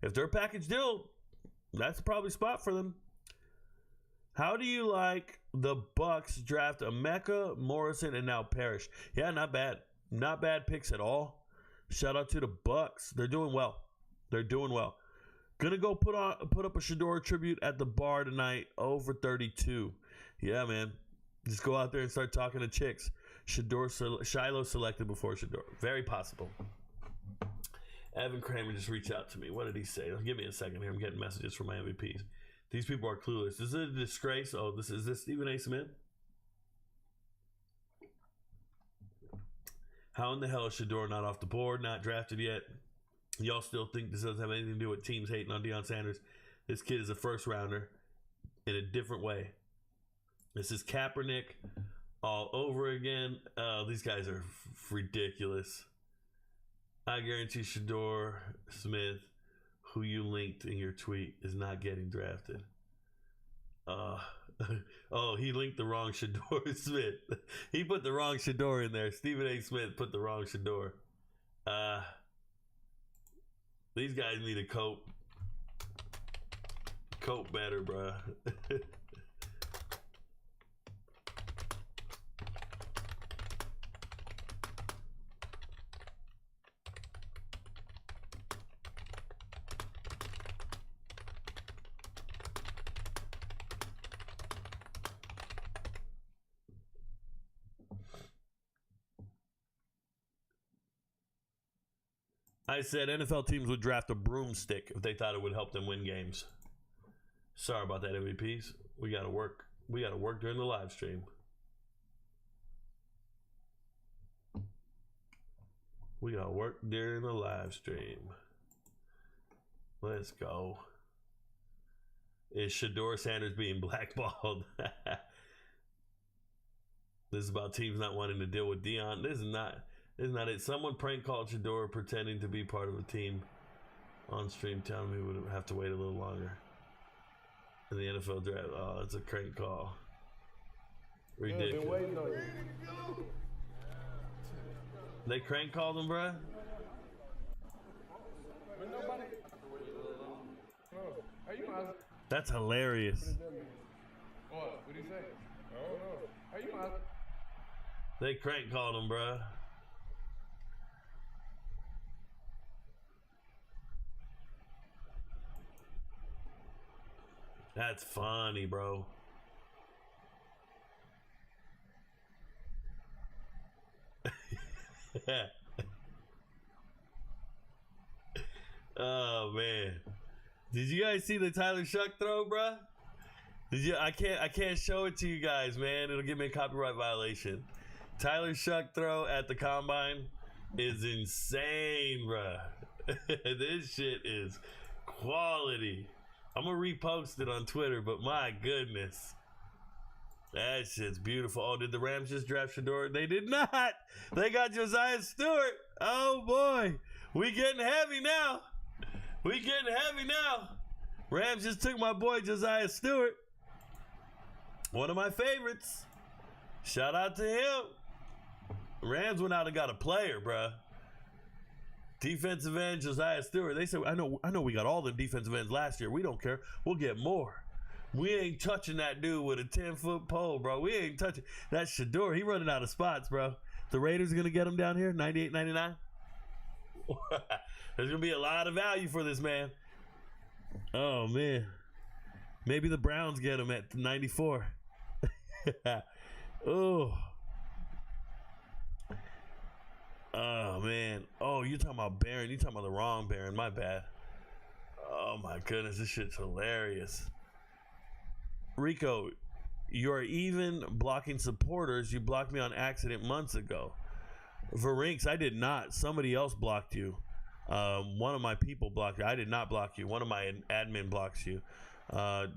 If they're a package deal, that's probably a spot for them. How do you like the Bucks draft Emeka, Morrison, and now Parrish? Yeah, not bad. Not bad picks at all. Shout out to the Bucks. They're doing well. They're doing well. Gonna go put up a Shedeur tribute at the bar tonight. 0 for 32. Yeah, man. Just go out there and start talking to chicks. Shiloh selected before Shedeur. Very possible. Evan Kramer just reached out to me. What did he say? Give me a second here. I'm getting messages from my MVPs. These people are clueless. Is it a disgrace? Oh, is this Stephen A. Smith? How in the hell is Shedeur not off the board, not drafted yet? Y'all still think this doesn't have anything to do with teams hating on Deion Sanders? This kid is a first rounder in a different way. This is Kaepernick all over again. These guys are ridiculous. I guarantee Shedeur Smith, who you linked in your tweet, is not getting drafted. Oh, he linked the wrong Shedeur Smith. He put the wrong Shedeur in there. Stephen A. Smith put the wrong Shedeur. These guys need a coat. Coat better, bruh. I said NFL teams would draft a broomstick if they thought it would help them win games. Sorry about that, MVPs. We gotta work. We gotta work during the live stream. We gotta work during the live stream. Let's go. Is Shedeur Sanders being blackballed? This is about teams not wanting to deal with Dion. This is not it. Someone prank called Shedeur pretending to be part of a team on stream, telling me we would have to wait a little longer. In the NFL draft. Oh, it's a crank call. Ridiculous. Been waiting on you. They crank called him, bruh? That's hilarious. What? What did he say? I don't know. How you know? They crank called him, bruh. That's funny, bro. Oh man, did you guys see the Tyler Shuck throw, bruh? Did you? I can't show it to you guys, man. It'll give me a copyright violation. Tyler Shuck throw at the combine is insane, bruh. This shit is quality. I'm gonna repost it on Twitter, but my goodness, that shit's beautiful. Oh, did the Rams just draft Shedeur? They did not. They got Josiah Stewart. Oh boy, we getting heavy now. We getting heavy now. Rams just took my boy Josiah Stewart, one of my favorites. Shout out to him. Rams went out and got a player, bruh. Defensive end Josiah Stewart. They said, I know we got all the defensive ends last year. We don't care. We'll get more. We ain't touching that dude with a 10-foot pole, bro. We ain't touching that Shedeur. He running out of spots, bro. The Raiders are going to get him down here, 98, 99. There's going to be a lot of value for this man. Oh, man. Maybe the Browns get him at 94. Oh. Oh, man. Oh, you're talking about Barron. You're talking about the wrong Barron. My bad. Oh, my goodness. This shit's hilarious. Rico, you're even blocking supporters. You blocked me on accident months ago. Varinx, I did not. Somebody else blocked you. One of my people blocked you. I did not block you. One of my admin blocks you.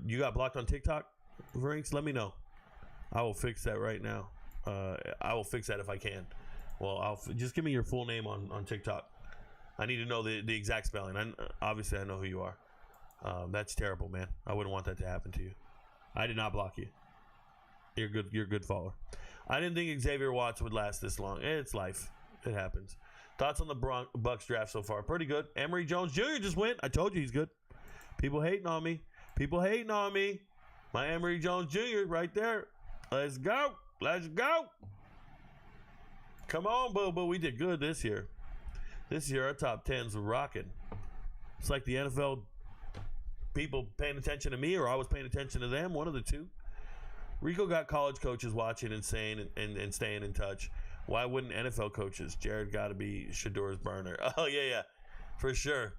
You got blocked on TikTok, Varinx? Let me know. I will fix that right now. I will fix that if I can. Well, just give me your full name on TikTok. I need to know the exact spelling. Obviously, I know who you are. That's terrible, man. I wouldn't want that to happen to you. I did not block you. You're good. You're a good follower. I didn't think Xavier Watts would last this long. It's life. It happens. Thoughts on the Bucks draft so far? Pretty good. Emory Jones Jr. just went. I told you he's good. People hating on me. My Emory Jones Jr. right there. Let's go. Let's go. Come on, boo-boo. We did good this year. This year, our top 10s were rocking. It's like the NFL people paying attention to me, or I was paying attention to them. One of the two. Rico got college coaches watching and saying and staying in touch. Why wouldn't NFL coaches? Jared got to be Shedeur's burner. Oh, yeah. For sure.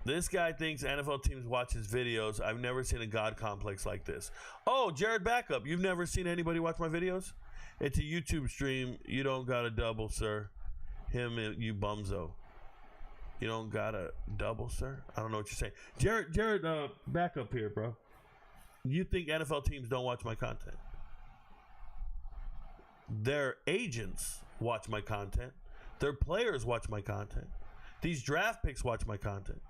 This guy thinks NFL teams watch his videos. I've never seen a God complex like this. Oh, Jared Backup. You've never seen anybody watch my videos? It's a YouTube stream. You don't got to double, sir. Him and you bumzo. You don't got to double, sir? I don't know what you're saying. Jared, back up here, bro. You think NFL teams don't watch my content? Their agents watch my content. Their players watch my content. These draft picks watch my content.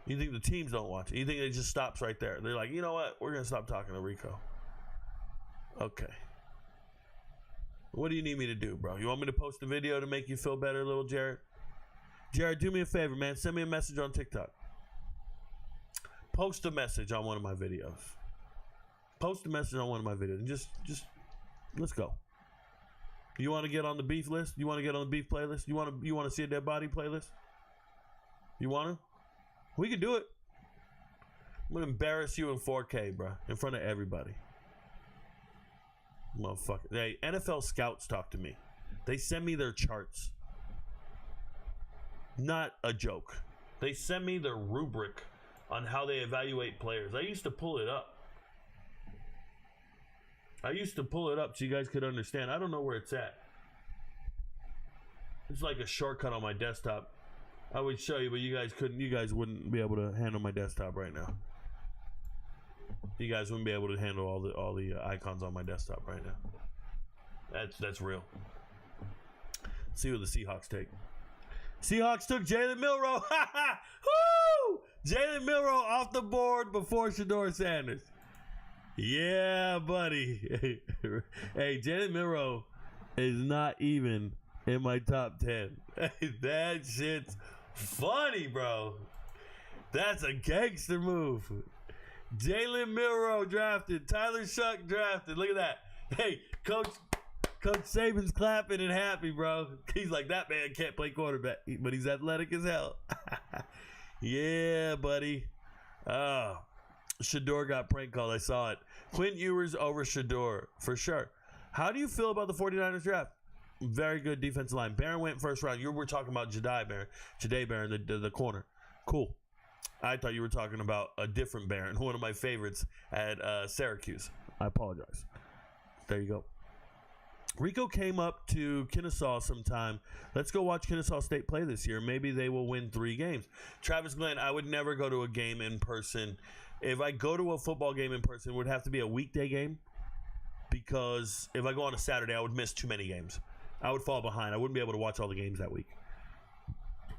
You think the teams don't watch it? You think it just stops right there? They're like, you know what? We're going to stop talking to Rico. Okay. What do you need me to do, bro? You want me to post a video to make you feel better, little Jared? Jared, do me a favor, man. Send me a message on TikTok. Post a message on one of my videos. And just let's go. You want to get on the beef list? You want to get on the beef playlist? You want to see a dead body playlist? You want to? We can do it. I'm going to embarrass you in 4K, bro. In front of everybody. Motherfucker. Hey, NFL scouts talk to me. They send me their charts. Not a joke. They send me their rubric on how they evaluate players. I used to pull it up. So you guys could understand. I don't know where it's at. It's like a shortcut on my desktop. I would show you, but you guys couldn't. You guys wouldn't be able to handle my desktop right now. You guys wouldn't be able to handle all the icons on my desktop right now. That's real. Let's see what the Seahawks take. Seahawks took Jalen Milroe. Woo! Jalen Milroe off the board before Shedeur Sanders. Yeah, buddy. Hey, Jalen Milroe is not even in my top 10. That shit's funny, bro. That's a gangster move. Jalen Milroe drafted. Tyler Shuck drafted. Look at that. Hey, Coach Saban's clapping and happy, bro. He's like, that man can't play quarterback, but he's athletic as hell. Yeah, buddy. Shedeur got prank called. I saw it. Quinn Ewers over Shedeur, for sure. How do you feel about the 49ers draft? Very good defensive line. Barron went first round. You were talking about Jahdae Barron, the corner. Cool. I thought you were talking about a different Barron, one of my favorites at Syracuse. I apologize. There you go. Rico came up to Kennesaw sometime. Let's go watch Kennesaw State play this year. Maybe they will win 3 games. Travis Glenn, I would never go to a game in person. If I go to a football game in person, it would have to be a weekday game, because if I go on a Saturday, I would miss too many games. I would fall behind. I wouldn't be able to watch all the games that week.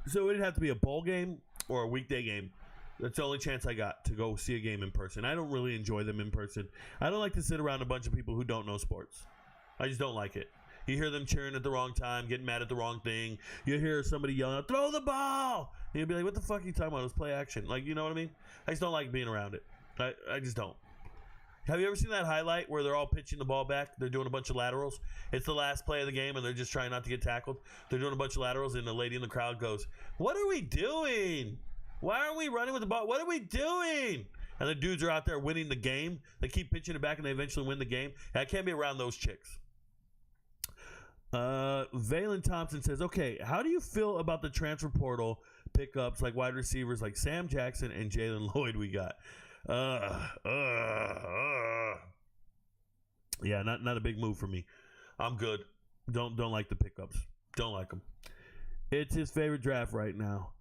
So it would have to be a bowl game or a weekday game. That's the only chance I got to go see a game in person. I don't really enjoy them in person. I don't like to sit around a bunch of people who don't know sports. I just don't like it. You hear them cheering at the wrong time, getting mad at the wrong thing. You hear somebody yelling, throw the ball! And you'll be like, what the fuck are you talking about? Let's play action. Like, you know what I mean? I just don't like being around it. I just don't. Have you ever seen that highlight where they're all pitching the ball back? They're doing a bunch of laterals. It's the last play of the game, and they're just trying not to get tackled. They're doing a bunch of laterals, and the lady in the crowd goes, what are we doing? Why aren't we running with the ball? What are we doing? And the dudes are out there winning the game. They keep pitching it back, and they eventually win the game. I can't be around those chicks. Valen Thompson says, okay, how do you feel about the transfer portal pickups like wide receivers like Sam Jackson and Jalen Lloyd we got? Yeah, not a big move for me. I'm good. Don't like the pickups. Don't like them. It's his favorite draft right now.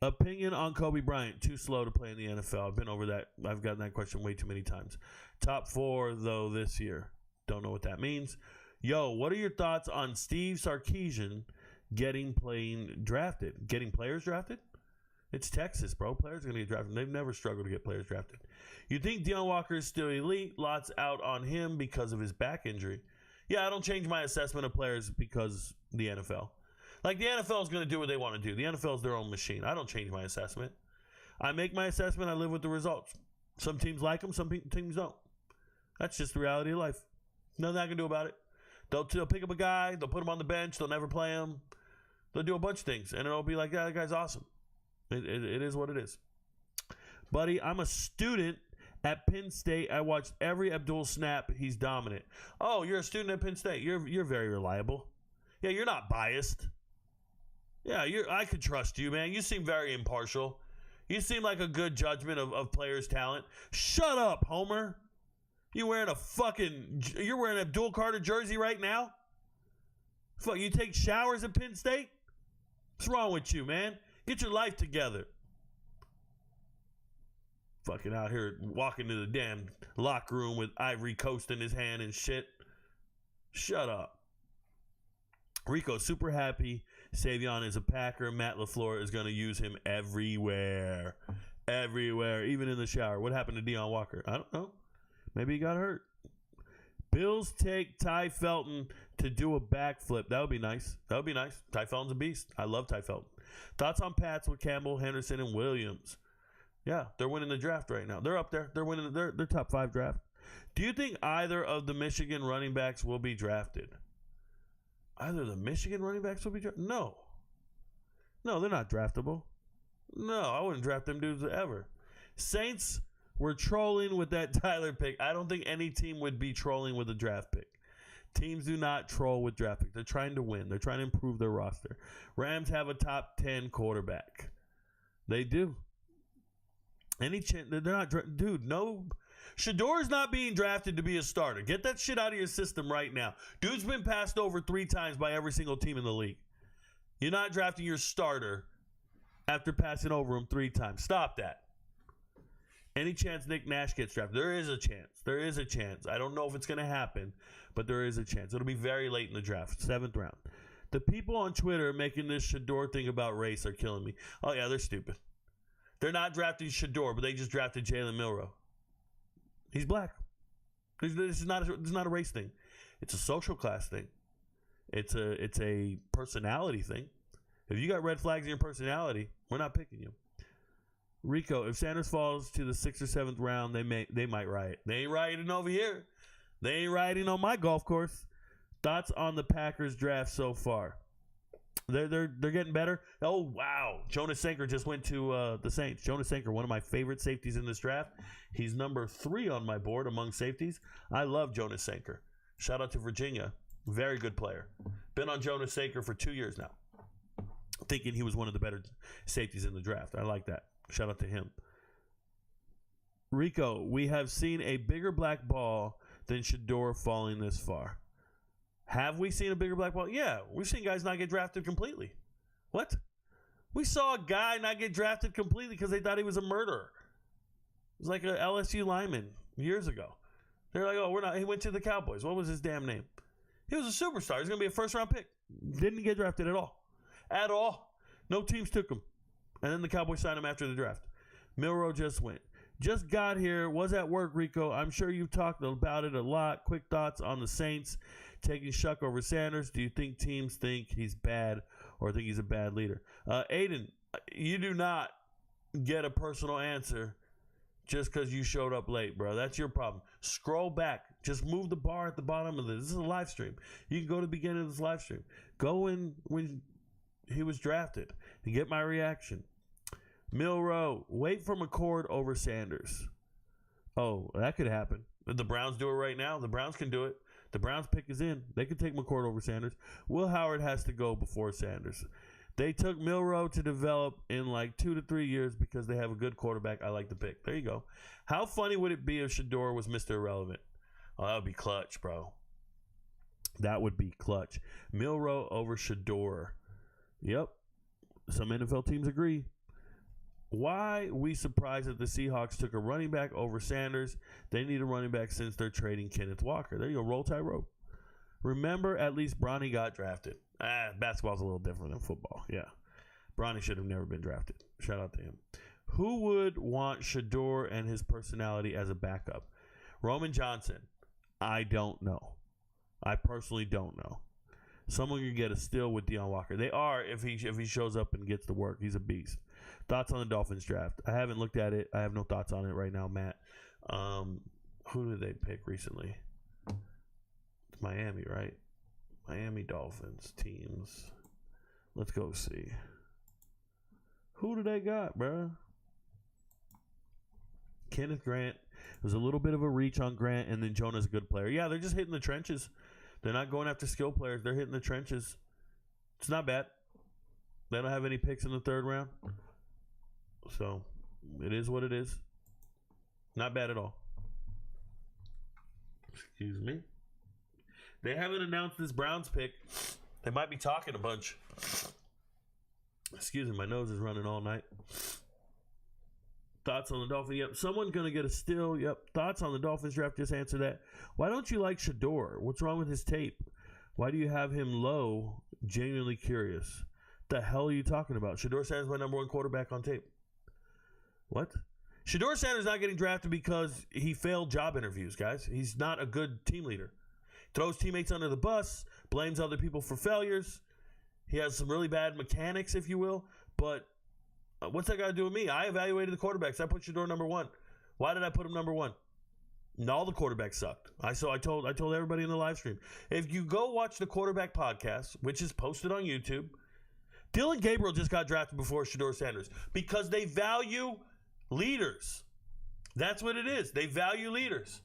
Opinion on Kobe Bryant. Too slow to play in the NFL. I've been over that. I've gotten that question way too many times. Top 4, though, this year. Don't know what that means. Yo, what are your thoughts on Steve Sarkisian getting players drafted? It's Texas, bro. Players are going to get drafted. They've never struggled to get players drafted. You think Deion Walker is still elite? Lots out on him because of his back injury. Yeah, I don't change my assessment of players because the NFL. Like, the NFL is going to do what they want to do. The NFL is their own machine. I don't change my assessment. I make my assessment. I live with the results. Some teams like them. Some teams don't. That's just the reality of life. Nothing I can do about it. They'll pick up a guy. They'll put him on the bench. They'll never play him. They'll do a bunch of things. And it'll be like, yeah, that guy's awesome. It is what it is. Buddy, I'm a student at Penn State. I watched every Abdul snap. He's dominant. Oh, you're a student at Penn State. You're very reliable. Yeah, you're not biased. Yeah, I could trust you, man. You seem very impartial. You seem like a good judgment of players' talent. Shut up, Homer. You're wearing Abdul Carter jersey right now? Fuck, you take showers at Penn State? What's wrong with you, man? Get your life together. Fucking out here walking to the damn locker room with Ivory Coast in his hand and shit. Shut up. Rico's super happy. Savion is a Packer. Matt LaFleur is going to use him everywhere. Everywhere. Even in the shower. What happened to Deion Walker? I don't know. Maybe he got hurt. Bills take Ty Felton to do a backflip. That would be nice. Ty Felton's a beast. I love Ty Felton. Thoughts on Pats with Campbell, Henderson, and Williams? Yeah, they're winning the draft right now. They're up there. They're winning their top 5 draft. Do you think either of the Michigan running backs will be drafted? Either the Michigan running backs will be drafted? No. No, they're not draftable. No, I wouldn't draft them dudes ever. Saints were trolling with that Tyler pick. I don't think any team would be trolling with a draft pick. Teams do not troll with draft picks. They're trying to win. They're trying to improve their roster. Rams have a top 10 quarterback. They do. They're not, dude, no. Shedeur's not being drafted to be a starter. Get that shit out of your system right now. Dude's been passed over 3 times by every single team in the league. You're not drafting your starter after passing over him 3 times. Stop that. Any chance Nick Nash gets drafted? There is a chance. There is a chance. I don't know if it's going to happen, but there is a chance. It'll be very late in the draft, 7th round. The people on Twitter making this Shedeur thing about race are killing me. Oh, yeah, they're stupid. They're not drafting Shedeur, but they just drafted Jalen Milroe. He's black. This is not a race thing. It's a social class thing. It's a personality thing. If you got red flags in your personality, we're not picking you. Rico, if Sanders falls to the 6th or 7th round, they might riot. They ain't rioting over here. They ain't rioting on my golf course. Thoughts on the Packers draft so far? They're getting better. Oh wow, Jonas Sanker just went to the Saints. Jonas Sanker, one of my favorite safeties in this draft. He's number 3 on my board among safeties. I love Jonas Sanker. Shout out to Virginia, very good player. Been on Jonas Sanker for 2 years now. Thinking he was one of the better safeties in the draft. I like that. Shout out to him. Rico, we have seen a bigger black ball than Shedeur falling this far. Have we seen a bigger black ball? Yeah, we've seen guys not get drafted completely. What? We saw a guy not get drafted completely because they thought he was a murderer. It was like an LSU lineman years ago. They're like, oh, he went to the Cowboys. What was his damn name? He was a superstar. He's going to be a first-round pick. Didn't get drafted at all. At all. No teams took him. And then the Cowboys signed him after the draft. Milroe just went. Just got here. Was at work, Rico. I'm sure you've talked about it a lot. Quick thoughts on the Saints taking Shuck over Sanders. Do you think teams think he's bad or think he's a bad leader? Aiden, you do not get a personal answer just because you showed up late, bro. That's your problem. Scroll back. Just move the bar at the bottom of this. This is a live stream. You can go to the beginning of this live stream. Go in when he was drafted and get my reaction. Milroe, wait for McCord over Sanders. Oh, that could happen. The Browns do it right now. The Browns can do it. The Browns pick is in. They can take McCord over Sanders. Will Howard has to go before Sanders. They took Milroe to develop in like 2 to 3 years because they have a good quarterback. I like the pick. There you go. How funny would it be if Shedeur was Mr. Irrelevant? Oh, that would be clutch, bro. That would be clutch. Milroe over Shedeur. Yep. Some NFL teams agree. Why we surprised that the Seahawks took a running back over Sanders? They need a running back since they're trading Kenneth Walker. There you go. Roll Tide Rope. Remember, at least Bronny got drafted. Basketball's a little different than football. Yeah. Bronny should have never been drafted. Shout out to him. Who would want Shedeur and his personality as a backup? Roman Johnson. I don't know. I personally don't know. Someone can get a steal with Deion Walker. They are if he shows up and gets to work. He's a beast. Thoughts on the Dolphins draft? I haven't looked at it. I have no thoughts on it right now, Matt. Who did they pick recently? It's Miami, right? Miami Dolphins teams. Let's go see. Who do they got, bro? Kenneth Grant. It was a little bit of a reach on Grant, and then Jonah's a good player. Yeah, they're just hitting the trenches. They're not going after skill players. They're hitting the trenches. It's not bad. They don't have any picks in the 3rd round. So, it is what it is. Not bad at all. Excuse me. They haven't announced this Browns pick. They might be talking a bunch. Excuse me, my nose is running all night. Thoughts on the Dolphins? Yep. Someone going to get a steal. Yep. Thoughts on the Dolphins draft? Just answer that. Why don't you like Shedeur? What's wrong with his tape? Why do you have him low? Genuinely curious. The hell are you talking about? Shedeur Sanders is my number 1 quarterback on tape. What? Shedeur Sanders is not getting drafted because he failed job interviews, guys. He's not a good team leader. Throws teammates under the bus, blames other people for failures. He has some really bad mechanics, if you will. But what's that got to do with me? I evaluated the quarterbacks. I put Shedeur number 1. Why did I put him number 1? And all the quarterbacks sucked. I told everybody in the live stream. If you go watch the quarterback podcast, which is posted on YouTube, Dylan Gabriel just got drafted before Shedeur Sanders because they value leaders. That's what it is. They value leaders.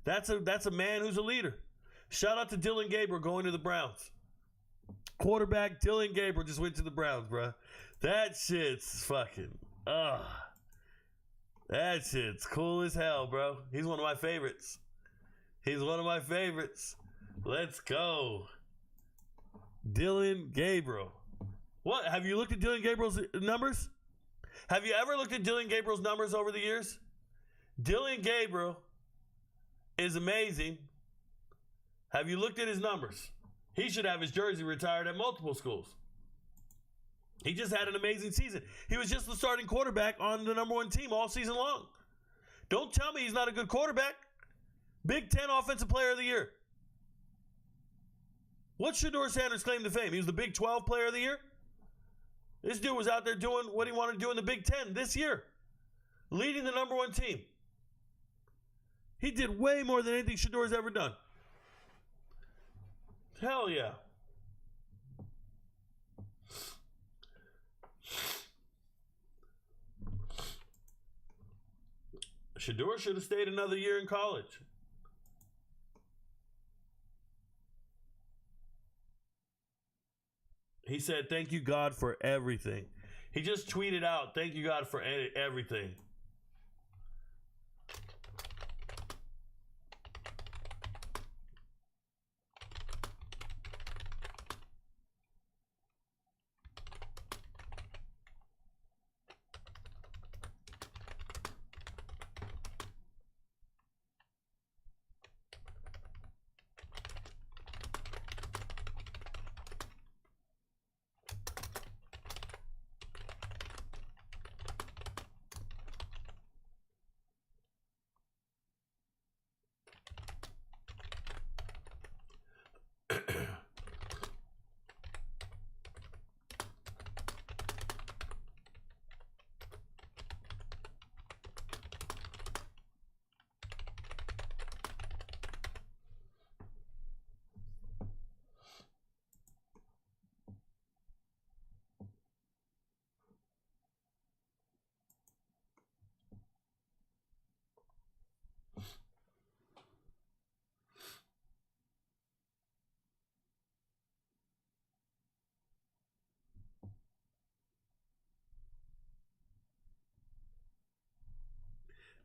That's a man who's a leader. Shout out to Dylan Gabriel going to the Browns. Quarterback Dylan Gabriel just went to the Browns, bro. That shit's fucking that shit's cool as hell, bro. He's one of my favorites. Let's go. Dylan Gabriel. What? Have you looked at Dylan Gabriel's numbers? Have you ever looked at Dylan Gabriel's numbers over the years? Dylan Gabriel is amazing. Have you looked at his numbers? He should have his jersey retired at multiple schools. He just had an amazing season. He was just the starting quarterback on the number 1 team all season long. Don't tell me he's not a good quarterback. Big Ten Offensive Player of the Year. What's Shedeur Sanders' claim to fame? He was the Big 12 Player of the Year? This dude was out there doing what he wanted to do in the Big Ten this year. Leading the number 1 team. He did way more than anything Shedeur's ever done. Hell yeah. Shedeur should have stayed another year in college. He said, thank you, God, for everything. He just tweeted out, thank you, God, for everything.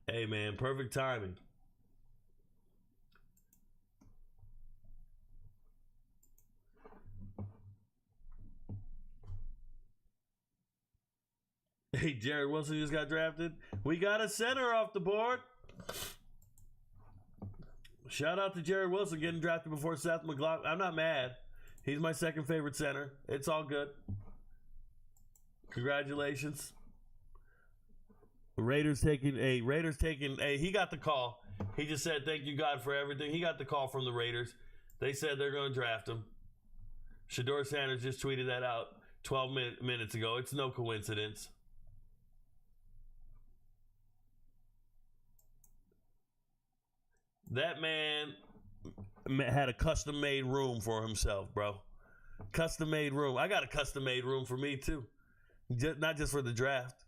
Hey, man, perfect timing. Hey, Jared Wilson just got drafted. We got a center off the board. Shout out to Jared Wilson getting drafted before Seth McLaughlin. I'm not mad. He's my second favorite center. It's all good. Congratulations. Raiders taking he got the call. He just said thank you, God, for everything. He got the call from the Raiders. They said they're going to draft him. Shedeur Sanders just tweeted that out 12 minutes ago. It's no coincidence. That man had a custom-made room for himself, bro. Custom-made room. I got a custom-made room for me, too. Not just for the draft,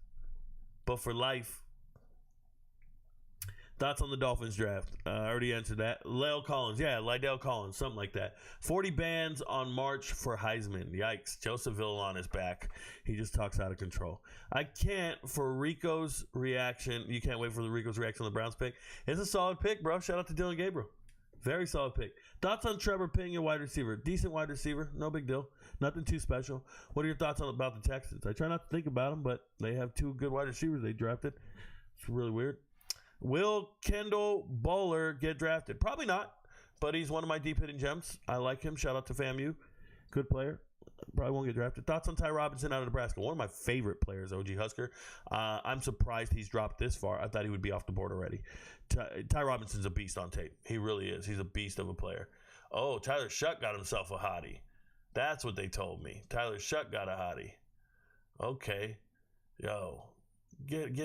but for life. Thoughts on the Dolphins draft? I already answered that. Lydell Collins, something like that. 40 bans on March for Heisman. Yikes. Joseph Villon is back. He just talks out of control. I can't for Rico's reaction. You can't wait for the Rico's reaction on the Browns pick. It's a solid pick, bro. Shout out to Dylan Gabriel. Very solid pick. Thoughts on Trevor Payne, your wide receiver? Decent wide receiver. No big deal. Nothing too special. What are your thoughts about the Texans? I try not to think about them, but they have 2 good wide receivers they drafted. It's really weird. Will Kendall Bowler get drafted? Probably not, but he's one of my deep hitting gems. I like him. Shout out to FAMU. Good player. Probably won't get drafted. Thoughts on Ty Robinson out of Nebraska? One of my favorite players, OG Husker. I'm surprised he's dropped this far. I thought he would be off the board already. Ty Robinson's a beast on tape. He really is. He's a beast of a player. Oh, Tyler Shuck got himself a hottie. That's what they told me. Tyler Shuck got a hottie. Okay. Yo.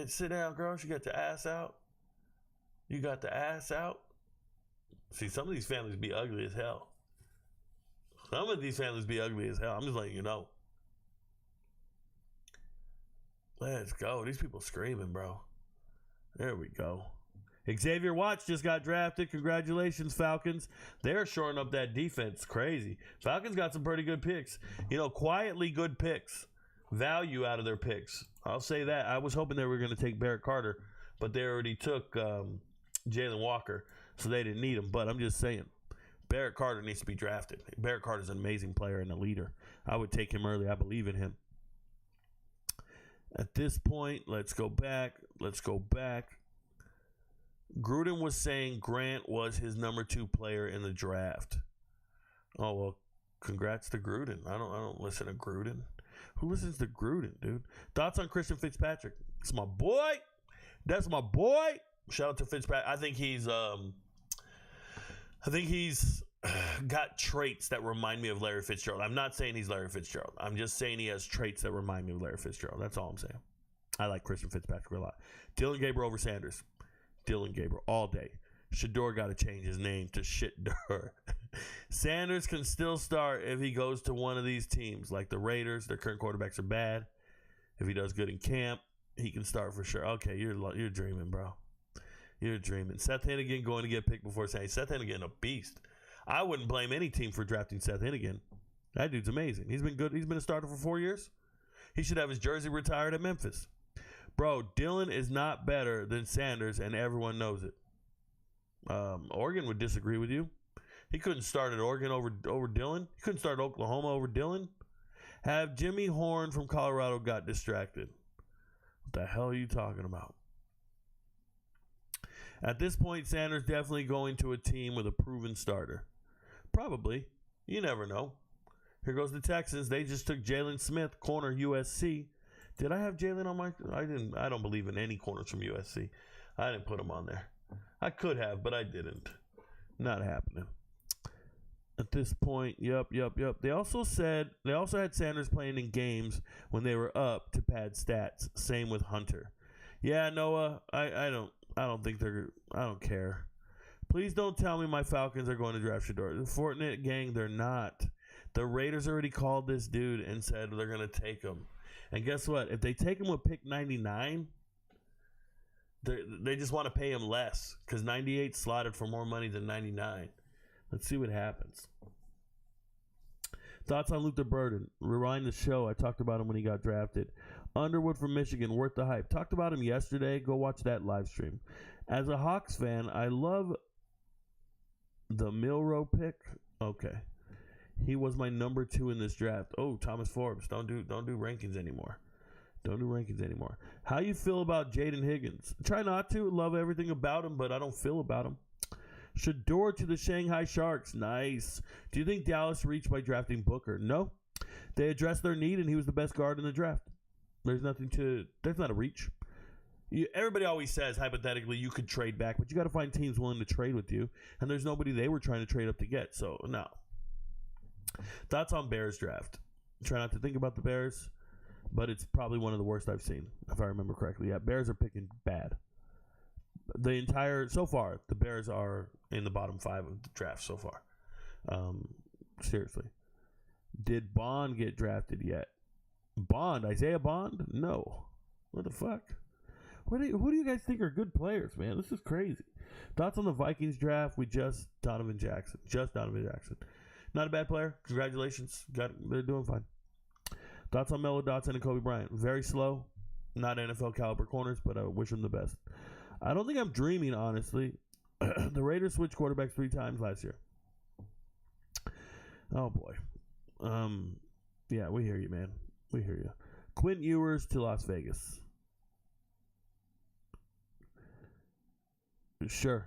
Sit down, girl. You got the ass out. You got the ass out. See, some of these families be ugly as hell. Some of these families be ugly as hell. I'm just letting you know. Let's go. These people screaming, bro. There we go. Xavier Watts just got drafted. Congratulations, Falcons. They're shoring up that defense. Crazy. Falcons got some pretty good picks. Quietly good picks. Value out of their picks. I'll say that. I was hoping they were going to take Barrett Carter, but they already took Jalen Walker, so they didn't need him. But I'm just saying, Barrett Carter needs to be drafted. Barrett Carter's an amazing player and a leader. I would take him early. I believe in him. At this point, let's go back. Gruden was saying Grant was his number 2 player in the draft. Oh, well, congrats to Gruden. I don't listen to Gruden. Who listens to Gruden, dude? Thoughts on Christian Fitzpatrick? It's my boy. That's my boy. Shout out to Fitzpatrick. I think he's got traits that remind me of Larry Fitzgerald. I'm not saying he's Larry Fitzgerald. I'm just saying he has traits that remind me of Larry Fitzgerald. That's all I'm saying. I like Christian Fitzpatrick a lot. Dylan Gabriel over Sanders. Dylan Gabriel all day. Shedeur got to change his name to Shedeur. Sanders can still start if he goes to one of these teams, like the Raiders. Their current quarterbacks are bad. If he does good in camp, he can start for sure. Okay, you're dreaming, bro. You're dreaming. Seth Hennigan going to get picked before saying Seth Hennigan, a beast. I wouldn't blame any team for drafting Seth Hennigan. That dude's amazing. He's been good. He's been a starter for 4 years. He should have his jersey retired at Memphis. Bro, Dylan is not better than Sanders, and everyone knows it. Oregon would disagree with you. He couldn't start at Oregon over Dylan. He couldn't start at Oklahoma over Dylan. Have Jimmy Horn from Colorado got distracted? What the hell are you talking about? At this point, Sanders definitely going to a team with a proven starter. Probably. You never know. Here goes the Texans. They just took Jalen Smith, corner USC. Did I have Jalen on my... I don't believe in any corners from USC. I didn't put him on there. I could have, but I didn't. Not happening. At this point, yep. They also had Sanders playing in games when they were up to pad stats. Same with Hunter. Yeah, Noah, I don't care. Please don't tell me my Falcons are going to draft Shedeur. The Fortnite gang, they're not. The Raiders already called this dude and said they're going to take him. And guess what? If they take him with pick 99, they just want to pay him less because 98 slotted for more money than 99. Let's see what happens. Thoughts on Luther Burden? Rewind the show. I talked about him when he got drafted. Underwood from Michigan, worth the hype. Talked about him yesterday. Go watch that live stream. As a Hawks fan, I love the Milroe pick. Okay. He was my number 2 in this draft. Oh, Thomas Forbes. Don't do rankings anymore. Don't do rankings anymore. How you feel about Jaden Higgins? Try not to. Love everything about him, but I don't feel about him. Shedeur to the Shanghai Sharks. Nice. Do you think Dallas reached by drafting Booker? No. They addressed their need, and he was the best guard in the draft. There's not a reach. Everybody always says, hypothetically, you could trade back, but you got to find teams willing to trade with you, and there's nobody they were trying to trade up to get, so no. Thoughts on Bears draft? Try not to think about the Bears, but it's probably one of the worst I've seen, if I remember correctly. Yeah, Bears are picking bad. So far, the Bears are in the bottom 5 of the draft so far. Seriously. Did Bond get drafted yet? Bond? Isaiah Bond? No. What the fuck? Who do you guys think are good players, man? This is crazy. Thoughts on the Vikings draft? Donovan Jackson. Not a bad player. Congratulations. They're doing fine. Thoughts on Melo Dotson and Kobe Bryant? Very slow. Not NFL caliber corners, but I wish them the best. I don't think I'm dreaming, honestly. The Raiders switched quarterbacks 3 times last year. Oh, boy. Yeah, we hear you, man. We hear you. Quint Ewers to Las Vegas. Sure.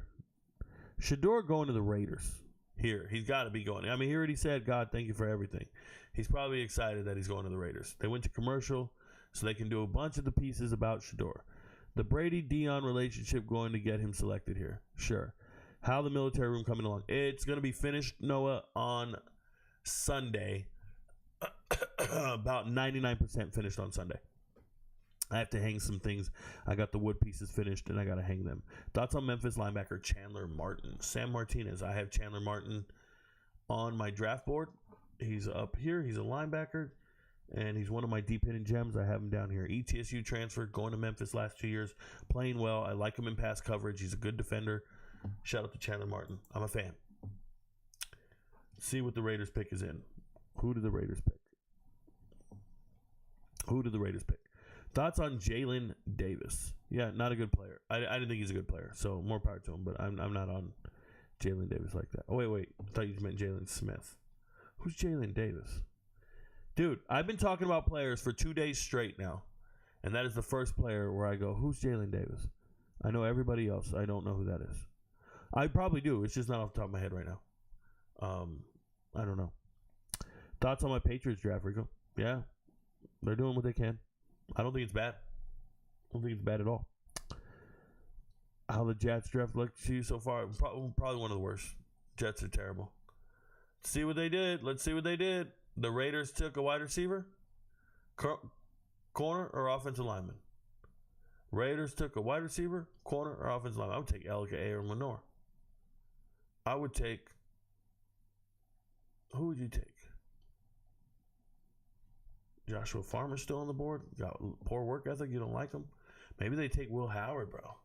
Shedeur going to the Raiders. Here. He's got to be going. I mean, he already said, God, thank you for everything. He's probably excited that he's going to the Raiders. They went to commercial, so they can do a bunch of the pieces about Shedeur. The Brady-Dion relationship going to get him selected here. Sure. How the military room coming along? It's going to be finished, Noah, on Sunday. About 99% finished on Sunday. I have to hang some things. I got the wood pieces finished, and I got to hang them. Thoughts on Memphis linebacker Chandler Martin? Sam Martinez. I have Chandler Martin on my draft board. He's up here. He's a linebacker, and he's one of my deep hidden gems. I have him down here. ETSU transfer, going to Memphis last 2 years, playing well. I like him in pass coverage. He's a good defender. Shout out to Chandler Martin. I'm a fan. See what the Raiders pick is in. Who do the Raiders pick? Thoughts on Jalen Davis? Yeah, not a good player. I didn't think he's a good player, so more power to him, but I'm not on Jalen Davis like that. Oh, wait. I thought you meant Jalen Smith. Who's Jalen Davis? Dude, I've been talking about players for 2 days straight now, and that is the first player where I go, who's Jalen Davis? I know everybody else. I don't know who that is. I probably do. It's just not off the top of my head right now. I don't know. Thoughts on my Patriots draft, Rico? Yeah, they're doing what they can. I don't think it's bad. I don't think it's bad at all. How the Jets draft looked to you so far? Probably one of the worst. Jets are terrible. Let's see what they did. The Raiders took a wide receiver, corner, or offensive lineman. Raiders took a wide receiver, corner, or offensive lineman. I would take Elka or Lenore. I would take. Who would you take? Joshua Farmer's still on the board. Got poor work ethic. You don't like him. Maybe they take Will Howard, bro.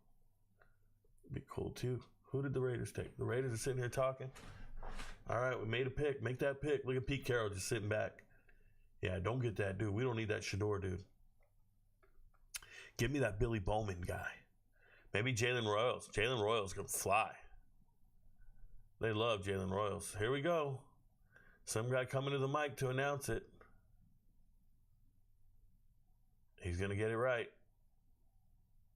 Be cool too. Who did the Raiders take? The Raiders are sitting here talking. All right, we made a pick. Make that pick. Look at Pete Carroll just sitting back. Yeah, don't get that dude. We don't need that Shedeur dude. Give me that Billy Bowman guy. Maybe Jalen Royals. Jalen Royals can fly. They love Jalen Royals. Here we go. Some guy coming to the mic to announce it. He's going to get it right.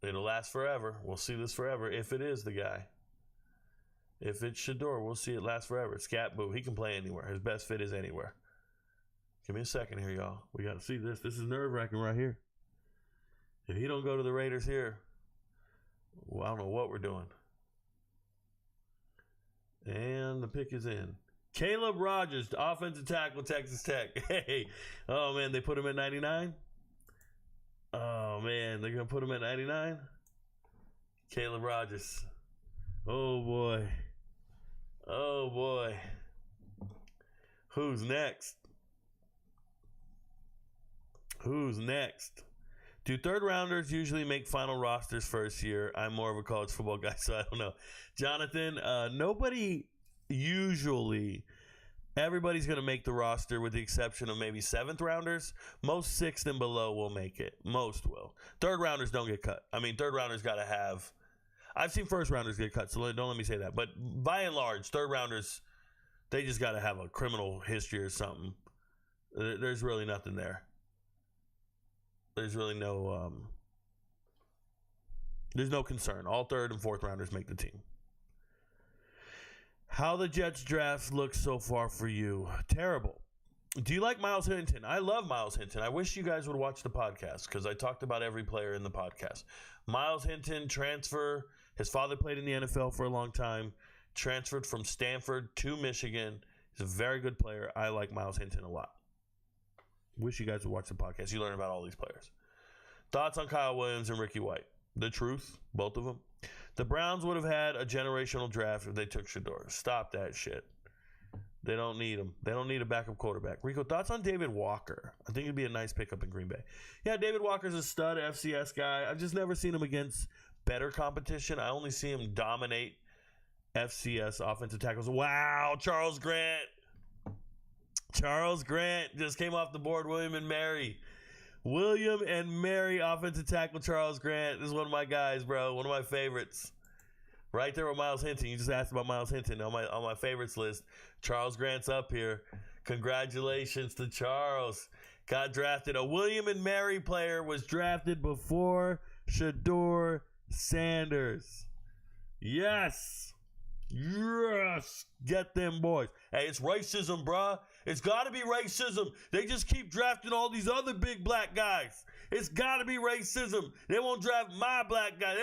It'll last forever. We'll see this forever if it is the guy. If it's Shedeur, we'll see it last forever. Scat Boo, he can play anywhere. His best fit is anywhere. Give me a second here, y'all. We got to see this. This is nerve-wracking right here. If he don't go to the Raiders here, well, I don't know what we're doing. And the pick is in. Caleb Rogers, offensive tackle, Texas Tech. Hey, oh, man, they put him at 99? Oh, man, they're going to put him at 99? Caleb Rogers. Oh, boy. Oh, boy. Who's next? Who's next? Do third-rounders usually make final rosters first year? I'm more of a college football guy, so I don't know. Jonathan, nobody usually... Everybody's going to make the roster with the exception of maybe seventh-rounders. Most sixth and below will make it. Most will. Third-rounders don't get cut. I mean, third-rounders got to have... I've seen first-rounders get cut, so don't let me say that. But by and large, third-rounders, they just got to have a criminal history or something. There's really nothing there. There's really no... there's no concern. All third and fourth-rounders make the team. How the Jets draft looks so far for you? Terrible. Do you like Miles Hinton? I love Miles Hinton. I wish you guys would watch the podcast because I talked about every player in the podcast. Miles Hinton, transfer. His father played in the NFL for a long time. Transferred from Stanford to Michigan. He's a very good player. I like Miles Hinton a lot. Wish you guys would watch the podcast. You learn about all these players. Thoughts on Kyle Williams and Ricky White? The truth, both of them. The Browns would have had a generational draft if they took Shedeur. Stop that shit. They don't need him. They don't need a backup quarterback. Rico, thoughts on David Walker? I think it'd be a nice pickup in Green Bay. Yeah, David Walker's a stud FCS guy. I've just never seen him against better competition. I only see him dominate FCS offensive tackles. Wow, Charles Grant. Charles Grant just came off the board. William and Mary, offensive tackle Charles Grant. This is one of my guys, bro. One of my favorites. Right there with Miles Hinton. You just asked about Miles Hinton on my favorites list. Charles Grant's up here. Congratulations to Charles. Got drafted. A William and Mary player was drafted before Shedeur Sanders. Yes. Yes. Get them boys. Hey, it's racism, bruh. It's got to be racism. They just keep drafting all these other big black guys. It's got to be racism. They won't draft my black guy.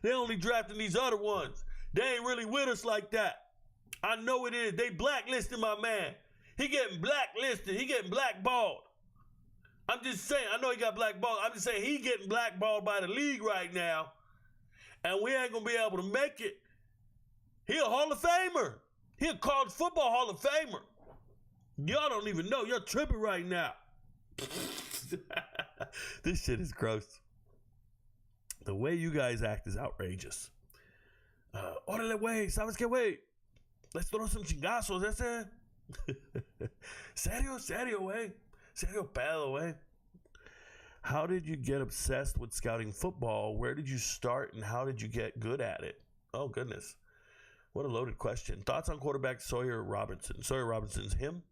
They only drafting these other ones. They ain't really with us like that. I know it is. They blacklisting my man. He getting blacklisted. He getting blackballed. I'm just saying. I know he got blackballed. I'm just saying he getting blackballed by the league right now. And we ain't going to be able to make it. He a Hall of Famer. He a college football Hall of Famer. Y'all don't even know. You're tripping right now. This shit is gross. The way you guys act is outrageous. Órale, güey. ¿Sabes qué, güey? Let's throw some chingazos. That's it. Serio, güey. Serio pedo, güey. How did you get obsessed with scouting football? Where did you start and how did you get good at it? Oh, goodness. What a loaded question. Thoughts on quarterback Sawyer Robinson? Sawyer Robinson's him.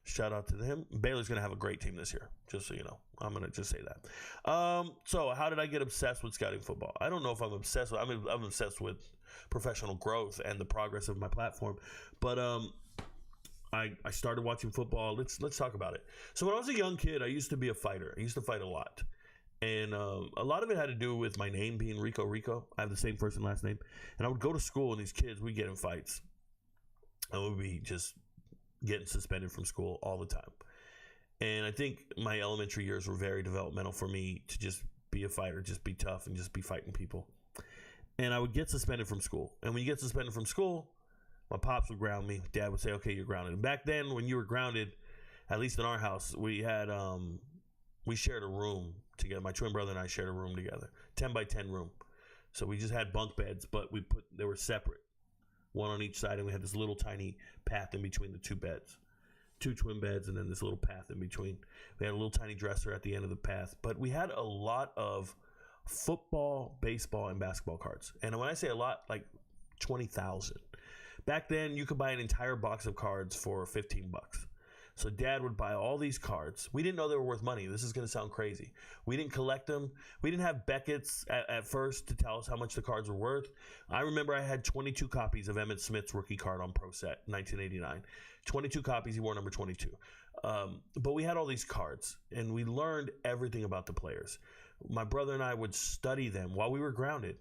Shout out to him. Baylor's going to have a great team this year, just so you know. I'm going to just say that. So how did I get obsessed with scouting football? I don't know if I'm obsessed with I'm obsessed with professional growth and the progress of my platform. But I started watching football. Let's talk about it. So when I was a young kid, I used to be a fighter. I used to fight a lot. And a lot of it had to do with my name being Rico. I have the same first and last name. And I would go to school, and these kids, we'd get in fights. And we'd be just getting suspended from school all the time. And I think my elementary years were very developmental for me to just be a fighter, just be tough, and just be fighting people. And I would get suspended from school. And when you get suspended from school, my pops would ground me. Dad would say, okay, you're grounded. And back then, when you were grounded, at least in our house, we had we shared a room together. My twin brother and I shared a room together, 10 by 10 room. So we just had bunk beds, but they were separate, one on each side, and we had this little tiny path in between the two beds, 2 twin beds, and then this little path in between. We had a little tiny dresser at the end of the path, but we had a lot of football, baseball, and basketball cards. And when I say a lot, like 20,000. Back then, you could buy an entire box of cards for $15. So Dad would buy all these cards. We didn't know they were worth money. This is going to sound crazy. We didn't collect them. We didn't have Beckett's at first to tell us how much the cards were worth. I remember I had 22 copies of Emmitt Smith's rookie card on Pro Set, 1989. 22 copies. He wore number 22. But we had all these cards, and we learned everything about the players. My brother and I would study them while we were grounded.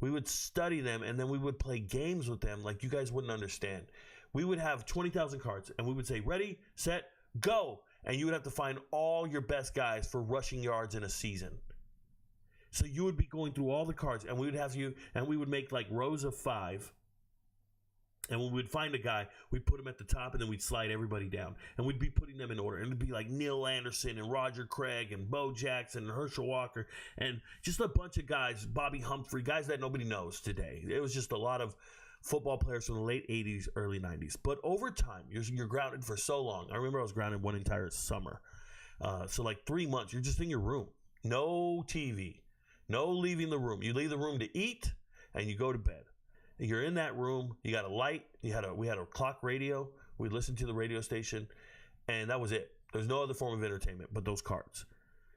We would study them, and then we would play games with them like you guys wouldn't understand. We would have 20,000 cards, and we would say, ready, set, go. And you would have to find all your best guys for rushing yards in a season. So you would be going through all the cards, and we would have you, and we would make like rows of 5. And when we would find a guy, we'd put him at the top, and then we'd slide everybody down. And we'd be putting them in order. And it'd be like Neil Anderson and Roger Craig and Bo Jackson and Herschel Walker and just a bunch of guys, Bobby Humphrey, guys that nobody knows today. It was just a lot of football players from the late 80s, early 90s. But over time, you're grounded for so long. I remember I was grounded one entire summer. So like 3 months, you're just in your room. No TV. No leaving the room. You leave the room to eat, and you go to bed. You're in that room. You got a light. We had a clock radio. We listened to the radio station, and that was it. There's no other form of entertainment but those cards.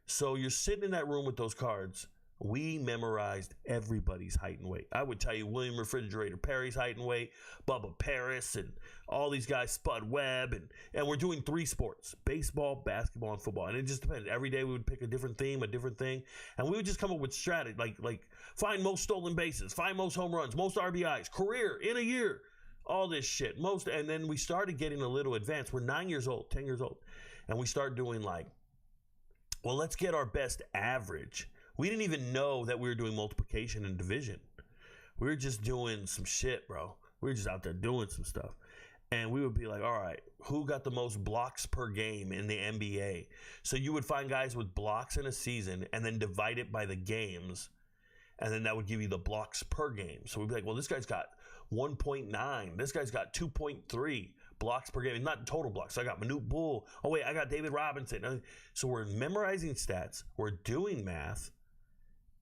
So you're sitting in that room with those cards. We memorized everybody's height and weight. I would tell you William Refrigerator Perry's height and weight, Bubba Paris, and all these guys, Spud Webb, and we're doing 3 sports: baseball, basketball, and football. And it just depended. Every day we would pick a different theme, a different thing, and we would just come up with strategy, like find most stolen bases, find most home runs, most RBIs, career in a year, all this shit. And then we started getting a little advanced. We're 9 years old, 10 years old, and we start doing let's get our best average. We didn't even know that we were doing multiplication and division. We were just doing some shit, bro. We were just out there doing some stuff. And we would be like, all right, who got the most blocks per game in the NBA? So you would find guys with blocks in a season and then divide it by the games. And then that would give you the blocks per game. So we'd be like, well, this guy's got 1.9. This guy's got 2.3 blocks per game. Not total blocks. So I got Manute Bull. Oh, wait, I got David Robinson. So we're memorizing stats. We're doing math.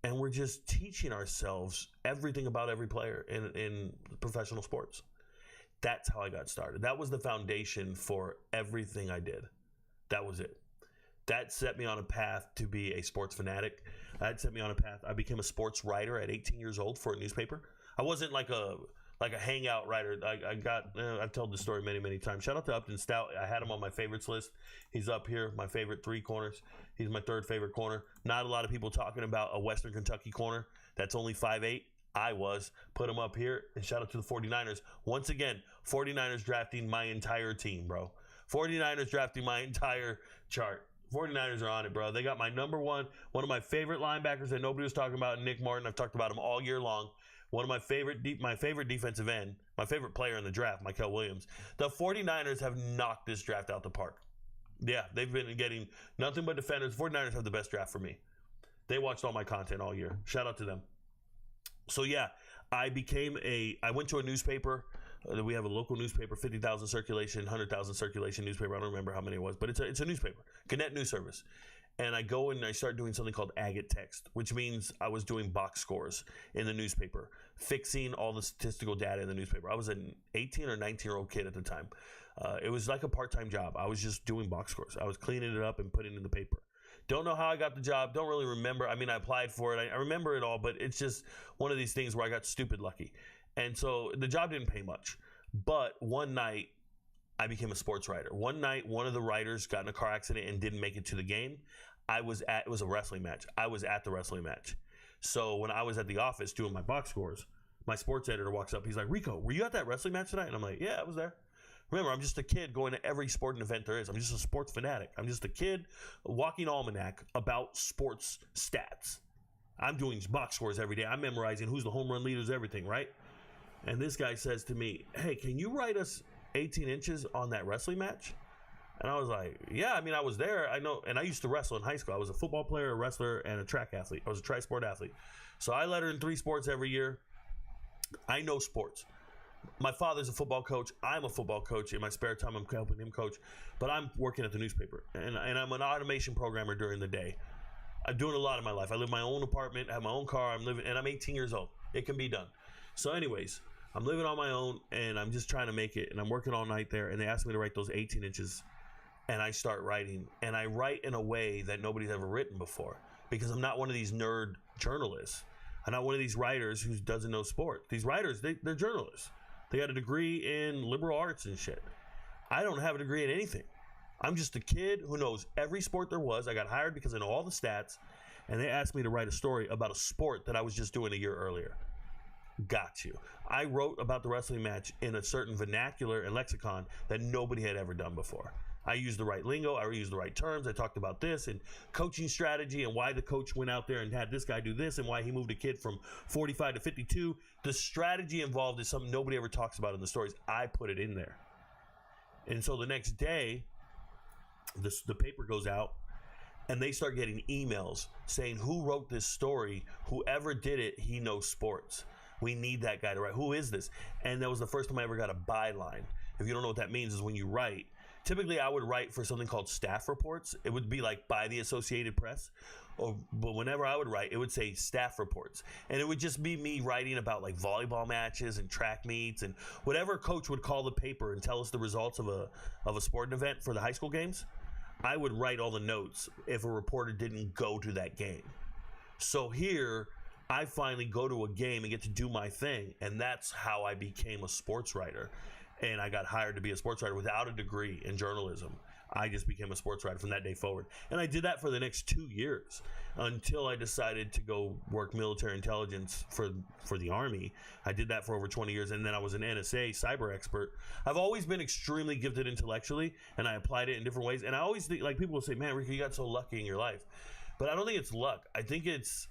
And we're just teaching ourselves everything about every player in professional sports. That's how I got started. That was the foundation for everything I did. That was it. That set me on a path to be a sports fanatic. That set me on a path. I became a sports writer at 18 years old for a newspaper. I wasn't like a hangout writer. I've told this story many, many times. Shout out to Upton Stout. I had him on my favorites list. He's up here, my favorite 3 corners. He's my 3rd favorite corner. Not a lot of people talking about a Western Kentucky corner that's only 5'8". I was. Put him up here. And shout out to the 49ers. Once again, 49ers drafting my entire team, bro. 49ers drafting my entire chart. 49ers are on it, bro. They got my number one of my favorite linebackers that nobody was talking about, Nick Martin. I've talked about him all year long. One of my favorite defensive end, my favorite player in the draft, Michael Williams. The 49ers have knocked this draft out the park. Yeah, they've been getting nothing but defenders. 49ers have the best draft for me. They watched all my content all year. Shout out to them. So yeah, I went to a newspaper. We have a local newspaper, 50,000 circulation, 100,000 circulation newspaper. I don't remember how many it was, but it's a newspaper, Gannett News Service. And I go and I start doing something called agate text, which means I was doing box scores in the newspaper, fixing all the statistical data in the newspaper. I was an 18 or 19-year-old kid at the time. It was like a part-time job. I was just doing box scores. I was cleaning it up and putting it in the paper. Don't know how I got the job. Don't really remember. I mean, I applied for it. I remember it all, but it's just one of these things where I got stupid lucky. And so the job didn't pay much. But one night, I became a sports writer. One night, one of the writers got in a car accident and didn't make it to the game. It was a wrestling match. I was at the wrestling match. So when I was at the office doing my box scores, my sports editor walks up. He's like, Rico, were you at that wrestling match tonight? And I'm like, yeah, I was there. Remember, I'm just a kid going to every sporting event there is. I'm just a sports fanatic. I'm just a kid, a walking almanac about sports stats. I'm doing box scores every day. I'm memorizing who's the home run leaders, everything, right? And this guy says to me, hey, can you write us 18 inches on that wrestling match? And I was like, yeah, I mean, I was there. I know. And I used to wrestle in high school. I was a football player, a wrestler, and a track athlete. I was a tri-sport athlete. So I lettered in 3 sports every year. I know sports. My father's a football coach. I'm a football coach. In my spare time, I'm helping him coach. But I'm working at the newspaper. And I'm an automation programmer during the day. I'm doing a lot in my life. I live in my own apartment. I have my own car. And I'm 18 years old. It can be done. So anyways, I'm living on my own, and I'm just trying to make it. And I'm working all night there. And they asked me to write those 18 inches. And I start writing. And I write in a way that nobody's ever written before. Because I'm not one of these nerd journalists. I'm not one of these writers who doesn't know sport. These writers, they're journalists. They got a degree in liberal arts and shit. I don't have a degree in anything. I'm just a kid who knows every sport there was. I got hired because I know all the stats. And they asked me to write a story about a sport that I was just doing a year earlier. Got you. I wrote about the wrestling match in a certain vernacular and lexicon that nobody had ever done before. I used the right lingo. I used the right terms. I talked about this and coaching strategy and why the coach went out there and had this guy do this and why he moved a kid from 45 to 52. The strategy involved is something nobody ever talks about in the stories. I put it in there. And so the next day, the paper goes out and they start getting emails saying, who wrote this story? Whoever did it, he knows sports. We need that guy to write. Who is this? And that was the first time I ever got a byline. If you don't know what that means, is when you write. Typically, I would write for something called staff reports. It would be like by the Associated Press. But whenever I would write, it would say staff reports. And it would just be me writing about like volleyball matches and track meets and whatever coach would call the paper and tell us the results of a sporting event for the high school games. I would write all the notes if a reporter didn't go to that game. So here, I finally go to a game and get to do my thing. And that's how I became a sports writer. And I got hired to be a sports writer without a degree in journalism. I just became a sports writer from that day forward. And I did that for the next 2 years until I decided to go work military intelligence for the Army. I did that for over 20 years. And then I was an NSA cyber expert. I've always been extremely gifted intellectually, and I applied it in different ways. And I always think, like, people will say, man, Rico, you got so lucky in your life. But I don't think it's luck. I think it's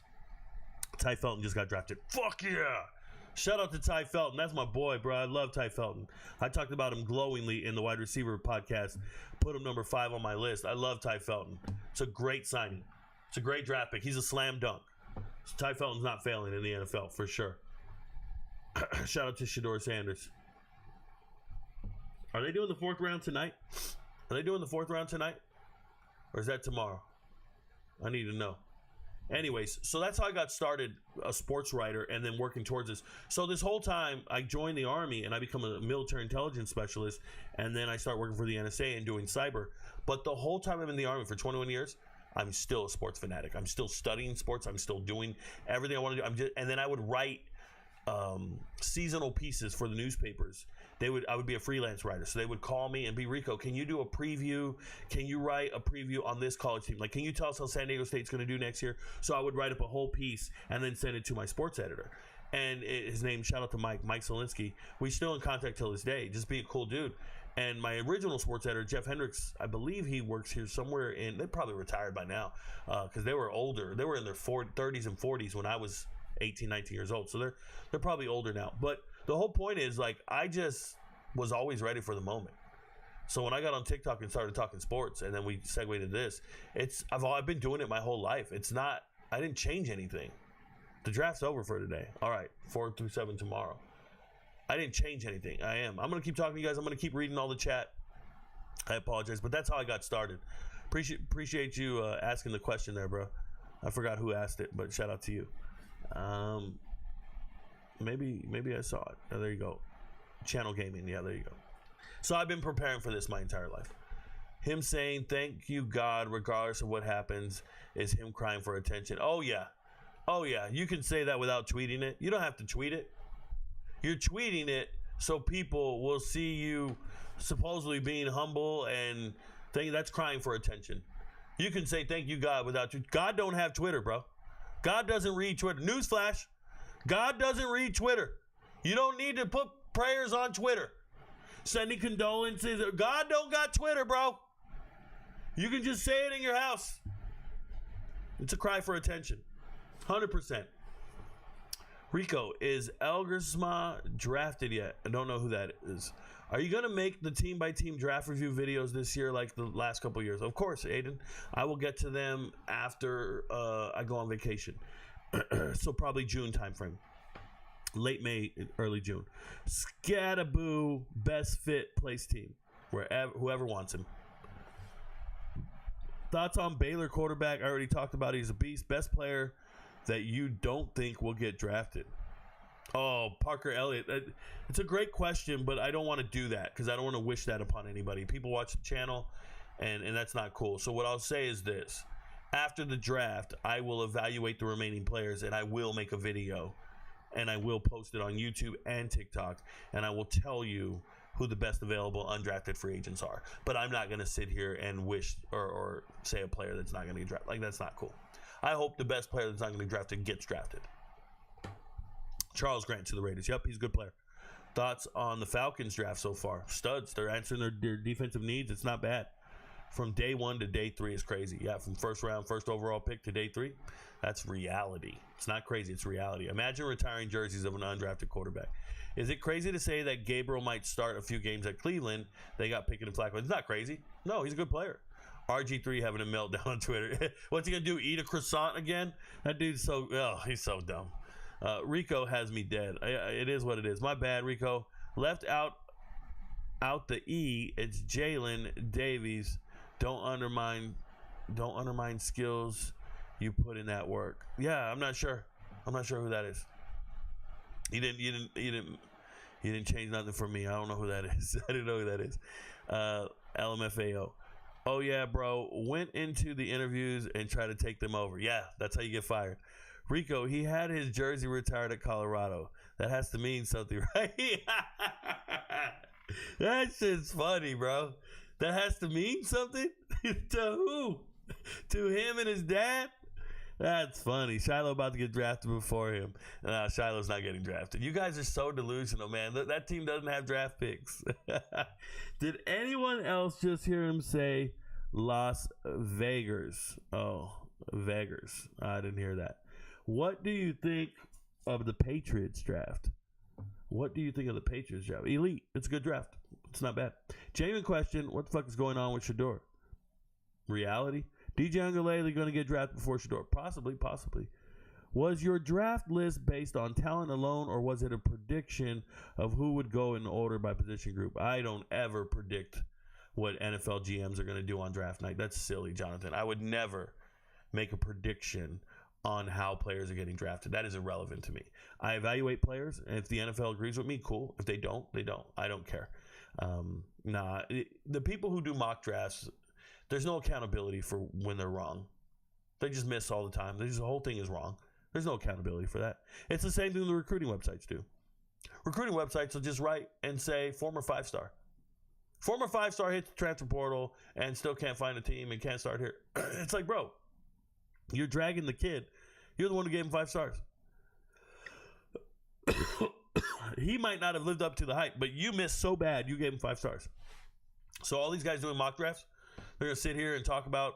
Ty Felton just got drafted. Fuck yeah! Shout out to Ty Felton. That's my boy, bro. I love Ty Felton. I talked about him glowingly in the wide receiver podcast. Put him number 5 on my list. I love Ty Felton. It's a great signing. It's a great draft pick. He's a slam dunk. So Ty Felton's not failing in the NFL for sure. Shout out to Shedeur Sanders. Are they doing the 4th round tonight? Are they doing the 4th round tonight? Or is that tomorrow? I need to know. Anyways, so that's how I got started, a sports writer, and then working towards this. So this whole time, I joined the Army, and I become a military intelligence specialist, and then I start working for the NSA and doing cyber. But the whole time I'm in the Army for 21 years, I'm still a sports fanatic. I'm still studying sports. I'm still doing everything I want to do. And then I would write seasonal pieces for the newspapers. I would be a freelance writer, so they would call me and be, Rico, can you do a preview? Can you write a preview on this college team? Like, can you tell us how San Diego State's going to do next year? So I would write up a whole piece and then send it to my sports editor. And his name, shout out to Mike Zielinski. We're still in contact till this day. Just be a cool dude. And my original sports editor, Jeff Hendricks, I believe he works here somewhere they're probably retired by now because they were older. They were in their 30s and 40s when I was 18, 19 years old. So they're probably older now. But the whole point is, like, I just was always ready for the moment. So when I got on TikTok and started talking sports, and then we segued to this, I've been doing it my whole life. I didn't change anything. The draft's over for today. All right, 4 through 7 tomorrow. I didn't change anything. I'm going to keep talking to you guys. I'm going to keep reading all the chat. I apologize, but that's how I got started. Appreciate you asking the question there, bro. I forgot who asked it, but shout out to you. Maybe I saw it. Oh, there you go. Channel Gaming. Yeah, there you go. So I've been preparing for this my entire life. Him saying, thank you, God, regardless of what happens, is him crying for attention. Oh, yeah. Oh, yeah. You can say that without tweeting it. You don't have to tweet it. You're tweeting it so people will see you supposedly being humble and think that's crying for attention. You can say, thank you, God, without you. God don't have Twitter, bro. God doesn't read Twitter. Newsflash. God doesn't read Twitter. You don't need to put prayers on Twitter. Sending condolences. God don't got Twitter, bro. You can just say it in your house. It's a cry for attention. 100%. Rico, is Elgersma drafted yet? I don't know who that is. Are you going to make the team-by-team draft review videos this year like the last couple of years? Of course, Aiden. I will get to them after I go on vacation. So probably June timeframe. Late May, early June. Scattaboo, best fit place team. Whoever wants him. Thoughts on Baylor quarterback? I already talked about it. He's a beast. Best player that you don't think will get drafted. Oh, Parker Elliott. It's a great question, but I don't want to do that because I don't want to wish that upon anybody. People watch the channel, and that's not cool. So what I'll say is this. After the draft, I will evaluate the remaining players, and I will make a video, and I will post it on YouTube and TikTok, and I will tell you who the best available undrafted free agents are. But I'm not going to sit here and wish or say a player that's not going to get drafted. Like, that's not cool. I hope the best player that's not going to get drafted gets drafted. Charles Grant to the Raiders. Yep, he's a good player. Thoughts on the Falcons draft so far? Studs. They're answering their defensive needs. It's not bad. From day 1 to day 3 is crazy. Yeah, from first round, first overall pick to day 3, that's reality. It's not crazy. It's reality. Imagine retiring jerseys of an undrafted quarterback. Is it crazy to say that Gabriel might start a few games at Cleveland? They got Pickett and Flacco. It's not crazy. No, he's a good player. RG3 having a meltdown on Twitter. What's he going to do, eat a croissant again? That dude's he's so dumb. Rico has me dead. It is what it is. My bad, Rico. Left out the E. It's Jalen Davies. Don't undermine skills you put in that work. Yeah, I'm not sure who that is. You didn't change nothing for me. I don't know who that is. I didn't know who that is. LMFAO. Oh yeah, bro. Went into the interviews and tried to take them over. Yeah, that's how you get fired. Rico, he had his jersey retired at Colorado. That has to mean something, right? That shit's funny, bro. That has to mean something? To who? To him and his dad? That's funny. Shiloh about to get drafted before him. Shiloh's not getting drafted. You guys are so delusional, man. That team doesn't have draft picks. Did anyone else just hear him say Las Vegas? Oh, Vegas. I didn't hear that. What do you think of the Patriots draft? Elite. It's a good draft. It's not bad. Genuine question. What the fuck is going on with Shedeur? Reality? DJ Ugalele going to get drafted before Shedeur? Possibly. Was your draft list based on talent alone, or was it a prediction of who would go in order by position group? I don't ever predict what NFL GMs are going to do on draft night. That's silly, Jonathan. I would never make a prediction on how players are getting drafted. That is irrelevant to me. I evaluate players, and if the NFL agrees with me, cool. If they don't, they don't. I don't care. The people who do mock drafts, there's no accountability for when they're wrong. They just miss all the time. The whole thing is wrong. There's no accountability for that. It's the same thing the recruiting websites do. Recruiting websites will just write and say former 5-star. Former 5-star hits the transfer portal and still can't find a team and can't start here. It's like, bro, you're dragging the kid. You're the one who gave him 5 stars. He might not have lived up to the hype, but you missed so bad you gave him 5 stars. So all these guys doing mock drafts, they're going to sit here and talk about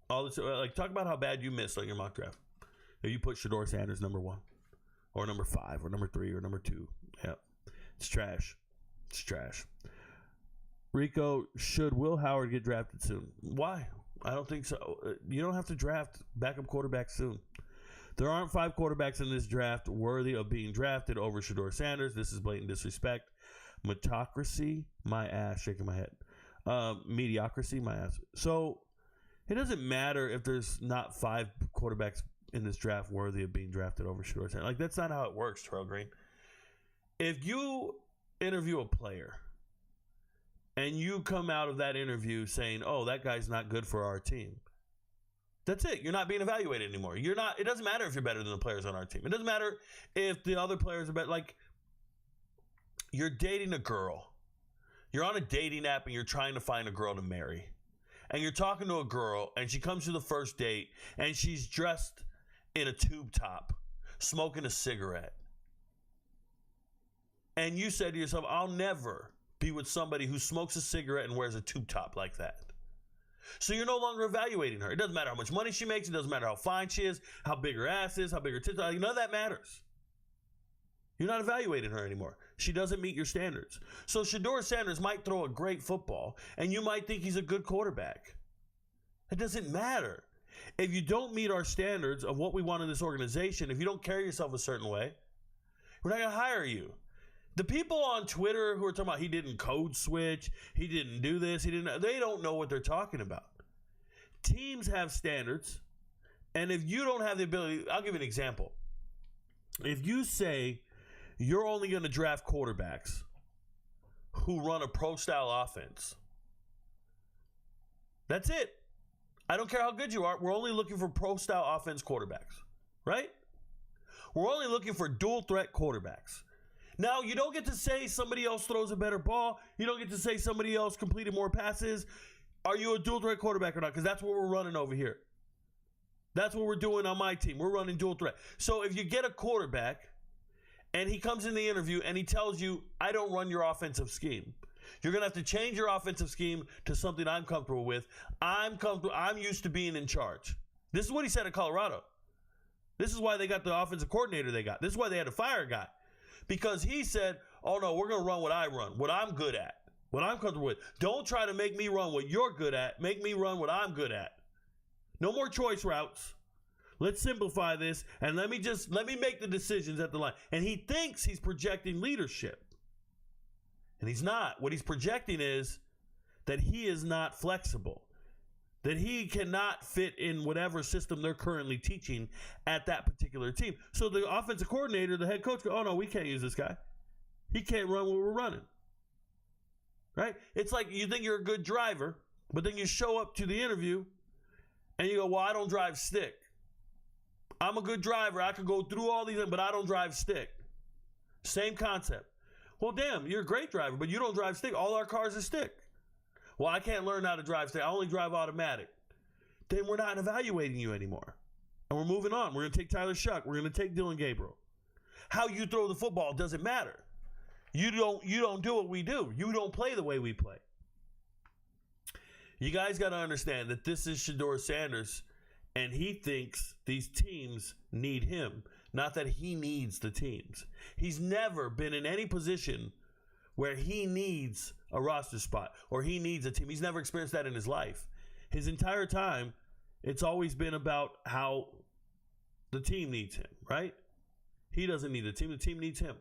all this, talk about how bad you missed on your mock draft. If you put Shedeur Sanders number 1 or number 5 or number 3 or number 2. Yeah. It's trash. Rico, should Will Howard get drafted soon? Why? I don't think so. You don't have to draft backup quarterbacks soon. There aren't 5 quarterbacks in this draft worthy of being drafted over Shedeur Sanders. This is blatant disrespect. Metocracy, my ass, shaking my head. Mediocrity, my ass. So it doesn't matter if there's not 5 quarterbacks in this draft worthy of being drafted over Shedeur Sanders. Like, that's not how it works, Terrell Green. If you interview a player and you come out of that interview saying, oh, that guy's not good for our team. That's it. You're not being evaluated anymore. You're not. It doesn't matter if you're better than the players on our team. It doesn't matter if the other players are better. Like, you're dating a girl. You're on a dating app and you're trying to find a girl to marry. And you're talking to a girl and she comes to the first date and she's dressed in a tube top, smoking a cigarette. And you said to yourself, I'll never be with somebody who smokes a cigarette and wears a tube top like that. So you're no longer evaluating her. It doesn't matter how much money she makes. It doesn't matter how fine she is, how big her ass is, how big her tits are. None of that matters. You're not evaluating her anymore. She doesn't meet your standards. So Shedeur Sanders might throw a great football, and you might think he's a good quarterback. It doesn't matter. If you don't meet our standards of what we want in this organization, if you don't carry yourself a certain way, we're not going to hire you. The people on Twitter who are talking about he didn't code switch, he didn't do this, they don't know what they're talking about. Teams have standards, and if you don't have the ability, I'll give you an example. If you say you're only going to draft quarterbacks who run a pro-style offense, that's it. I don't care how good you are. We're only looking for pro-style offense quarterbacks, right? We're only looking for dual-threat quarterbacks. Now, you don't get to say somebody else throws a better ball. You don't get to say somebody else completed more passes. Are you a dual-threat quarterback or not? Because that's what we're running over here. That's what we're doing on my team. We're running dual-threat. So if you get a quarterback and he comes in the interview and he tells you, I don't run your offensive scheme, you're going to have to change your offensive scheme to something I'm comfortable with. I'm used to being in charge. This is what he said in Colorado. This is why they got the offensive coordinator they got. This is why they had to fire a guy. Because he said, oh, no, we're going to run what I run, what I'm good at, what I'm comfortable with. Don't try to make me run what you're good at. Make me run what I'm good at. No more choice routes. Let's simplify this, and let me make the decisions at the line. And he thinks he's projecting leadership. And he's not. What he's projecting is that he is not flexible, that he cannot fit in whatever system they're currently teaching at that particular team. So the offensive coordinator, the head coach, go, oh, no, we can't use this guy. He can't run what we're running. Right? It's like you think you're a good driver, but then you show up to the interview and you go, well, I don't drive stick. I'm a good driver. I could go through all these, but I don't drive stick. Same concept. Well, damn, you're a great driver, but you don't drive stick. All our cars are stick. Well, I can't learn how to drive stick. I only drive automatic. Then we're not evaluating you anymore. And we're moving on. We're going to take Tyler Shuck. We're going to take Dylan Gabriel. How you throw the football doesn't matter. You don't do what we do. You don't play the way we play. You guys got to understand that this is Shedeur Sanders, and he thinks these teams need him, not that he needs the teams. He's never been in any position where he needs a roster spot or he needs a team. He's never experienced that in his life. His entire time, it's always been about how the team needs him, right? He doesn't need the team needs him.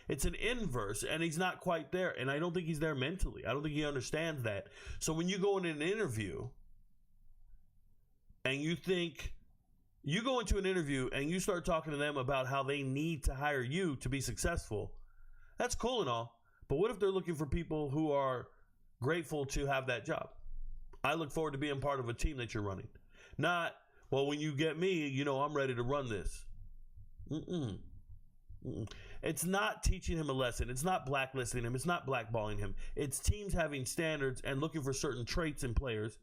It's an inverse, and he's not quite there, and I don't think he's there mentally. I don't think he understands that. So when you go in an interview and you go into an interview and you start talking to them about how they need to hire you to be successful, that's cool and all. But what if they're looking for people who are grateful to have that job? I look forward to being part of a team that you're running. Not, well, when you get me, I'm ready to run this. It's not teaching him a lesson. It's not blacklisting him. It's not blackballing him. It's teams having standards and looking for certain traits in players.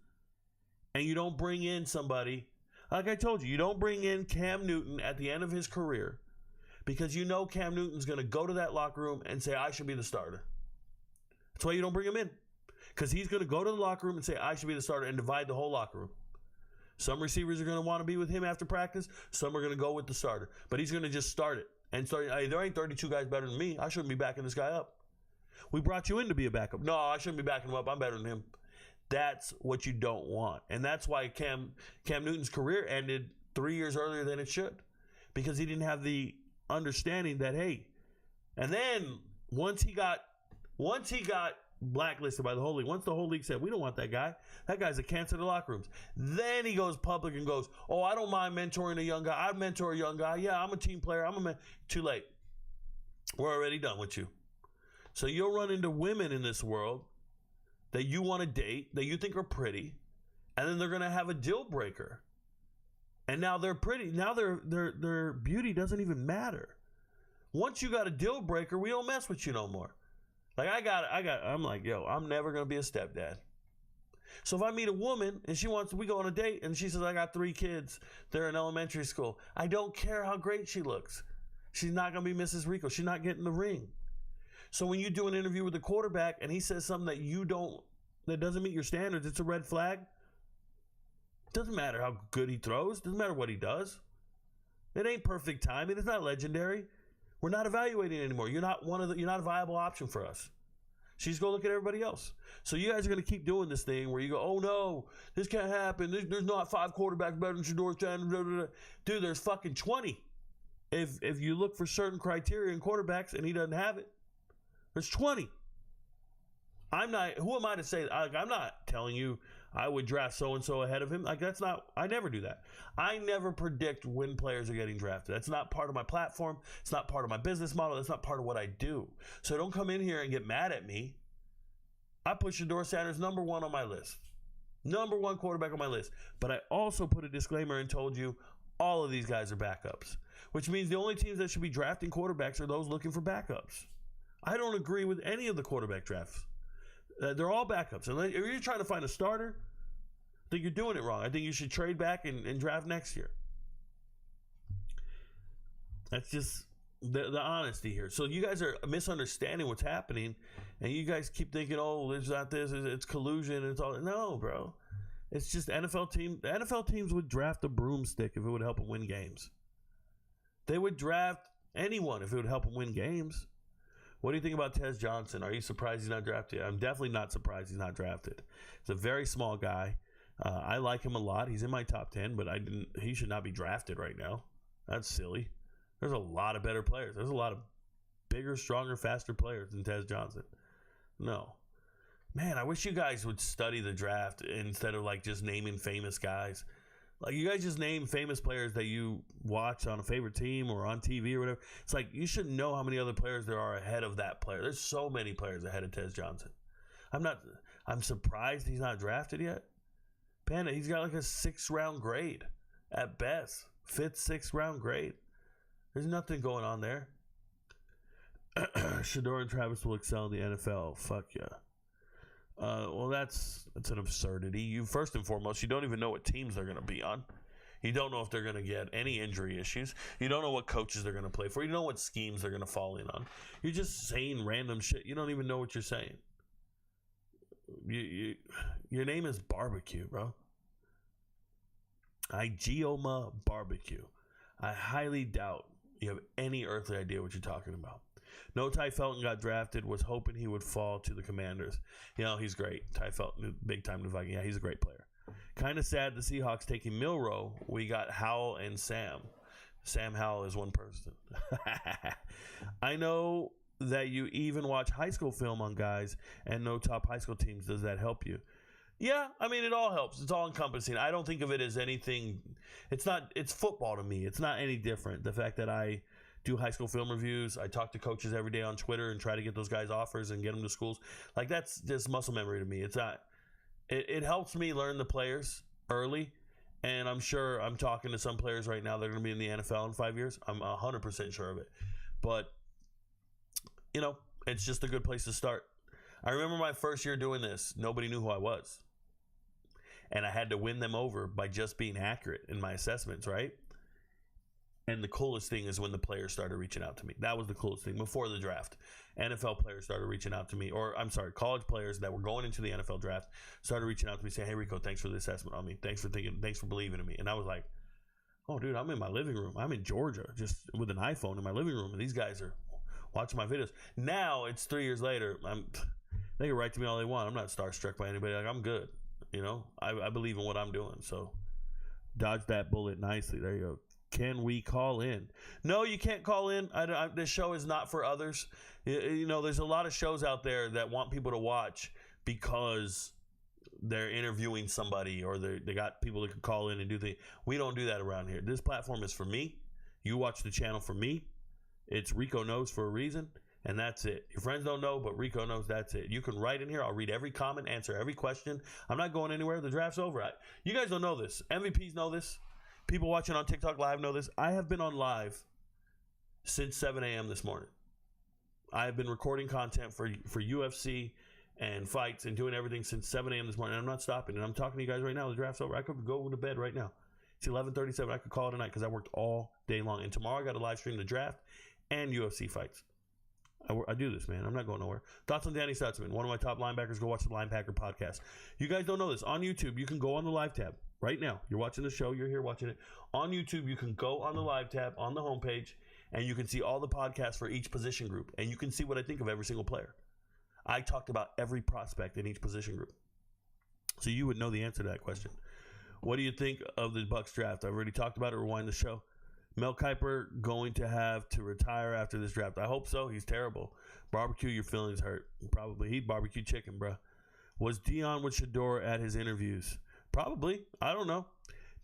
And you don't bring in somebody, like I told you, you don't bring in Cam Newton at the end of his career because you know Cam Newton's going to go to that locker room and say, I should be the starter. That's why you don't bring him in. Because he's going to go to the locker room and say, I should be the starter, and divide the whole locker room. Some receivers are going to want to be with him after practice. Some are going to go with the starter. But he's going to just start it. And start, hey, there ain't 32 guys better than me. I shouldn't be backing this guy up. We brought you in to be a backup. No, I shouldn't be backing him up. I'm better than him. That's what you don't want. And that's why Cam Newton's career ended 3 years earlier than it should. Because he didn't have the understanding that, hey, and then once he got blacklisted by the whole league, once the whole league said, we don't want that guy's a cancer to the locker rooms, then he goes public and goes, oh, I don't mind mentoring a young guy. I'd mentor a young guy. Yeah, I'm a team player. Too late. We're already done with you. So you'll run into women in this world that you want to date, that you think are pretty, and then they're going to have a deal breaker. And now they're pretty. Now their beauty doesn't even matter. Once you got a deal breaker, we don't mess with you no more. Like I'm like, yo, I'm never going to be a stepdad. So if I meet a woman and we go on a date and she says, I got 3 kids, they're in elementary school, I don't care how great she looks. She's not going to be Mrs. Rico. She's not getting the ring. So when you do an interview with the quarterback and he says something that doesn't meet your standards, it's a red flag. Doesn't matter how good he throws. Doesn't matter what he does. It ain't perfect timing. It's not legendary. We're not evaluating anymore. You're not a viable option for us. So you just go look at everybody else. So you guys are going to keep doing this thing where you go, oh no, this can't happen. There's not 5 quarterbacks better than Shedeur Sanders. Dude, there's fucking 20. If you look for certain criteria in quarterbacks and he doesn't have it, there's 20. Who am I to say? I'm not telling you I would draft so-and-so ahead of him. I never do that. I never predict when players are getting drafted. That's not part of my platform. It's not part of my business model. That's not part of what I do. So don't come in here and get mad at me. I put Shedeur Sanders number 1 on my list. Number 1 quarterback on my list. But I also put a disclaimer and told you all of these guys are backups, which means the only teams that should be drafting quarterbacks are those looking for backups. I don't agree with any of the quarterback drafts. They're all backups. And if you're trying to find a starter, I think you're doing it wrong. I think you should trade back and draft next year. That's just the honesty here. So you guys are misunderstanding what's happening, and you guys keep thinking, oh, there's not this, it's collusion, it's all. No, bro. It's just NFL teams would draft a broomstick if it would help them win games. They would draft anyone if it would help them win games. What do you think about Tez Johnson? Are you surprised he's not drafted? I'm definitely not surprised he's not drafted. He's a very small guy. I like him a lot. He's in my top 10, but he should not be drafted right now. That's silly. There's a lot of better players. There's a lot of bigger, stronger, faster players than Tez Johnson. No. Man, I wish you guys would study the draft instead of like just naming famous guys. Like, you guys just name famous players that you watch on a favorite team or on TV or whatever. It's like, you should know how many other players there are ahead of that player. There's so many players ahead of Tez Johnson. I'm surprised he's not drafted yet. Panda, he's got like a 6th round grade at best. 5th, 6th round grade. There's nothing going on there. Shedeur and Travis will excel in the NFL. Fuck yeah. Well, that's an absurdity. You first and foremost, you don't even know what teams they're going to be on. You don't know if they're going to get any injury issues. You don't know what coaches they're going to play for. You don't know what schemes they're going to fall in on. You're just saying random shit. You don't even know what you're saying. Your name is Barbecue, bro. Igioma Barbecue. I highly doubt you have any earthly idea what you're talking about. No, Ty Felton got drafted. Was hoping he would fall to the Commanders. You know, he's great. Ty Felton, big time to Viking. Yeah, he's a great player. Kind of sad the Seahawks taking Milroe. We got Howell and Sam. Sam Howell is one person. I know that you even watch high school film on guys and know top high school teams. Does that help you? Yeah, I mean, it all helps. It's all encompassing. I don't think of it as anything. It's football to me. It's not any different. The fact that I do high school film reviews, I talk to coaches every day on Twitter and try to get those guys offers and get them to schools. Like, that's just muscle memory to me. It's not. It helps me learn the players early, and I'm sure I'm talking to some players right now that are going to be in the NFL in 5 years. I'm 100% sure of it. But, you know, it's just a good place to start. I remember my first year doing this. Nobody knew who I was. And I had to win them over by just being accurate in my assessments, right? And the coolest thing is when the players started reaching out to me. That was the coolest thing before the draft. NFL players started reaching out to me, or I'm sorry, college players that were going into the NFL draft started reaching out to me saying, hey, Rico, thanks for the assessment on me. Thanks for believing in me. And I was like, oh, dude, I'm in my living room. I'm in Georgia just with an iPhone in my living room, and these guys are watching my videos. Now it's 3 years later. They can write to me all they want. I'm not starstruck by anybody. Like, I'm good. You know, I believe in what I'm doing. So dodge that bullet nicely. There you go. Can we call in? No, you can't call in. This show is not for others. You know, there's a lot of shows out there that want people to watch because they're interviewing somebody or they got people that can call in and do things. We don't do that around here. This platform is for me. You watch the channel for me. It's RicoKnows for a reason. And that's it. Your friends don't know, but Rico knows. That's it. You can write in here. I'll read every comment, answer every question. I'm not going anywhere. The draft's over. You guys don't know this. MVPs know this. People watching on TikTok Live know this. I have been on live since 7 a.m. this morning. I have been recording content for UFC and fights and doing everything since 7 a.m. this morning. And I'm not stopping. And I'm talking to you guys right now. The draft's over. I could go to bed right now. It's 11:37. I could call it a night because I worked all day long. And tomorrow I got to live stream the draft and UFC fights. I do this, man. I'm not going nowhere. Thoughts on Danny Stutzman, one of my top linebackers. Go watch the Linebacker podcast. You guys don't know this. On YouTube, you can go on the live tab right now. You're watching the show. You're here watching it. On YouTube, you can go on the live tab on the homepage, and you can see all the podcasts for each position group. And you can see what I think of every single player. I talked about every prospect in each position group. So you would know the answer to that question. What do you think of the Bucs draft? I've already talked about it. Rewind the show. Mel Kiper going to have to retire after this draft. I hope so. He's terrible. Barbecue your feelings hurt. Probably. He'd barbecue chicken, bro. Was Dion with Shedeur at his interviews? Probably. I don't know.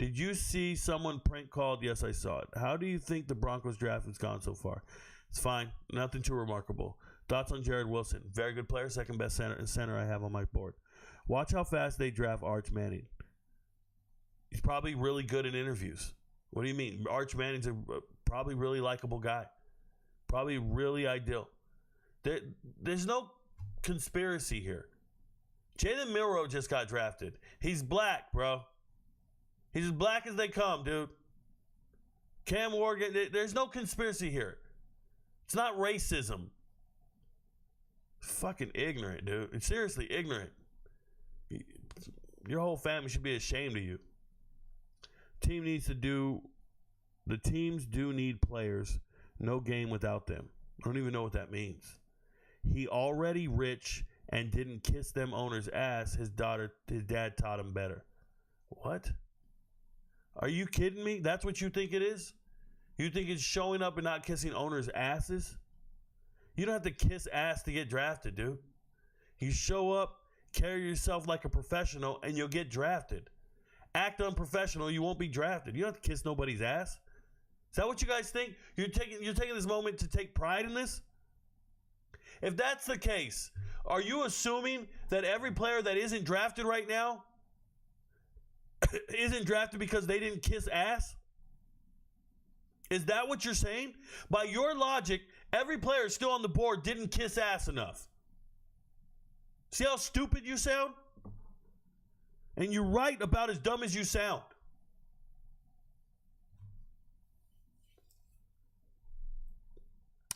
Did you see someone prank called? Yes, I saw it. How do you think the Broncos draft has gone so far? It's fine. Nothing too remarkable. Thoughts on Jared Wilson? Very good player. Second best center I have on my board. Watch how fast they draft Arch Manning. He's probably really good in interviews. What do you mean? Arch Manning's a probably really likable guy. Probably really ideal. There's no conspiracy here. Jalen Milroe just got drafted. He's black, bro. He's as black as they come, dude. Cam Morgan, there's no conspiracy here. It's not racism. Fucking ignorant, dude. It's seriously ignorant. Your whole family should be ashamed of you. The teams do need players. No game without them. I don't even know what that means. He already rich and didn't kiss them owners' ass. His dad taught him better. What? Are you kidding me? That's what you think it is? You think it's showing up and not kissing owners' asses? You don't have to kiss ass to get drafted, dude. You show up, carry yourself like a professional, and you'll get drafted. Act unprofessional, you won't be drafted. You don't have to kiss nobody's ass. Is that what you guys think? You're taking this moment to take pride in this? If that's the case, are you assuming that every player that isn't drafted right now isn't drafted because they didn't kiss ass? Is that what you're saying? By your logic, every player still on the board didn't kiss ass enough. See how stupid you sound? And you're right about as dumb as you sound.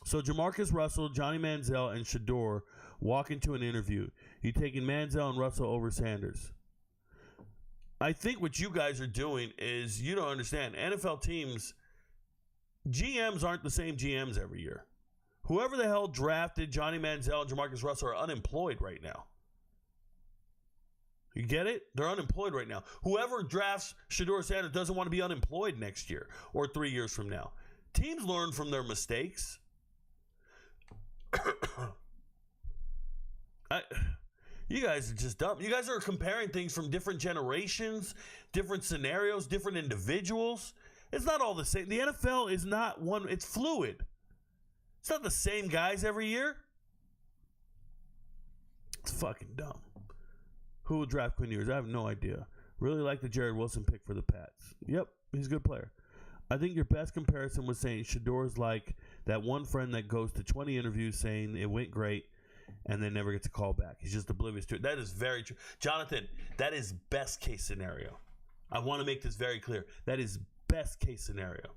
So Jamarcus Russell, Johnny Manziel, and Shedeur walk into an interview. You taking Manziel and Russell over Sanders? I think what you guys are doing is you don't understand. NFL teams, GMs aren't the same GMs every year. Whoever the hell drafted Johnny Manziel and Jamarcus Russell are unemployed right now. You get it? They're unemployed right now. Whoever drafts Shedeur Sanders doesn't want to be unemployed next year or 3 years from now. Teams learn from their mistakes. You guys are just dumb. You guys are comparing things from different generations, different scenarios, different individuals. It's not all the same. The NFL is not one. It's fluid. It's not the same guys every year. It's fucking dumb. Who will draft Quinn Ewers? I have no idea. Really like the Jared Wilson pick for the Pats. Yep, he's a good player. I think your best comparison was saying Shedeur's like that one friend that goes to 20 interviews saying it went great and then never gets a call back. He's just oblivious to it. That is very true. Jonathan, that is best case scenario. I want to make this very clear. That is best case scenario.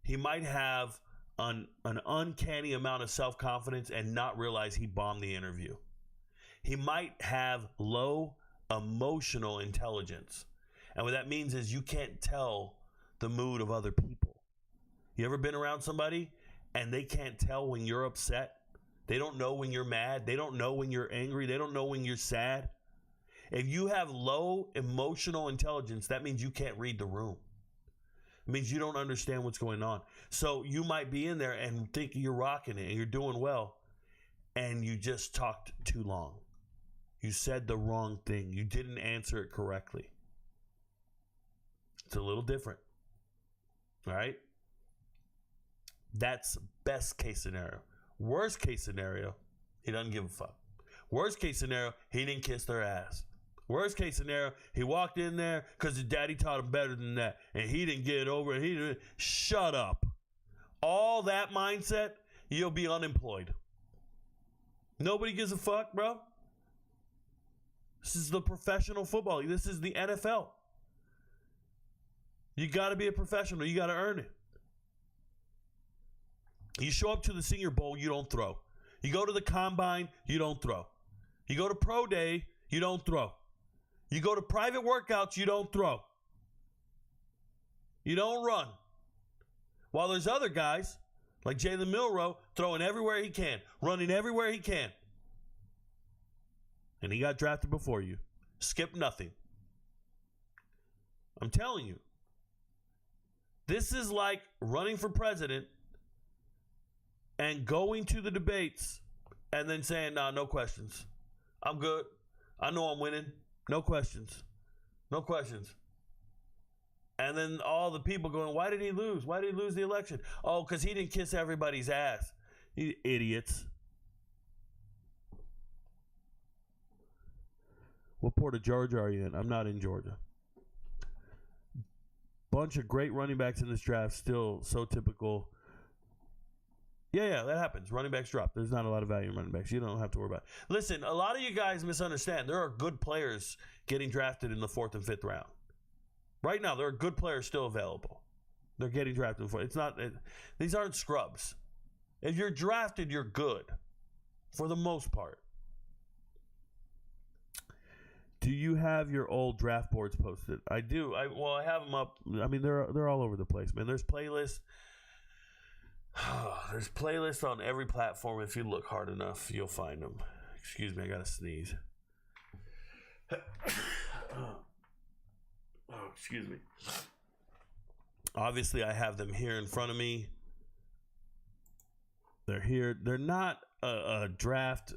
He might have an uncanny amount of self-confidence and not realize he bombed the interview. He might have low emotional intelligence. And what that means is you can't tell the mood of other people. You ever been around somebody and they can't tell when you're upset? They don't know when you're mad. They don't know when you're angry. They don't know when you're sad. If you have low emotional intelligence, that means you can't read the room. It means you don't understand what's going on. So you might be in there and think you're rocking it and you're doing well, and you just talked too long. You said the wrong thing. You didn't answer it correctly. It's a little different. All right? That's best case scenario. Worst case scenario, he doesn't give a fuck. Worst case scenario, he didn't kiss their ass. Worst case scenario, he walked in there because his daddy taught him better than that, and he didn't get it over. And he didn't. Shut up. All that mindset, you'll be unemployed. Nobody gives a fuck, bro. This is the professional football. This is the NFL. You got to be a professional. You got to earn it. You show up to the Senior Bowl, you don't throw. You go to the Combine, you don't throw. You go to Pro Day, you don't throw. You go to private workouts, you don't throw. You don't run. While there's other guys, like Jalen Milroe, throwing everywhere he can, running everywhere he can. And he got drafted before you. Skip nothing. I'm telling you. This is like running for president and going to the debates and then saying, nah, no questions. I'm good. I know I'm winning. No questions. No questions. And then all the people going, why did he lose? Why did he lose the election? Oh, because he didn't kiss everybody's ass. You idiots. What port of Georgia are you in? I'm not in Georgia. Bunch of great running backs in this draft. Still so typical. Yeah, that happens. Running backs drop. There's not a lot of value in running backs. You don't have to worry about it. Listen, a lot of you guys misunderstand. There are good players getting drafted in the 4th and 5th round. Right now, there are good players still available. They're getting drafted in the 4th. It's not. These aren't scrubs. If you're drafted, you're good, for the most part. Do you have your old draft boards posted? I do. I have them up. I mean, they're all over the place, man. There's playlists. There's playlists on every platform. If you look hard enough, you'll find them. Excuse me, I gotta sneeze. Excuse me. Obviously, I have them here in front of me. They're here. They're not a draft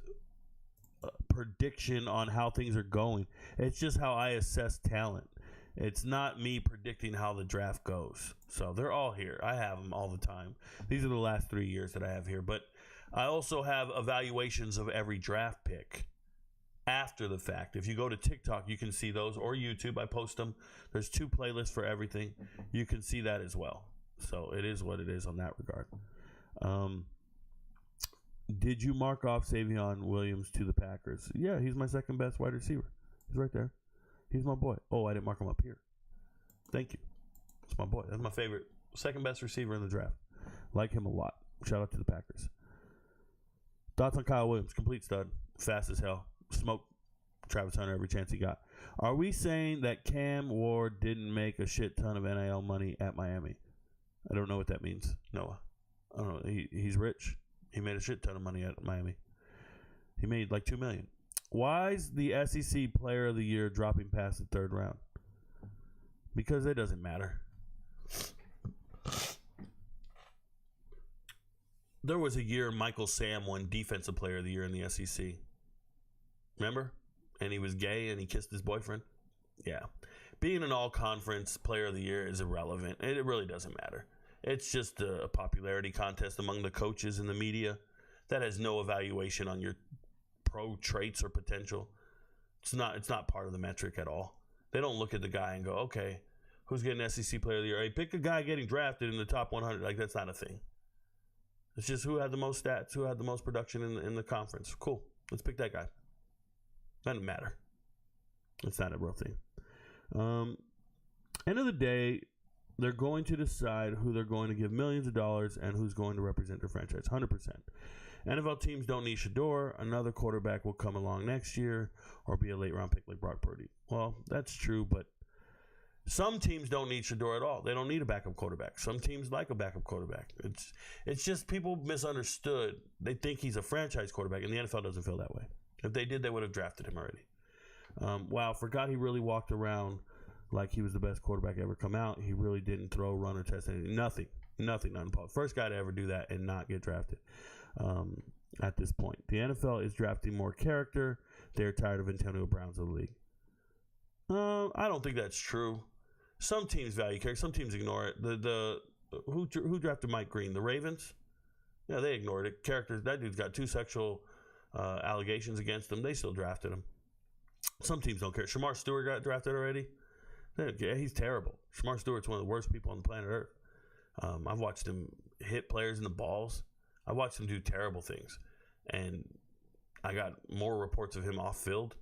prediction on how things are going. It's just how I assess talent. It's not me predicting how the draft goes. So they're all here. I have them all the time. These are the last 3 years that I have here. But I also have evaluations of every draft pick after the fact. If you go to TikTok, you can see those, or YouTube. I post them. There's 2 playlists for everything. You can see that as well. So it is what it is on that regard. Did you mark off Savion Williams to the Packers? Yeah, he's my second best wide receiver. He's right there. He's my boy. Oh, I didn't mark him up here. Thank you. It's my boy. That's my favorite. Second best receiver in the draft. Like him a lot. Shout out to the Packers. Thoughts on Kyle Williams? Complete stud. Fast as hell. Smoked Travis Hunter every chance he got. Are we saying that Cam Ward didn't make a shit ton of NIL money at Miami? I don't know what that means, Noah. I don't know. He's rich. He made a shit ton of money at Miami. He made like $2 million. Why is the SEC Player of the Year dropping past the 3rd round? Because it doesn't matter. There was a year Michael Sam won Defensive Player of the Year in the SEC. Remember? And he was gay and he kissed his boyfriend. Yeah. Being an all-conference Player of the Year is irrelevant. It really doesn't matter. It's just a popularity contest among the coaches and the media that has no evaluation on your pro traits or potential. It's not part of the metric at all. They don't look at the guy and go, okay, who's getting SEC Player of the Year? Hey, pick a guy getting drafted in the top 100. Like, that's not a thing. It's just who had the most stats, who had the most production in the conference. Cool. Let's pick that guy. Doesn't matter. It's not a real thing. End of the day, they're going to decide who they're going to give millions of dollars and who's going to represent their franchise. 100%. NFL teams don't need Shedeur. Another quarterback will come along next year or be a late-round pick like Brock Purdy. Well, that's true, but some teams don't need Shedeur at all. They don't need a backup quarterback. Some teams like a backup quarterback. It's just people misunderstood. They think he's a franchise quarterback, and the NFL doesn't feel that way. If they did, they would have drafted him already. Wow, forgot he really walked around like he was the best quarterback ever come out. He really didn't throw, run, or test anything. Nothing. First guy to ever do that and not get drafted at this point. The NFL is drafting more character. They're tired of Antonio Brown's of the league. I don't think that's true. Some teams value character. Some teams ignore it. Who drafted Mike Green? The Ravens? Yeah, they ignored it. Characters. That dude's got 2 sexual allegations against him. They still drafted him. Some teams don't care. Shedeur Stewart got drafted already. Yeah, he's terrible. Shedeur Stewart's one of the worst people on the planet Earth. I've watched him hit players in the balls. I watched him do terrible things. And I got more reports of him off field.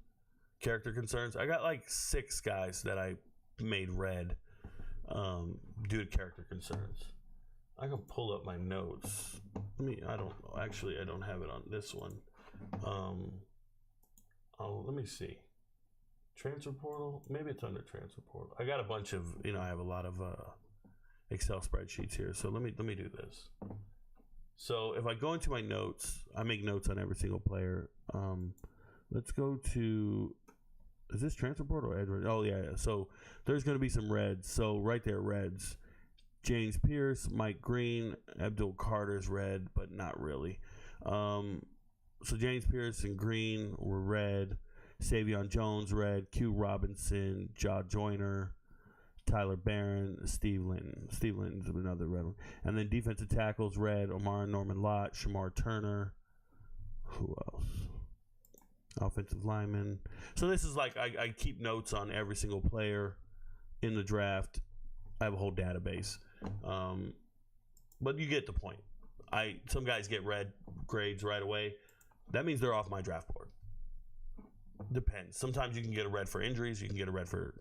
Character concerns. I got like 6 guys that I made red due to character concerns. I can pull up my notes. I don't know. Actually, I don't have it on this one. Let me see. Transfer portal? Maybe it's under transfer portal. I got a bunch of, I have a lot of Excel spreadsheets here. So let me do this. So if I go into my notes, I make notes on every single player. Let's go to, is this transfer portal or Edward? Oh, yeah. So there's going to be some reds. So right there, reds. James Pierce, Mike Green, Abdul Carter's red, but not really. So James Pierce and Green were red. Savion Jones red. Q Robinson, Jaw Joyner, Tyler Barron, Steve Linton. Steve Linton's another red one. And then defensive tackles red. Omar Norman Lott, Shamar Turner. Who else? Offensive lineman. So this is like I keep notes on every single player in the draft. I have a whole database. But you get the point. Some guys get red grades right away. That means they're off my draft board. Depends. Sometimes you can get a red for injuries. You can get a red for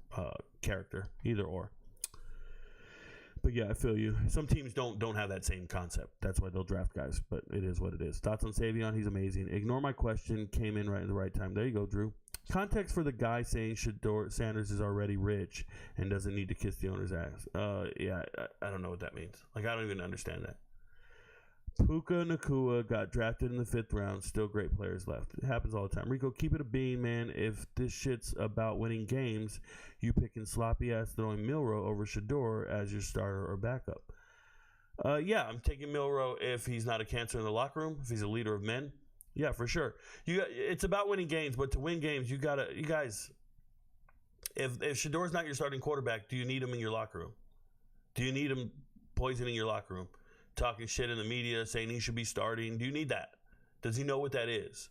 character. Either or. But yeah, I feel you. Some teams don't have that same concept. That's why they'll draft guys. But it is what it is. Thoughts on Savion? He's amazing. Ignore my question. Came in right in the right time. There you go, Drew. Context for the guy saying Shedeur Sanders is already rich and doesn't need to kiss the owner's ass. Yeah, I don't know what that means. Like, I don't even understand that. Puka Nacua got drafted in the 5th round. Still great players left. It happens all the time. Rico, keep it a bean, man. If this shit's about winning games, you picking sloppy ass throwing Milroe over Shedeur as your starter or backup. Yeah, I'm taking Milroe if he's not a cancer in the locker room, if he's a leader of men. Yeah, for sure. It's about winning games, but to win games, you guys. If Shedeur's not your starting quarterback, do you need him in your locker room? Do you need him poisoning your locker room? Talking shit in the media, saying he should be starting. Do you need that? Does he know what that is?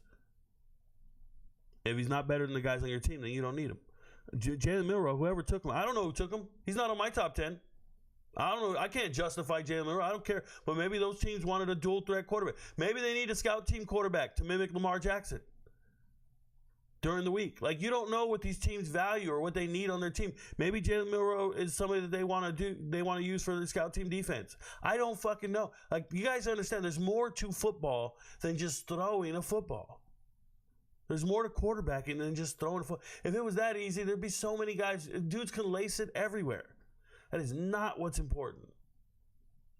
If he's not better than the guys on your team, then you don't need him. Jalen Milroe, whoever took him, I don't know who took him. He's not on my top 10. I don't know. I can't justify Jalen Milroe. I don't care. But maybe those teams wanted a dual threat quarterback. Maybe they need a scout team quarterback to mimic Lamar Jackson during the week. Like, you don't know what these teams value or what they need on their team. Maybe Jalen Milroe is somebody that they want to use for the scout team defense. I don't fucking know. Like, you guys understand there's more to football than just throwing a football. There's more to quarterbacking than just throwing a football. If it was that easy, there'd be so many guys. Dudes can lace it everywhere. That is not what's important.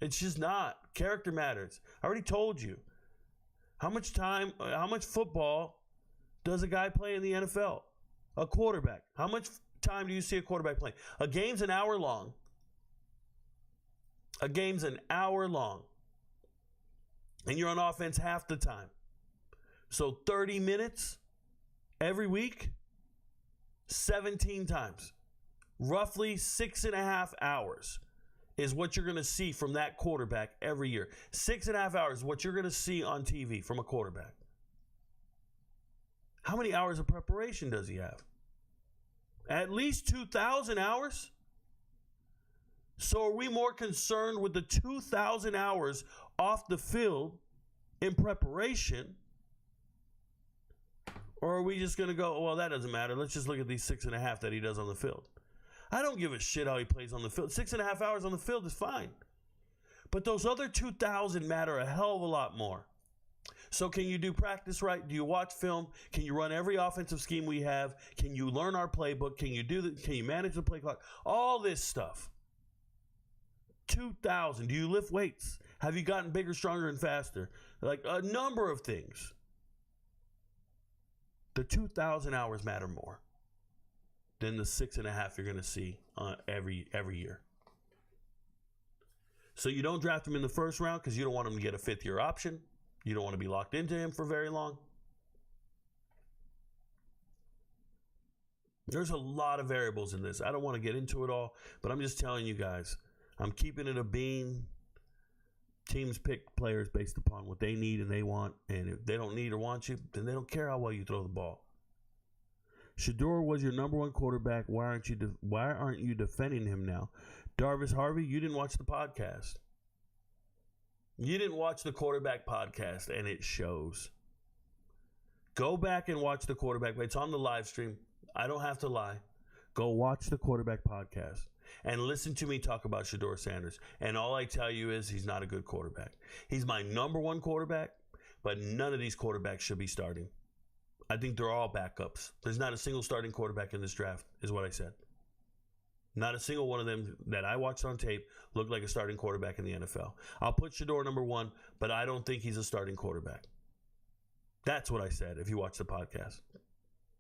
It's just not. Character matters. I already told you. How much football does a guy play in the NFL? A quarterback. How much time do you see a quarterback playing? A game's an hour long. A game's an hour long. And you're on offense half the time. So 30 minutes every week, 17 times. Roughly 6.5 hours is what you're going to see from that quarterback every year. 6.5 hours is what you're going to see on TV from a quarterback. How many hours of preparation does he have? At least 2,000 hours? So are we more concerned with the 2,000 hours off the field in preparation? Or are we just going to go, well, that doesn't matter. Let's just look at these 6.5 that he does on the field. I don't give a shit how he plays on the field. 6.5 hours on the field is fine. But those other 2,000 matter a hell of a lot more. So can you do practice right? Do you watch film? Can you run every offensive scheme we have? Can you learn our playbook? Can you manage the play clock? All this stuff. 2,000. Do you lift weights? Have you gotten bigger, stronger, and faster? Like a number of things. The 2,000 hours matter more than the 6.5 you're going to see every year. So you don't draft him in the first round because you don't want him to get a 5th-year option. You don't want to be locked into him for very long. There's a lot of variables in this. I don't want to get into it all, but I'm just telling you guys, I'm keeping it a bean. Teams pick players based upon what they need and they want, and if they don't need or want you, then they don't care how well you throw the ball. Shedeur was your number one quarterback. Why aren't you defending him now? Darvis Harvey, you didn't watch the podcast. You didn't watch the quarterback podcast, and it shows. Go back and watch the quarterback. It's on the live stream. I don't have to lie. Go watch the quarterback podcast and listen to me talk about Shedeur Sanders. And all I tell you is he's not a good quarterback. He's my number one quarterback, but none of these quarterbacks should be starting. I think they're all backups. There's not a single starting quarterback in this draft, is what I said. Not a single one of them that I watched on tape looked like a starting quarterback in the NFL. I'll put Shedeur number one, but I don't think he's a starting quarterback. That's what I said if you watch the podcast.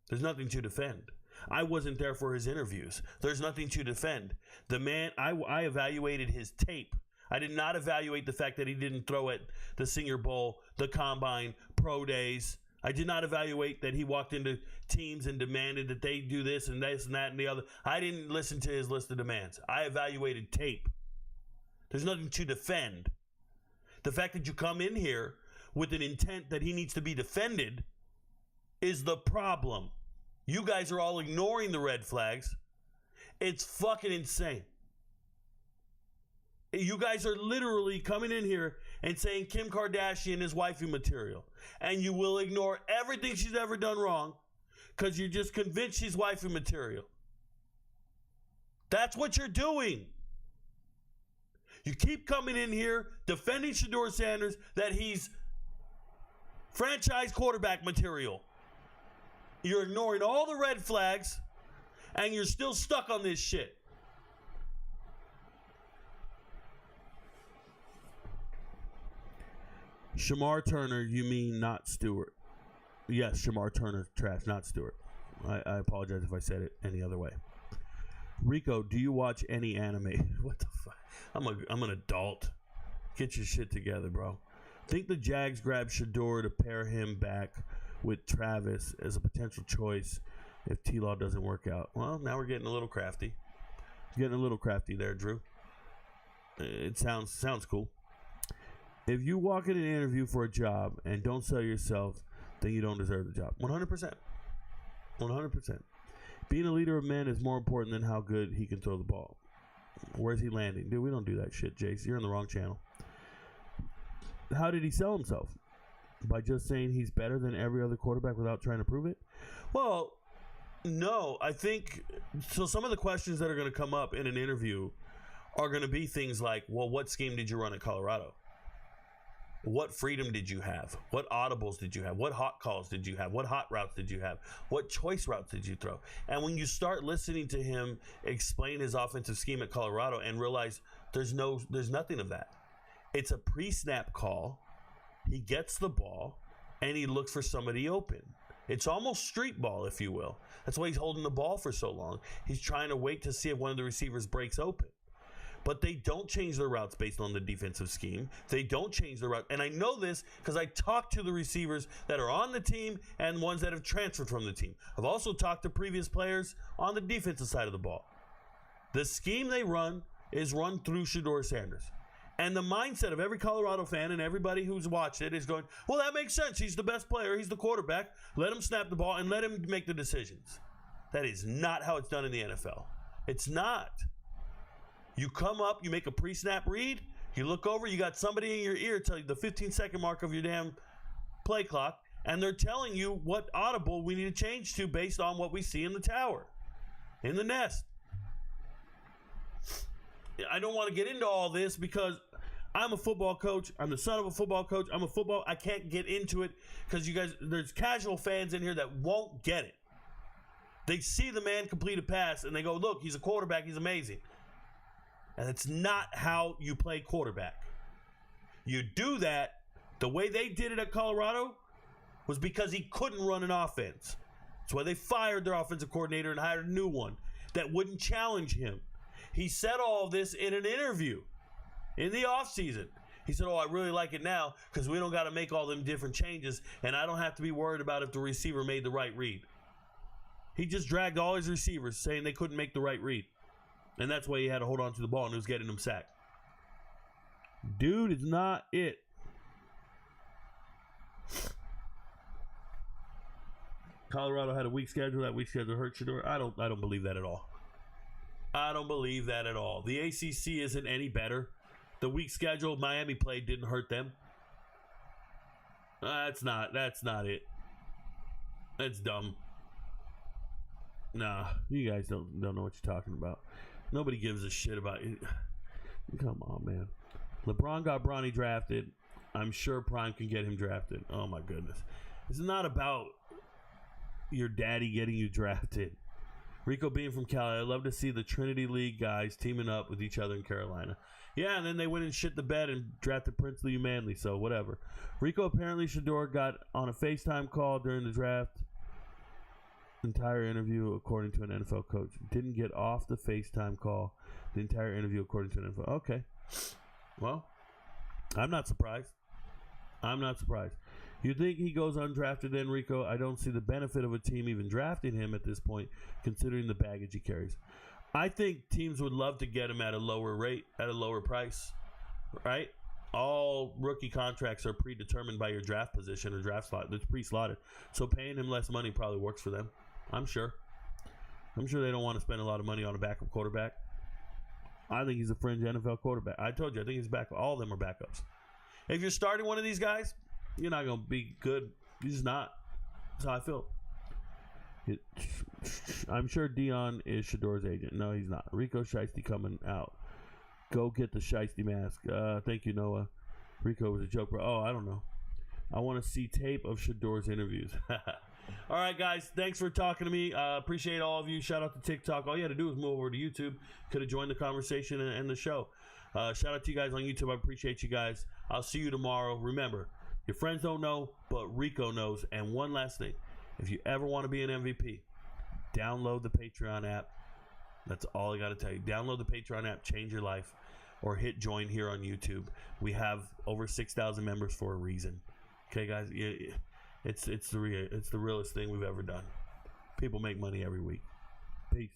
There's nothing to defend. I wasn't there for his interviews. There's nothing to defend. The man, I evaluated his tape. I did not evaluate the fact that he didn't throw at the Senior Bowl, the Combine, Pro Days. I did not evaluate that he walked into teams and demanded that they do this and this and that and the other. I didn't listen to his list of demands. I evaluated tape. There's nothing to defend. The fact that you come in here with an intent that he needs to be defended is the problem. You guys are all ignoring the red flags. It's fucking insane. You guys are literally coming in here and saying Kim Kardashian is wifey material. And you will ignore everything she's ever done wrong because you're just convinced she's wifey material. That's what you're doing. You keep coming in here defending Shedeur Sanders that he's franchise quarterback material. You're ignoring all the red flags and you're still stuck on this shit. Shamar Turner, you mean not Stewart? Yes, Shamar Turner, trash, not Stewart. I apologize if I said it any other way. Rico, do you watch any anime? What the fuck? I'm an adult. Get your shit together, bro. Think the Jags grab Shedeur to pair him back with Travis as a potential choice if T-Law doesn't work out. Well, now we're getting a little crafty. Getting a little crafty there, Drew. It sounds cool. If you walk in an interview for a job and don't sell yourself, then you don't deserve the job. 100%. 100%. Being a leader of men is more important than how good he can throw the ball. Where's he landing? Dude, we don't do that shit, Jace. You're in the wrong channel. How did he sell himself? By just saying he's better than every other quarterback without trying to prove it? Well, no. I think, so some of the questions that are going to come up in an interview are going to be things like, well, what scheme did you run at Colorado? What freedom did you have? What audibles did you have? What hot calls did you have? What hot routes did you have? What choice routes did you throw? And when you start listening to him explain his offensive scheme at Colorado and realize there's nothing of that. It's a pre-snap call. He gets the ball and he looks for somebody open. It's almost street ball, if you will. That's why he's holding the ball for so long. He's trying to wait to see if one of the receivers breaks open. But they don't change their routes based on the defensive scheme. They don't change their route. And I know this because I talked to the receivers that are on the team and ones that have transferred from the team. I've also talked to previous players on the defensive side of the ball. The scheme they run is run through Shedeur Sanders. And the mindset of every Colorado fan and everybody who's watched it is going, well, that makes sense. He's the best player. He's the quarterback. Let him snap the ball and let him make the decisions. That is not how it's done in the NFL. It's not. You come up, you make a pre-snap read, you look over, you got somebody in your ear tell you the 15-second mark of your damn play clock, and they're telling you what audible we need to change to based on what we see in the tower, in the nest. I don't want to get into all this because I'm a football coach. I'm the son of a football coach. I can't get into it because you guys, there's casual fans in here that won't get it. They see the man complete a pass and they go, look, he's a quarterback. He's amazing. And it's not how you play quarterback. You do that, the way they did it at Colorado was because he couldn't run an offense. That's why they fired their offensive coordinator and hired a new one that wouldn't challenge him. He said all of this in an interview in the offseason. He said, I really like it now because we don't got to make all them different changes and I don't have to be worried about if the receiver made the right read. He just dragged all his receivers saying they couldn't make the right read. And that's why he had to hold on to the ball and it was getting him sacked. Dude is not it. Colorado had a weak schedule. That weak schedule hurt Shedeur. I don't believe that at all. I don't believe that at all. The ACC isn't any better. The weak schedule Miami played didn't hurt them. That's not it. That's dumb. Nah, you guys don't know what you're talking about. Nobody gives a shit about it. Come on, man. LeBron got Bronny drafted. I'm sure Prime can get him drafted. Oh my goodness. It's not about your daddy getting you drafted. Rico being from Cali, I'd love to see the Trinity League guys teaming up with each other in Carolina. Yeah, and then they went and shit the bed and drafted Princely Manley, so whatever. Rico, apparently Shedeur got on a FaceTime call during the draft. Entire interview, according to an NFL coach. Didn't get off the FaceTime call. The entire interview, according to an NFL. Okay. Well, I'm not surprised. You think he goes undrafted, Enrico? I don't see the benefit of a team even drafting him at this point, considering the baggage he carries. I think teams would love to get him at a lower rate, at a lower price, right? All rookie contracts are predetermined by your draft position or draft slot. It's pre-slotted. So paying him less money probably works for them. I'm sure they don't want to spend a lot of money on a backup quarterback. I think he's a fringe NFL quarterback. I told you, I think he's back. All of them are backups. If you're starting one of these guys, you're not going to be good. You're just not. That's how I feel. I'm sure Dion is Shedeur's agent. No, he's not. Rico Shiesty coming out. Go get the Shiesty mask. Thank you, Noah. Rico was a joke, bro. Oh, I don't know. I want to see tape of Shedeur's interviews. All right, guys. Thanks for talking to me. Appreciate all of you. Shout out to TikTok. All you had to do was move over to YouTube. Could have joined the conversation and the show. Shout out to you guys on YouTube. I appreciate you guys. I'll see you tomorrow. Remember, your friends don't know, but Rico knows. And one last thing. If you ever want to be an MVP, download the Patreon app. That's all I got to tell you. Download the Patreon app. Change your life. Or hit join here on YouTube. We have over 6,000 members for a reason. Okay, guys? It's the realest thing we've ever done. People make money every week. Peace.